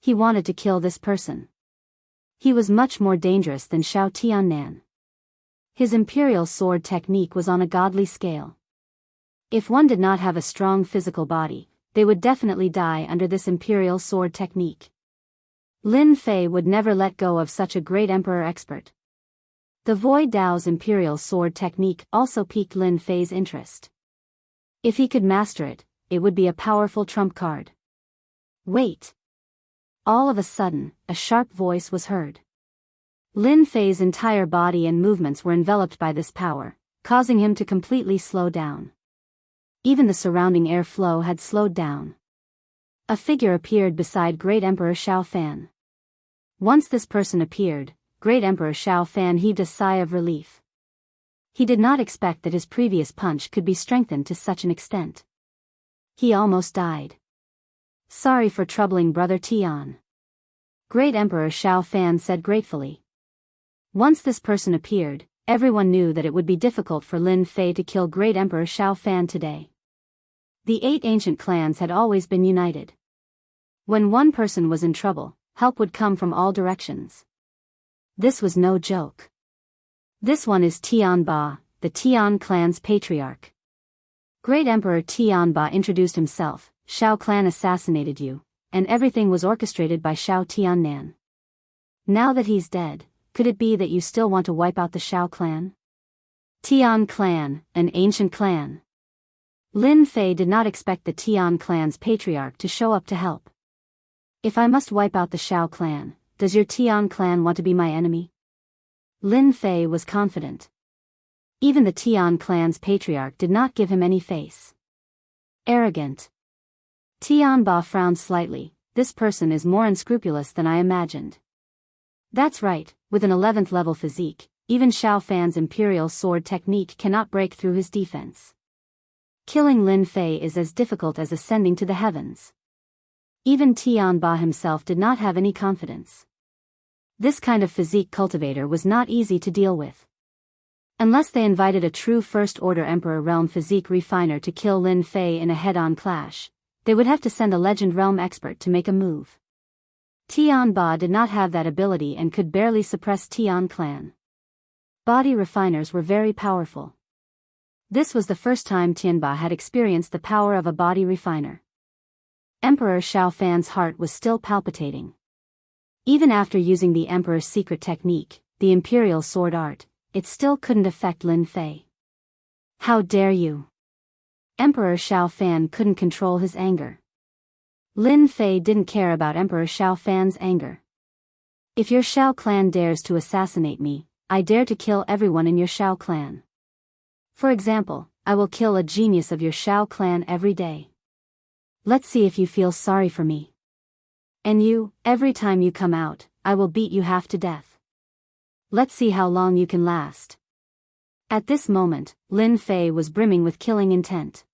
He wanted to kill this person. He was much more dangerous than Xiao Tiannan. His imperial sword technique was on a godly scale. If one did not have a strong physical body, they would definitely die under this imperial sword technique. Lin Fei would never let go of such a great emperor expert. The Void Dao's imperial sword technique also piqued Lin Fei's interest. If he could master it, it would be a powerful trump card. Wait. All of a sudden, a sharp voice was heard. Lin Fei's entire body and movements were enveloped by this power, causing him to completely slow down. Even the surrounding air flow had slowed down. A figure appeared beside Great Emperor Xiao Fan. Once this person appeared, Great Emperor Xiao Fan heaved a sigh of relief. He did not expect that his previous punch could be strengthened to such an extent. He almost died. Sorry for troubling Brother Tian. Great Emperor Xiao Fan said gratefully. Once this person appeared, everyone knew that it would be difficult for Lin Fei to kill Great Emperor Xiao Fan today. The 8 ancient clans had always been united. When one person was in trouble, help would come from all directions. This was no joke. This one is Tian Ba, the Tian clan's patriarch. Great Emperor Tian Ba introduced himself. Xiao clan assassinated you, and everything was orchestrated by Xiao Tiannan. Now that he's dead, could it be that you still want to wipe out the Xiao clan? Tian clan, an ancient clan. Lin Fei did not expect the Tian clan's patriarch to show up to help. If I must wipe out the Xiao clan, does your Tian clan want to be my enemy? Lin Fei was confident. Even the Tian clan's patriarch did not give him any face. Arrogant. Tianba frowned slightly. This person is more unscrupulous than I imagined. That's right, with an 11th level physique, even Xiao Fan's imperial sword technique cannot break through his defense. Killing Lin Fei is as difficult as ascending to the heavens. Even Tianba himself did not have any confidence. This kind of physique cultivator was not easy to deal with. Unless they invited a true First-Order Emperor Realm physique refiner to kill Lin Fei in a head-on clash, they would have to send a Legend Realm expert to make a move. Tianba did not have that ability and could barely suppress Tian clan. Body refiners were very powerful. This was the first time Tianba had experienced the power of a body refiner. Emperor Xiao Fan's heart was still palpitating. Even after using the Emperor's secret technique, the Imperial Sword Art, it still couldn't affect Lin Fei. How dare you! Emperor Xiao Fan couldn't control his anger. Lin Fei didn't care about Emperor Xiao Fan's anger. If your Xiao clan dares to assassinate me, I dare to kill everyone in your Xiao clan. For example, I will kill a genius of your Xiao clan every day. Let's see if you feel sorry for me. And you, every time you come out, I will beat you half to death. Let's see how long you can last. At this moment, Lin Fei was brimming with killing intent.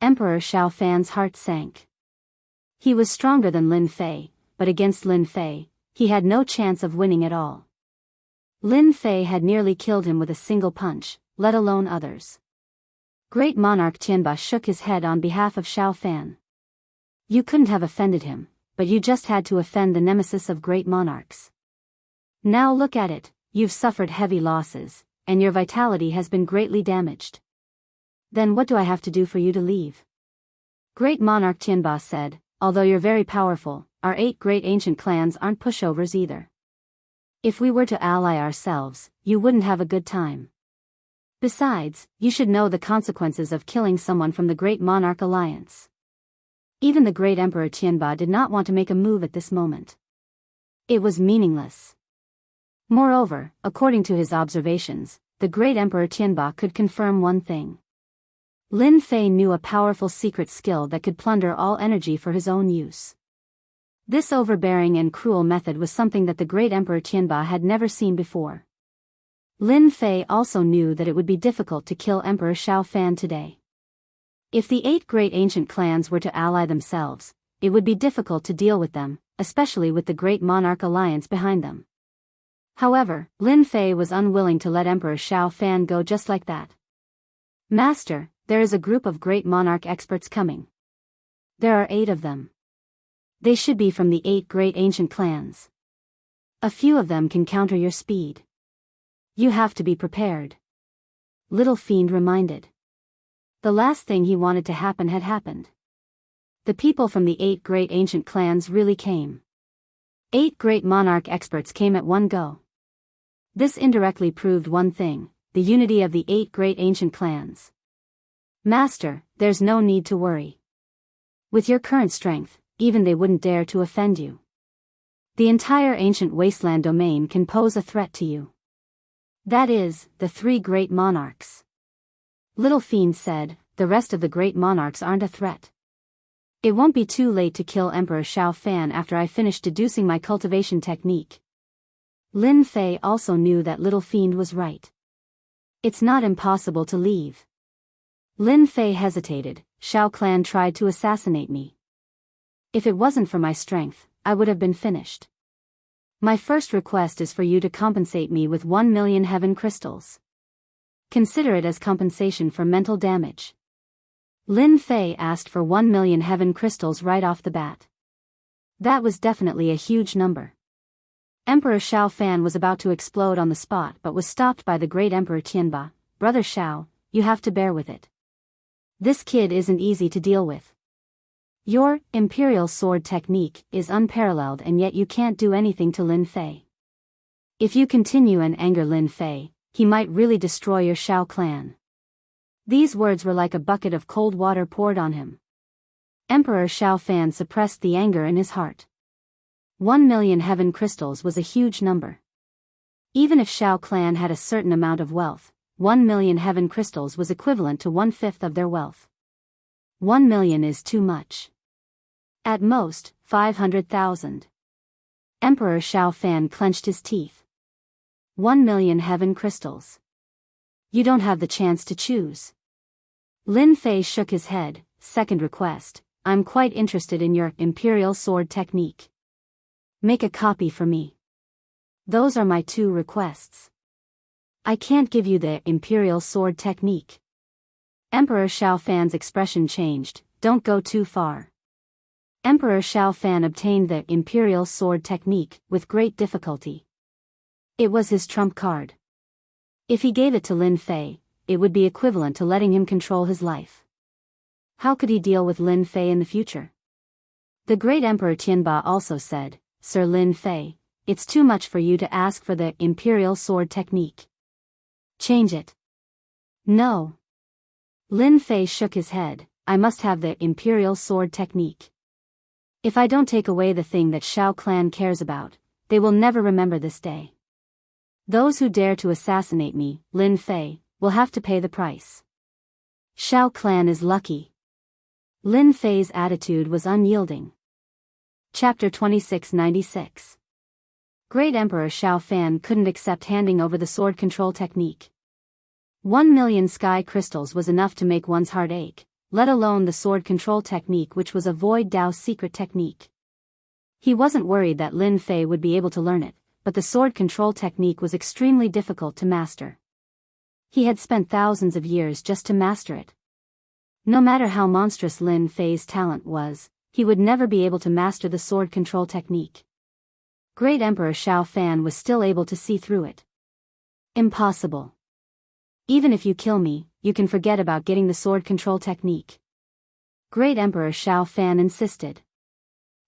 Emperor Xiao Fan's heart sank. He was stronger than Lin Fei, but against Lin Fei, he had no chance of winning at all. Lin Fei had nearly killed him with a single punch, let alone others. Great Monarch Tianba shook his head on behalf of Xiao Fan. You couldn't have offended him, but you just had to offend the nemesis of great monarchs. Now look at it, you've suffered heavy losses, and your vitality has been greatly damaged. Then what do I have to do for you to leave? Great Monarch Tianba said, although you're very powerful, our 8 great ancient clans aren't pushovers either. If we were to ally ourselves, you wouldn't have a good time. Besides, you should know the consequences of killing someone from the Great Monarch Alliance. Even the Great Emperor Tianba did not want to make a move at this moment. It was meaningless. Moreover, according to his observations, the Great Emperor Tianba could confirm one thing. Lin Fei knew a powerful secret skill that could plunder all energy for his own use. This overbearing and cruel method was something that the Great Emperor Tianba had never seen before. Lin Fei also knew that it would be difficult to kill Emperor Xiao Fan today. If the 8 great ancient clans were to ally themselves, it would be difficult to deal with them, especially with the Great Monarch Alliance behind them. However, Lin Fei was unwilling to let Emperor Xiao Fan go just like that. Master, there is a group of Great Monarch experts coming. There are 8 of them. They should be from the 8 great ancient clans. A few of them can counter your speed. You have to be prepared. Little Fiend reminded. The last thing he wanted to happen had happened. The people from the 8 great ancient clans really came. 8 great monarch experts came at one go. This indirectly proved one thing, the unity of the 8 great ancient clans. Master, there's no need to worry. With your current strength, even they wouldn't dare to offend you. The entire ancient wasteland domain can pose a threat to you. That is, the 3 great monarchs. Little Fiend said, the rest of the great monarchs aren't a threat. It won't be too late to kill Emperor Xiao Fan after I finish deducing my cultivation technique. Lin Fei also knew that Little Fiend was right. It's not impossible to leave. Lin Fei hesitated. Xiao clan tried to assassinate me. If it wasn't for my strength, I would have been finished. My first request is for you to compensate me with 1 million heaven crystals. Consider it as compensation for mental damage. Lin Fei asked for 1 million heaven crystals right off the bat. That was definitely a huge number. Emperor Xiao Fan was about to explode on the spot but was stopped by the great Emperor Tianba. Brother Xiao, you have to bear with it. This kid isn't easy to deal with. Your imperial sword technique is unparalleled and yet you can't do anything to Lin Fei. If you continue and anger Lin Fei, he might really destroy your Xiao clan. These words were like a bucket of cold water poured on him. Emperor Xiao Fan suppressed the anger in his heart. 1 million heaven crystals was a huge number. Even if Xiao clan had a certain amount of wealth, 1 million heaven crystals was equivalent to 1/5 of their wealth. 1 million is too much. At most, 500,000. Emperor Xiao Fan clenched his teeth. 1,000,000 heaven crystals. You don't have the chance to choose. Lin Fei shook his head. Second request, I'm quite interested in your imperial sword technique. Make a copy for me. Those are my two requests. I can't give you the imperial sword technique. Emperor Xiao Fan's expression changed. Don't go too far. Emperor Xiao Fan obtained the imperial sword technique with great difficulty. It was his trump card. If he gave it to Lin Fei, it would be equivalent to letting him control his life. How could he deal with Lin Fei in the future? The great Emperor Tianba also said, Sir Lin Fei, it's too much for you to ask for the imperial sword technique. Change it. No. Lin Fei shook his head. I must have the imperial sword technique. If I don't take away the thing that Shao clan cares about, they will never remember this day. Those who dare to assassinate me, Lin Fei, will have to pay the price. Shao clan is lucky. Lin Fei's attitude was unyielding. Chapter 2696. Great Emperor Xiao Fan couldn't accept handing over the sword control technique. 1,000,000 sky crystals was enough to make one's heart ache, let alone the sword control technique, which was a Void Dao secret technique. He wasn't worried that Lin Fei would be able to learn it, but the sword control technique was extremely difficult to master. He had spent thousands of years just to master it. No matter how monstrous Lin Fei's talent was, he would never be able to master the sword control technique. Great Emperor Xiao Fan was still able to see through it. Impossible. Even if you kill me, you can forget about getting the sword control technique. Great Emperor Xiao Fan insisted.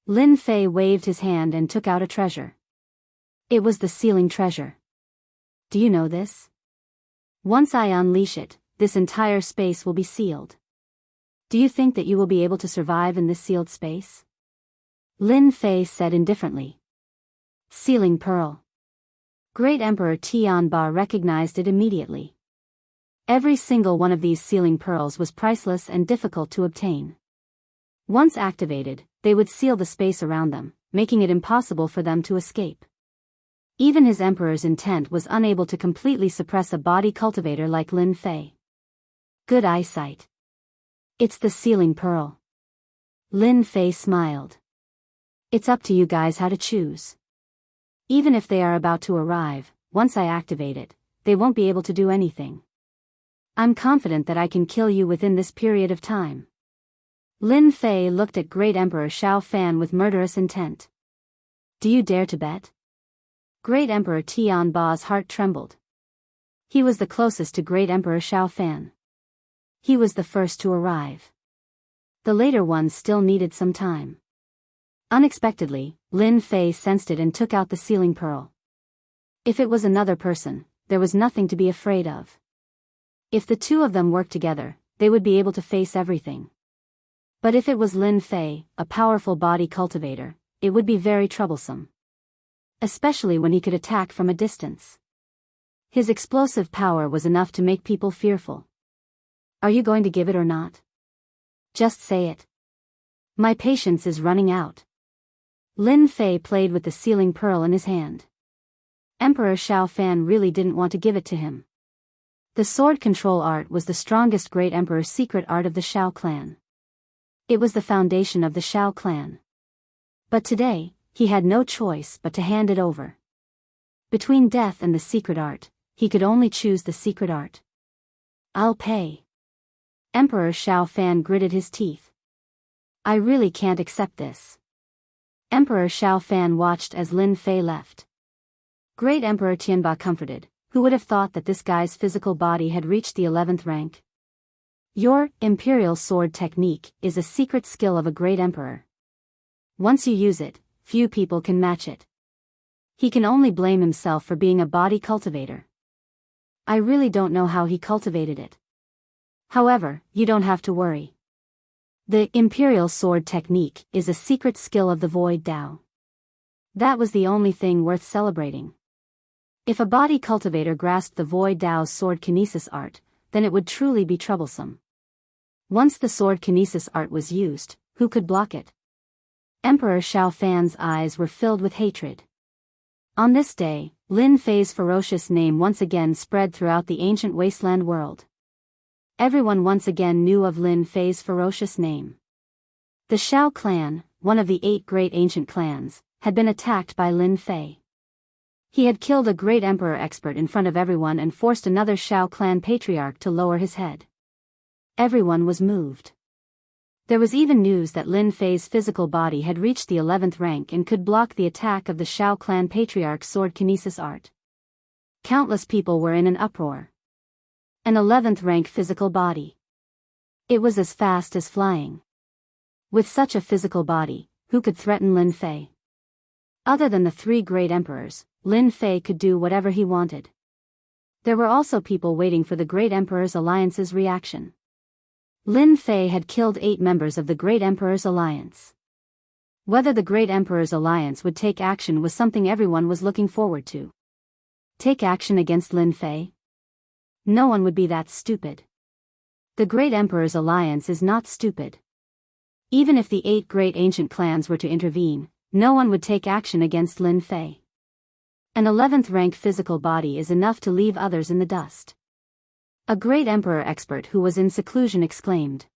Lin Fei waved his hand and took out a treasure. It was the sealing treasure. Do you know this? Once I unleash it, this entire space will be sealed. Do you think that you will be able to survive in this sealed space? Lin Fei said indifferently. Sealing pearl. Great Emperor Tianba recognized it immediately. Every single one of these sealing pearls was priceless and difficult to obtain. Once activated, they would seal the space around them, making it impossible for them to escape. Even his emperor's intent was unable to completely suppress a body cultivator like Lin Fei. Good eyesight. It's the sealing pearl. Lin Fei smiled. It's up to you guys how to choose. Even if they are about to arrive, once I activate it, they won't be able to do anything. I'm confident that I can kill you within this period of time. Lin Fei looked at Great Emperor Xiao Fan with murderous intent. Do you dare to bet? Great Emperor Tianba's heart trembled. He was the closest to Great Emperor Xiao Fan. He was the first to arrive. The later ones still needed some time. Unexpectedly, Lin Fei sensed it and took out the sealing pearl. If it was another person, there was nothing to be afraid of. If the two of them worked together, they would be able to face everything. But if it was Lin Fei, a powerful body cultivator, it would be very troublesome. Especially when he could attack from a distance. His explosive power was enough to make people fearful. Are you going to give it or not? Just say it. My patience is running out. Lin Fei played with the sealing pearl in his hand. Emperor Xiao Fan really didn't want to give it to him. The sword control art was the strongest Great Emperor's secret art of the Shao clan. It was the foundation of the Shao clan. But today, he had no choice but to hand it over. Between death and the secret art, he could only choose the secret art. I'll pay. Emperor Xiao Fan gritted his teeth. I really can't accept this. Emperor Xiao Fan watched as Lin Fei left. Great Emperor Tianba comforted. Who would have thought that this guy's physical body had reached the 11th rank? Your imperial sword technique is a secret skill of a great emperor. Once you use it, few people can match it. He can only blame himself for being a body cultivator. I really don't know how he cultivated it. However, you don't have to worry. The imperial sword technique is a secret skill of the Void Dao. That was the only thing worth celebrating. If a body cultivator grasped the Void Dao's sword kinesis art, then it would truly be troublesome. Once the sword kinesis art was used, who could block it? Emperor Xiao Fan's eyes were filled with hatred. On this day, Lin Fei's ferocious name once again spread throughout the ancient wasteland world. Everyone once again knew of Lin Fei's ferocious name. The Xiao clan, one of the 8 great ancient clans, had been attacked by Lin Fei. He had killed a great emperor expert in front of everyone and forced another Xiao clan patriarch to lower his head. Everyone was moved. There was even news that Lin Fei's physical body had reached the 11th rank and could block the attack of the Xiao clan patriarch's sword kinesis art. Countless people were in an uproar. An 11th rank physical body. It was as fast as flying. With such a physical body, who could threaten Lin Fei? Other than the 3 great emperors, Lin Fei could do whatever he wanted. There were also people waiting for the Great Emperor's Alliance's reaction. Lin Fei had killed 8 members of the Great Emperor's Alliance. Whether the Great Emperor's Alliance would take action was something everyone was looking forward to. Take action against Lin Fei? No one would be that stupid. The Great Emperor's Alliance is not stupid. Even if the 8 great ancient clans were to intervene, no one would take action against Lin Fei. An 11th rank physical body is enough to leave others in the dust. A great emperor expert who was in seclusion exclaimed.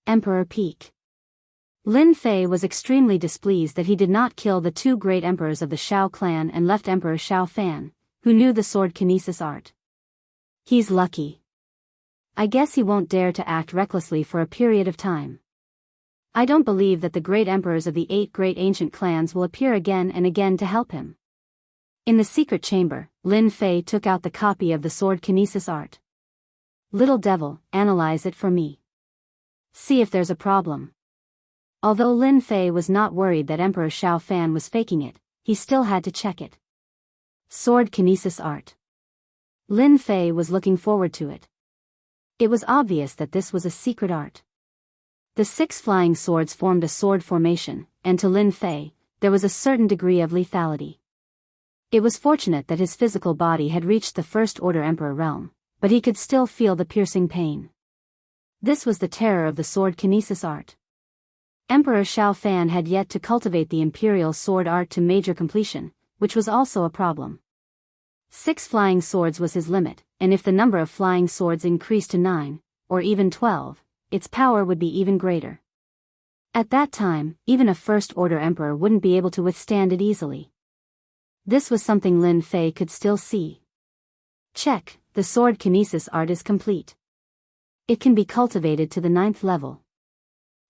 Emperor Peak. Lin Fei was extremely displeased that he did not kill the 2 great emperors of the Xiao clan and left Emperor Xiao Fan, who knew the sword kinesis art. He's lucky. I guess he won't dare to act recklessly for a period of time. I don't believe that the great emperors of the 8 great ancient clans will appear again and again to help him. In the secret chamber, Lin Fei took out the copy of the sword kinesis art. Little devil, analyze it for me. See if there's a problem. Although Lin Fei was not worried that Emperor Xiao Fan was faking it, he still had to check it. Sword kinesis art. Lin Fei was looking forward to it. It was obvious that this was a secret art. The 6 flying swords formed a sword formation, and to Lin Fei, there was a certain degree of lethality. It was fortunate that his physical body had reached the First Order Emperor realm, but he could still feel the piercing pain. This was the terror of the sword kinesis art. Emperor Xiao Fan had yet to cultivate the imperial sword art to major completion, which was also a problem. 6 flying swords was his limit, and if the number of flying swords increased to 9, or even 12, its power would be even greater. At that time, even a First Order Emperor wouldn't be able to withstand it easily. This was something Lin Fei could still see. Check, the sword kinesis art is complete. It can be cultivated to the 9th level.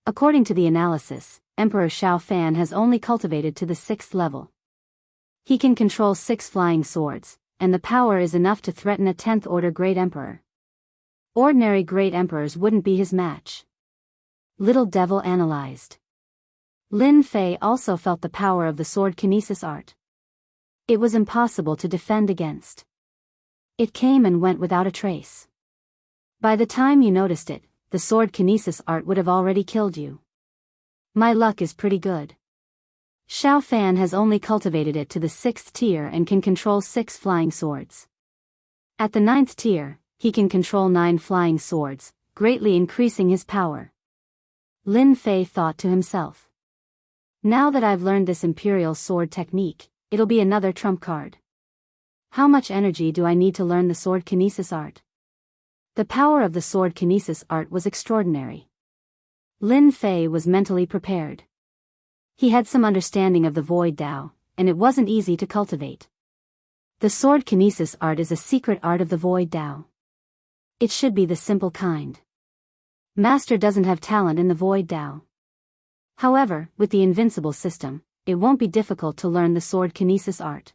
According to the analysis, Emperor Xiao Fan has only cultivated to the 6th level. He can control 6 flying swords, and the power is enough to threaten a 10th Order Great Emperor. Ordinary Great Emperors wouldn't be his match. Little devil analyzed. Lin Fei also felt the power of the sword kinesis art. It was impossible to defend against. It came and went without a trace. By the time you noticed it, the sword kinesis art would have already killed you. My luck is pretty good. Xiao Fan has only cultivated it to the 6th tier and can control 6 flying swords. At the 9th tier, he can control 9 flying swords, greatly increasing his power. Lin Fei thought to himself. Now that I've learned this imperial sword technique, it'll be another trump card. How much energy do I need to learn the sword kinesis art? The power of the sword kinesis art was extraordinary. Lin Fei was mentally prepared. He had some understanding of the Void Dao, and it wasn't easy to cultivate. The sword kinesis art is a secret art of the Void Dao. It should be the simple kind. Master doesn't have talent in the Void Dao. However, with the invincible system, it won't be difficult to learn the sword kinesis art.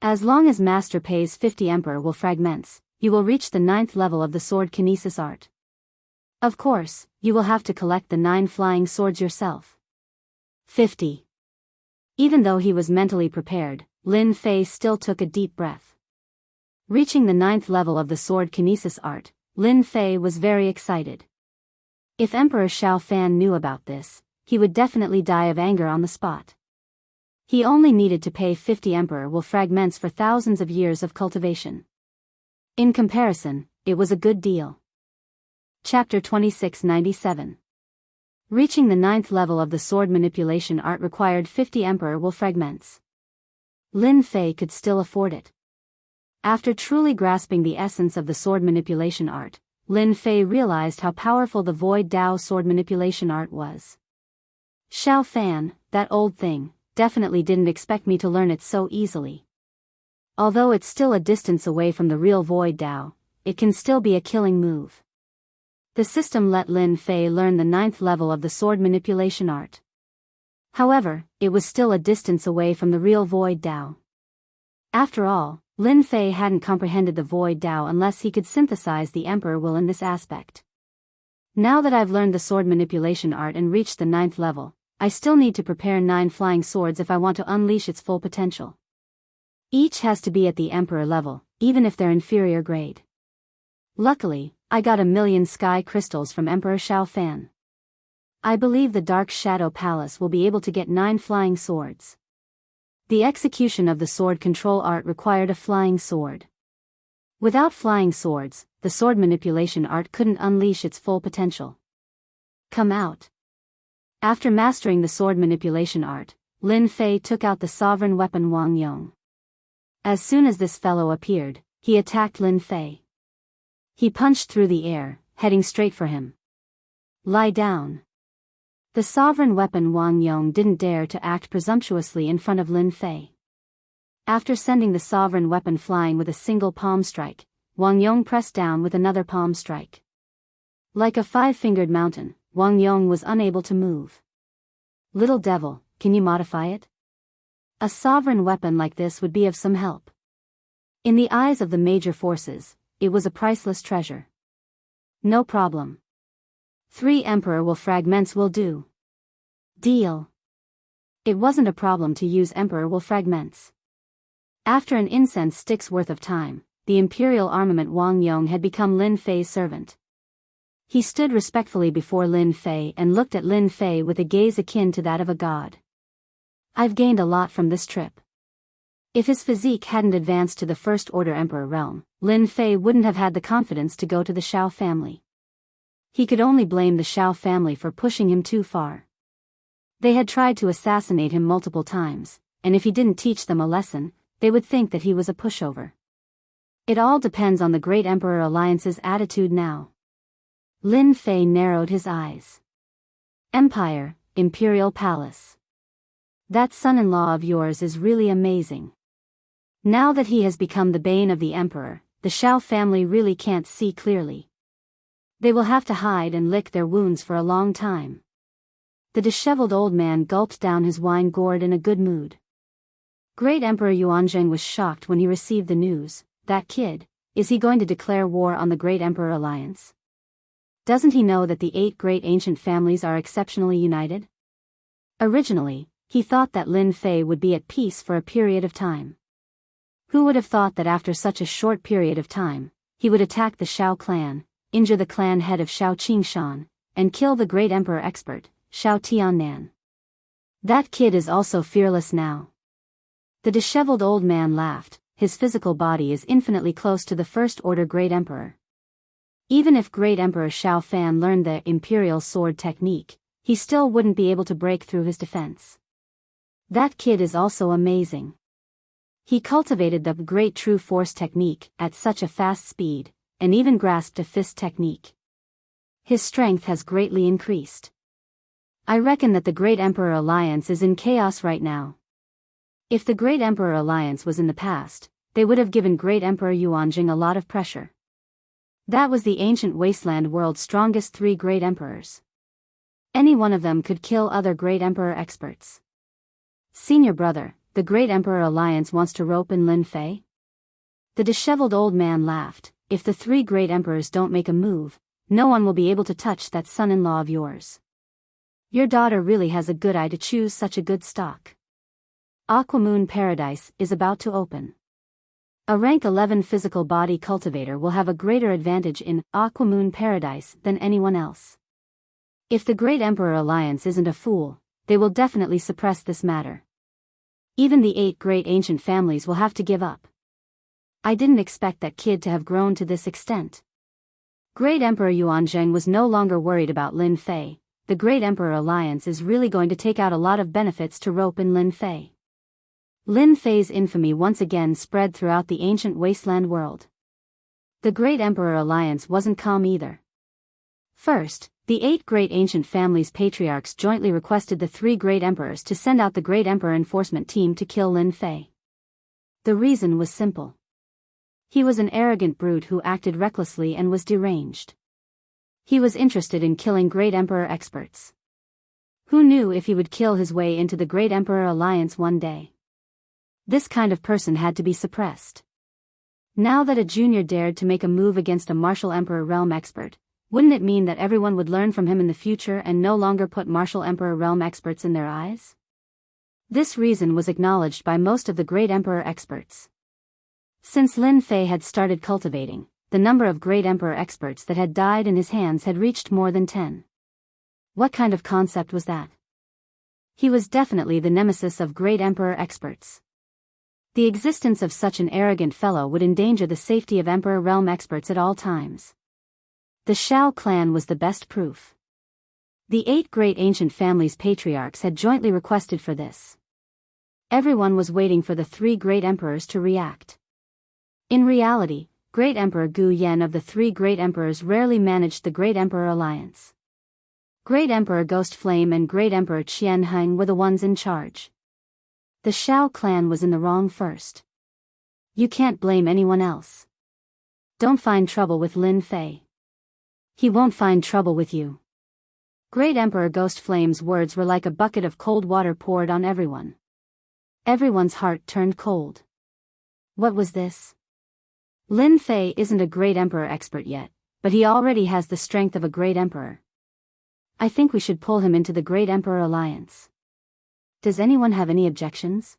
As long as Master pays 50 Emperor will fragments, you will reach the 9th level of the sword kinesis art. Of course, you will have to collect the 9 flying swords yourself. 50. Even though he was mentally prepared, Lin Fei still took a deep breath. Reaching the 9th level of the sword kinesis art, Lin Fei was very excited. If Emperor Xiao Fan knew about this, he would definitely die of anger on the spot. He only needed to pay 50 Emperor will fragments for thousands of years of cultivation. In comparison, it was a good deal. Chapter 2697. Reaching the 9th level of the sword manipulation art required 50 Emperor will fragments. Lin Fei could still afford it. After truly grasping the essence of the sword manipulation art, Lin Fei realized how powerful the Void Dao sword manipulation art was. Xiao Fan, that old thing, definitely didn't expect me to learn it so easily. Although it's still a distance away from the real Void Dao, it can still be a killing move. The system let Lin Fei learn the 9th level of the sword manipulation art. However, it was still a distance away from the real Void Dao. After all, Lin Fei hadn't comprehended the Void Dao unless he could synthesize the Emperor will in this aspect. Now that I've learned the sword manipulation art and reached the 9th level, I still need to prepare 9 flying swords if I want to unleash its full potential. Each has to be at the Emperor level, even if they're inferior grade. Luckily, I got 1,000,000 sky crystals from Emperor Xiao Fan. I believe the Dark Shadow Palace will be able to get 9 flying swords. The execution of the sword control art required a flying sword. Without flying swords, the sword manipulation art couldn't unleash its full potential. Come out. After mastering the sword manipulation art, Lin Fei took out the sovereign weapon Wang Yong. As soon as this fellow appeared, he attacked Lin Fei. He punched through the air, heading straight for him. Lie down. The sovereign weapon Wang Yong didn't dare to act presumptuously in front of Lin Fei. After sending the sovereign weapon flying with a single palm strike, Wang Yong pressed down with another palm strike. Like a 5-fingered mountain, Wang Yong was unable to move. Little devil, can you modify it? A sovereign weapon like this would be of some help. In the eyes of the major forces, it was a priceless treasure. No problem. 3 Emperor will fragments will do. Deal. It wasn't a problem to use Emperor will fragments. After an incense stick's worth of time, the Imperial armament Wang Yong had become Lin Fei's servant. He stood respectfully before Lin Fei and looked at Lin Fei with a gaze akin to that of a god. I've gained a lot from this trip. If his physique hadn't advanced to the First Order Emperor realm, Lin Fei wouldn't have had the confidence to go to the Xiao family. He could only blame the Xiao family for pushing him too far. They had tried to assassinate him multiple times, and if he didn't teach them a lesson, they would think that he was a pushover. It all depends on the Great Emperor Alliance's attitude now. Lin Fei narrowed his eyes. Empire, Imperial Palace. That son-in-law of yours is really amazing. Now that he has become the bane of the Emperor, the Xiao family really can't see clearly. They will have to hide and lick their wounds for a long time. The disheveled old man gulped down his wine gourd in a good mood. Great Emperor Yuanzheng was shocked when he received the news. That kid, is he going to declare war on the Great Emperor Alliance? Doesn't he know that the 8 great ancient families are exceptionally united? Originally, he thought that Lin Fei would be at peace for a period of time. Who would have thought that after such a short period of time, he would attack the Xiao clan, injure the clan head of Xiao Qingshan, and kill the great emperor expert, Xiao Tiannan. That kid is also fearless now. The disheveled old man laughed. His physical body is infinitely close to the First Order Great Emperor. Even if Great Emperor Xiao Fan learned the Imperial Sword technique, he still wouldn't be able to break through his defense. That kid is also amazing. He cultivated the Great True Force technique at such a fast speed, and even grasped a fist technique. His strength has greatly increased. I reckon that the Great Emperor Alliance is in chaos right now. If the Great Emperor Alliance was in the past, they would have given Great Emperor Yuanjing a lot of pressure. That was the ancient wasteland world's strongest 3 great emperors. Any one of them could kill other great emperor experts. Senior brother, the Great Emperor Alliance wants to rope in Lin Fei? The disheveled old man laughed. If the 3 great emperors don't make a move, no one will be able to touch that son-in-law of yours. Your daughter really has a good eye to choose such a good stock. Aquamoon Paradise is about to open. A rank 11 physical body cultivator will have a greater advantage in Aquamoon Paradise than anyone else. If the Great Emperor Alliance isn't a fool, they will definitely suppress this matter. Even the 8 great ancient families will have to give up. I didn't expect that kid to have grown to this extent. Great Emperor Yuanzheng was no longer worried about Lin Fei. the Great Emperor Alliance is really going to take out a lot of benefits to rope in Lin Fei. Lin Fei's infamy once again spread throughout the ancient wasteland world. The Great Emperor Alliance wasn't calm either. First, the 8 great ancient families' patriarchs jointly requested the 3 great emperors to send out the Great Emperor enforcement team to kill Lin Fei. The reason was simple. He was an arrogant brute who acted recklessly and was deranged. He was interested in killing Great Emperor experts. Who knew if he would kill his way into the Great Emperor Alliance one day? This kind of person had to be suppressed. Now that a junior dared to make a move against a martial Emperor realm expert, wouldn't it mean that everyone would learn from him in the future and no longer put martial Emperor realm experts in their eyes? This reason was acknowledged by most of the Great Emperor experts. Since Lin Fei had started cultivating, the number of Great Emperor experts that had died in his hands had reached more than 10. What kind of concept was that? He was definitely the nemesis of Great Emperor experts. The existence of such an arrogant fellow would endanger the safety of Emperor realm experts at all times. The Shao clan was the best proof. The 8 great ancient families' patriarchs had jointly requested for this. Everyone was waiting for the 3 great emperors to react. In reality, Great Emperor Gu Yan of the 3 great emperors rarely managed the Great Emperor Alliance. Great Emperor Ghost Flame and Great Emperor Qian Heng were the ones in charge. The Shao clan was in the wrong first. You can't blame anyone else. Don't find trouble with Lin Fei. He won't find trouble with you. Great Emperor Ghost Flame's words were like a bucket of cold water poured on everyone. Everyone's heart turned cold. What was this? Lin Fei isn't a Great Emperor expert yet, but he already has the strength of a Great Emperor. I think we should pull him into the Great Emperor Alliance. Does anyone have any objections?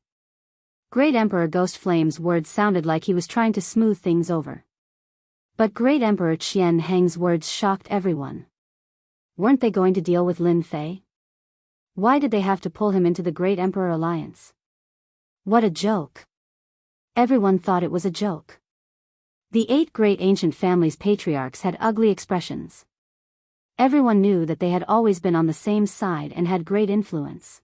Great Emperor Ghost Flame's words sounded like he was trying to smooth things over. But Great Emperor Qian Heng's words shocked everyone. Weren't they going to deal with Lin Fei? Why did they have to pull him into the Great Emperor Alliance? What a joke. Everyone thought it was a joke. The 8 great ancient families' patriarchs had ugly expressions. Everyone knew that they had always been on the same side and had great influence.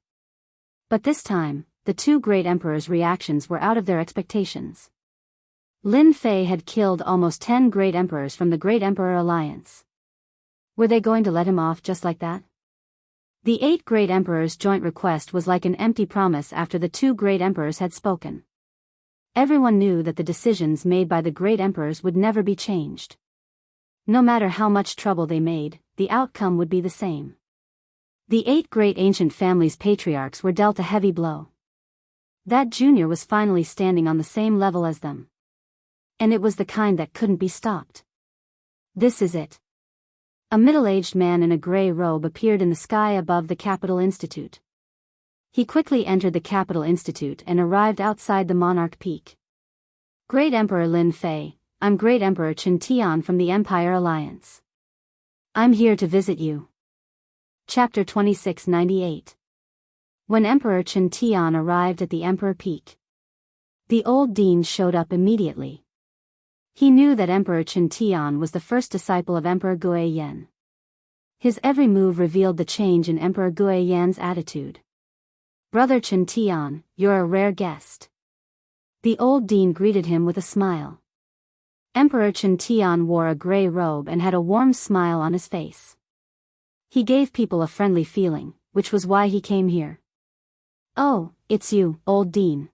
But this time, the 2 great emperors' reactions were out of their expectations. Lin Fei had killed almost 10 great emperors from the Great Emperor Alliance. Were they going to let him off just like that? The 8 great emperors' joint request was like an empty promise after the 2 great emperors had spoken. Everyone knew that the decisions made by the great emperors would never be changed. No matter how much trouble they made, the outcome would be the same. The 8 great ancient families' patriarchs were dealt a heavy blow. That junior was finally standing on the same level as them. And it was the kind that couldn't be stopped. This is it. A middle-aged man in a gray robe appeared in the sky above the Capital Institute. He quickly entered the Capital Institute and arrived outside the Monarch Peak. Great Emperor Lin Fei, I'm Great Emperor Chen Tian from the Empire Alliance. I'm here to visit you. Chapter 2698. When Emperor Chen Tian arrived at the Emperor Peak, the old dean showed up immediately. He knew that Emperor Chen Tian was the first disciple of Emperor Gui Yan. His every move revealed the change in Emperor Gui Yan's attitude. Brother Chen Tian, you're a rare guest. The old dean greeted him with a smile. Emperor Chen Tian wore a gray robe and had a warm smile on his face. He gave people a friendly feeling, which was why he came here. Oh, it's you, old dean.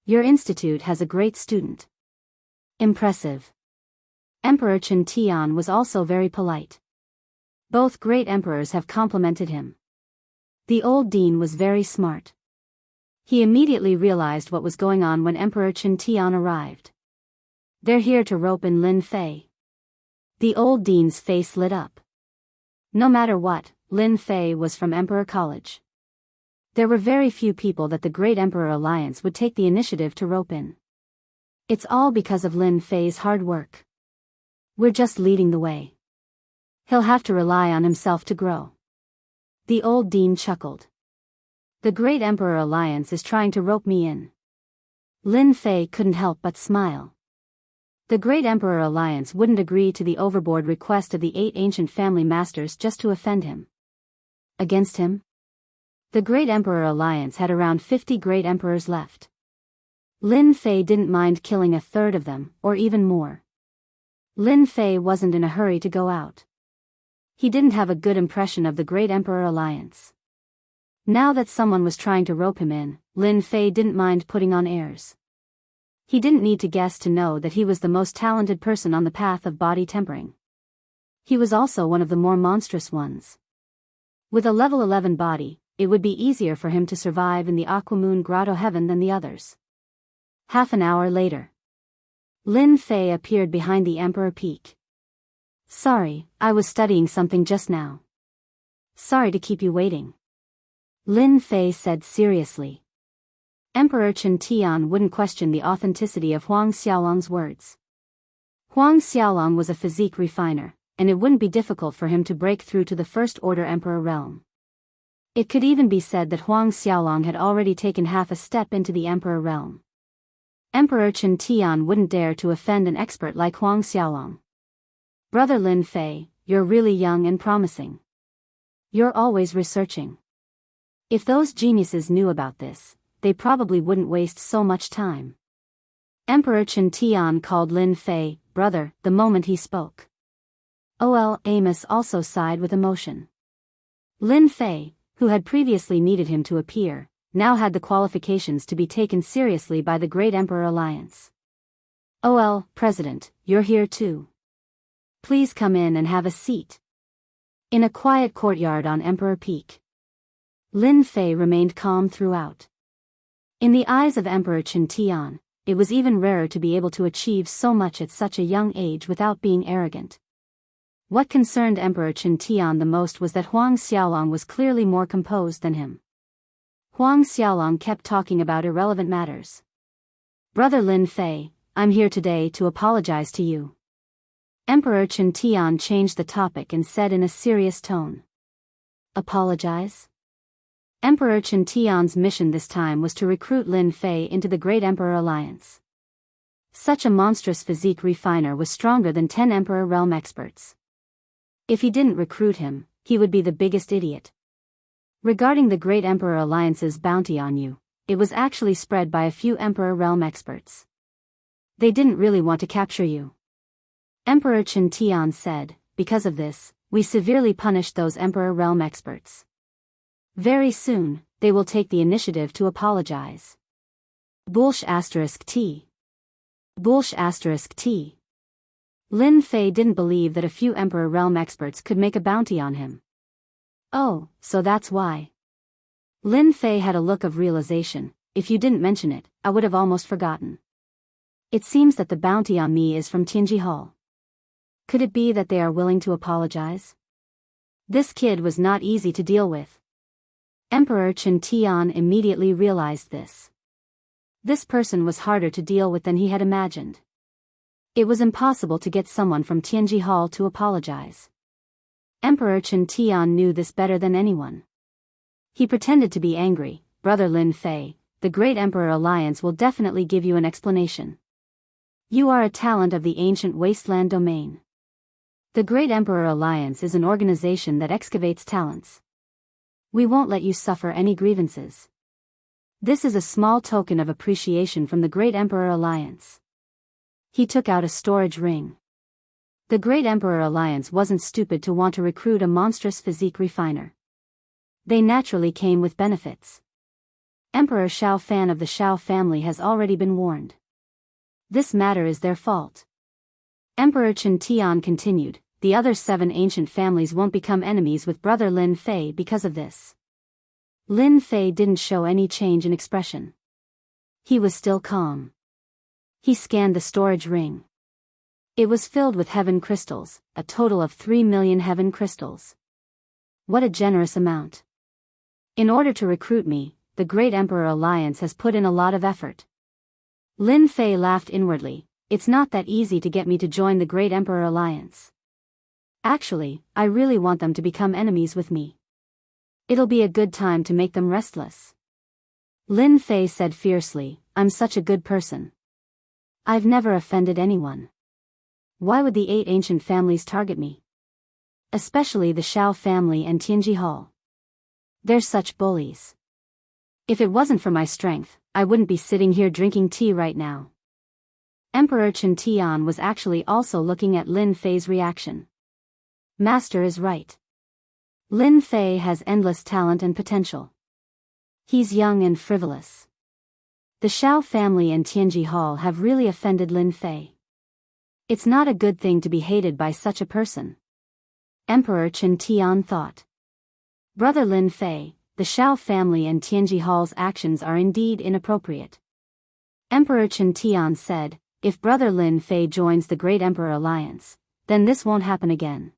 Your institute has a great student. Impressive. Emperor Chen Tian was also very polite. Both great emperors have complimented him. The old dean was very smart. He immediately realized what was going on when Emperor Chen Tian arrived. They're here to rope in Lin Fei. The old dean's face lit up. No matter what, Lin Fei was from Emperor College. There were very few people that the Great Emperor Alliance would take the initiative to rope in. It's all because of Lin Fei's hard work. We're just leading the way. He'll have to rely on himself to grow. The old dean chuckled. The Great Emperor Alliance is trying to rope me in. Lin Fei couldn't help but smile. The Great Emperor Alliance wouldn't agree to the overboard request of the 8 ancient family masters just to offend him. Against him? The Great Emperor Alliance had around 50 Great Emperors left. Lin Fei didn't mind killing a third of them, or even more. Lin Fei wasn't in a hurry to go out. He didn't have a good impression of the Great Emperor Alliance. Now that someone was trying to rope him in, Lin Fei didn't mind putting on airs. He didn't need to guess to know that he was the most talented person on the path of body tempering. He was also one of the more monstrous ones. With a level 11 body, it would be easier for him to survive in the Aquamoon Grotto Heaven than the others. Half an hour later, Lin Fei appeared behind the Emperor Peak. Sorry, I was studying something just now. Sorry to keep you waiting. Lin Fei said seriously. Emperor Chen Tian wouldn't question the authenticity of Huang Xiaolong's words. Huang Xiaolong was a physique refiner, and it wouldn't be difficult for him to break through to the First Order Emperor realm. It could even be said that Huang Xiaolong had already taken half a step into the Emperor realm. Emperor Chen Tian wouldn't dare to offend an expert like Huang Xiaolong. Brother Lin Fei, you're really young and promising. You're always researching. If those geniuses knew about this, they probably wouldn't waste so much time. Emperor Chen Tian called Lin Fei brother the moment he spoke. Amos also sighed with emotion. Lin Fei, who had previously needed him to appear, now had the qualifications to be taken seriously by the Great Emperor Alliance. President, you're here too. Please come in and have a seat. In a quiet courtyard on Emperor Peak, Lin Fei remained calm throughout. In the eyes of Emperor Chen Tian, it was even rarer to be able to achieve so much at such a young age without being arrogant. What concerned Emperor Chen Tian the most was that Huang Xiaolong was clearly more composed than him. Huang Xiaolong kept talking about irrelevant matters. Brother Lin Fei, I'm here today to apologize to you. Emperor Chen Tian changed the topic and said in a serious tone. Apologize? Emperor Chen Tian's mission this time was to recruit Lin Fei into the Great Emperor Alliance. Such a monstrous physique refiner was stronger than 10 Emperor Realm experts. If he didn't recruit him, he would be the biggest idiot. Regarding the Great Emperor Alliance's bounty on you, it was actually spread by a few Emperor Realm experts. They didn't really want to capture you. Emperor Chen Tian said, because of this, we severely punished those Emperor Realm experts. Very soon, they will take the initiative to apologize. *T. *T. Lin Fei didn't believe that a few Emperor Realm experts could make a bounty on him. Oh, so that's why. Lin Fei had a look of realization. If you didn't mention it, I would have almost forgotten. It seems that the bounty on me is from Tianji Hall. Could it be that they are willing to apologize? This kid was not easy to deal with. Emperor Chen Tian immediately realized this. This person was harder to deal with than he had imagined. It was impossible to get someone from Tianji Hall to apologize. Emperor Chen Tian knew this better than anyone. He pretended to be angry. Brother Lin Fei, the Great Emperor Alliance will definitely give you an explanation. You are a talent of the ancient wasteland domain. The Great Emperor Alliance is an organization that excavates talents. We won't let you suffer any grievances. This is a small token of appreciation from the Great Emperor Alliance. He took out a storage ring. The Great Emperor Alliance wasn't stupid to want to recruit a monstrous physique refiner. They naturally came with benefits. Emperor Shao Fan of the Shao family has already been warned. This matter is their fault. Emperor Chen Tian continued, the other 7 ancient families won't become enemies with brother Lin Fei because of this. Lin Fei didn't show any change in expression. He was still calm. He scanned the storage ring. It was filled with heaven crystals, a total of 3 million heaven crystals. What a generous amount. In order to recruit me, the Great Emperor Alliance has put in a lot of effort. Lin Fei laughed inwardly. It's not that easy to get me to join the Great Emperor Alliance. Actually, I really want them to become enemies with me. It'll be a good time to make them restless. Lin Fei said fiercely, I'm such a good person. I've never offended anyone. Why would the 8 ancient families target me? Especially the Shao family and Tianji Hall. They're such bullies. If it wasn't for my strength, I wouldn't be sitting here drinking tea right now. Emperor Chen was actually also looking at Lin Fei's reaction. Master is right. Lin Fei has endless talent and potential. He's young and frivolous. The Xiao family and Tianji Hall have really offended Lin Fei. It's not a good thing to be hated by such a person. Emperor Chen thought. Brother Lin Fei, the Xiao family and Tianji Hall's actions are indeed inappropriate. Emperor Chen said, if Brother Lin Fei joins the Great Emperor Alliance, then this won't happen again.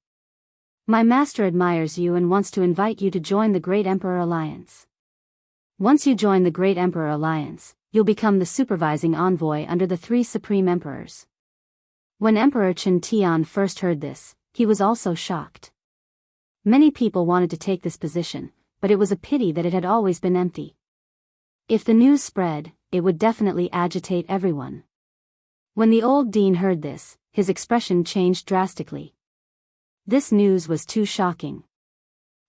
My master admires you and wants to invite you to join the Great Emperor Alliance. Once you join the Great Emperor Alliance, you'll become the supervising envoy under the three supreme emperors. When Emperor Chen first heard this, he was also shocked. Many people wanted to take this position, but it was a pity that it had always been empty. If the news spread, it would definitely agitate everyone. When the old dean heard this, his expression changed drastically. This news was too shocking.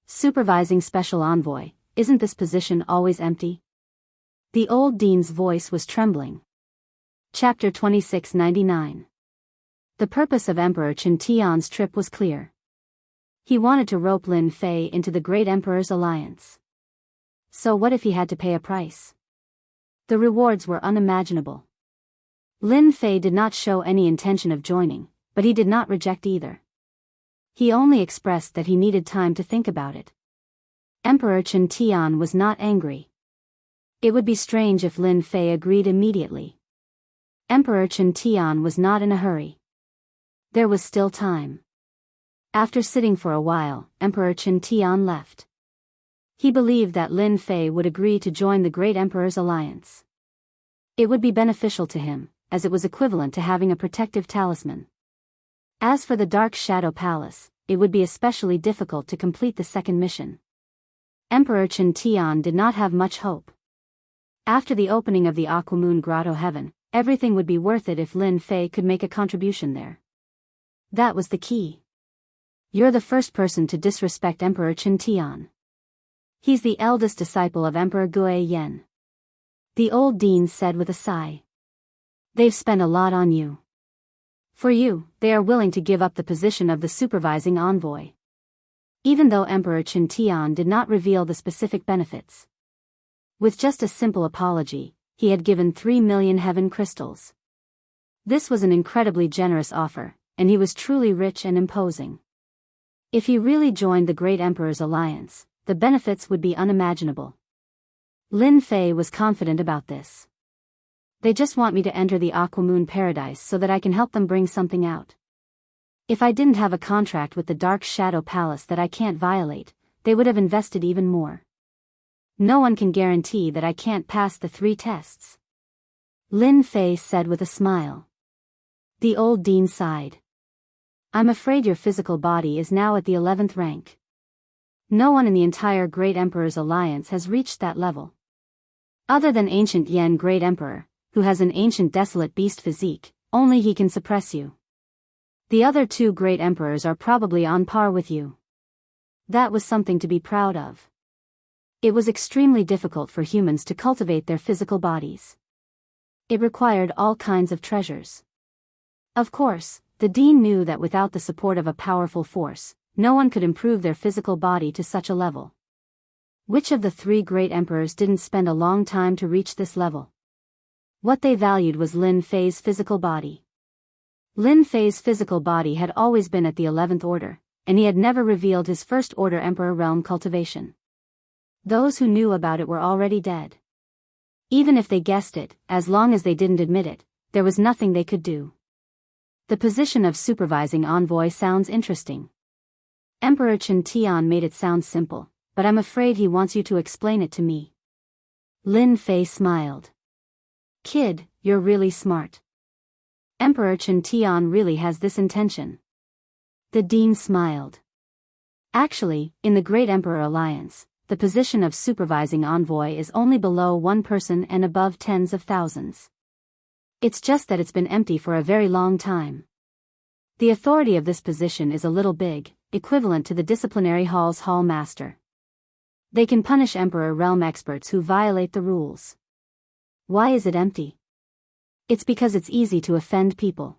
Supervising special envoy, isn't this position always empty? The old dean's voice was trembling. Chapter 2699. The purpose of Emperor Chen trip was clear. He wanted to rope Lin Fei into the Great Emperor's alliance. So what if he had to pay a price? The rewards were unimaginable. Lin Fei did not show any intention of joining, but he did not reject either. He only expressed that he needed time to think about it. Emperor Chen was not angry. It would be strange if Lin Fei agreed immediately. Emperor Chen was not in a hurry. There was still time. After sitting for a while, Emperor Chen left. He believed that Lin Fei would agree to join the Great Emperor's alliance. It would be beneficial to him, as it was equivalent to having a protective talisman. As for the Dark Shadow Palace, it would be especially difficult to complete the second mission. Emperor Chen did not have much hope. After the opening of the Aquamoon Grotto Heaven, everything would be worth it if Lin Fei could make a contribution there. That was the key. You're the first person to disrespect Emperor Chen. He's the eldest disciple of Emperor Gue Yen. The old dean said with a sigh. They've spent a lot on you. For you, they are willing to give up the position of the supervising envoy. Even though Emperor Chen did not reveal the specific benefits. With just a simple apology, he had given 3 million heaven crystals. This was an incredibly generous offer, and he was truly rich and imposing. If he really joined the Great Emperor's alliance, the benefits would be unimaginable. Lin Fei was confident about this. They just want me to enter the Aquamoon Paradise so that I can help them bring something out. If I didn't have a contract with the Dark Shadow Palace that I can't violate, they would have invested even more. No one can guarantee that I can't pass the 3 tests. Lin Fei said with a smile. The old dean sighed. I'm afraid your physical body is now at the 11th rank. No one in the entire Great Emperor's alliance has reached that level. Other than Ancient Yen Great Emperor, who has an ancient desolate beast physique, only he can suppress you. The other 2 Great Emperors are probably on par with you. That was something to be proud of. It was extremely difficult for humans to cultivate their physical bodies. It required all kinds of treasures. Of course, the dean knew that without the support of a powerful force, no one could improve their physical body to such a level. Which of the 3 Great Emperors didn't spend a long time to reach this level? What they valued was Lin Fei's physical body. Lin Fei's physical body had always been at the 11th order, and he had never revealed his first order Emperor realm cultivation. Those who knew about it were already dead. Even if they guessed it, as long as they didn't admit it, there was nothing they could do. The position of supervising envoy sounds interesting. Emperor Chen made it sound simple, but I'm afraid he wants you to explain it to me. Lin Fei smiled. Kid, you're really smart. Emperor Chen really has this intention. The dean smiled. Actually, in the Great Emperor Alliance, the position of supervising envoy is only below 1 person and above tens of thousands. It's just that it's been empty for a very long time. The authority of this position is a little big, equivalent to the disciplinary hall's hall master. They can punish Emperor Realm experts who violate the rules. Why is it empty? It's because it's easy to offend people.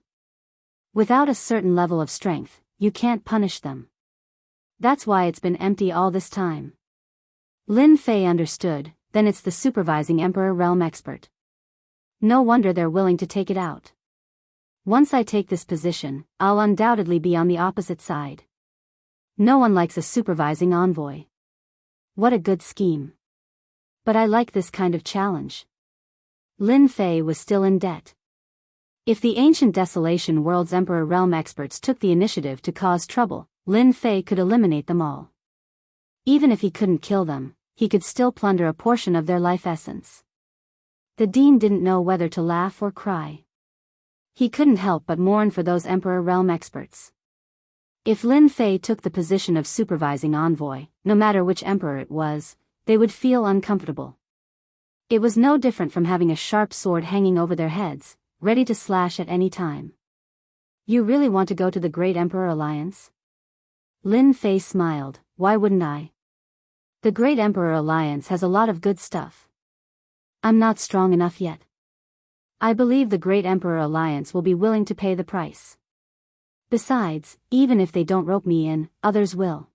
Without a certain level of strength, you can't punish them. That's why it's been empty all this time. Lin Fei understood, then it's the supervising Emperor Realm expert. No wonder they're willing to take it out. Once I take this position, I'll undoubtedly be on the opposite side. No one likes a supervising envoy. What a good scheme. But I like this kind of challenge. Lin Fei was still in debt. If the ancient Desolation World's Emperor Realm experts took the initiative to cause trouble, Lin Fei could eliminate them all. Even if he couldn't kill them, he could still plunder a portion of their life essence. The Dean didn't know whether to laugh or cry. He couldn't help but mourn for those Emperor Realm experts. If Lin Fei took the position of supervising envoy, no matter which emperor it was, they would feel uncomfortable. It was no different from having a sharp sword hanging over their heads, ready to slash at any time. You really want to go to the Great Emperor Alliance? Lin Fei smiled. Why wouldn't I? The Great Emperor Alliance has a lot of good stuff. I'm not strong enough yet. I believe the Great Emperor Alliance will be willing to pay the price. Besides, even if they don't rope me in, others will.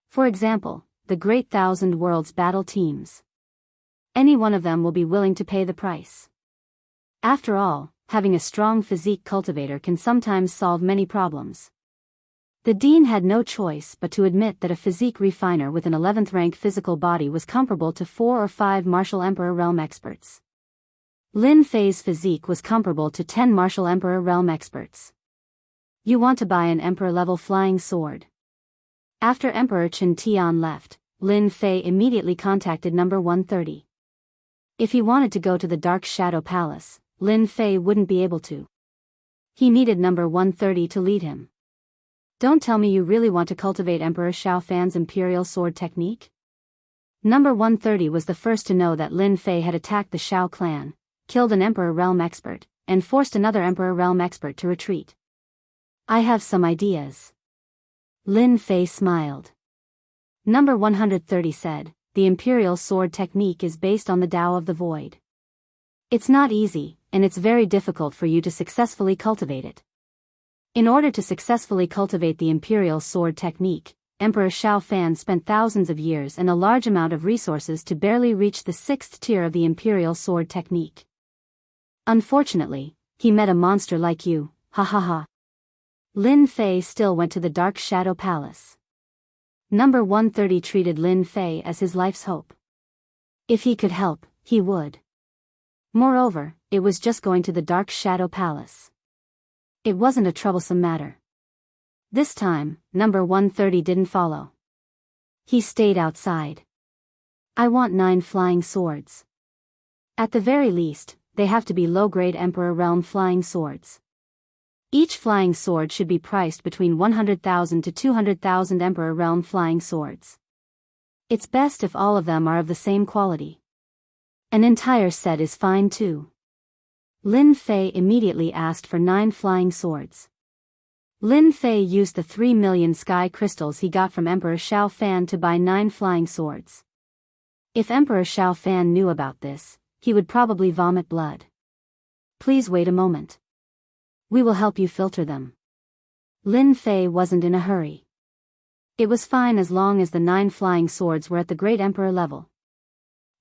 For example, the Great Thousand Worlds battle teams. Any one of them will be willing to pay the price. After all, having a strong physique cultivator can sometimes solve many problems. The Dean had no choice but to admit that a physique refiner with an 11th rank physical body was comparable to 4 or 5 martial Emperor Realm experts. Lin Fei's physique was comparable to 10 martial Emperor Realm experts. You want to buy an Emperor-level flying sword. After Emperor Chen Tian left, Lin Fei immediately contacted number 130. If he wanted to go to the Dark Shadow Palace, Lin Fei wouldn't be able to. He needed number 130 to lead him. Don't tell me you really want to cultivate Emperor Xiao Fan's Imperial Sword technique? Number 130 was the first to know that Lin Fei had attacked the Xiao clan, killed an Emperor Realm expert, and forced another Emperor Realm expert to retreat. I have some ideas. Lin Fei smiled. Number 130 said, the Imperial Sword technique is based on the Tao of the Void. It's not easy, and it's very difficult for you to successfully cultivate it. In order to successfully cultivate the Imperial Sword technique, Emperor Xiao Fan spent thousands of years and a large amount of resources to barely reach the 6th tier of the Imperial Sword technique. Unfortunately, he met a monster like you, ha ha ha. Lin Fei still went to the Dark Shadow Palace. Number 130 treated Lin Fei as his life's hope. If he could help, he would. Moreover, it was just going to the Dark Shadow Palace. It wasn't a troublesome matter. This time, number 130 didn't follow. He stayed outside. I want 9 flying swords. At the very least, they have to be low-grade Emperor Realm flying swords. Each flying sword should be priced between 100,000 to 200,000 Emperor Realm flying swords. It's best if all of them are of the same quality. An entire set is fine too. Lin Fei immediately asked for 9 flying swords. Lin Fei used the 3 million sky crystals he got from Emperor Xiao Fan to buy 9 flying swords. If Emperor Xiao Fan knew about this, he would probably vomit blood. Please wait a moment. We will help you filter them. Lin Fei wasn't in a hurry. It was fine as long as the 9 flying swords were at the Great Emperor level.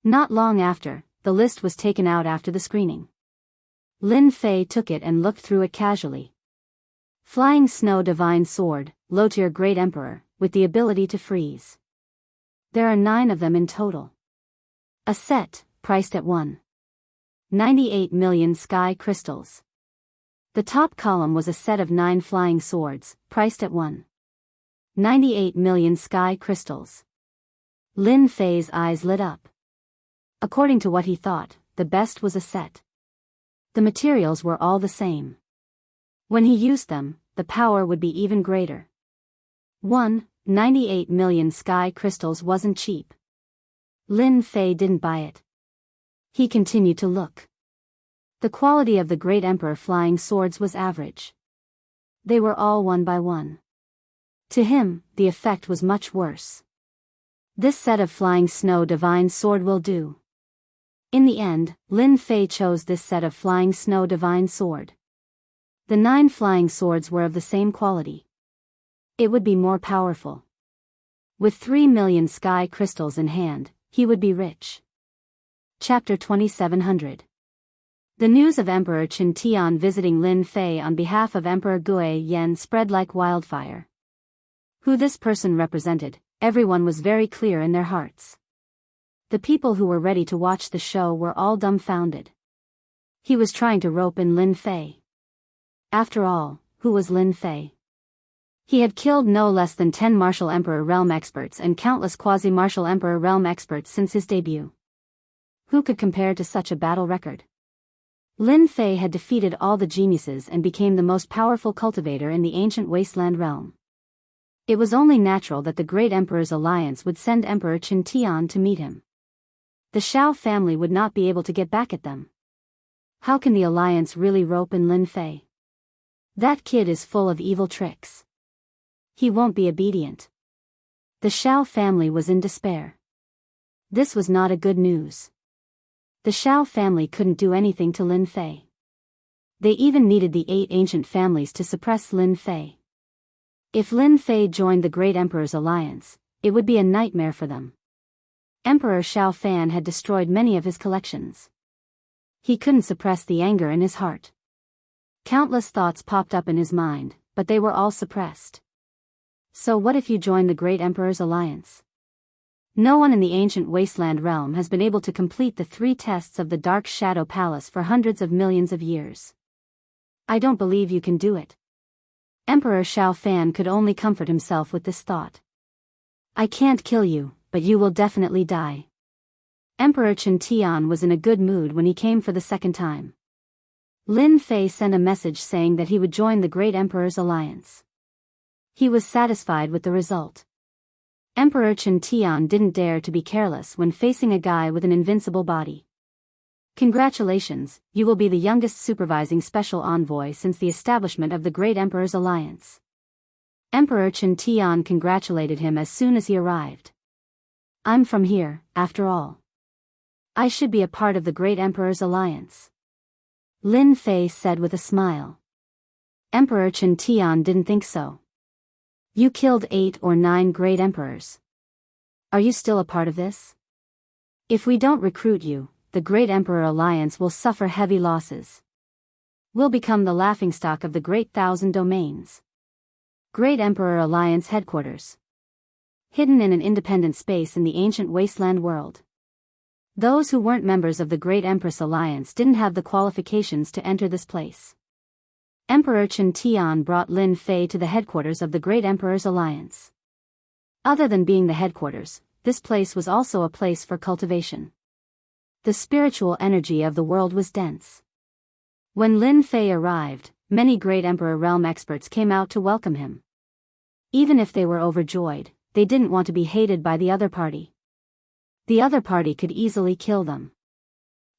Not long after, the list was taken out after the screening. Lin Fei took it and looked through it casually. Flying Snow Divine Sword, low-tier Great Emperor, with the ability to freeze. There are 9 of them in total. A set, priced at 1.98 million sky crystals. The top column was a set of 9 flying swords, priced at 1.98 million sky crystals. Lin Fei's eyes lit up. According to what he thought, the best was a set. The materials were all the same. When he used them, the power would be even greater. 1.98 million sky crystals wasn't cheap. Lin Fei didn't buy it. He continued to look. The quality of the Great Emperor flying swords was average. They were all 1 by 1. To him, the effect was much worse. This set of flying snow divine sword will do. In the end, Lin Fei chose this set of flying snow divine sword. The 9 flying swords were of the same quality. It would be more powerful. With 3 million sky crystals in hand, he would be rich. Chapter 2700. The news of Emperor Chen Tian visiting Lin Fei on behalf of Emperor Gui Yan spread like wildfire. Who this person represented, everyone was very clear in their hearts. The people who were ready to watch the show were all dumbfounded. He was trying to rope in Lin Fei. After all, who was Lin Fei? He had killed no less than 10 martial emperor realm experts and countless quasi-martial emperor realm experts since his debut. Who could compare to such a battle record? Lin Fei had defeated all the geniuses and became the most powerful cultivator in the ancient wasteland realm. It was only natural that the Great Emperor's alliance would send Emperor Chen Tian to meet him. The Shao family would not be able to get back at them. How can the alliance really rope in Lin Fei? That kid is full of evil tricks. He won't be obedient. The Shao family was in despair. This was not a good news. The Shao family couldn't do anything to Lin Fei. They even needed the 8 ancient families to suppress Lin Fei. If Lin Fei joined the Great Emperor's alliance, it would be a nightmare for them. Emperor Shao Fan had destroyed many of his collections. He couldn't suppress the anger in his heart. Countless thoughts popped up in his mind, but they were all suppressed. So what if you join the Great Emperor's alliance? No one in the ancient wasteland realm has been able to complete the 3 tests of the Dark Shadow Palace for hundreds of millions of years. I don't believe you can do it. Emperor Shao Fan could only comfort himself with this thought. I can't kill you, but you will definitely die. Emperor Chen Tian was in a good mood when he came for the second time. Lin Fei sent a message saying that he would join the Great Emperor's alliance. He was satisfied with the result. Emperor Chen Tian didn't dare to be careless when facing a guy with an invincible body. Congratulations, you will be the youngest supervising special envoy since the establishment of the Great Emperor's alliance. Emperor Chen Tian congratulated him as soon as he arrived. I'm from here, after all. I should be a part of the Great Emperor's alliance. Lin Fei said with a smile. Emperor Chen Tian didn't think so. You killed 8 or 9 great emperors. Are you still a part of this? If we don't recruit you, the Great Emperor Alliance will suffer heavy losses. We'll become the laughingstock of the Great Thousand Domains. Great Emperor Alliance Headquarters. Hidden in an independent space in the ancient wasteland world. Those who weren't members of the Great Empress Alliance didn't have the qualifications to enter this place. Emperor Chen Tian brought Lin Fei to the headquarters of the Great Emperor's Alliance. Other than being the headquarters, this place was also a place for cultivation. The spiritual energy of the world was dense. When Lin Fei arrived, many Great Emperor realm experts came out to welcome him. Even if they were overjoyed, they didn't want to be hated by the other party. The other party could easily kill them.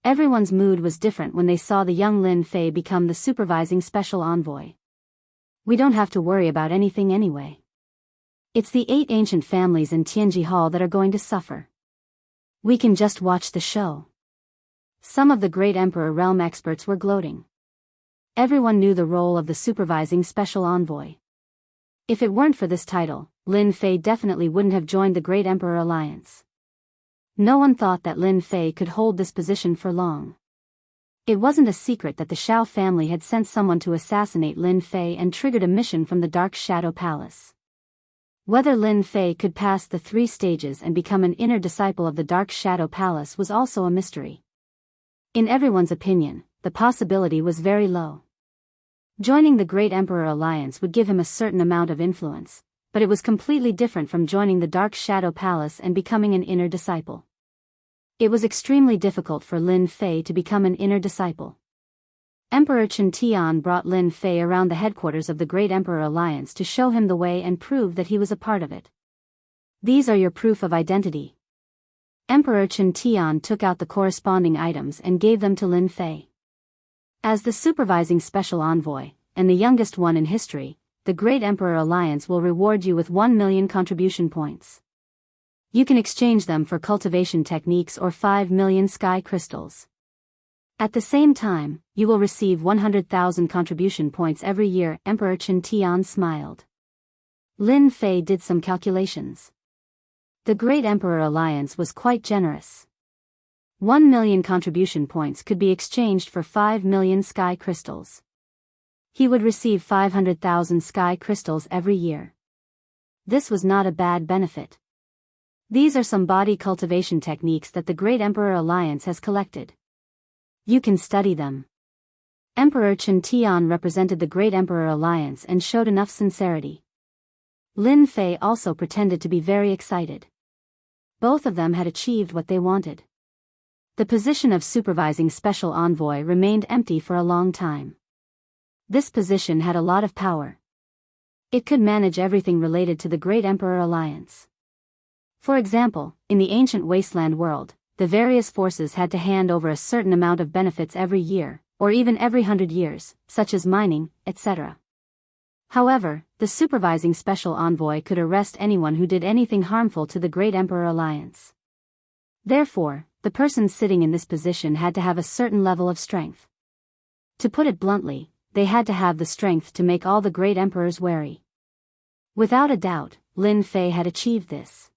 Everyone's mood was different when they saw the young Lin Fei become the supervising special envoy. We don't have to worry about anything anyway. It's the 8 ancient families in Tianji Hall that are going to suffer. We can just watch the show. Some of the Great Emperor realm experts were gloating. Everyone knew the role of the supervising special envoy. If it weren't for this title, Lin Fei definitely wouldn't have joined the Great Emperor Alliance. No one thought that Lin Fei could hold this position for long. It wasn't a secret that the Shao family had sent someone to assassinate Lin Fei and triggered a mission from the Dark Shadow Palace. Whether Lin Fei could pass the 3 stages and become an inner disciple of the Dark Shadow Palace was also a mystery. In everyone's opinion, the possibility was very low. Joining the Great Emperor Alliance would give him a certain amount of influence, but it was completely different from joining the Dark Shadow Palace and becoming an inner disciple. It was extremely difficult for Lin Fei to become an inner disciple. Emperor Chen Tian brought Lin Fei around the headquarters of the Great Emperor Alliance to show him the way and prove that he was a part of it. These are your proof of identity. Emperor Chen Tian took out the corresponding items and gave them to Lin Fei. As the supervising special envoy, and the youngest one in history, the Great Emperor Alliance will reward you with 1 million contribution points. You can exchange them for cultivation techniques or 5 million sky crystals. At the same time, you will receive 100,000 contribution points every year. Emperor Chen Tian smiled. Lin Fei did some calculations. The Great Emperor Alliance was quite generous. 1 million contribution points could be exchanged for 5 million sky crystals. He would receive 500,000 sky crystals every year. This was not a bad benefit. These are some body cultivation techniques that the Great Emperor Alliance has collected. You can study them. Emperor Chen Tian represented the Great Emperor Alliance and showed enough sincerity. Lin Fei also pretended to be very excited. Both of them had achieved what they wanted. The position of supervising special envoy remained empty for a long time. This position had a lot of power. It could manage everything related to the Great Emperor Alliance. For example, in the ancient wasteland world, the various forces had to hand over a certain amount of benefits every year, or even every 100 years, such as mining, etc. However, the supervising special envoy could arrest anyone who did anything harmful to the Great Emperor Alliance. Therefore, the person sitting in this position had to have a certain level of strength. To put it bluntly, they had to have the strength to make all the great emperors wary. Without a doubt, Lin Fei had achieved this.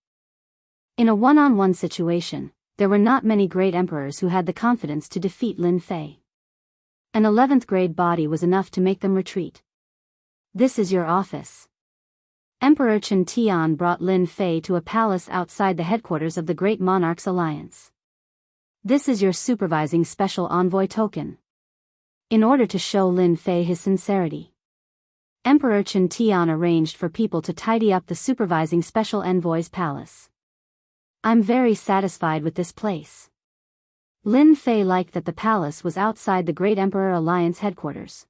In a one-on-one situation, there were not many great emperors who had the confidence to defeat Lin Fei. An 11th grade body was enough to make them retreat. This is your office. Emperor Chen Tian brought Lin Fei to a palace outside the headquarters of the Great Monarchs Alliance. This is your supervising special envoy token. In order to show Lin Fei his sincerity, Emperor Chen Tian arranged for people to tidy up the supervising special envoy's palace. I'm very satisfied with this place. Lin Fei liked that the palace was outside the Great Emperor Alliance headquarters.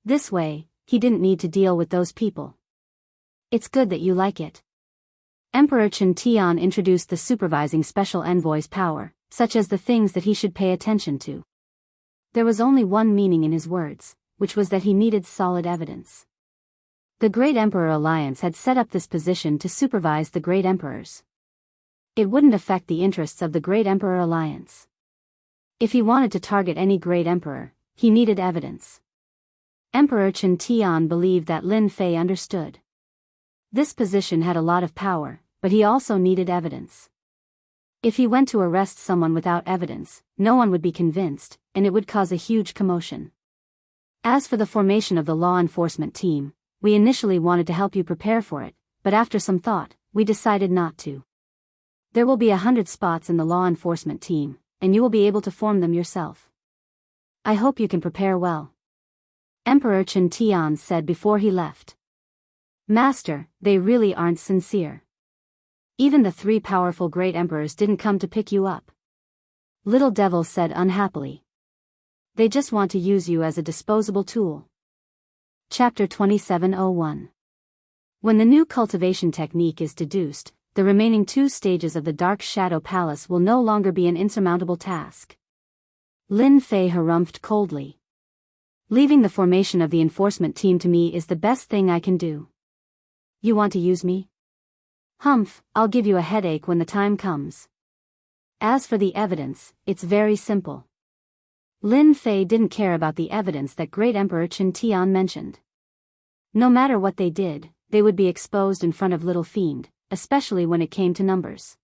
This way, he didn't need to deal with those people. It's good that you like it. Emperor Chen Tian introduced the supervising special envoy's power, such as the things that he should pay attention to. There was only one meaning in his words, which was that he needed solid evidence. The Great Emperor Alliance had set up this position to supervise the Great Emperors. It wouldn't affect the interests of the Great Emperor Alliance. If he wanted to target any Great Emperor, he needed evidence. Emperor Chen Tian believed that Lin Fei understood. This position had a lot of power, but he also needed evidence. If he went to arrest someone without evidence, no one would be convinced, and it would cause a huge commotion. As for the formation of the law enforcement team, we initially wanted to help you prepare for it, but after some thought, we decided not to. There will be 100 spots in the law enforcement team, and you will be able to form them yourself. I hope you can prepare well. Emperor Chen Tian said before he left. Master, they really aren't sincere. Even the 3 powerful great emperors didn't come to pick you up. Little Devil said unhappily. They just want to use you as a disposable tool. Chapter 2701. When the new cultivation technique is deduced, the remaining 2 stages of the Dark Shadow Palace will no longer be an insurmountable task. Lin Fei harumphed coldly. Leaving the formation of the enforcement team to me is the best thing I can do. You want to use me? Humph, I'll give you a headache when the time comes. As for the evidence, it's very simple. Lin Fei didn't care about the evidence that Great Emperor Chen Tian mentioned. No matter what they did, they would be exposed in front of Little Fiend, especially when it came to numbers.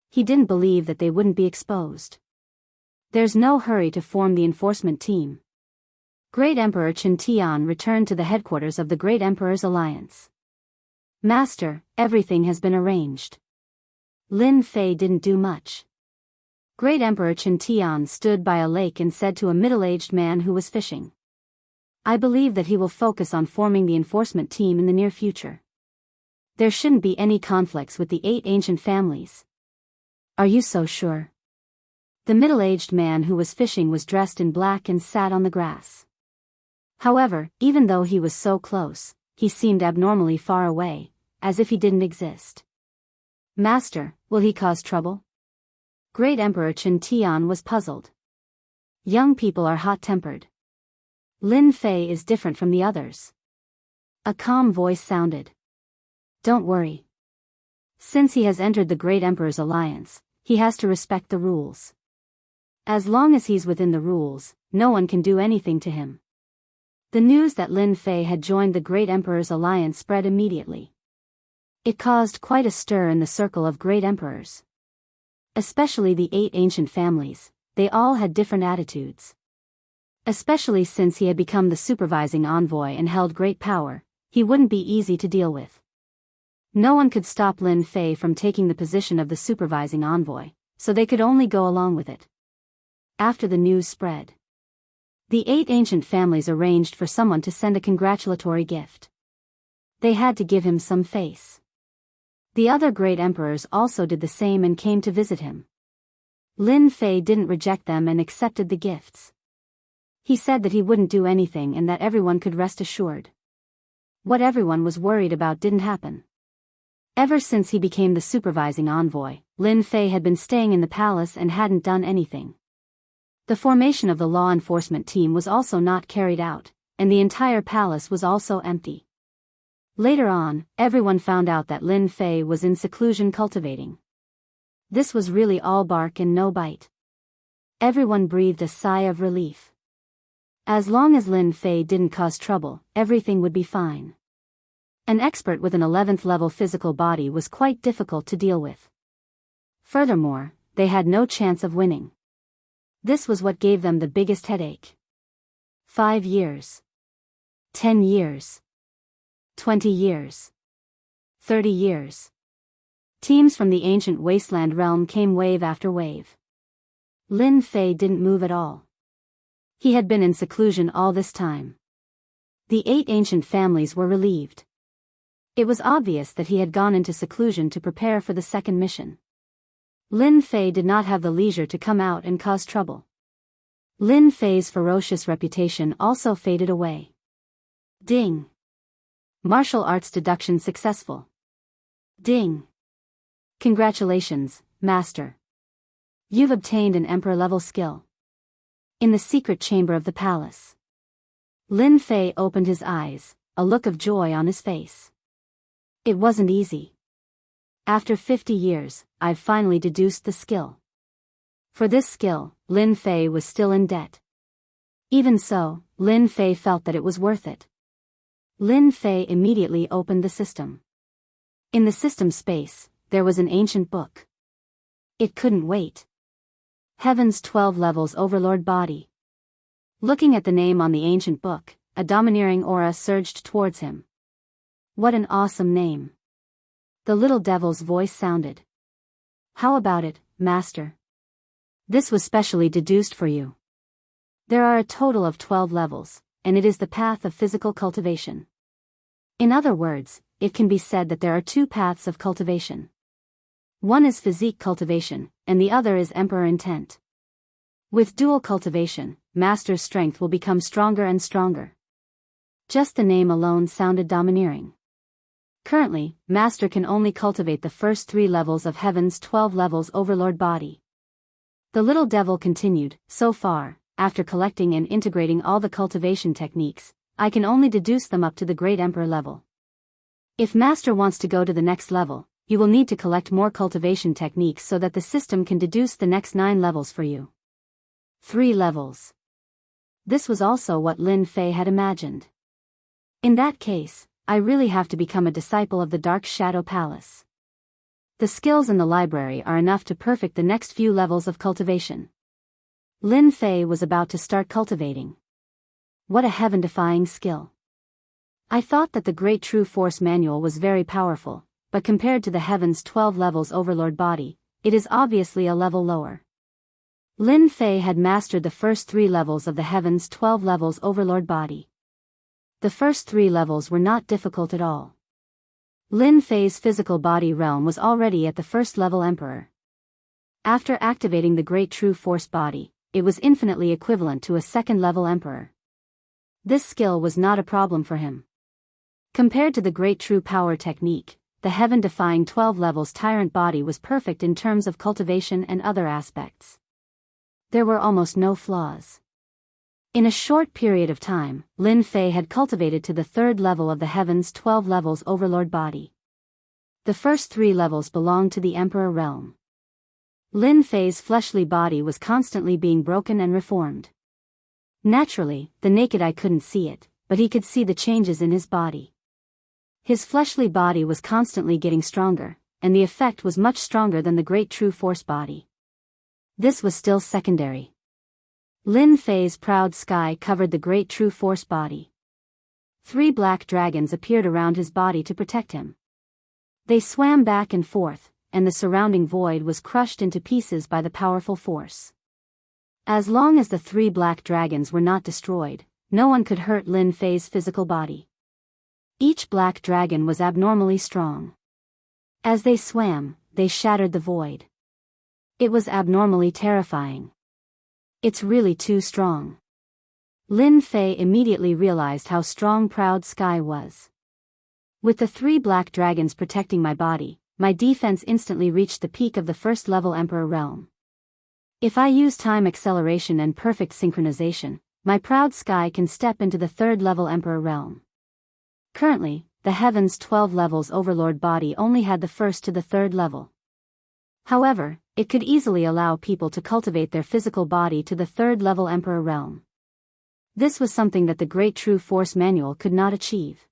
He didn't believe that they wouldn't be exposed. There's no hurry to form the enforcement team. Great Emperor Chen Tian returned to the headquarters of the Great Emperor's Alliance. Master, everything has been arranged. Lin Fei didn't do much. Great Emperor Chen Tian stood by a lake and said to a middle-aged man who was fishing. I believe that he will focus on forming the enforcement team in the near future. There shouldn't be any conflicts with the 8 ancient families. Are you so sure? The middle-aged man who was fishing was dressed in black and sat on the grass. However, even though he was so close, he seemed abnormally far away, as if he didn't exist. Master, will he cause trouble? Great Emperor Chen Tian was puzzled. Young people are hot-tempered. Lin Fei is different from the others. A calm voice sounded. Don't worry. Since he has entered the Great Emperor's alliance, he has to respect the rules. As long as he's within the rules, no one can do anything to him. The news that Lin Fei had joined the Great Emperor's alliance spread immediately. It caused quite a stir in the circle of great emperors. Especially the 8 ancient families, they all had different attitudes. Especially since he had become the supervising envoy and held great power, he wouldn't be easy to deal with. No one could stop Lin Fei from taking the position of the supervising envoy, so they could only go along with it. After the news spread, the 8 ancient families arranged for someone to send a congratulatory gift. They had to give him some face. The other great emperors also did the same and came to visit him. Lin Fei didn't reject them and accepted the gifts. He said that he wouldn't do anything and that everyone could rest assured. What everyone was worried about didn't happen. Ever since he became the supervising envoy, Lin Fei had been staying in the palace and hadn't done anything. The formation of the law enforcement team was also not carried out, and the entire palace was also empty. Later on, everyone found out that Lin Fei was in seclusion cultivating. This was really all bark and no bite. Everyone breathed a sigh of relief. As long as Lin Fei didn't cause trouble, everything would be fine. An expert with an 11th level physical body was quite difficult to deal with. Furthermore, they had no chance of winning. This was what gave them the biggest headache. 5 years. 10 years. 20 years. 30 years. Teams from the ancient wasteland realm came wave after wave. Lin Fei didn't move at all. He had been in seclusion all this time. The 8 ancient families were relieved. It was obvious that he had gone into seclusion to prepare for the second mission. Lin Fei did not have the leisure to come out and cause trouble. Lin Fei's ferocious reputation also faded away. Ding. Martial arts deduction successful. Ding. Congratulations, Master. You've obtained an Emperor-level skill. In the secret chamber of the palace. Lin Fei opened his eyes, a look of joy on his face. It wasn't easy. After 50 years, I've finally deduced the skill. For this skill, Lin Fei was still in debt. Even so, Lin Fei felt that it was worth it. Lin Fei immediately opened the system. In the system space, there was an ancient book. It couldn't wait. Heaven's 12 Levels Overlord Body. Looking at the name on the ancient book, a domineering aura surged towards him. What an awesome name. The little devil's voice sounded. How about it, Master? This was specially deduced for you. There are a total of 12 levels, and it is the path of physical cultivation. In other words, it can be said that there are 2 paths of cultivation. One is physique cultivation, and the other is emperor intent. With dual cultivation, Master's strength will become stronger and stronger. Just the name alone sounded domineering. Currently, Master can only cultivate the first 3 levels of Heaven's 12 Levels Overlord Body. The little devil continued, so far, after collecting and integrating all the cultivation techniques, I can only deduce them up to the Great Emperor level. If Master wants to go to the next level, you will need to collect more cultivation techniques so that the system can deduce the next 9 levels for you. 3 levels. This was also what Lin Fei had imagined. In that case, I really have to become a disciple of the Dark Shadow Palace. The skills in the library are enough to perfect the next few levels of cultivation. Lin Fei was about to start cultivating. What a heaven-defying skill. I thought that the Great True Force Manual was very powerful, but compared to the Heaven's 12 Levels Overlord Body, it is obviously a level lower. Lin Fei had mastered the first 3 levels of the Heaven's 12 Levels Overlord Body. The first 3 levels were not difficult at all. Lin Fei's physical body realm was already at the first level Emperor. After activating the Great True Force Body, it was infinitely equivalent to a second level Emperor. This skill was not a problem for him. Compared to the Great True Power technique, the heaven-defying 12 levels Tyrant Body was perfect in terms of cultivation and other aspects. There were almost no flaws. In a short period of time, Lin Fei had cultivated to the 3rd level of the Heaven's 12 Levels Overlord Body. The first 3 levels belonged to the Emperor realm. Lin Fei's fleshly body was constantly being broken and reformed. Naturally, the naked eye couldn't see it, but he could see the changes in his body. His fleshly body was constantly getting stronger, and the effect was much stronger than the great true force body. This was still secondary. Lin Fei's proud sky covered the great true force body. 3 black dragons appeared around his body to protect him. They swam back and forth, and the surrounding void was crushed into pieces by the powerful force. As long as the 3 black dragons were not destroyed, no one could hurt Lin Fei's physical body. Each black dragon was abnormally strong. As they swam, they shattered the void. It was abnormally terrifying. It's really too strong. Lin Fei immediately realized how strong Proud Sky was. With the 3 black dragons protecting my body, my defense instantly reached the peak of the first level Emperor realm. If I use time acceleration and perfect synchronization, my Proud Sky can step into the 3rd level Emperor realm. Currently, the Heaven's 12 levels Overlord body only had the 1st to the 3rd level. However, it could easily allow people to cultivate their physical body to the 3rd level Emperor realm. This was something that the Great True Force Manual could not achieve.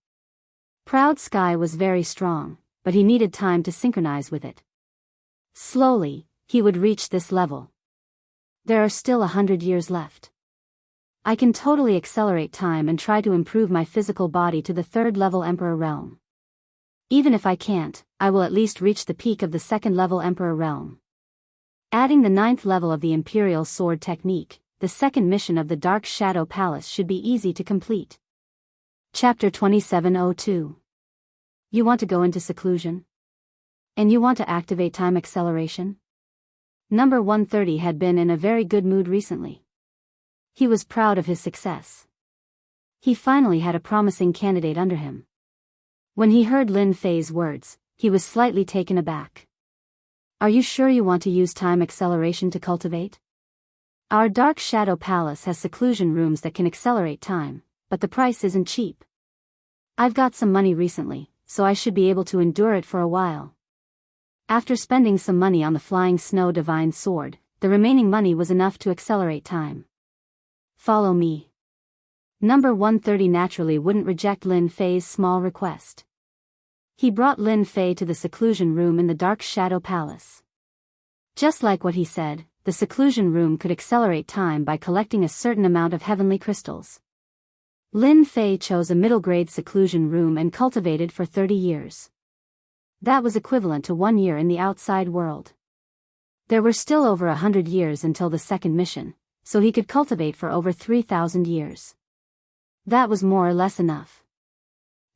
Proud Sky was very strong, but he needed time to synchronize with it. Slowly, he would reach this level. There are still 100 years left. I can totally accelerate time and try to improve my physical body to the 3rd level Emperor realm. Even if I can't, I will at least reach the peak of the 2nd level Emperor realm. Adding the 9th level of the Imperial Sword technique, the 2nd mission of the Dark Shadow Palace should be easy to complete. Chapter 2702. You want to go into seclusion? And you want to activate time acceleration? Number 130 had been in a very good mood recently. He was proud of his success. He finally had a promising candidate under him. When he heard Lin Fei's words, he was slightly taken aback. Are you sure you want to use time acceleration to cultivate? Our Dark Shadow Palace has seclusion rooms that can accelerate time, but the price isn't cheap. I've got some money recently, so I should be able to endure it for a while. After spending some money on the Flying Snow Divine Sword, the remaining money was enough to accelerate time. Follow me. Number 130 naturally wouldn't reject Lin Fei's small request. He brought Lin Fei to the seclusion room in the Dark Shadow Palace. Just like what he said, the seclusion room could accelerate time by collecting a certain amount of heavenly crystals. Lin Fei chose a middle-grade seclusion room and cultivated for 30 years. That was equivalent to 1 year in the outside world. There were still over 100 years until the 2nd mission, so he could cultivate for over 3,000 years. That was more or less enough.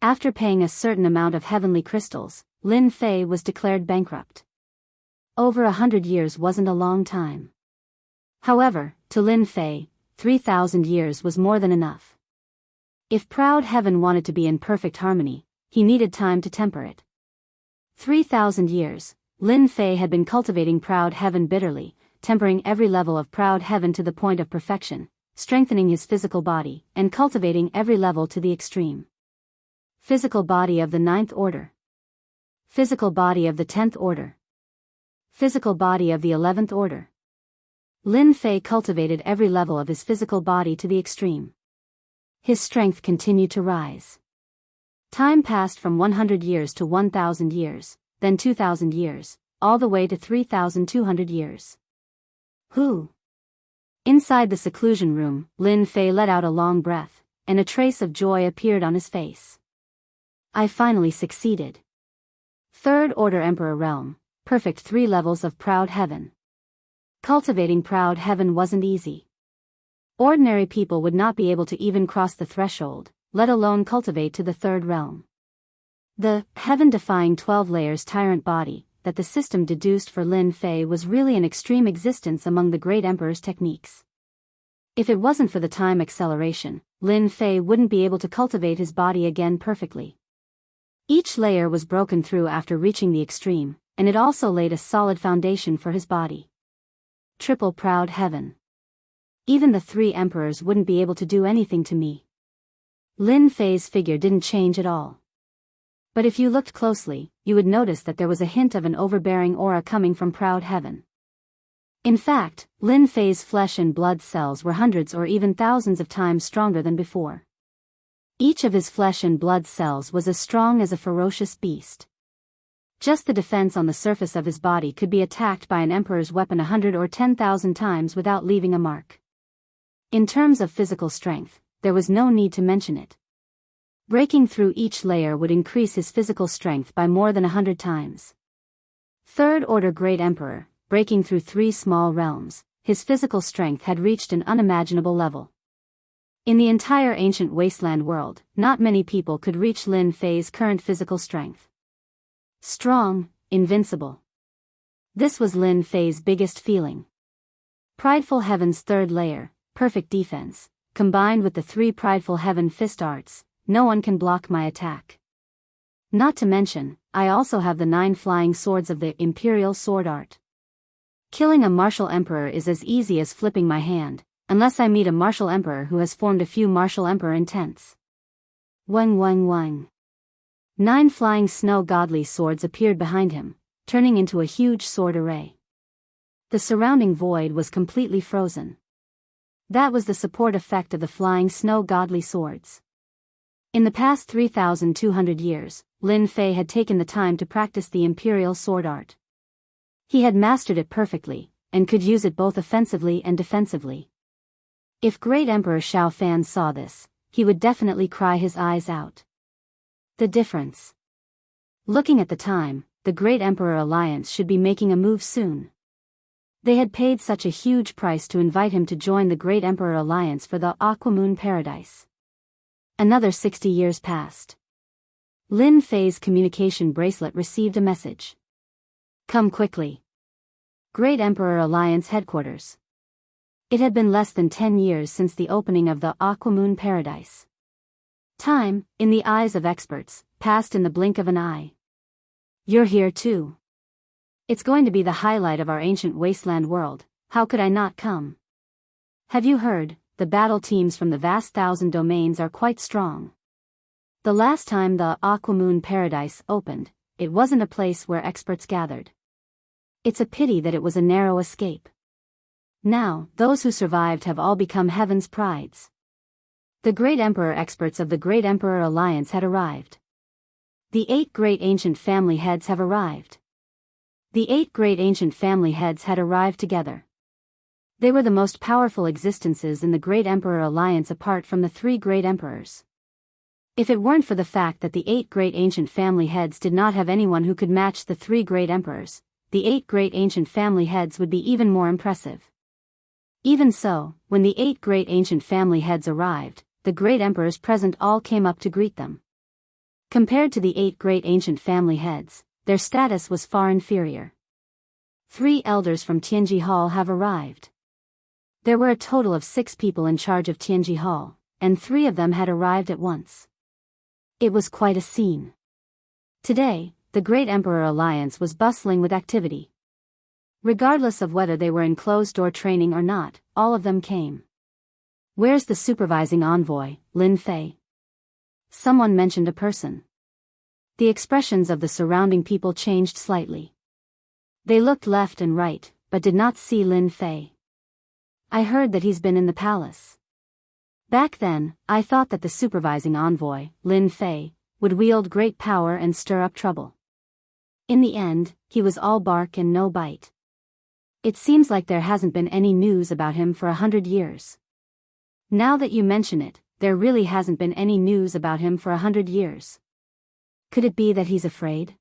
After paying a certain amount of heavenly crystals, Lin Fei was declared bankrupt. Over 100 years wasn't a long time. However, to Lin Fei, 3,000 years was more than enough. If Proud Heaven wanted to be in perfect harmony, he needed time to temper it. 3,000 years, Lin Fei had been cultivating Proud Heaven bitterly, tempering every level of Proud Heaven to the point of perfection, strengthening his physical body, and cultivating every level to the extreme. Physical body of the 9th order. Physical body of the 10th order. Physical body of the 11th order. Lin Fei cultivated every level of his physical body to the extreme. His strength continued to rise. Time passed from 100 years to 1,000 years, then 2,000 years, all the way to 3,200 years. Who? Inside the seclusion room, Lin Fei let out a long breath, and a trace of joy appeared on his face. I finally succeeded. 3rd Order Emperor Realm, perfect 3 levels of Proud Heaven. Cultivating Proud Heaven wasn't easy. Ordinary people would not be able to even cross the threshold, let alone cultivate to the 3rd realm. The heaven-defying 12 layers tyrant body that the system deduced for Lin Fei was really an extreme existence among the Great Emperor's techniques. If it wasn't for the time acceleration, Lin Fei wouldn't be able to cultivate his body again perfectly. Each layer was broken through after reaching the extreme, and it also laid a solid foundation for his body. Triple Proud Heaven. Even the 3 emperors wouldn't be able to do anything to me. Lin Fei's figure didn't change at all. But if you looked closely, you would notice that there was a hint of an overbearing aura coming from proud heaven. In fact, Lin Fei's flesh and blood cells were hundreds or even thousands of times stronger than before. Each of his flesh and blood cells was as strong as a ferocious beast. Just the defense on the surface of his body could be attacked by an emperor's weapon 100 or 10,000 times without leaving a mark. In terms of physical strength, there was no need to mention it. Breaking through each layer would increase his physical strength by more than 100 times. Third-order Great Emperor, breaking through 3 small realms, his physical strength had reached an unimaginable level. In the entire ancient wasteland world, not many people could reach Lin Fei's current physical strength. Strong, invincible. This was Lin Fei's biggest feeling. Prideful Heaven's third layer, perfect defense, combined with the 3 Prideful Heaven fist arts, no one can block my attack. Not to mention, I also have the 9 flying swords of the Imperial Sword Art. Killing a martial emperor is as easy as flipping my hand, unless I meet a martial emperor who has formed a few martial emperor intents. Wang wang wang. 9 flying snow godly swords appeared behind him, turning into a huge sword array. The surrounding void was completely frozen. That was the support effect of the flying snow godly swords. In the past 3,200 years, Lin Fei had taken the time to practice the Imperial Sword Art. He had mastered it perfectly, and could use it both offensively and defensively. If Great Emperor Xiao Fan saw this, he would definitely cry his eyes out. The difference. Looking at the time, the Great Emperor Alliance should be making a move soon. They had paid such a huge price to invite him to join the Great Emperor Alliance for the Aquamoon Paradise. Another 60 years passed. Lin Fei's communication bracelet received a message. Come quickly. Great Emperor Alliance Headquarters. It had been less than 10 years since the opening of the Aquamoon Paradise. Time, in the eyes of experts, passed in the blink of an eye. You're here too. It's going to be the highlight of our ancient wasteland world, how could I not come? Have you heard, the battle teams from the vast 1,000 domains are quite strong. The last time the Aquamoon Paradise opened, it wasn't a place where experts gathered. It's a pity that it was a narrow escape. Now, those who survived have all become heaven's prides. The Great Emperor experts of the Great Emperor Alliance had arrived. The 8 great ancient family heads have arrived. The 8 great ancient family heads had arrived together. They were the most powerful existences in the Great Emperor Alliance apart from the 3 great emperors. If it weren't for the fact that the 8 great ancient family heads did not have anyone who could match the 3 great emperors, the 8 great ancient family heads would be even more impressive. Even so, when the 8 great ancient family heads arrived, the great emperors present all came up to greet them. Compared to the 8 great ancient family heads, their status was far inferior. 3 elders from Tianji Hall have arrived. There were a total of 6 people in charge of Tianji Hall, and 3 of them had arrived at once. It was quite a scene. Today, the Great Emperor Alliance was bustling with activity. Regardless of whether they were in closed-door training or not, all of them came. Where's the supervising envoy, Lin Fei? Someone mentioned a person. The expressions of the surrounding people changed slightly. They looked left and right, but did not see Lin Fei. I heard that he's been in the palace. Back then, I thought that the supervising envoy, Lin Fei, would wield great power and stir up trouble. In the end, he was all bark and no bite. It seems like there hasn't been any news about him for 100 years. Now that you mention it, there really hasn't been any news about him for 100 years. Could it be that he's afraid?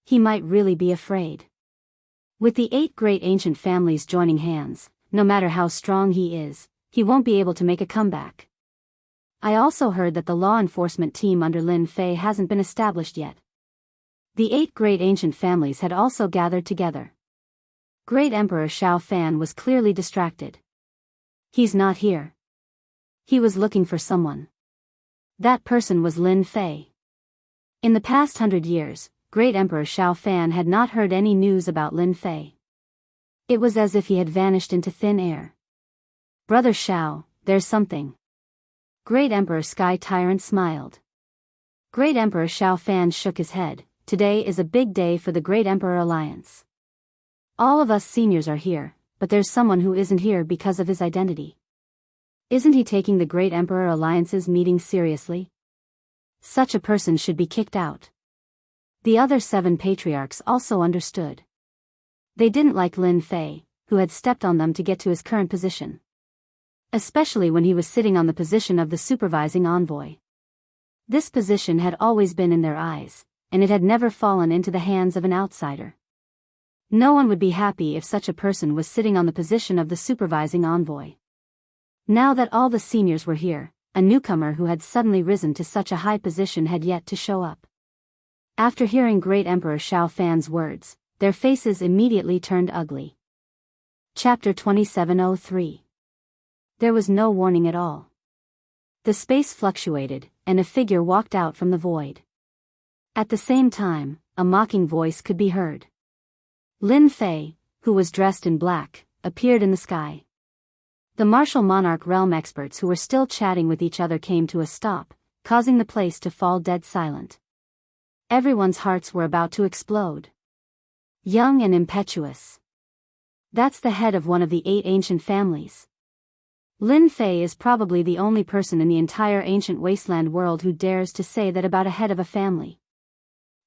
He might really be afraid. With the 8 great ancient families joining hands, no matter how strong he is, he won't be able to make a comeback. I also heard that the law enforcement team under Lin Fei hasn't been established yet. The 8 great ancient families had also gathered together. Great Emperor Xiao Fan was clearly distracted. He's not here. He was looking for someone. That person was Lin Fei. In the past 100 years, Great Emperor Xiao Fan had not heard any news about Lin Fei. It was as if he had vanished into thin air. Brother Xiao, there's something. Great Emperor Sky Tyrant smiled. Great Emperor Xiao Fan shook his head. Today is a big day for the Great Emperor Alliance. All of us seniors are here, but there's someone who isn't here because of his identity. Isn't he taking the Great Emperor Alliance's meeting seriously? Such a person should be kicked out. The other 7 patriarchs also understood. They didn't like Lin Fei, who had stepped on them to get to his current position. Especially when he was sitting on the position of the supervising envoy. This position had always been in their eyes, and it had never fallen into the hands of an outsider. No one would be happy if such a person was sitting on the position of the supervising envoy. Now that all the seniors were here, a newcomer who had suddenly risen to such a high position had yet to show up. After hearing Great Emperor Xiao Fan's words, their faces immediately turned ugly. Chapter 2703. There was no warning at all. The space fluctuated, and a figure walked out from the void. At the same time, a mocking voice could be heard. Lin Fei, who was dressed in black, appeared in the sky. The martial monarch realm experts who were still chatting with each other came to a stop, causing the place to fall dead silent. Everyone's hearts were about to explode. Young and impetuous. That's the head of one of the 8 ancient families. Lin Fei is probably the only person in the entire ancient wasteland world who dares to say that about a head of a family.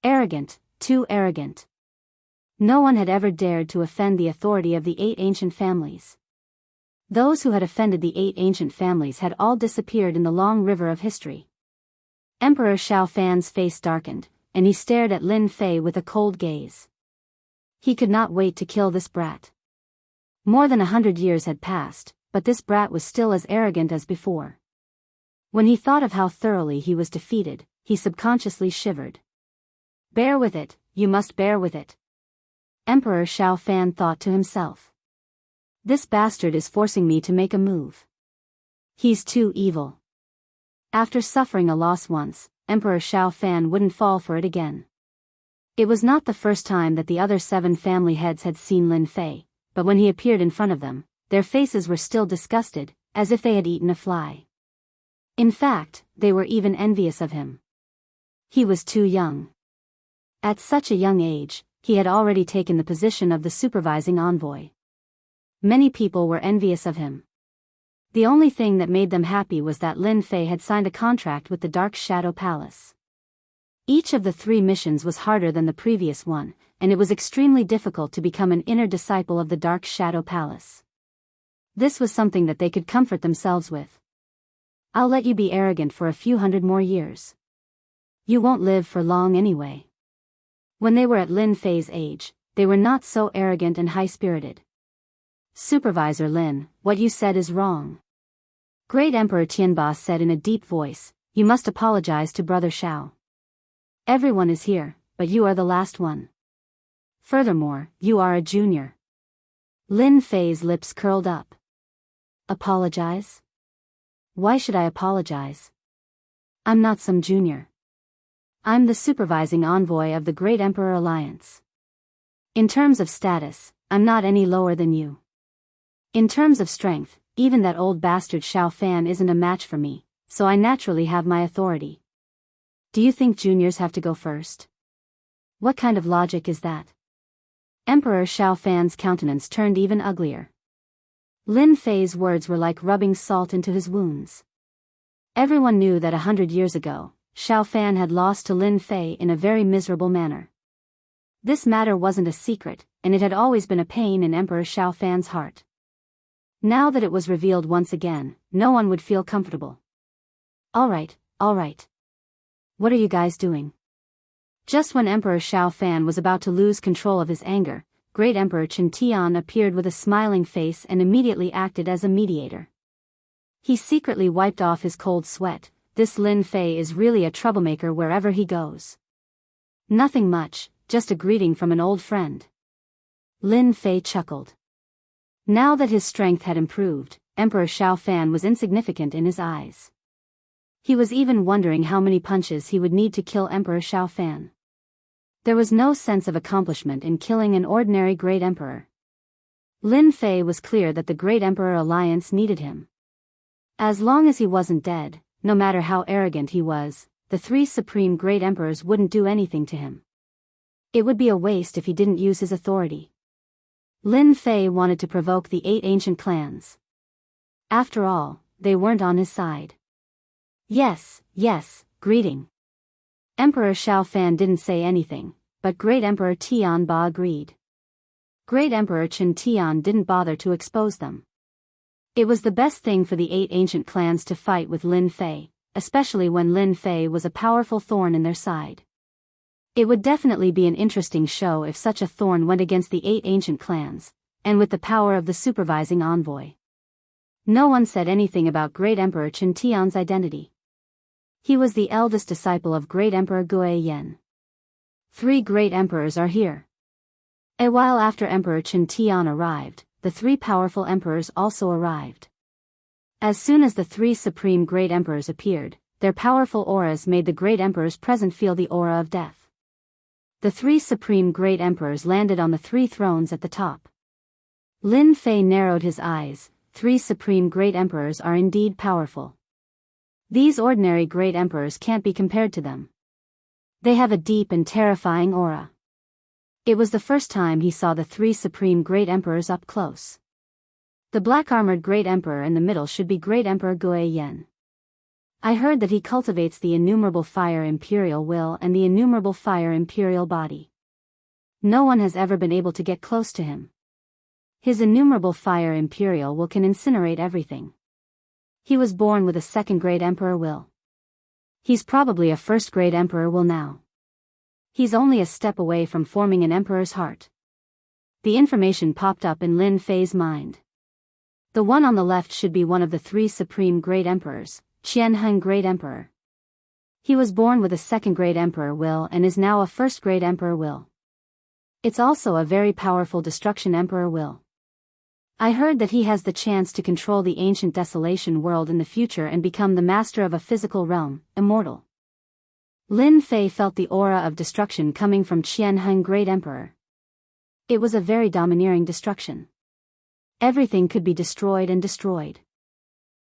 Arrogant, too arrogant. No one had ever dared to offend the authority of the 8 ancient families. Those who had offended the 8 ancient families had all disappeared in the long river of history. Emperor Xiao Fan's face darkened, and he stared at Lin Fei with a cold gaze. He could not wait to kill this brat. More than 100 years had passed, but this brat was still as arrogant as before. When he thought of how thoroughly he was defeated, he subconsciously shivered. Bear with it, you must bear with it. Emperor Xiao Fan thought to himself. This bastard is forcing me to make a move. He's too evil. After suffering a loss once, Emperor Xiao Fan wouldn't fall for it again. It was not the first time that the other 7 family heads had seen Lin Fei, but when he appeared in front of them, their faces were still disgusted, as if they had eaten a fly. In fact, they were even envious of him. He was too young. At such a young age, he had already taken the position of the supervising envoy. Many people were envious of him. The only thing that made them happy was that Lin Fei had signed a contract with the Dark Shadow Palace. Each of the 3 missions was harder than the previous one, and it was extremely difficult to become an inner disciple of the Dark Shadow Palace. This was something that they could comfort themselves with. I'll let you be arrogant for a few hundred more years. You won't live for long anyway. When they were at Lin Fei's age, they were not so arrogant and high-spirited. Supervisor Lin, what you said is wrong. Great Emperor Tianba said in a deep voice, you must apologize to Brother Xiao. Everyone is here, but you are the last one. Furthermore, you are a junior. Lin Fei's lips curled up. Apologize? Why should I apologize? I'm not some junior. I'm the supervising envoy of the Great Emperor Alliance. In terms of status, I'm not any lower than you. In terms of strength, even that old bastard Xiao Fan isn't a match for me, so I naturally have my authority. Do you think juniors have to go first? What kind of logic is that? Emperor Xiao Fan's countenance turned even uglier. Lin Fei's words were like rubbing salt into his wounds. Everyone knew that 100 years ago, Xiao Fan had lost to Lin Fei in a very miserable manner. This matter wasn't a secret, and it had always been a pain in Emperor Xiao Fan's heart. Now that it was revealed once again, no one would feel comfortable. All right. What are you guys doing? Just when Emperor Xiao Fan was about to lose control of his anger, Great Emperor Chen Tian appeared with a smiling face and immediately acted as a mediator. He secretly wiped off his cold sweat. This Lin Fei is really a troublemaker wherever he goes. Nothing much, just a greeting from an old friend. Lin Fei chuckled. Now that his strength had improved, Emperor Xiao Fan was insignificant in his eyes. He was even wondering how many punches he would need to kill Emperor Xiao Fan. There was no sense of accomplishment in killing an ordinary Great Emperor. Lin Fei was clear that the Great Emperor Alliance needed him. As long as he wasn't dead, no matter how arrogant he was, the 3 supreme great emperors wouldn't do anything to him. It would be a waste if he didn't use his authority. Lin Fei wanted to provoke the 8 ancient clans. After all, they weren't on his side. Yes, greeting. Emperor Xiao Fan didn't say anything, but Great Emperor Tian Ba agreed. Great Emperor Chen Tian didn't bother to expose them. It was the best thing for the 8 ancient clans to fight with Lin Fei, especially when Lin Fei was a powerful thorn in their side. It would definitely be an interesting show if such a thorn went against the 8 ancient clans, and with the power of the supervising envoy. No one said anything about Great Emperor Chen Tian's identity. He was the eldest disciple of Great Emperor Gui Yan. 3 great emperors are here. A while after Emperor Chen Tian arrived, the 3 powerful emperors also arrived. As soon as the 3 supreme great emperors appeared, their powerful auras made the great emperors present feel the aura of death. The 3 supreme great emperors landed on the 3 thrones at the top. Lin Fei narrowed his eyes. 3 supreme great emperors are indeed powerful. These ordinary great emperors can't be compared to them. They have a deep and terrifying aura. It was the first time he saw the 3 supreme great emperors up close. The black-armored great emperor in the middle should be Great Emperor Gui Yan. I heard that he cultivates the innumerable fire imperial will and the innumerable fire imperial body. No one has ever been able to get close to him. His innumerable fire imperial will can incinerate everything. He was born with a 2nd great emperor will. He's probably a 1st great emperor will now. He's only a step away from forming an emperor's heart. The information popped up in Lin Fei's mind. The one on the left should be one of the 3 supreme great emperors, Qianheng Great Emperor. He was born with a 2nd great emperor will and is now a 1st great emperor will. It's also a very powerful destruction emperor will. I heard that he has the chance to control the ancient desolation world in the future and become the master of a physical realm, immortal. Lin Fei felt the aura of destruction coming from Qianheng Great Emperor. It was a very domineering destruction. Everything could be destroyed and destroyed.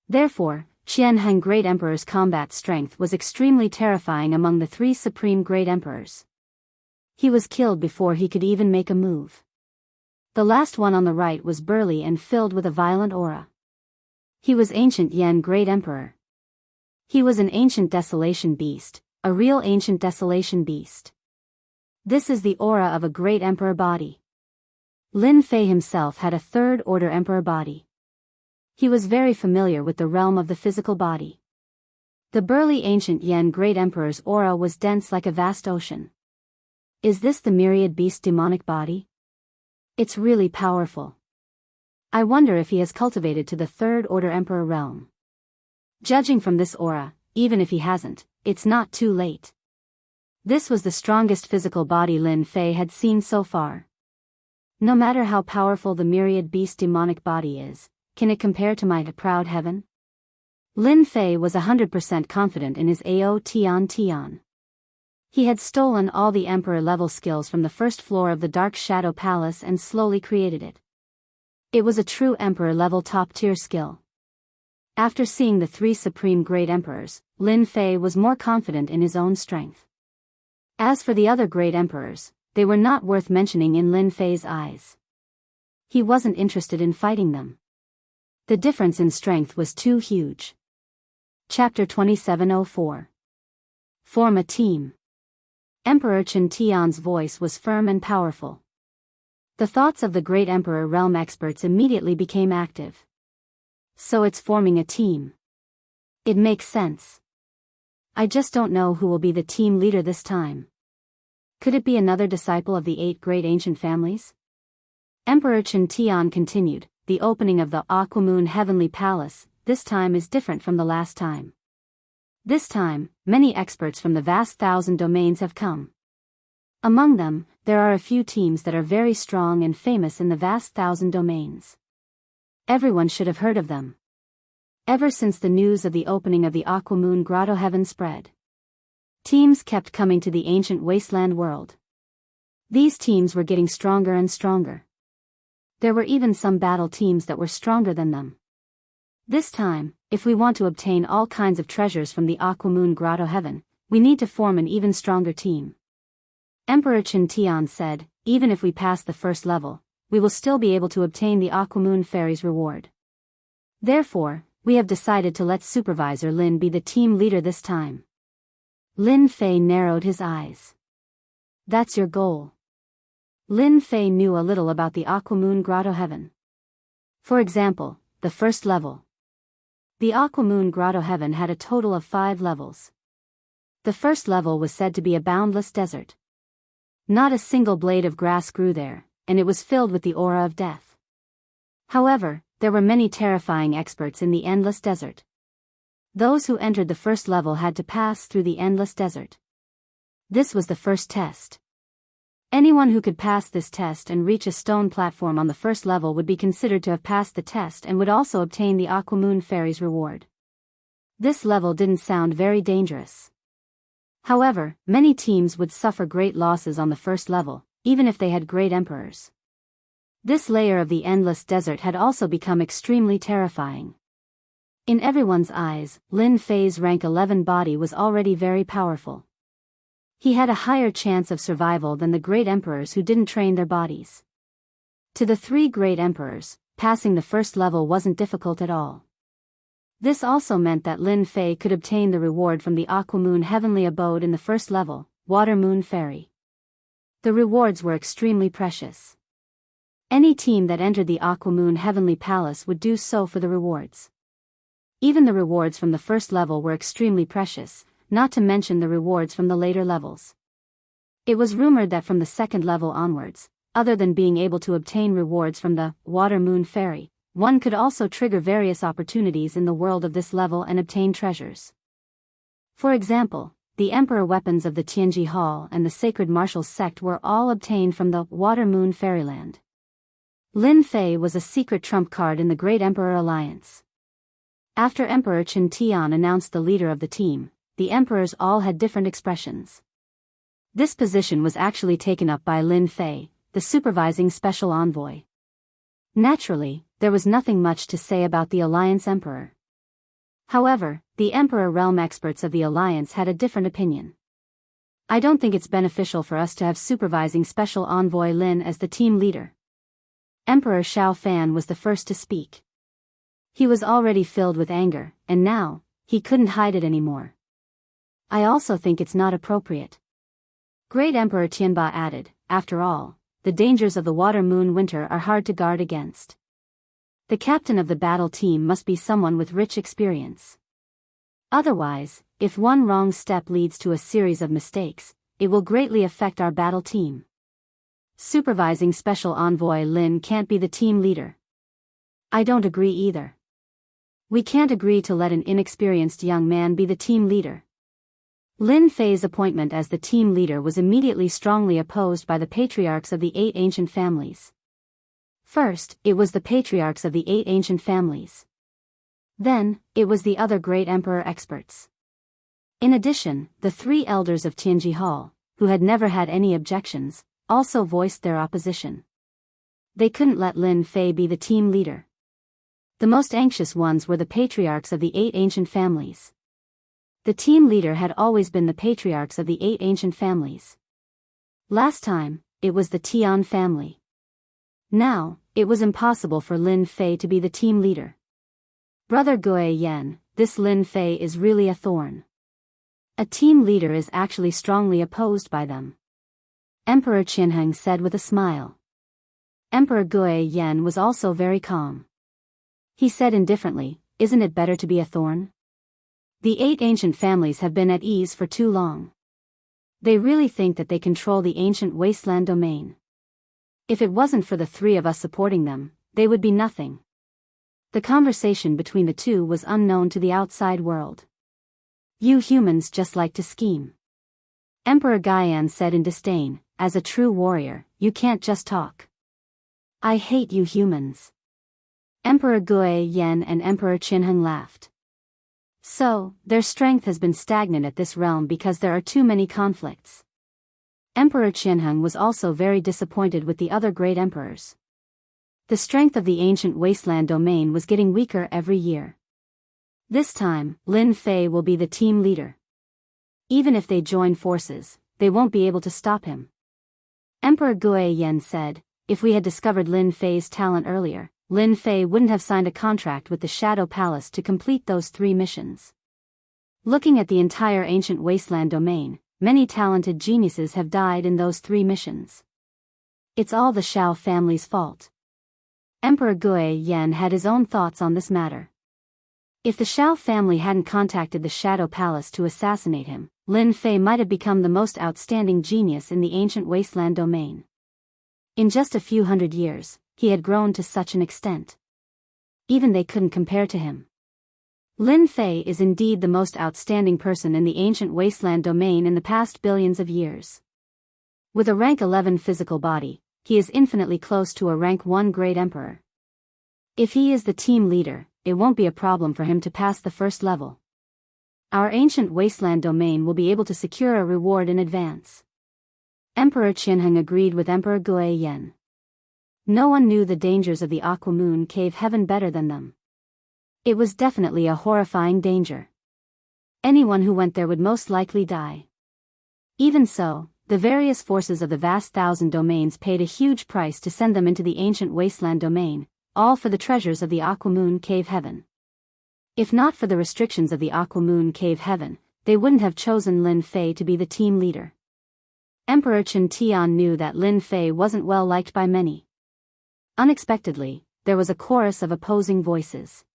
Therefore, Qianheng Great Emperor's combat strength was extremely terrifying among the 3 supreme great emperors. He was killed before he could even make a move. The last one on the right was burly and filled with a violent aura. He was Ancient Yan Great Emperor. He was an ancient desolation beast, a real ancient desolation beast. This is the aura of a great emperor body. Lin Fei himself had a 3rd order emperor body. He was very familiar with the realm of the physical body. The burly Ancient Yan Great Emperor's aura was dense like a vast ocean. Is this the myriad beast demonic body? It's really powerful. I wonder if he has cultivated to the 3rd order emperor realm. Judging from this aura, even if he hasn't, it's not too late. This was the strongest physical body Lin Fei had seen so far. No matter how powerful the myriad beast demonic body is, can it compare to my proud heaven? Lin Fei was 100% confident in his Ao Tian. He had stolen all the emperor-level skills from the 1st floor of the Dark Shadow Palace and slowly created it. It was a true emperor-level top-tier skill. After seeing the 3 supreme great emperors, Lin Fei was more confident in his own strength. As for the other great emperors, they were not worth mentioning in Lin Fei's eyes. He wasn't interested in fighting them. The difference in strength was too huge. Chapter 2704. Form a team. Emperor Chen Tian's voice was firm and powerful. The thoughts of the great emperor realm experts immediately became active. So it's forming a team. It makes sense. I just don't know who will be the team leader this time. Could it be another disciple of the 8 great ancient families? Emperor Chen Tian continued, the opening of the Aquamoon Heavenly Palace, this time is different from the last time. This time, many experts from the vast 1,000 domains have come. Among them, there are a few teams that are very strong and famous in the vast 1,000 domains. Everyone should have heard of them. Ever since the news of the opening of the Aquamoon Grotto Heaven spread, teams kept coming to the ancient wasteland world. These teams were getting stronger and stronger. There were even some battle teams that were stronger than them. This time, if we want to obtain all kinds of treasures from the Aquamoon Grotto Heaven, We need to form an even stronger team. Emperor Chen Tian said, even if we pass the first level, we will still be able to obtain the Aquamoon Fairy's reward. Therefore, we have decided to let Supervisor Lin be the team leader this time. Lin Fei narrowed his eyes. That's your goal. Lin Fei knew a little about the Aquamoon Grotto Heaven. For example, the first level. The Aquamoon Grotto Heaven had a total of 5 levels. The first level was said to be a boundless desert. Not a single blade of grass grew there, and it was filled with the aura of death. However, there were many terrifying experts in the endless desert. Those who entered the first level had to pass through the endless desert. This was the first test. Anyone who could pass this test and reach a stone platform on the first level would be considered to have passed the test and would also obtain the Aquamoon Fairy's reward. This level didn't sound very dangerous. However, many teams would suffer great losses on the first level, even if they had great emperors. This layer of the endless desert had also become extremely terrifying. In everyone's eyes, Lin Fei's rank 11 body was already very powerful. He had a higher chance of survival than the great emperors who didn't train their bodies. To the 3 great emperors, passing the first level wasn't difficult at all. This also meant that Lin Fei could obtain the reward from the Aquamoon Heavenly Abode in the first level, Water Moon Fairy. The rewards were extremely precious. Any team that entered the Aquamoon Heavenly Palace would do so for the rewards. Even the rewards from the first level were extremely precious, not to mention the rewards from the later levels. It was rumored that from the second level onwards, other than being able to obtain rewards from the Water Moon Fairy, one could also trigger various opportunities in the world of this level and obtain treasures. For example, the Emperor weapons of the Tianji Hall and the Sacred Martial Sect were all obtained from the Water Moon Fairyland. Lin Fei was a secret trump card in the Great Emperor Alliance. After Emperor Chen Tian announced the leader of the team, the emperors all had different expressions. This position was actually taken up by Lin Fei, the supervising special envoy. Naturally, there was nothing much to say about the Alliance Emperor. However, the Emperor Realm experts of the Alliance had a different opinion. I don't think it's beneficial for us to have supervising special envoy Lin as the team leader. Emperor Xiao Fan was the first to speak. He was already filled with anger, and now, he couldn't hide it anymore. I also think it's not appropriate. Great Emperor Tianba added, after all, the dangers of the Water Moon Winter are hard to guard against. The captain of the battle team must be someone with rich experience. Otherwise, if one wrong step leads to a series of mistakes, it will greatly affect our battle team. Supervising Special Envoy Lin can't be the team leader. I don't agree either. We can't agree to let an inexperienced young man be the team leader. Lin Fei's appointment as the team leader was immediately strongly opposed by the patriarchs of the 8 ancient families. First, it was the patriarchs of the 8 ancient families. Then, it was the other great emperor experts. In addition, the 3 elders of Tianji Hall, who had never had any objections, also voiced their opposition. They couldn't let Lin Fei be the team leader. The most anxious ones were the patriarchs of the 8 ancient families. The team leader had always been the patriarchs of the 8 ancient families. Last time, it was the Tian family. Now, it was impossible for Lin Fei to be the team leader. Brother Gui Yan, this Lin Fei is really a thorn. A team leader is actually strongly opposed by them. Emperor Qinheng said with a smile. Emperor Gui Yan was also very calm. He said indifferently, isn't it better to be a thorn? The 8 ancient families have been at ease for too long. They really think that they control the ancient wasteland domain. If it wasn't for the 3 of us supporting them, they would be nothing. The conversation between the 2 was unknown to the outside world. You humans just like to scheme. Emperor Gaian said in disdain, as a true warrior, you can't just talk. I hate you humans. Emperor Gui Yan and Emperor Qinheng laughed. So, their strength has been stagnant at this realm because there are too many conflicts. Emperor Qinheng was also very disappointed with the other great emperors. The strength of the ancient wasteland domain was getting weaker every year. This time, Lin Fei will be the team leader. Even if they join forces, they won't be able to stop him. Emperor Guiyan said, if we had discovered Lin Fei's talent earlier, Lin Fei wouldn't have signed a contract with the Shadow Palace to complete those 3 missions. Looking at the entire ancient wasteland domain, many talented geniuses have died in those 3 missions. It's all the Shao family's fault. Emperor Guiyan had his own thoughts on this matter. If the Shao family hadn't contacted the Shadow Palace to assassinate him, Lin Fei might have become the most outstanding genius in the ancient wasteland domain. In just a few hundred years, he had grown to such an extent. Even they couldn't compare to him. Lin Fei is indeed the most outstanding person in the ancient wasteland domain in the past billions of years. With a rank 11 physical body, he is infinitely close to a rank 1 great emperor. If he is the team leader, it won't be a problem for him to pass the first level. Our ancient wasteland domain will be able to secure a reward in advance. Emperor Qinheng agreed with Emperor Guiyan. No one knew the dangers of the Aqua Moon Cave Heaven better than them. It was definitely a horrifying danger. Anyone who went there would most likely die. Even so, the various forces of the vast thousand domains paid a huge price to send them into the ancient wasteland domain, all for the treasures of the Aqua Moon Cave Heaven. If not for the restrictions of the Aqua Moon Cave Heaven, they wouldn't have chosen Lin Fei to be the team leader. Emperor Chen Tian knew that Lin Fei wasn't well liked by many. Unexpectedly, there was a chorus of opposing voices.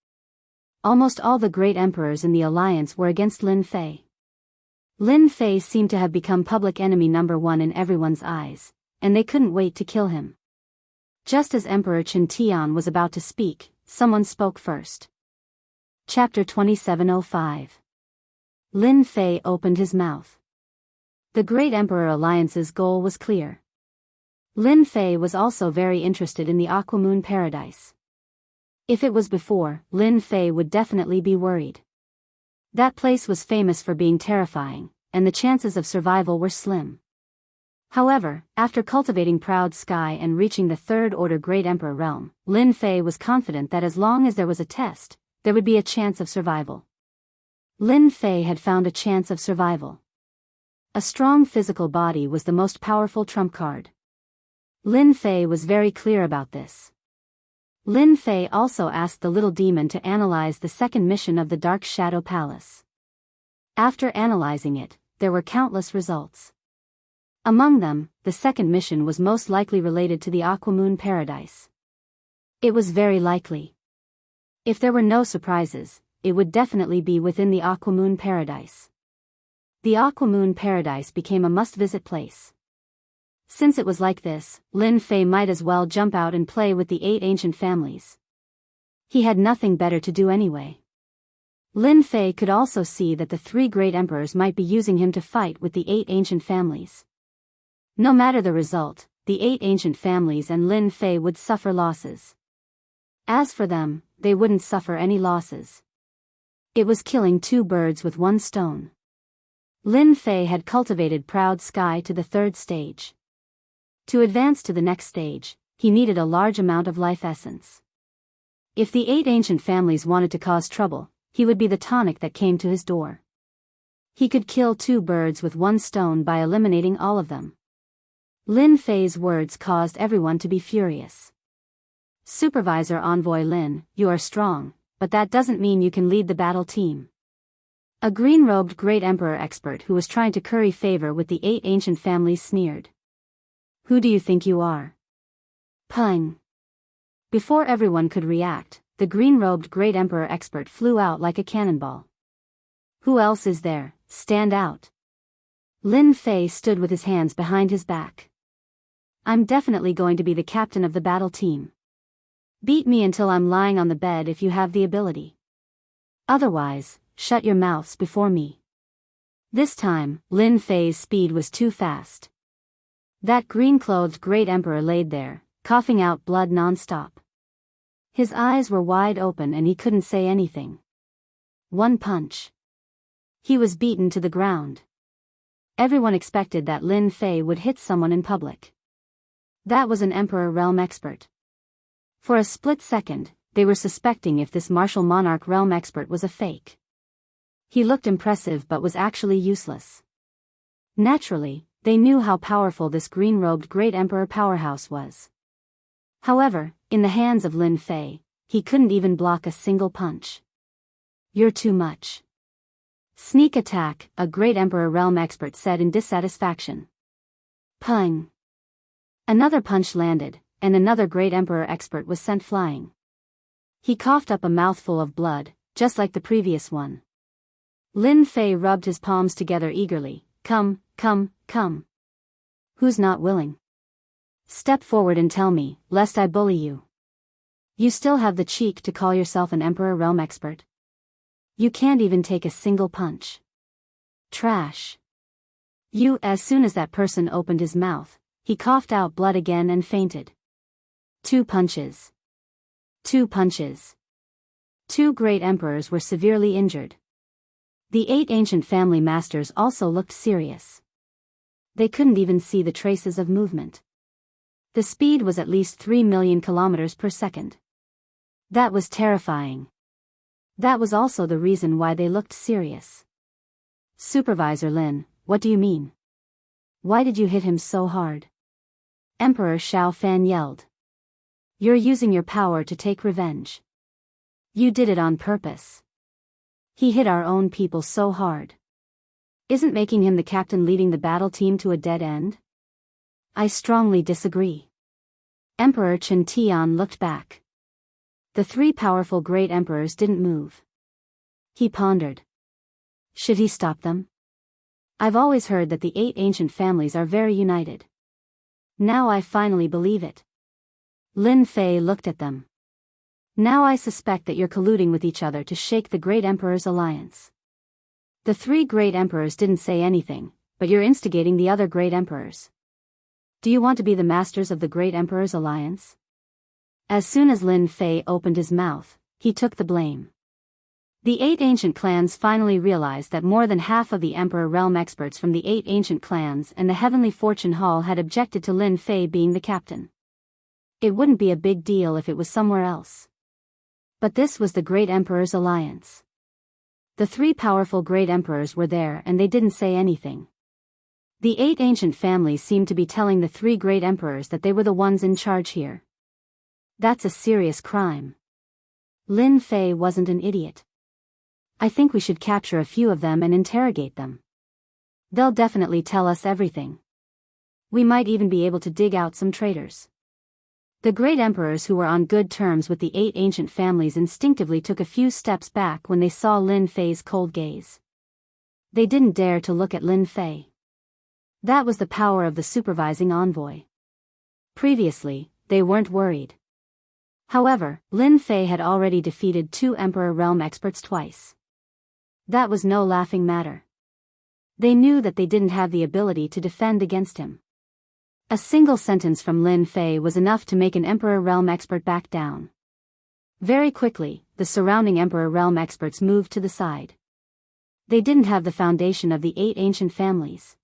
Almost all the great emperors in the alliance were against Lin Fei. Lin Fei seemed to have become public enemy number 1 in everyone's eyes, and they couldn't wait to kill him. Just as Emperor Chen Tian was about to speak, someone spoke first. Chapter 2705. Lin Fei opened his mouth. The Great Emperor Alliance's goal was clear. Lin Fei was also very interested in the Aqua Moon Paradise. If it was before, Lin Fei would definitely be worried. That place was famous for being terrifying, and the chances of survival were slim. However, after cultivating Proud Sky and reaching the Third Order Great Emperor realm, Lin Fei was confident that as long as there was a test, there would be a chance of survival. Lin Fei had found a chance of survival. A strong physical body was the most powerful trump card. Lin Fei was very clear about this. Lin Fei also asked the little demon to analyze the second mission of the Dark Shadow Palace. After analyzing it, there were countless results. Among them, the second mission was most likely related to the Aqua Moon Paradise. It was very likely. If there were no surprises, it would definitely be within the Aqua Moon Paradise. The Aqua Moon Paradise became a must-visit place. Since it was like this, Lin Fei might as well jump out and play with the 8 ancient families. He had nothing better to do anyway. Lin Fei could also see that the 3 great emperors might be using him to fight with the 8 ancient families. No matter the result, the 8 ancient families and Lin Fei would suffer losses. As for them, they wouldn't suffer any losses. It was killing 2 birds with 1 stone. Lin Fei had cultivated Proud Sky to the 3rd stage. To advance to the next stage, he needed a large amount of life essence. If the 8 ancient families wanted to cause trouble, he would be the tonic that came to his door. He could kill 2 birds with 1 stone by eliminating all of them. Lin Fei's words caused everyone to be furious. Supervisor Envoy Lin, you are strong, but that doesn't mean you can lead the battle team. A green-robed great emperor expert who was trying to curry favor with the 8 ancient families sneered. Who do you think you are? Pung. Before everyone could react, the green-robed great emperor expert flew out like a cannonball. Who else is there? Stand out. Lin Fei stood with his hands behind his back. I'm definitely going to be the captain of the battle team. Beat me until I'm lying on the bed if you have the ability. Otherwise, shut your mouths before me. This time, Lin Fei's speed was too fast. That green-clothed great emperor laid there, coughing out blood non-stop. His eyes were wide open and he couldn't say anything. 1 punch. He was beaten to the ground. Everyone expected that Lin Fei would hit someone in public. That was an Emperor Realm expert. For a split second, they were suspecting if this martial monarch realm expert was a fake. He looked impressive but was actually useless. Naturally, they knew how powerful this green-robed Great Emperor powerhouse was. However, in the hands of Lin Fei, he couldn't even block a single punch. "You're too much." "Sneak attack," a Great Emperor realm expert said in dissatisfaction. Pung! Another punch landed, and another Great Emperor expert was sent flying. He coughed up a mouthful of blood, just like the previous one. Lin Fei rubbed his palms together eagerly. Come, come, come. Who's not willing? Step forward and tell me, lest I bully you. You still have the cheek to call yourself an Emperor realm expert? You can't even take a single punch. Trash. You. As soon as that person opened his mouth, he coughed out blood again and fainted. 2 punches. 2 punches. 2 great emperors were severely injured. The 8 ancient family masters also looked serious. They couldn't even see the traces of movement. The speed was at least 3 million kilometers per second. That was terrifying. That was also the reason why they looked serious. Supervisor Lin, what do you mean? Why did you hit him so hard? Emperor Xiao Fan yelled. You're using your power to take revenge. You did it on purpose. He hit our own people so hard. Isn't making him the captain leading the battle team to a dead end? I strongly disagree. Emperor Chen Tian looked back. The 3 powerful great emperors didn't move. He pondered. Should he stop them? I've always heard that the 8 ancient families are very united. Now I finally believe it. Lin Fei looked at them. Now I suspect that you're colluding with each other to shake the Great Emperor's alliance. The 3 Great Emperors didn't say anything, but you're instigating the other Great Emperors. Do you want to be the masters of the Great Emperor's alliance? As soon as Lin Fei opened his mouth, he took the blame. The 8 ancient clans finally realized that more than half of the Emperor realm experts from the 8 ancient clans and the Heavenly Fortune Hall had objected to Lin Fei being the captain. It wouldn't be a big deal if it was somewhere else. But this was the Great Emperor's alliance. The 3 powerful Great Emperors were there and they didn't say anything. The 8 ancient families seemed to be telling the 3 Great Emperors that they were the ones in charge here. That's a serious crime. Lin Fei wasn't an idiot. I think we should capture a few of them and interrogate them. They'll definitely tell us everything. We might even be able to dig out some traitors. The great emperors who were on good terms with the 8 ancient families instinctively took a few steps back when they saw Lin Fei's cold gaze. They didn't dare to look at Lin Fei. That was the power of the supervising envoy. Previously, they weren't worried. However, Lin Fei had already defeated 2 Emperor realm experts twice. That was no laughing matter. They knew that they didn't have the ability to defend against him. A single sentence from Lin Fei was enough to make an Emperor realm expert back down. Very quickly, the surrounding Emperor realm experts moved to the side. They didn't have the foundation of the 8 ancient families.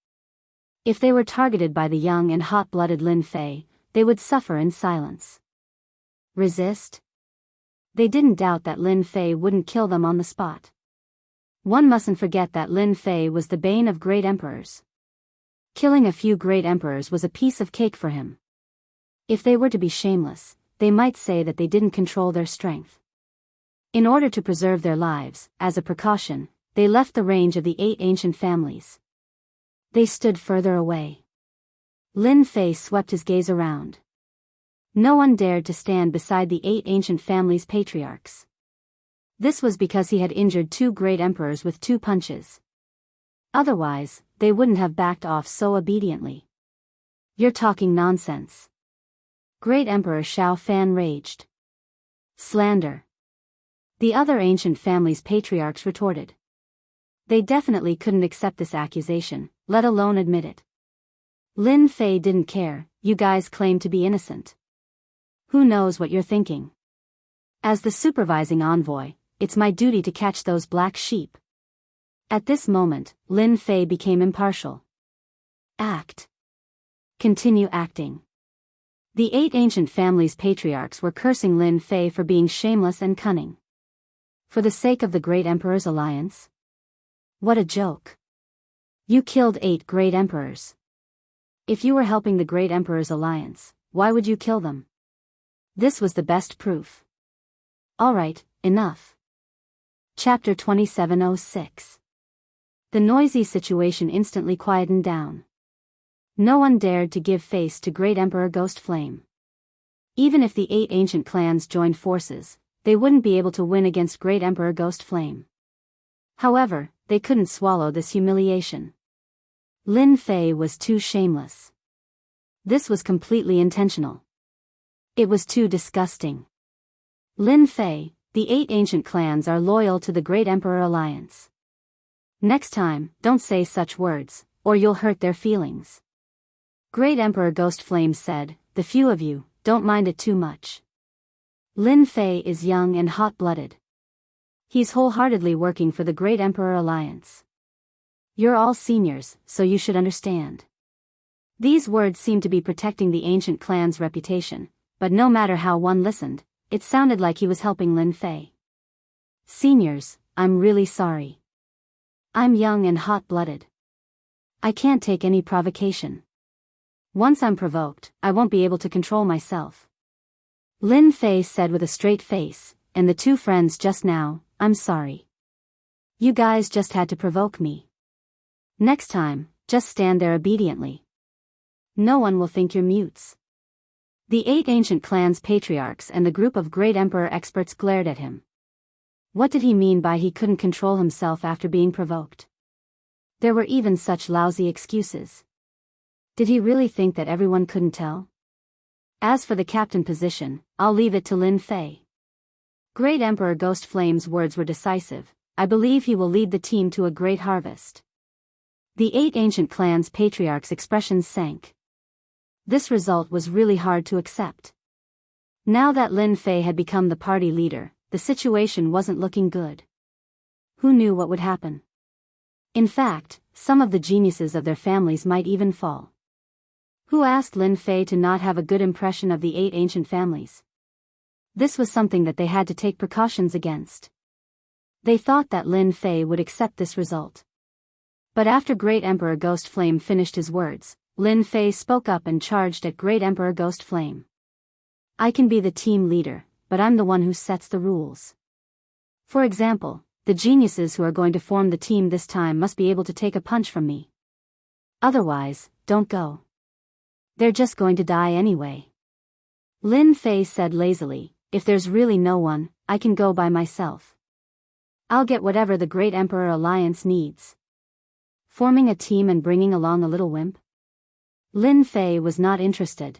If they were targeted by the young and hot-blooded Lin Fei, they would suffer in silence. Resist? They didn't doubt that Lin Fei wouldn't kill them on the spot. One mustn't forget that Lin Fei was the bane of great emperors. Killing a few great emperors was a piece of cake for him. If they were to be shameless, they might say that they didn't control their strength. In order to preserve their lives, as a precaution, they left the range of the 8 ancient families. They stood further away. Lin Fei swept his gaze around. No one dared to stand beside the 8 ancient families' patriarchs. This was because he had injured 2 great emperors with 2 punches. Otherwise, they wouldn't have backed off so obediently. You're talking nonsense. Great Emperor Xiao Fan raged. Slander. The other ancient families' patriarchs retorted. They definitely couldn't accept this accusation, let alone admit it. Lin Fei didn't care. You guys claim to be innocent. Who knows what you're thinking? As the supervising envoy, it's my duty to catch those black sheep. At this moment, Lin Fei became impartial. Act. Continue acting. The 8 ancient families' patriarchs were cursing Lin Fei for being shameless and cunning. For the sake of the great emperor's alliance? What a joke. You killed 8 great emperors. If you were helping the great emperor's alliance, why would you kill them? This was the best proof. Alright, enough. Chapter 2706. The noisy situation instantly quietened down. No one dared to give face to Great Emperor Ghost Flame. Even if the 8 ancient clans joined forces, they wouldn't be able to win against Great Emperor Ghost Flame. However, they couldn't swallow this humiliation. Lin Fei was too shameless. This was completely intentional. It was too disgusting. Lin Fei, the 8 ancient clans are loyal to the Great Emperor Alliance. Next time, don't say such words, or you'll hurt their feelings. Great Emperor Ghost Flame said, the few of you, don't mind it too much. Lin Fei is young and hot-blooded. He's wholeheartedly working for the Great Emperor Alliance. You're all seniors, so you should understand. These words seemed to be protecting the ancient clan's reputation, but no matter how one listened, it sounded like he was helping Lin Fei. Seniors, I'm really sorry. I'm young and hot-blooded. I can't take any provocation. Once I'm provoked, I won't be able to control myself. Lin Fei said with a straight face, and the 2 friends just now, I'm sorry. You guys just had to provoke me. Next time, just stand there obediently. No one will think you're mutes. The 8 ancient clans' patriarchs and the group of Great Emperor experts glared at him. What did he mean by he couldn't control himself after being provoked? There were even such lousy excuses. Did he really think that everyone couldn't tell? As for the captain position, I'll leave it to Lin Fei. Great Emperor Ghost Flame's words were decisive. I believe he will lead the team to a great harvest. The 8 ancient clans' patriarchs' expressions sank. This result was really hard to accept. Now that Lin Fei had become the party leader, the situation wasn't looking good. Who knew what would happen? In fact, some of the geniuses of their families might even fall. Who asked Lin Fei to not have a good impression of the 8 ancient families? This was something that they had to take precautions against. They thought that Lin Fei would accept this result. But after Great Emperor Ghost Flame finished his words, Lin Fei spoke up and charged at Great Emperor Ghost Flame. I can be the team leader, but I'm the one who sets the rules. For example, the geniuses who are going to form the team this time must be able to take a punch from me. Otherwise, don't go. They're just going to die anyway. Lin Fei said lazily, if there's really no one, I can go by myself. I'll get whatever the Great Emperor Alliance needs. Forming a team and bringing along a little wimp? Lin Fei was not interested.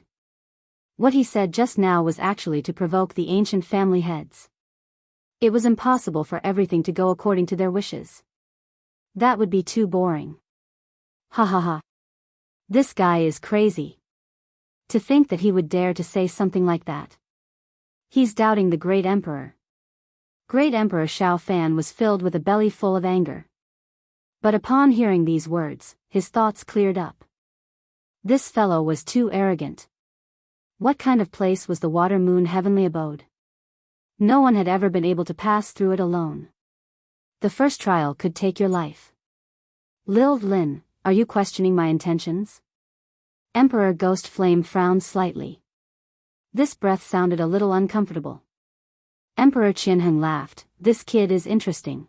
What he said just now was actually to provoke the ancient family heads. It was impossible for everything to go according to their wishes. That would be too boring. Ha ha ha. This guy is crazy. To think that he would dare to say something like that. He's doubting the Great Emperor. Great Emperor Xiao Fan was filled with a belly full of anger. But upon hearing these words, his thoughts cleared up. This fellow was too arrogant. What kind of place was the Water Moon Heavenly Abode? No one had ever been able to pass through it alone. The first trial could take your life. Lin, are you questioning my intentions? Emperor Ghost Flame frowned slightly. This breath sounded a little uncomfortable. Emperor Qianheng laughed, this kid is interesting.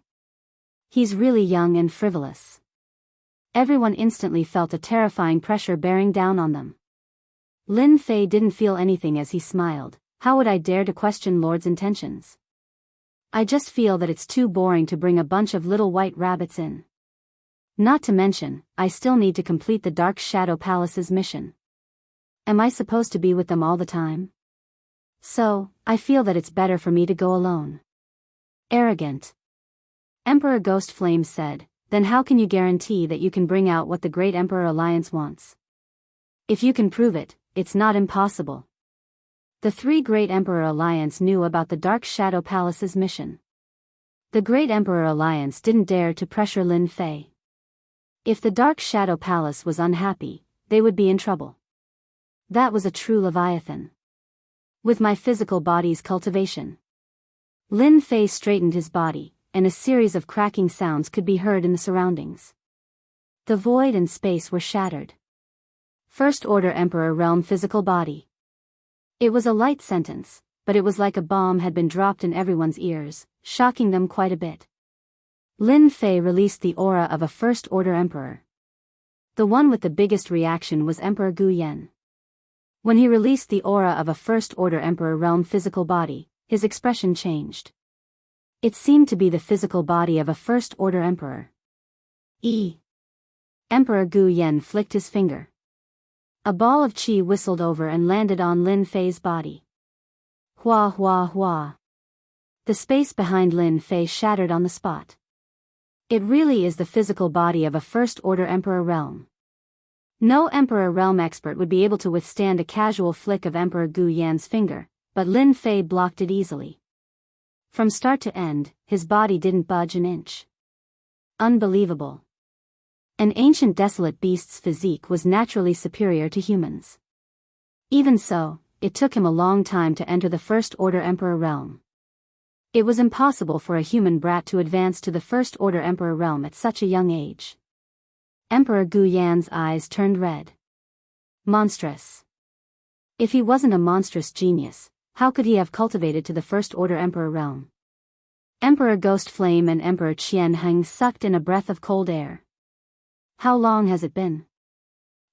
He's really young and frivolous. Everyone instantly felt a terrifying pressure bearing down on them. Lin Fei didn't feel anything as he smiled. How would I dare to question Lord's intentions? I just feel that it's too boring to bring a bunch of little white rabbits in. Not to mention, I still need to complete the Dark Shadow Palace's mission. Am I supposed to be with them all the time? So, I feel that it's better for me to go alone. Arrogant. Emperor Ghost Flame said, then how can you guarantee that you can bring out what the Great Emperor Alliance wants? If you can prove it, it's not impossible. The 3 Great Emperor Alliance knew about the Dark Shadow Palace's mission. The Great Emperor Alliance didn't dare to pressure Lin Fei. If the Dark Shadow Palace was unhappy, they would be in trouble. That was a true Leviathan. With my physical body's cultivation. Lin Fei straightened his body, and a series of cracking sounds could be heard in the surroundings. The void and space were shattered. First Order Emperor Realm Physical Body. It was a light sentence, but it was like a bomb had been dropped in everyone's ears, shocking them quite a bit. Lin Fei released the aura of a First Order Emperor. The one with the biggest reaction was Emperor Gu Yan. When he released the aura of a First Order Emperor Realm Physical Body, his expression changed. It seemed to be the physical body of a First Order Emperor. Emperor Gu Yan flicked his finger. A ball of qi whistled over and landed on Lin Fei's body. Hua hua hua. The space behind Lin Fei shattered on the spot. It really is the physical body of a First Order Emperor Realm. No Emperor Realm expert would be able to withstand a casual flick of Emperor Gu Yan's finger, but Lin Fei blocked it easily. From start to end, his body didn't budge an inch. Unbelievable. An ancient desolate beast's physique was naturally superior to humans. Even so, it took him a long time to enter the First Order Emperor Realm. It was impossible for a human brat to advance to the First Order Emperor Realm at such a young age. Emperor Gu Yan's eyes turned red. Monstrous. If he wasn't a monstrous genius, how could he have cultivated to the First Order Emperor Realm? Emperor Ghost Flame and Emperor Qian Heng sucked in a breath of cold air. How long has it been?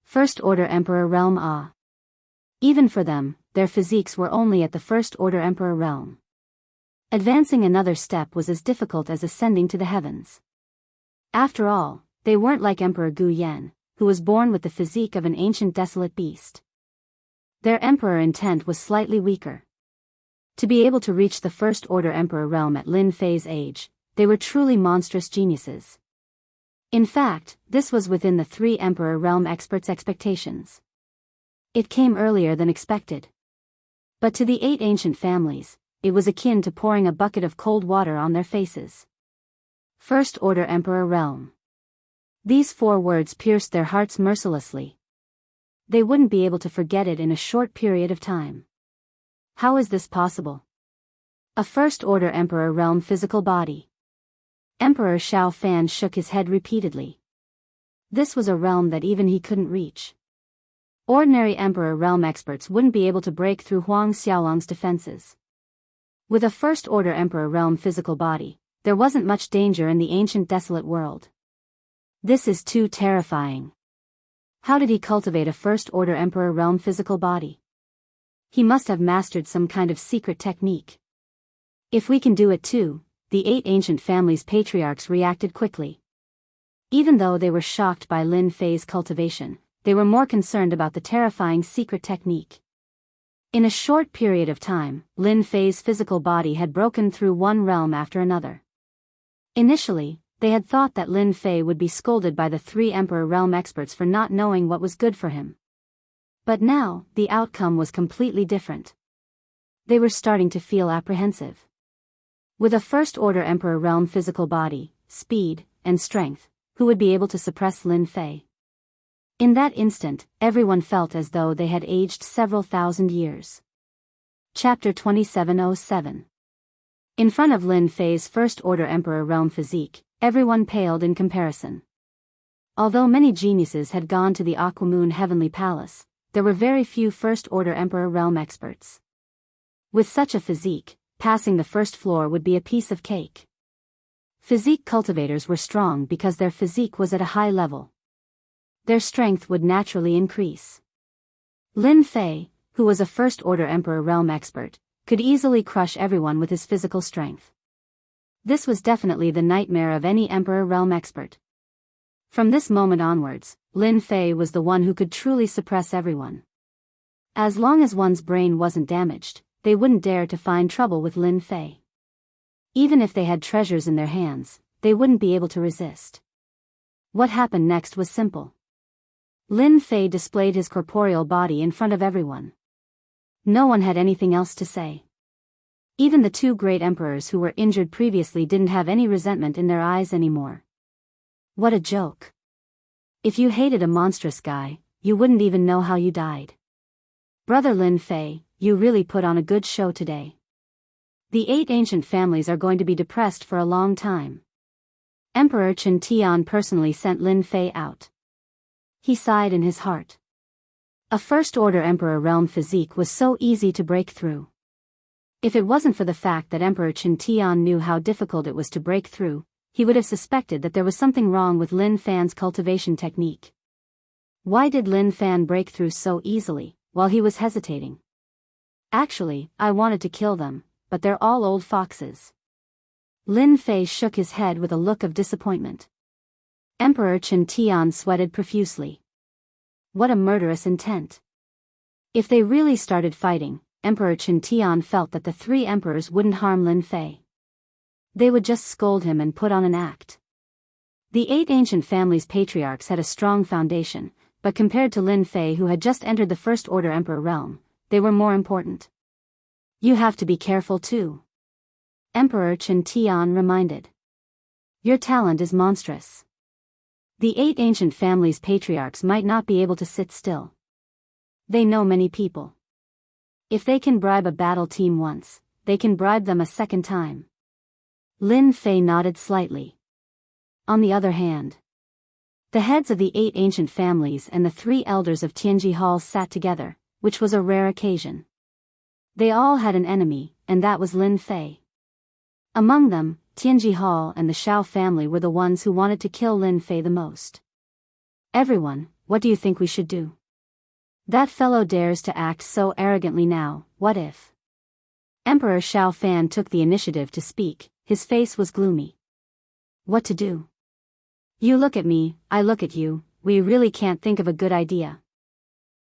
First Order Emperor Realm. Even for them, their physiques were only at the First Order Emperor Realm. Advancing another step was as difficult as ascending to the heavens. After all, they weren't like Emperor Gu Yan, who was born with the physique of an ancient desolate beast. Their emperor intent was slightly weaker. To be able to reach the First Order Emperor Realm at Lin Fei's age, they were truly monstrous geniuses. In fact, this was within the three Emperor Realm experts' expectations. It came earlier than expected. But to the 8 ancient families, it was akin to pouring a bucket of cold water on their faces. First Order Emperor Realm. These 4 words pierced their hearts mercilessly. They wouldn't be able to forget it in a short period of time. How is this possible? A First Order Emperor Realm Physical Body. Emperor Xiao Fan shook his head repeatedly. This was a realm that even he couldn't reach. Ordinary Emperor Realm experts wouldn't be able to break through Huang Xiaolong's defenses. With a First Order Emperor Realm Physical Body, there wasn't much danger in the ancient desolate world. This is too terrifying. How did he cultivate a First Order Emperor Realm Physical Body? He must have mastered some kind of secret technique. If we can do it too, the 8 ancient families' patriarchs reacted quickly. Even though they were shocked by Lin Fei's cultivation, they were more concerned about the terrifying secret technique. In a short period of time, Lin Fei's physical body had broken through one realm after another. Initially, they had thought that Lin Fei would be scolded by the 3 Emperor Realm experts for not knowing what was good for him. But now, the outcome was completely different. They were starting to feel apprehensive. With a First Order Emperor Realm physical body, speed, and strength, who would be able to suppress Lin Fei? In that instant, everyone felt as though they had aged several thousand years. Chapter 2707. In front of Lin Fei's First Order Emperor Realm physique, everyone paled in comparison. Although many geniuses had gone to the Aquamoon Heavenly Palace, there were very few First Order Emperor Realm experts. With such a physique, passing the first floor would be a piece of cake. Physique cultivators were strong because their physique was at a high level. Their strength would naturally increase. Lin Fei, who was a First Order Emperor Realm expert, could easily crush everyone with his physical strength. This was definitely the nightmare of any Emperor Realm expert. From this moment onwards, Lin Fei was the one who could truly suppress everyone. As long as one's brain wasn't damaged, they wouldn't dare to find trouble with Lin Fei. Even if they had treasures in their hands, they wouldn't be able to resist. What happened next was simple. Lin Fei displayed his corporeal body in front of everyone. No one had anything else to say. Even the 2 great emperors who were injured previously didn't have any resentment in their eyes anymore. What a joke. If you hated a monstrous guy, you wouldn't even know how you died. Brother Lin Fei, you really put on a good show today. The 8 ancient families are going to be depressed for a long time. Emperor Chen Tian personally sent Lin Fei out. He sighed in his heart. A first-order Emperor realm physique was so easy to break through. If it wasn't for the fact that Emperor Chen Tian knew how difficult it was to break through, he would have suspected that there was something wrong with Lin Fan's cultivation technique. Why did Lin Fan break through so easily, while he was hesitating? Actually, I wanted to kill them, but they're all old foxes. Lin Fei shook his head with a look of disappointment. Emperor Chen Tian sweated profusely. What a murderous intent. If they really started fighting, Emperor Chen Tian felt that the three emperors wouldn't harm Lin Fei. They would just scold him and put on an act. The 8 ancient families' patriarchs had a strong foundation, but compared to Lin Fei, who had just entered the First Order Emperor realm, they were more important. You have to be careful too. Emperor Chen Tian reminded. Your talent is monstrous. The 8 ancient families' patriarchs might not be able to sit still. They know many people. If they can bribe a battle team once, they can bribe them a second time. Lin Fei nodded slightly. On the other hand, the heads of the 8 ancient families and the 3 elders of Tianji Hall sat together, which was a rare occasion. They all had an enemy, and that was Lin Fei. Among them, Tianji Hall and the Shao family were the ones who wanted to kill Lin Fei the most. Everyone, what do you think we should do? That fellow dares to act so arrogantly now, what if? Emperor Shao Fan took the initiative to speak, his face was gloomy. What to do? You look at me, I look at you, we really can't think of a good idea.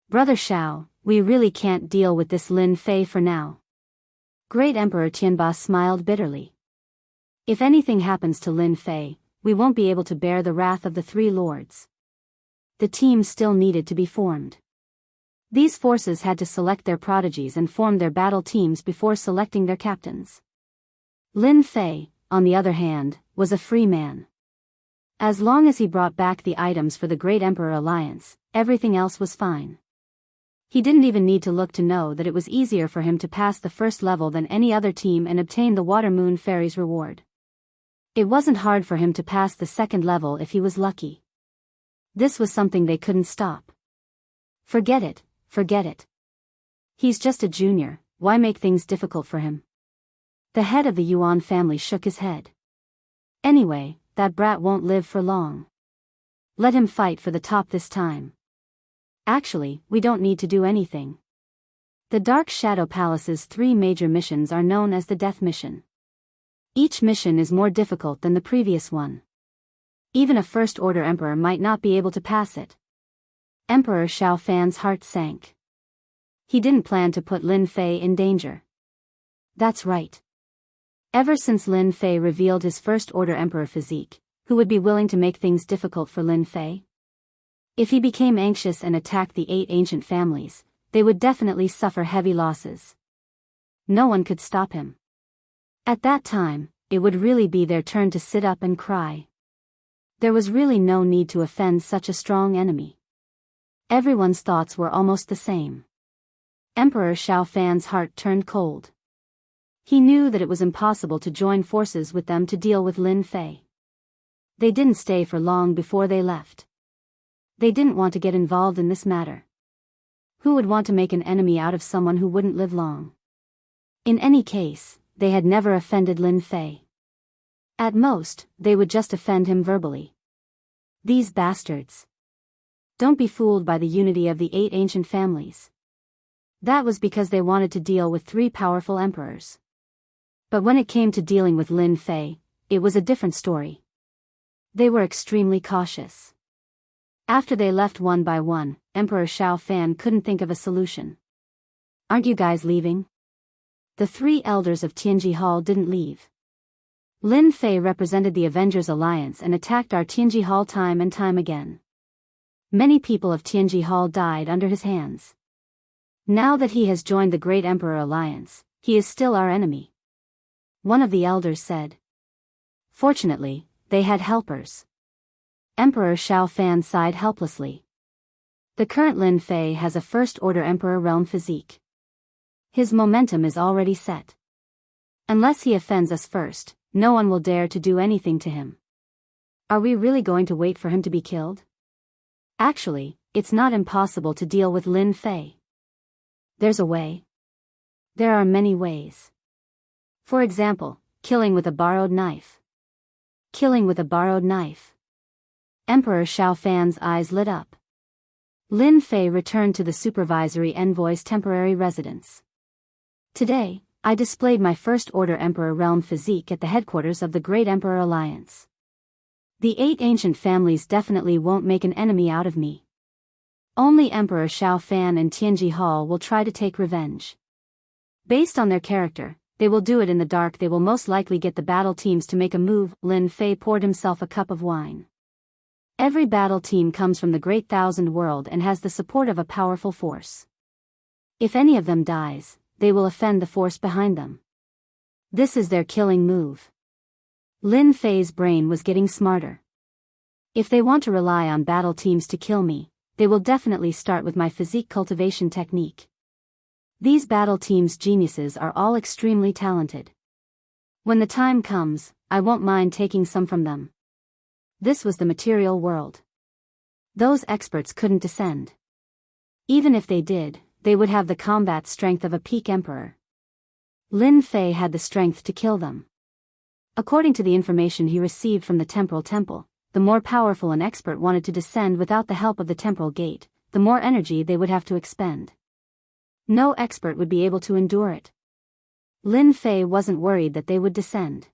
Brother Shao, we really can't deal with this Lin Fei for now. Great Emperor Tianba smiled bitterly. If anything happens to Lin Fei, we won't be able to bear the wrath of the 3 lords. The team still needed to be formed. These forces had to select their prodigies and form their battle teams before selecting their captains. Lin Fei, on the other hand, was a free man. As long as he brought back the items for the Great Emperor Alliance, everything else was fine. He didn't even need to look to know that it was easier for him to pass the first level than any other team and obtain the Water Moon Fairy's reward. It wasn't hard for him to pass the second level if he was lucky. This was something they couldn't stop. Forget it, forget it. He's just a junior, why make things difficult for him? The head of the Yuan family shook his head. Anyway, that brat won't live for long. Let him fight for the top this time. Actually, we don't need to do anything. The Dark Shadow Palace's 3 major missions are known as the Death Mission. Each mission is more difficult than the previous one. Even a First-Order Emperor might not be able to pass it. Emperor Shao Fan's heart sank. He didn't plan to put Lin Fei in danger. That's right. Ever since Lin Fei revealed his First-Order Emperor physique, who would be willing to make things difficult for Lin Fei? If he became anxious and attacked the 8 ancient families, they would definitely suffer heavy losses. No one could stop him. At that time, it would really be their turn to sit up and cry. There was really no need to offend such a strong enemy. Everyone's thoughts were almost the same. Emperor Shao Fan's heart turned cold. He knew that it was impossible to join forces with them to deal with Lin Fei. They didn't stay for long before they left. They didn't want to get involved in this matter. Who would want to make an enemy out of someone who wouldn't live long? In any case, they had never offended Lin Fei. At most, they would just offend him verbally. These bastards. Don't be fooled by the unity of the 8 ancient families. That was because they wanted to deal with 3 powerful emperors. But when it came to dealing with Lin Fei, it was a different story. They were extremely cautious. After they left one by one, Emperor Shao Fan couldn't think of a solution. Aren't you guys leaving? The 3 elders of Tianji Hall didn't leave. Lin Fei represented the Avengers Alliance and attacked our Tianji Hall time and time again. Many people of Tianji Hall died under his hands. Now that he has joined the Great Emperor Alliance, he is still our enemy. One of the elders said. Fortunately, they had helpers. Emperor Shao Fan sighed helplessly. The current Lin Fei has a First-Order Emperor realm physique. His momentum is already set. Unless he offends us first, no one will dare to do anything to him. Are we really going to wait for him to be killed? Actually, it's not impossible to deal with Lin Fei. There's a way. There are many ways. For example, killing with a borrowed knife. Killing with a borrowed knife. Emperor Xiao Fan's eyes lit up. Lin Fei returned to the supervisory envoy's temporary residence. Today, I displayed my First Order Emperor realm physique at the headquarters of the Great Emperor Alliance. The 8 ancient families definitely won't make an enemy out of me. Only Emperor Xiao Fan and Tianji Hall will try to take revenge. Based on their character, they will do it in the dark. They will most likely get the battle teams to make a move. Lin Fei poured himself a cup of wine. Every battle team comes from the Great Thousand World and has the support of a powerful force. If any of them dies, they will offend the force behind them. This is their killing move. Lin Fei's brain was getting smarter. If they want to rely on battle teams to kill me, they will definitely start with my physique cultivation technique. These battle teams' geniuses are all extremely talented. When the time comes, I won't mind taking some from them. This was the material world. Those experts couldn't descend. Even if they did, they would have the combat strength of a peak emperor. Lin Fei had the strength to kill them. According to the information he received from the temporal temple, the more powerful an expert wanted to descend without the help of the temporal gate, the more energy they would have to expend. No expert would be able to endure it. Lin Fei wasn't worried that they would descend.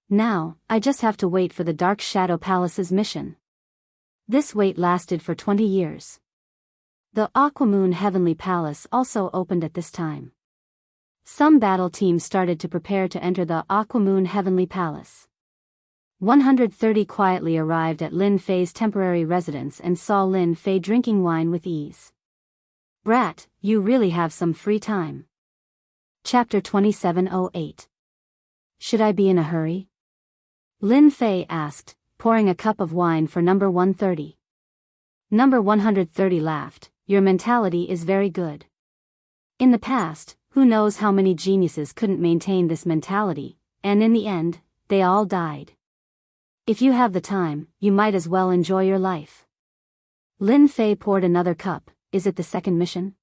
Now, I just have to wait for the Dark Shadow Palace's mission. This wait lasted for 20 years. The Aquamoon Heavenly Palace also opened at this time. Some battle teams started to prepare to enter the Aquamoon Heavenly Palace. 130 quietly arrived at Lin Fei's temporary residence and saw Lin Fei drinking wine with ease. Brat, you really have some free time. Chapter 2708. Should I be in a hurry? Lin Fei asked, pouring a cup of wine for number 130. Number 130 laughed. Your mentality is very good. In the past, who knows how many geniuses couldn't maintain this mentality, and in the end, they all died. If you have the time, you might as well enjoy your life. Lin Fei poured another cup. Is it the second mission?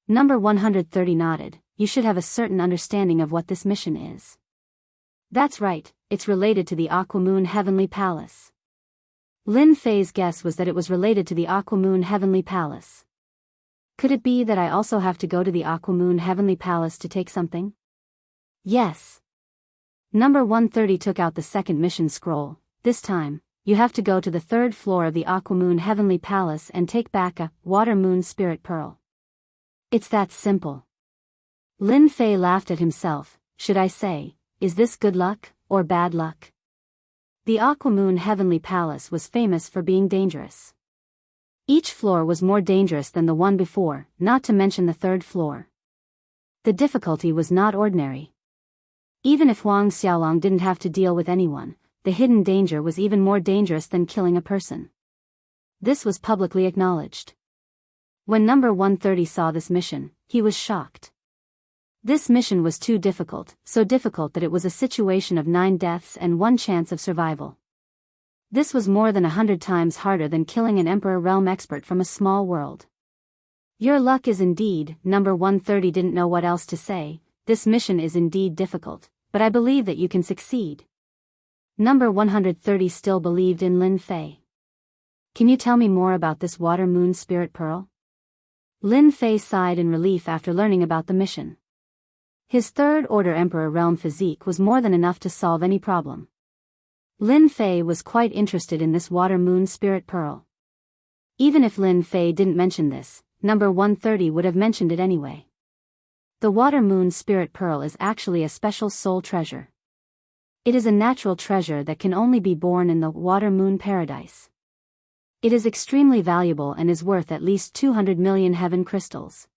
Number 130 nodded. You should have a certain understanding of what this mission is. That's right, it's related to the Aquamoon Heavenly Palace. Lin Fei's guess was that it was related to the Aquamoon Heavenly Palace. Could it be that I also have to go to the Aquamoon Heavenly Palace to take something? Yes. Number 130 took out the second mission scroll. This time, you have to go to the 3rd floor of the Aquamoon Heavenly Palace and take back a Water Moon Spirit Pearl. It's that simple. Lin Fei laughed at himself. Should I say, is this good luck, or bad luck? The Aquamoon Heavenly Palace was famous for being dangerous. Each floor was more dangerous than the one before, not to mention the 3rd floor. The difficulty was not ordinary. Even if Huang Xiaolong didn't have to deal with anyone, the hidden danger was even more dangerous than killing a person. This was publicly acknowledged. When number 130 saw this mission, he was shocked. This mission was too difficult, so difficult that it was a situation of 9 deaths and 1 chance of survival. This was more than 100 times harder than killing an Emperor Realm expert from a small world. Your luck is indeed, number 130 didn't know what else to say. This mission is indeed difficult, but I believe that you can succeed. Number 130 still believed in Lin Fei. Can you tell me more about this Water Moon Spirit Pearl? Lin Fei sighed in relief after learning about the mission. His 3rd Order Emperor Realm physique was more than enough to solve any problem. Lin Fei was quite interested in this Water Moon Spirit Pearl. Even if Lin Fei didn't mention this, number 130 would have mentioned it anyway. The Water Moon Spirit Pearl is actually a special soul treasure. It is a natural treasure that can only be born in the Water Moon Paradise. It is extremely valuable and is worth at least 200 million heaven crystals.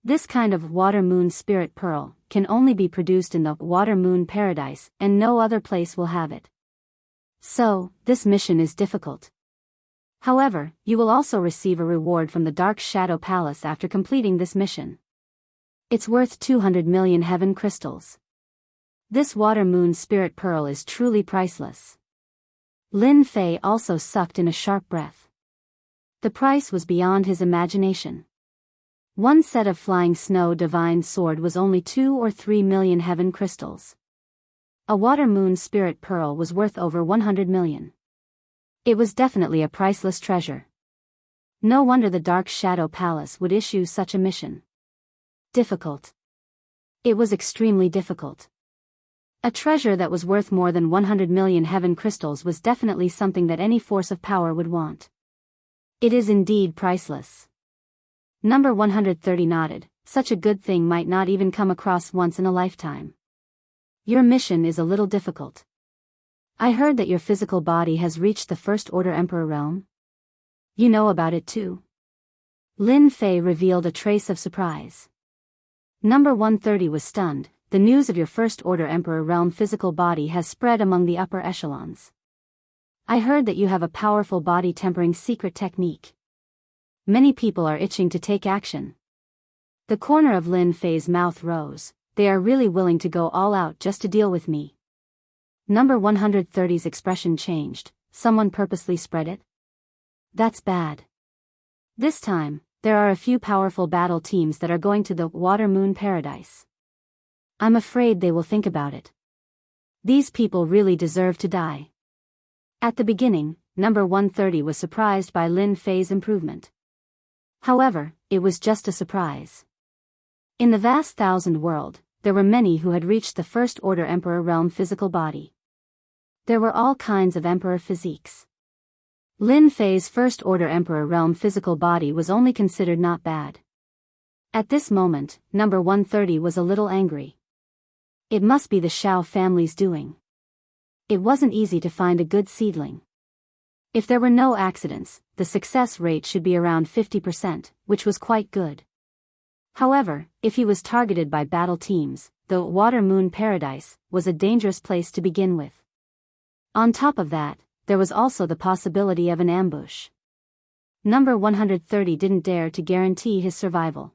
This kind of Water Moon Spirit Pearl can only be produced in the Water Moon Paradise, and no other place will have it. So, this mission is difficult. However, you will also receive a reward from the Dark Shadow Palace after completing this mission. It's worth 200 million heaven crystals. This Water Moon Spirit Pearl is truly priceless. Lin Fei also sucked in a sharp breath. The price was beyond his imagination. One set of flying snow divine sword was only 2 or 3 million heaven crystals. A water moon spirit pearl was worth over 100 million. It was definitely a priceless treasure. No wonder the Dark Shadow Palace would issue such a mission. Difficult. It was extremely difficult. A treasure that was worth more than 100 million heaven crystals was definitely something that any force of power would want. It is indeed priceless. Number 130 nodded. Such a good thing might not even come across once in a lifetime. Your mission is a little difficult. I heard that your physical body has reached the First Order Emperor realm. You know about it too. Lin Fei revealed a trace of surprise. Number 130 was stunned. The news of your First Order Emperor realm physical body has spread among the upper echelons. I heard that you have a powerful body tempering secret technique. Many people are itching to take action. The corner of Lin Fei's mouth rose. They are really willing to go all out just to deal with me. Number 130's expression changed. Someone purposely spread it? That's bad. This time, there are a few powerful battle teams that are going to the Water Moon Paradise. I'm afraid they will think about it. These people really deserve to die. At the beginning, number 130 was surprised by Lin Fei's improvement. However, it was just a surprise. In the vast thousand world, there were many who had reached the First Order Emperor realm physical body. There were all kinds of emperor physiques. Lin Fei's First Order Emperor realm physical body was only considered not bad. At this moment, number 130 was a little angry. It must be the Shao family's doing. It wasn't easy to find a good seedling. If there were no accidents, the success rate should be around 50%, which was quite good. However, if he was targeted by battle teams, the Water Moon Paradise was a dangerous place to begin with. On top of that, there was also the possibility of an ambush. Number 130 didn't dare to guarantee his survival.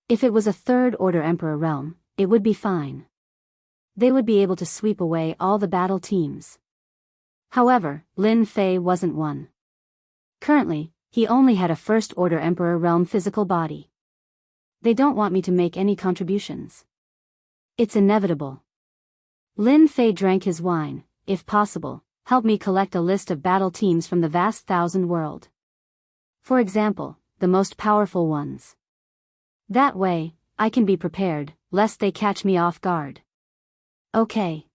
If it was a Third Order Emperor realm, it would be fine. They would be able to sweep away all the battle teams. However, Lin Fei wasn't one. Currently, he only had a First Order Emperor realm physical body. They don't want me to make any contributions. It's inevitable. Lin Fei drank his wine. If possible, help me collect a list of battle teams from the vast thousand world. For example, the most powerful ones. That way, I can be prepared, lest they catch me off guard. Okay.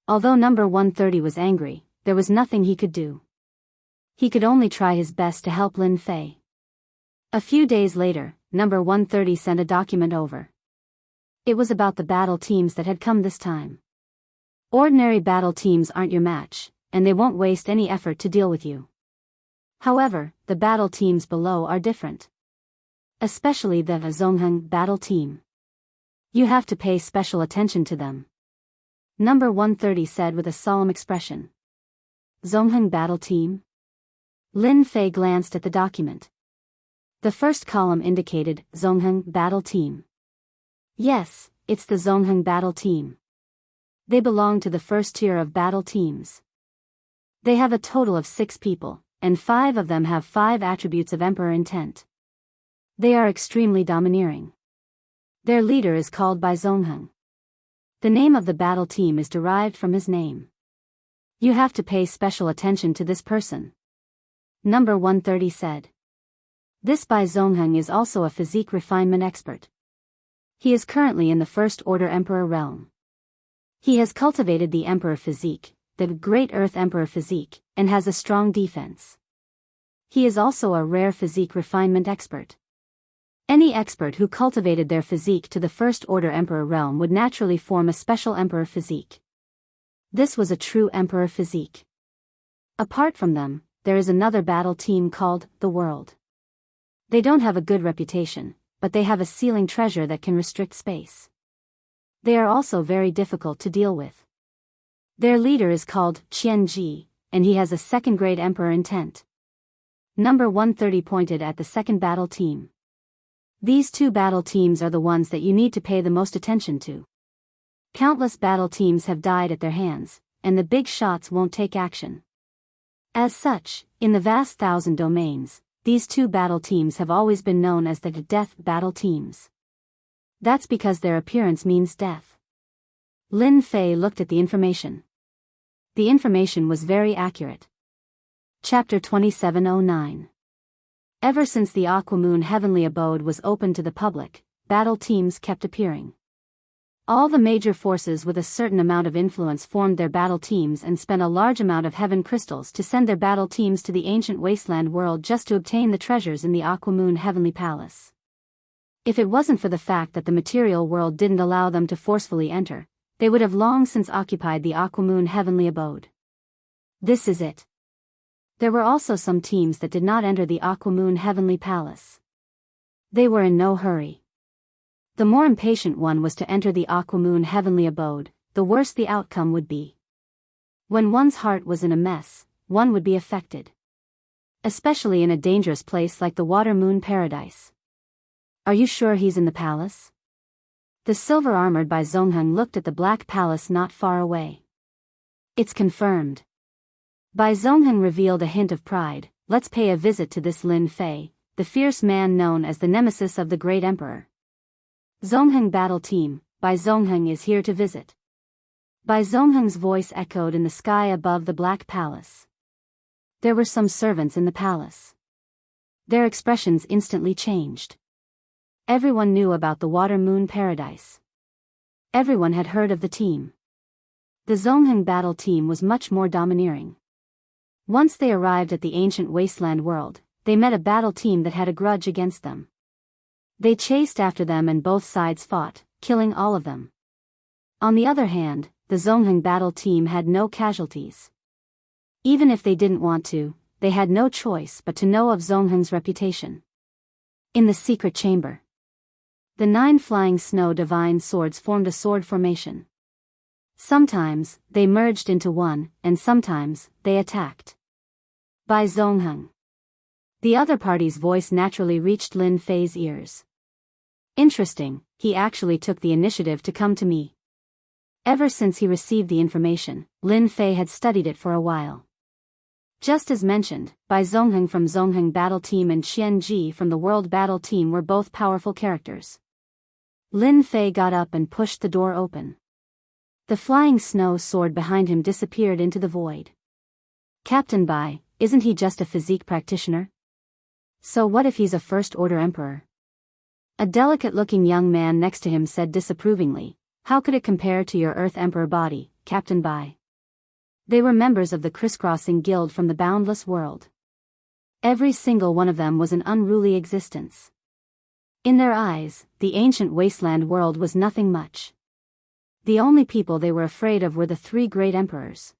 Although number 130 was angry, there was nothing he could do. He could only try his best to help Lin Fei. A few days later, number 130 sent a document over. It was about the battle teams that had come this time. Ordinary battle teams aren't your match, and they won't waste any effort to deal with you. However, the battle teams below are different. Especially the Zongheng battle team. You have to pay special attention to them. Number 130 said with a solemn expression. Zongheng battle team? Lin Fei glanced at the document. The first column indicated Zongheng battle team. Yes, it's the Zongheng battle team. They belong to the first tier of battle teams. They have a total of 6 people, and 5 of them have 5 attributes of Emperor intent. They are extremely domineering. Their leader is called by Zongheng. The name of the battle team is derived from his name. You have to pay special attention to this person. Number 130 said. This Bai Zongheng is also a physique refinement expert. He is currently in the First Order Emperor realm. He has cultivated the Emperor physique, the Great Earth Emperor physique, and has a strong defense. He is also a rare physique refinement expert. Any expert who cultivated their physique to the First Order Emperor realm would naturally form a special Emperor physique. This was a true Emperor physique. Apart from them, there is another battle team called the World. They don't have a good reputation, but they have a ceiling treasure that can restrict space. They are also very difficult to deal with. Their leader is called Qian Ji, and he has a second-grade Emperor intent. Number 130 pointed at the second battle team. These 2 battle teams are the ones that you need to pay the most attention to. Countless battle teams have died at their hands, and the big shots won't take action. As such, in the vast thousand domains, these two battle teams have always been known as the death battle teams. That's because their appearance means death. Lin Fei looked at the information. The information was very accurate. Chapter 2709. Ever since the Aquamoon Heavenly Abode was open to the public, battle teams kept appearing. All the major forces with a certain amount of influence formed their battle teams and spent a large amount of heaven crystals to send their battle teams to the ancient wasteland world just to obtain the treasures in the Aquamoon Heavenly Palace. If it wasn't for the fact that the material world didn't allow them to forcefully enter, they would have long since occupied the Aquamoon Heavenly Abode. This is it. There were also some teams that did not enter the Aquamoon Heavenly Palace. They were in no hurry. The more impatient one was to enter the Aquamoon Heavenly Abode, the worse the outcome would be. When one's heart was in a mess, one would be affected. Especially in a dangerous place like the Water Moon Paradise. Are you sure he's in the palace? The silver-armored Bai Zongheng looked at the black palace not far away. It's confirmed. Bai Zongheng revealed a hint of pride. Let's pay a visit to this Lin Fei, the fierce man known as the nemesis of the great emperor. Zongheng battle team, Bai Zongheng is here to visit. Bai Zongheng's voice echoed in the sky above the black palace. There were some servants in the palace. Their expressions instantly changed. Everyone knew about the Water Moon Paradise. Everyone had heard of the team. The Zongheng battle team was much more domineering. Once they arrived at the ancient wasteland world, they met a battle team that had a grudge against them. They chased after them and both sides fought, killing all of them. On the other hand, the Zongheng battle team had no casualties. Even if they didn't want to, they had no choice but to know of Zongheng's reputation. In the secret chamber, the 9 flying snow divine swords formed a sword formation. Sometimes, they merged into one, and sometimes, they attacked. Bai Zongheng. The other party's voice naturally reached Lin Fei's ears. Interesting, he actually took the initiative to come to me. Ever since he received the information, Lin Fei had studied it for a while. Just as mentioned, Bai Zongheng from Zongheng Battle Team and Qian Ji from the World Battle Team were both powerful characters. Lin Fei got up and pushed the door open. The flying snow sword behind him disappeared into the void. Captain Bai, isn't he just a physique practitioner? So what if he's a first-order emperor? A delicate-looking young man next to him said disapprovingly, how could it compare to your Earth Emperor body, Captain Bai? They were members of the Crisscrossing Guild from the boundless world. Every single one of them was an unruly existence. In their eyes, the ancient wasteland world was nothing much. The only people they were afraid of were the 3 great emperors.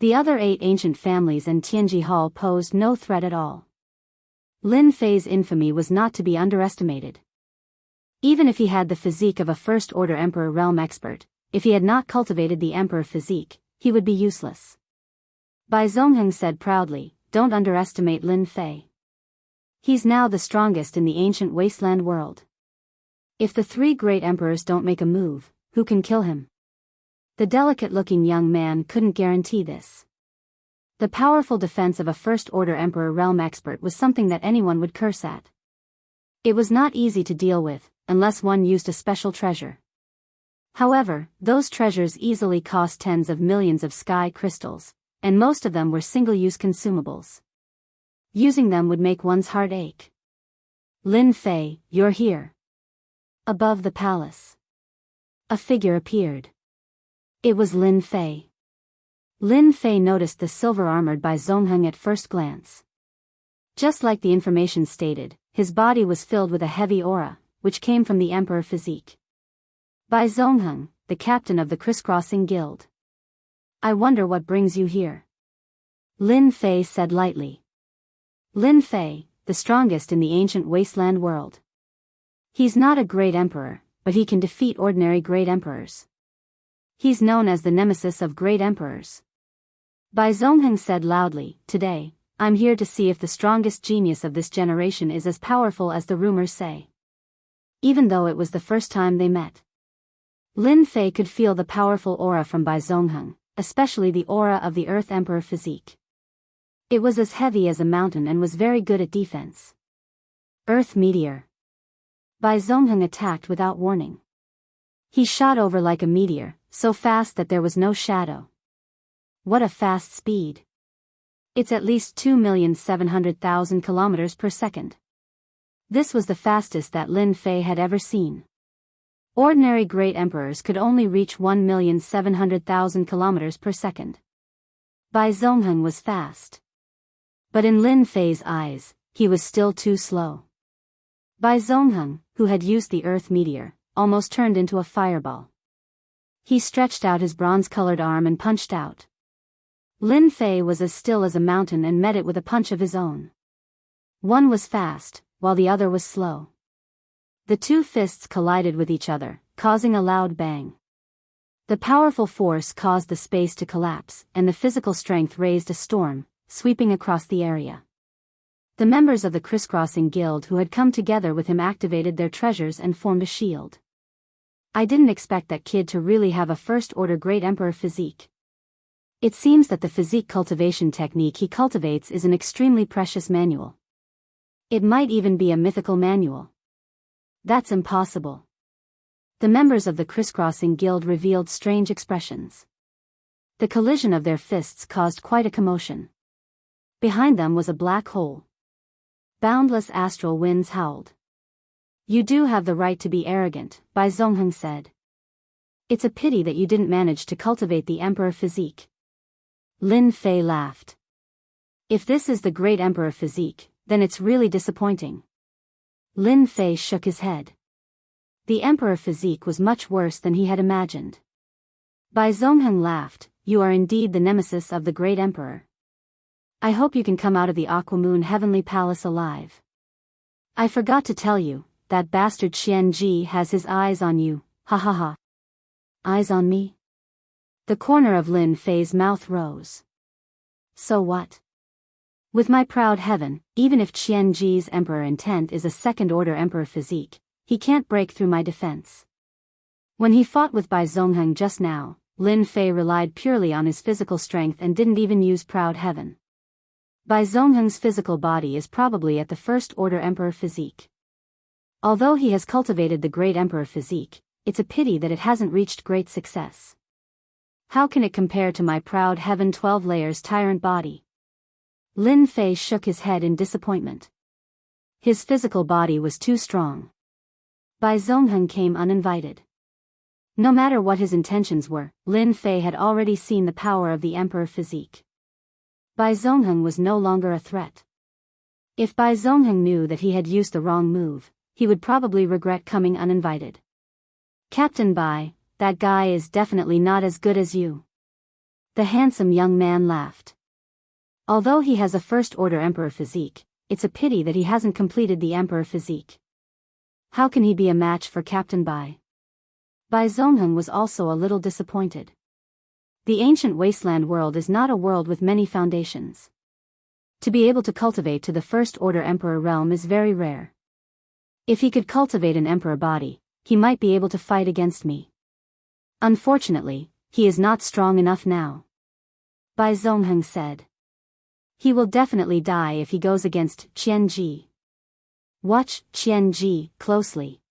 The other 8 ancient families and Tianji Hall posed no threat at all. Lin Fei's infamy was not to be underestimated. Even if he had the physique of a first-order emperor realm expert, if he had not cultivated the emperor physique, he would be useless. Bai Zongheng said proudly, don't underestimate Lin Fei. He's now the strongest in the ancient wasteland world. If the 3 great emperors don't make a move, who can kill him? The delicate-looking young man couldn't guarantee this. The powerful defense of a first-order emperor realm expert was something that anyone would curse at. It was not easy to deal with, unless one used a special treasure. However, those treasures easily cost tens of millions of sky crystals, and most of them were single-use consumables. Using them would make one's heart ache. Lin Fei, you're here. Above the palace, a figure appeared. It was Lin Fei. Lin Fei noticed the silver-armored Bai Zongheng at first glance. Just like the information stated, his body was filled with a heavy aura, which came from the Emperor physique. Bai Zongheng, the captain of the Crisscrossing Guild. I wonder what brings you here. Lin Fei said lightly. Lin Fei, the strongest in the ancient wasteland world. He's not a great emperor, but he can defeat ordinary great emperors. He's known as the nemesis of great emperors. Bai Zongheng said loudly, today, I'm here to see if the strongest genius of this generation is as powerful as the rumors say. Even though it was the first time they met. Lin Fei could feel the powerful aura from Bai Zongheng, especially the aura of the Earth Emperor physique. It was as heavy as a mountain and was very good at defense. Earth meteor. Bai Zhongheng attacked without warning. He shot over like a meteor, so fast that there was no shadow. What a fast speed. It's at least 2,700,000 kilometers per second. This was the fastest that Lin Fei had ever seen. Ordinary great emperors could only reach 1,700,000 kilometers per second. Bai Zhongheng was fast. But in Lin Fei's eyes, he was still too slow. Bai Zhongheng, who had used the earth meteor, almost turned into a fireball. He stretched out his bronze-colored arm and punched out. Lin Fei was as still as a mountain and met it with a punch of his own. One was fast, while the other was slow. The two fists collided with each other, causing a loud bang. The powerful force caused the space to collapse, and the physical strength raised a storm, sweeping across the area. The members of the Crisscrossing Guild who had come together with him activated their treasures and formed a shield. I didn't expect that kid to really have a first-order Great Emperor physique. It seems that the physique cultivation technique he cultivates is an extremely precious manual. It might even be a mythical manual. That's impossible. The members of the Crisscrossing Guild revealed strange expressions. The collision of their fists caused quite a commotion. Behind them was a black hole. Boundless astral winds howled. You do have the right to be arrogant, Bai Zhongheng said. It's a pity that you didn't manage to cultivate the Emperor physique. Lin Fei laughed. If this is the Great Emperor physique, then it's really disappointing. Lin Fei shook his head. The Emperor physique was much worse than he had imagined. Bai Zhongheng laughed. You are indeed the nemesis of the Great Emperor. I hope you can come out of the Aquamoon Heavenly Palace alive. I forgot to tell you, that bastard Qian Ji has his eyes on you, ha ha ha. Eyes on me? The corner of Lin Fei's mouth rose. So what? With my proud heaven, even if Qian Ji's emperor intent is a second-order emperor physique, he can't break through my defense. When he fought with Bai Zhongheng just now, Lin Fei relied purely on his physical strength and didn't even use proud heaven. Bai Zhongheng's physical body is probably at the first-order emperor physique. Although he has cultivated the great emperor physique, it's a pity that it hasn't reached great success. How can it compare to my proud heaven 12 layers tyrant body? Lin Fei shook his head in disappointment. His physical body was too strong. Bai Zhongheng came uninvited. No matter what his intentions were, Lin Fei had already seen the power of the emperor physique. Bai Zhongheng was no longer a threat. If Bai Zhongheng knew that he had used the wrong move, he would probably regret coming uninvited. Captain Bai, that guy is definitely not as good as you. The handsome young man laughed. Although he has a first-order emperor physique, it's a pity that he hasn't completed the emperor physique. How can he be a match for Captain Bai? Bai Zhongheng was also a little disappointed. The ancient wasteland world is not a world with many foundations. To be able to cultivate to the first-order emperor realm is very rare. If he could cultivate an emperor body, he might be able to fight against me. Unfortunately, he is not strong enough now. Bai Zhongheng said. He will definitely die if he goes against Qian Ji. Watch Qian Ji closely.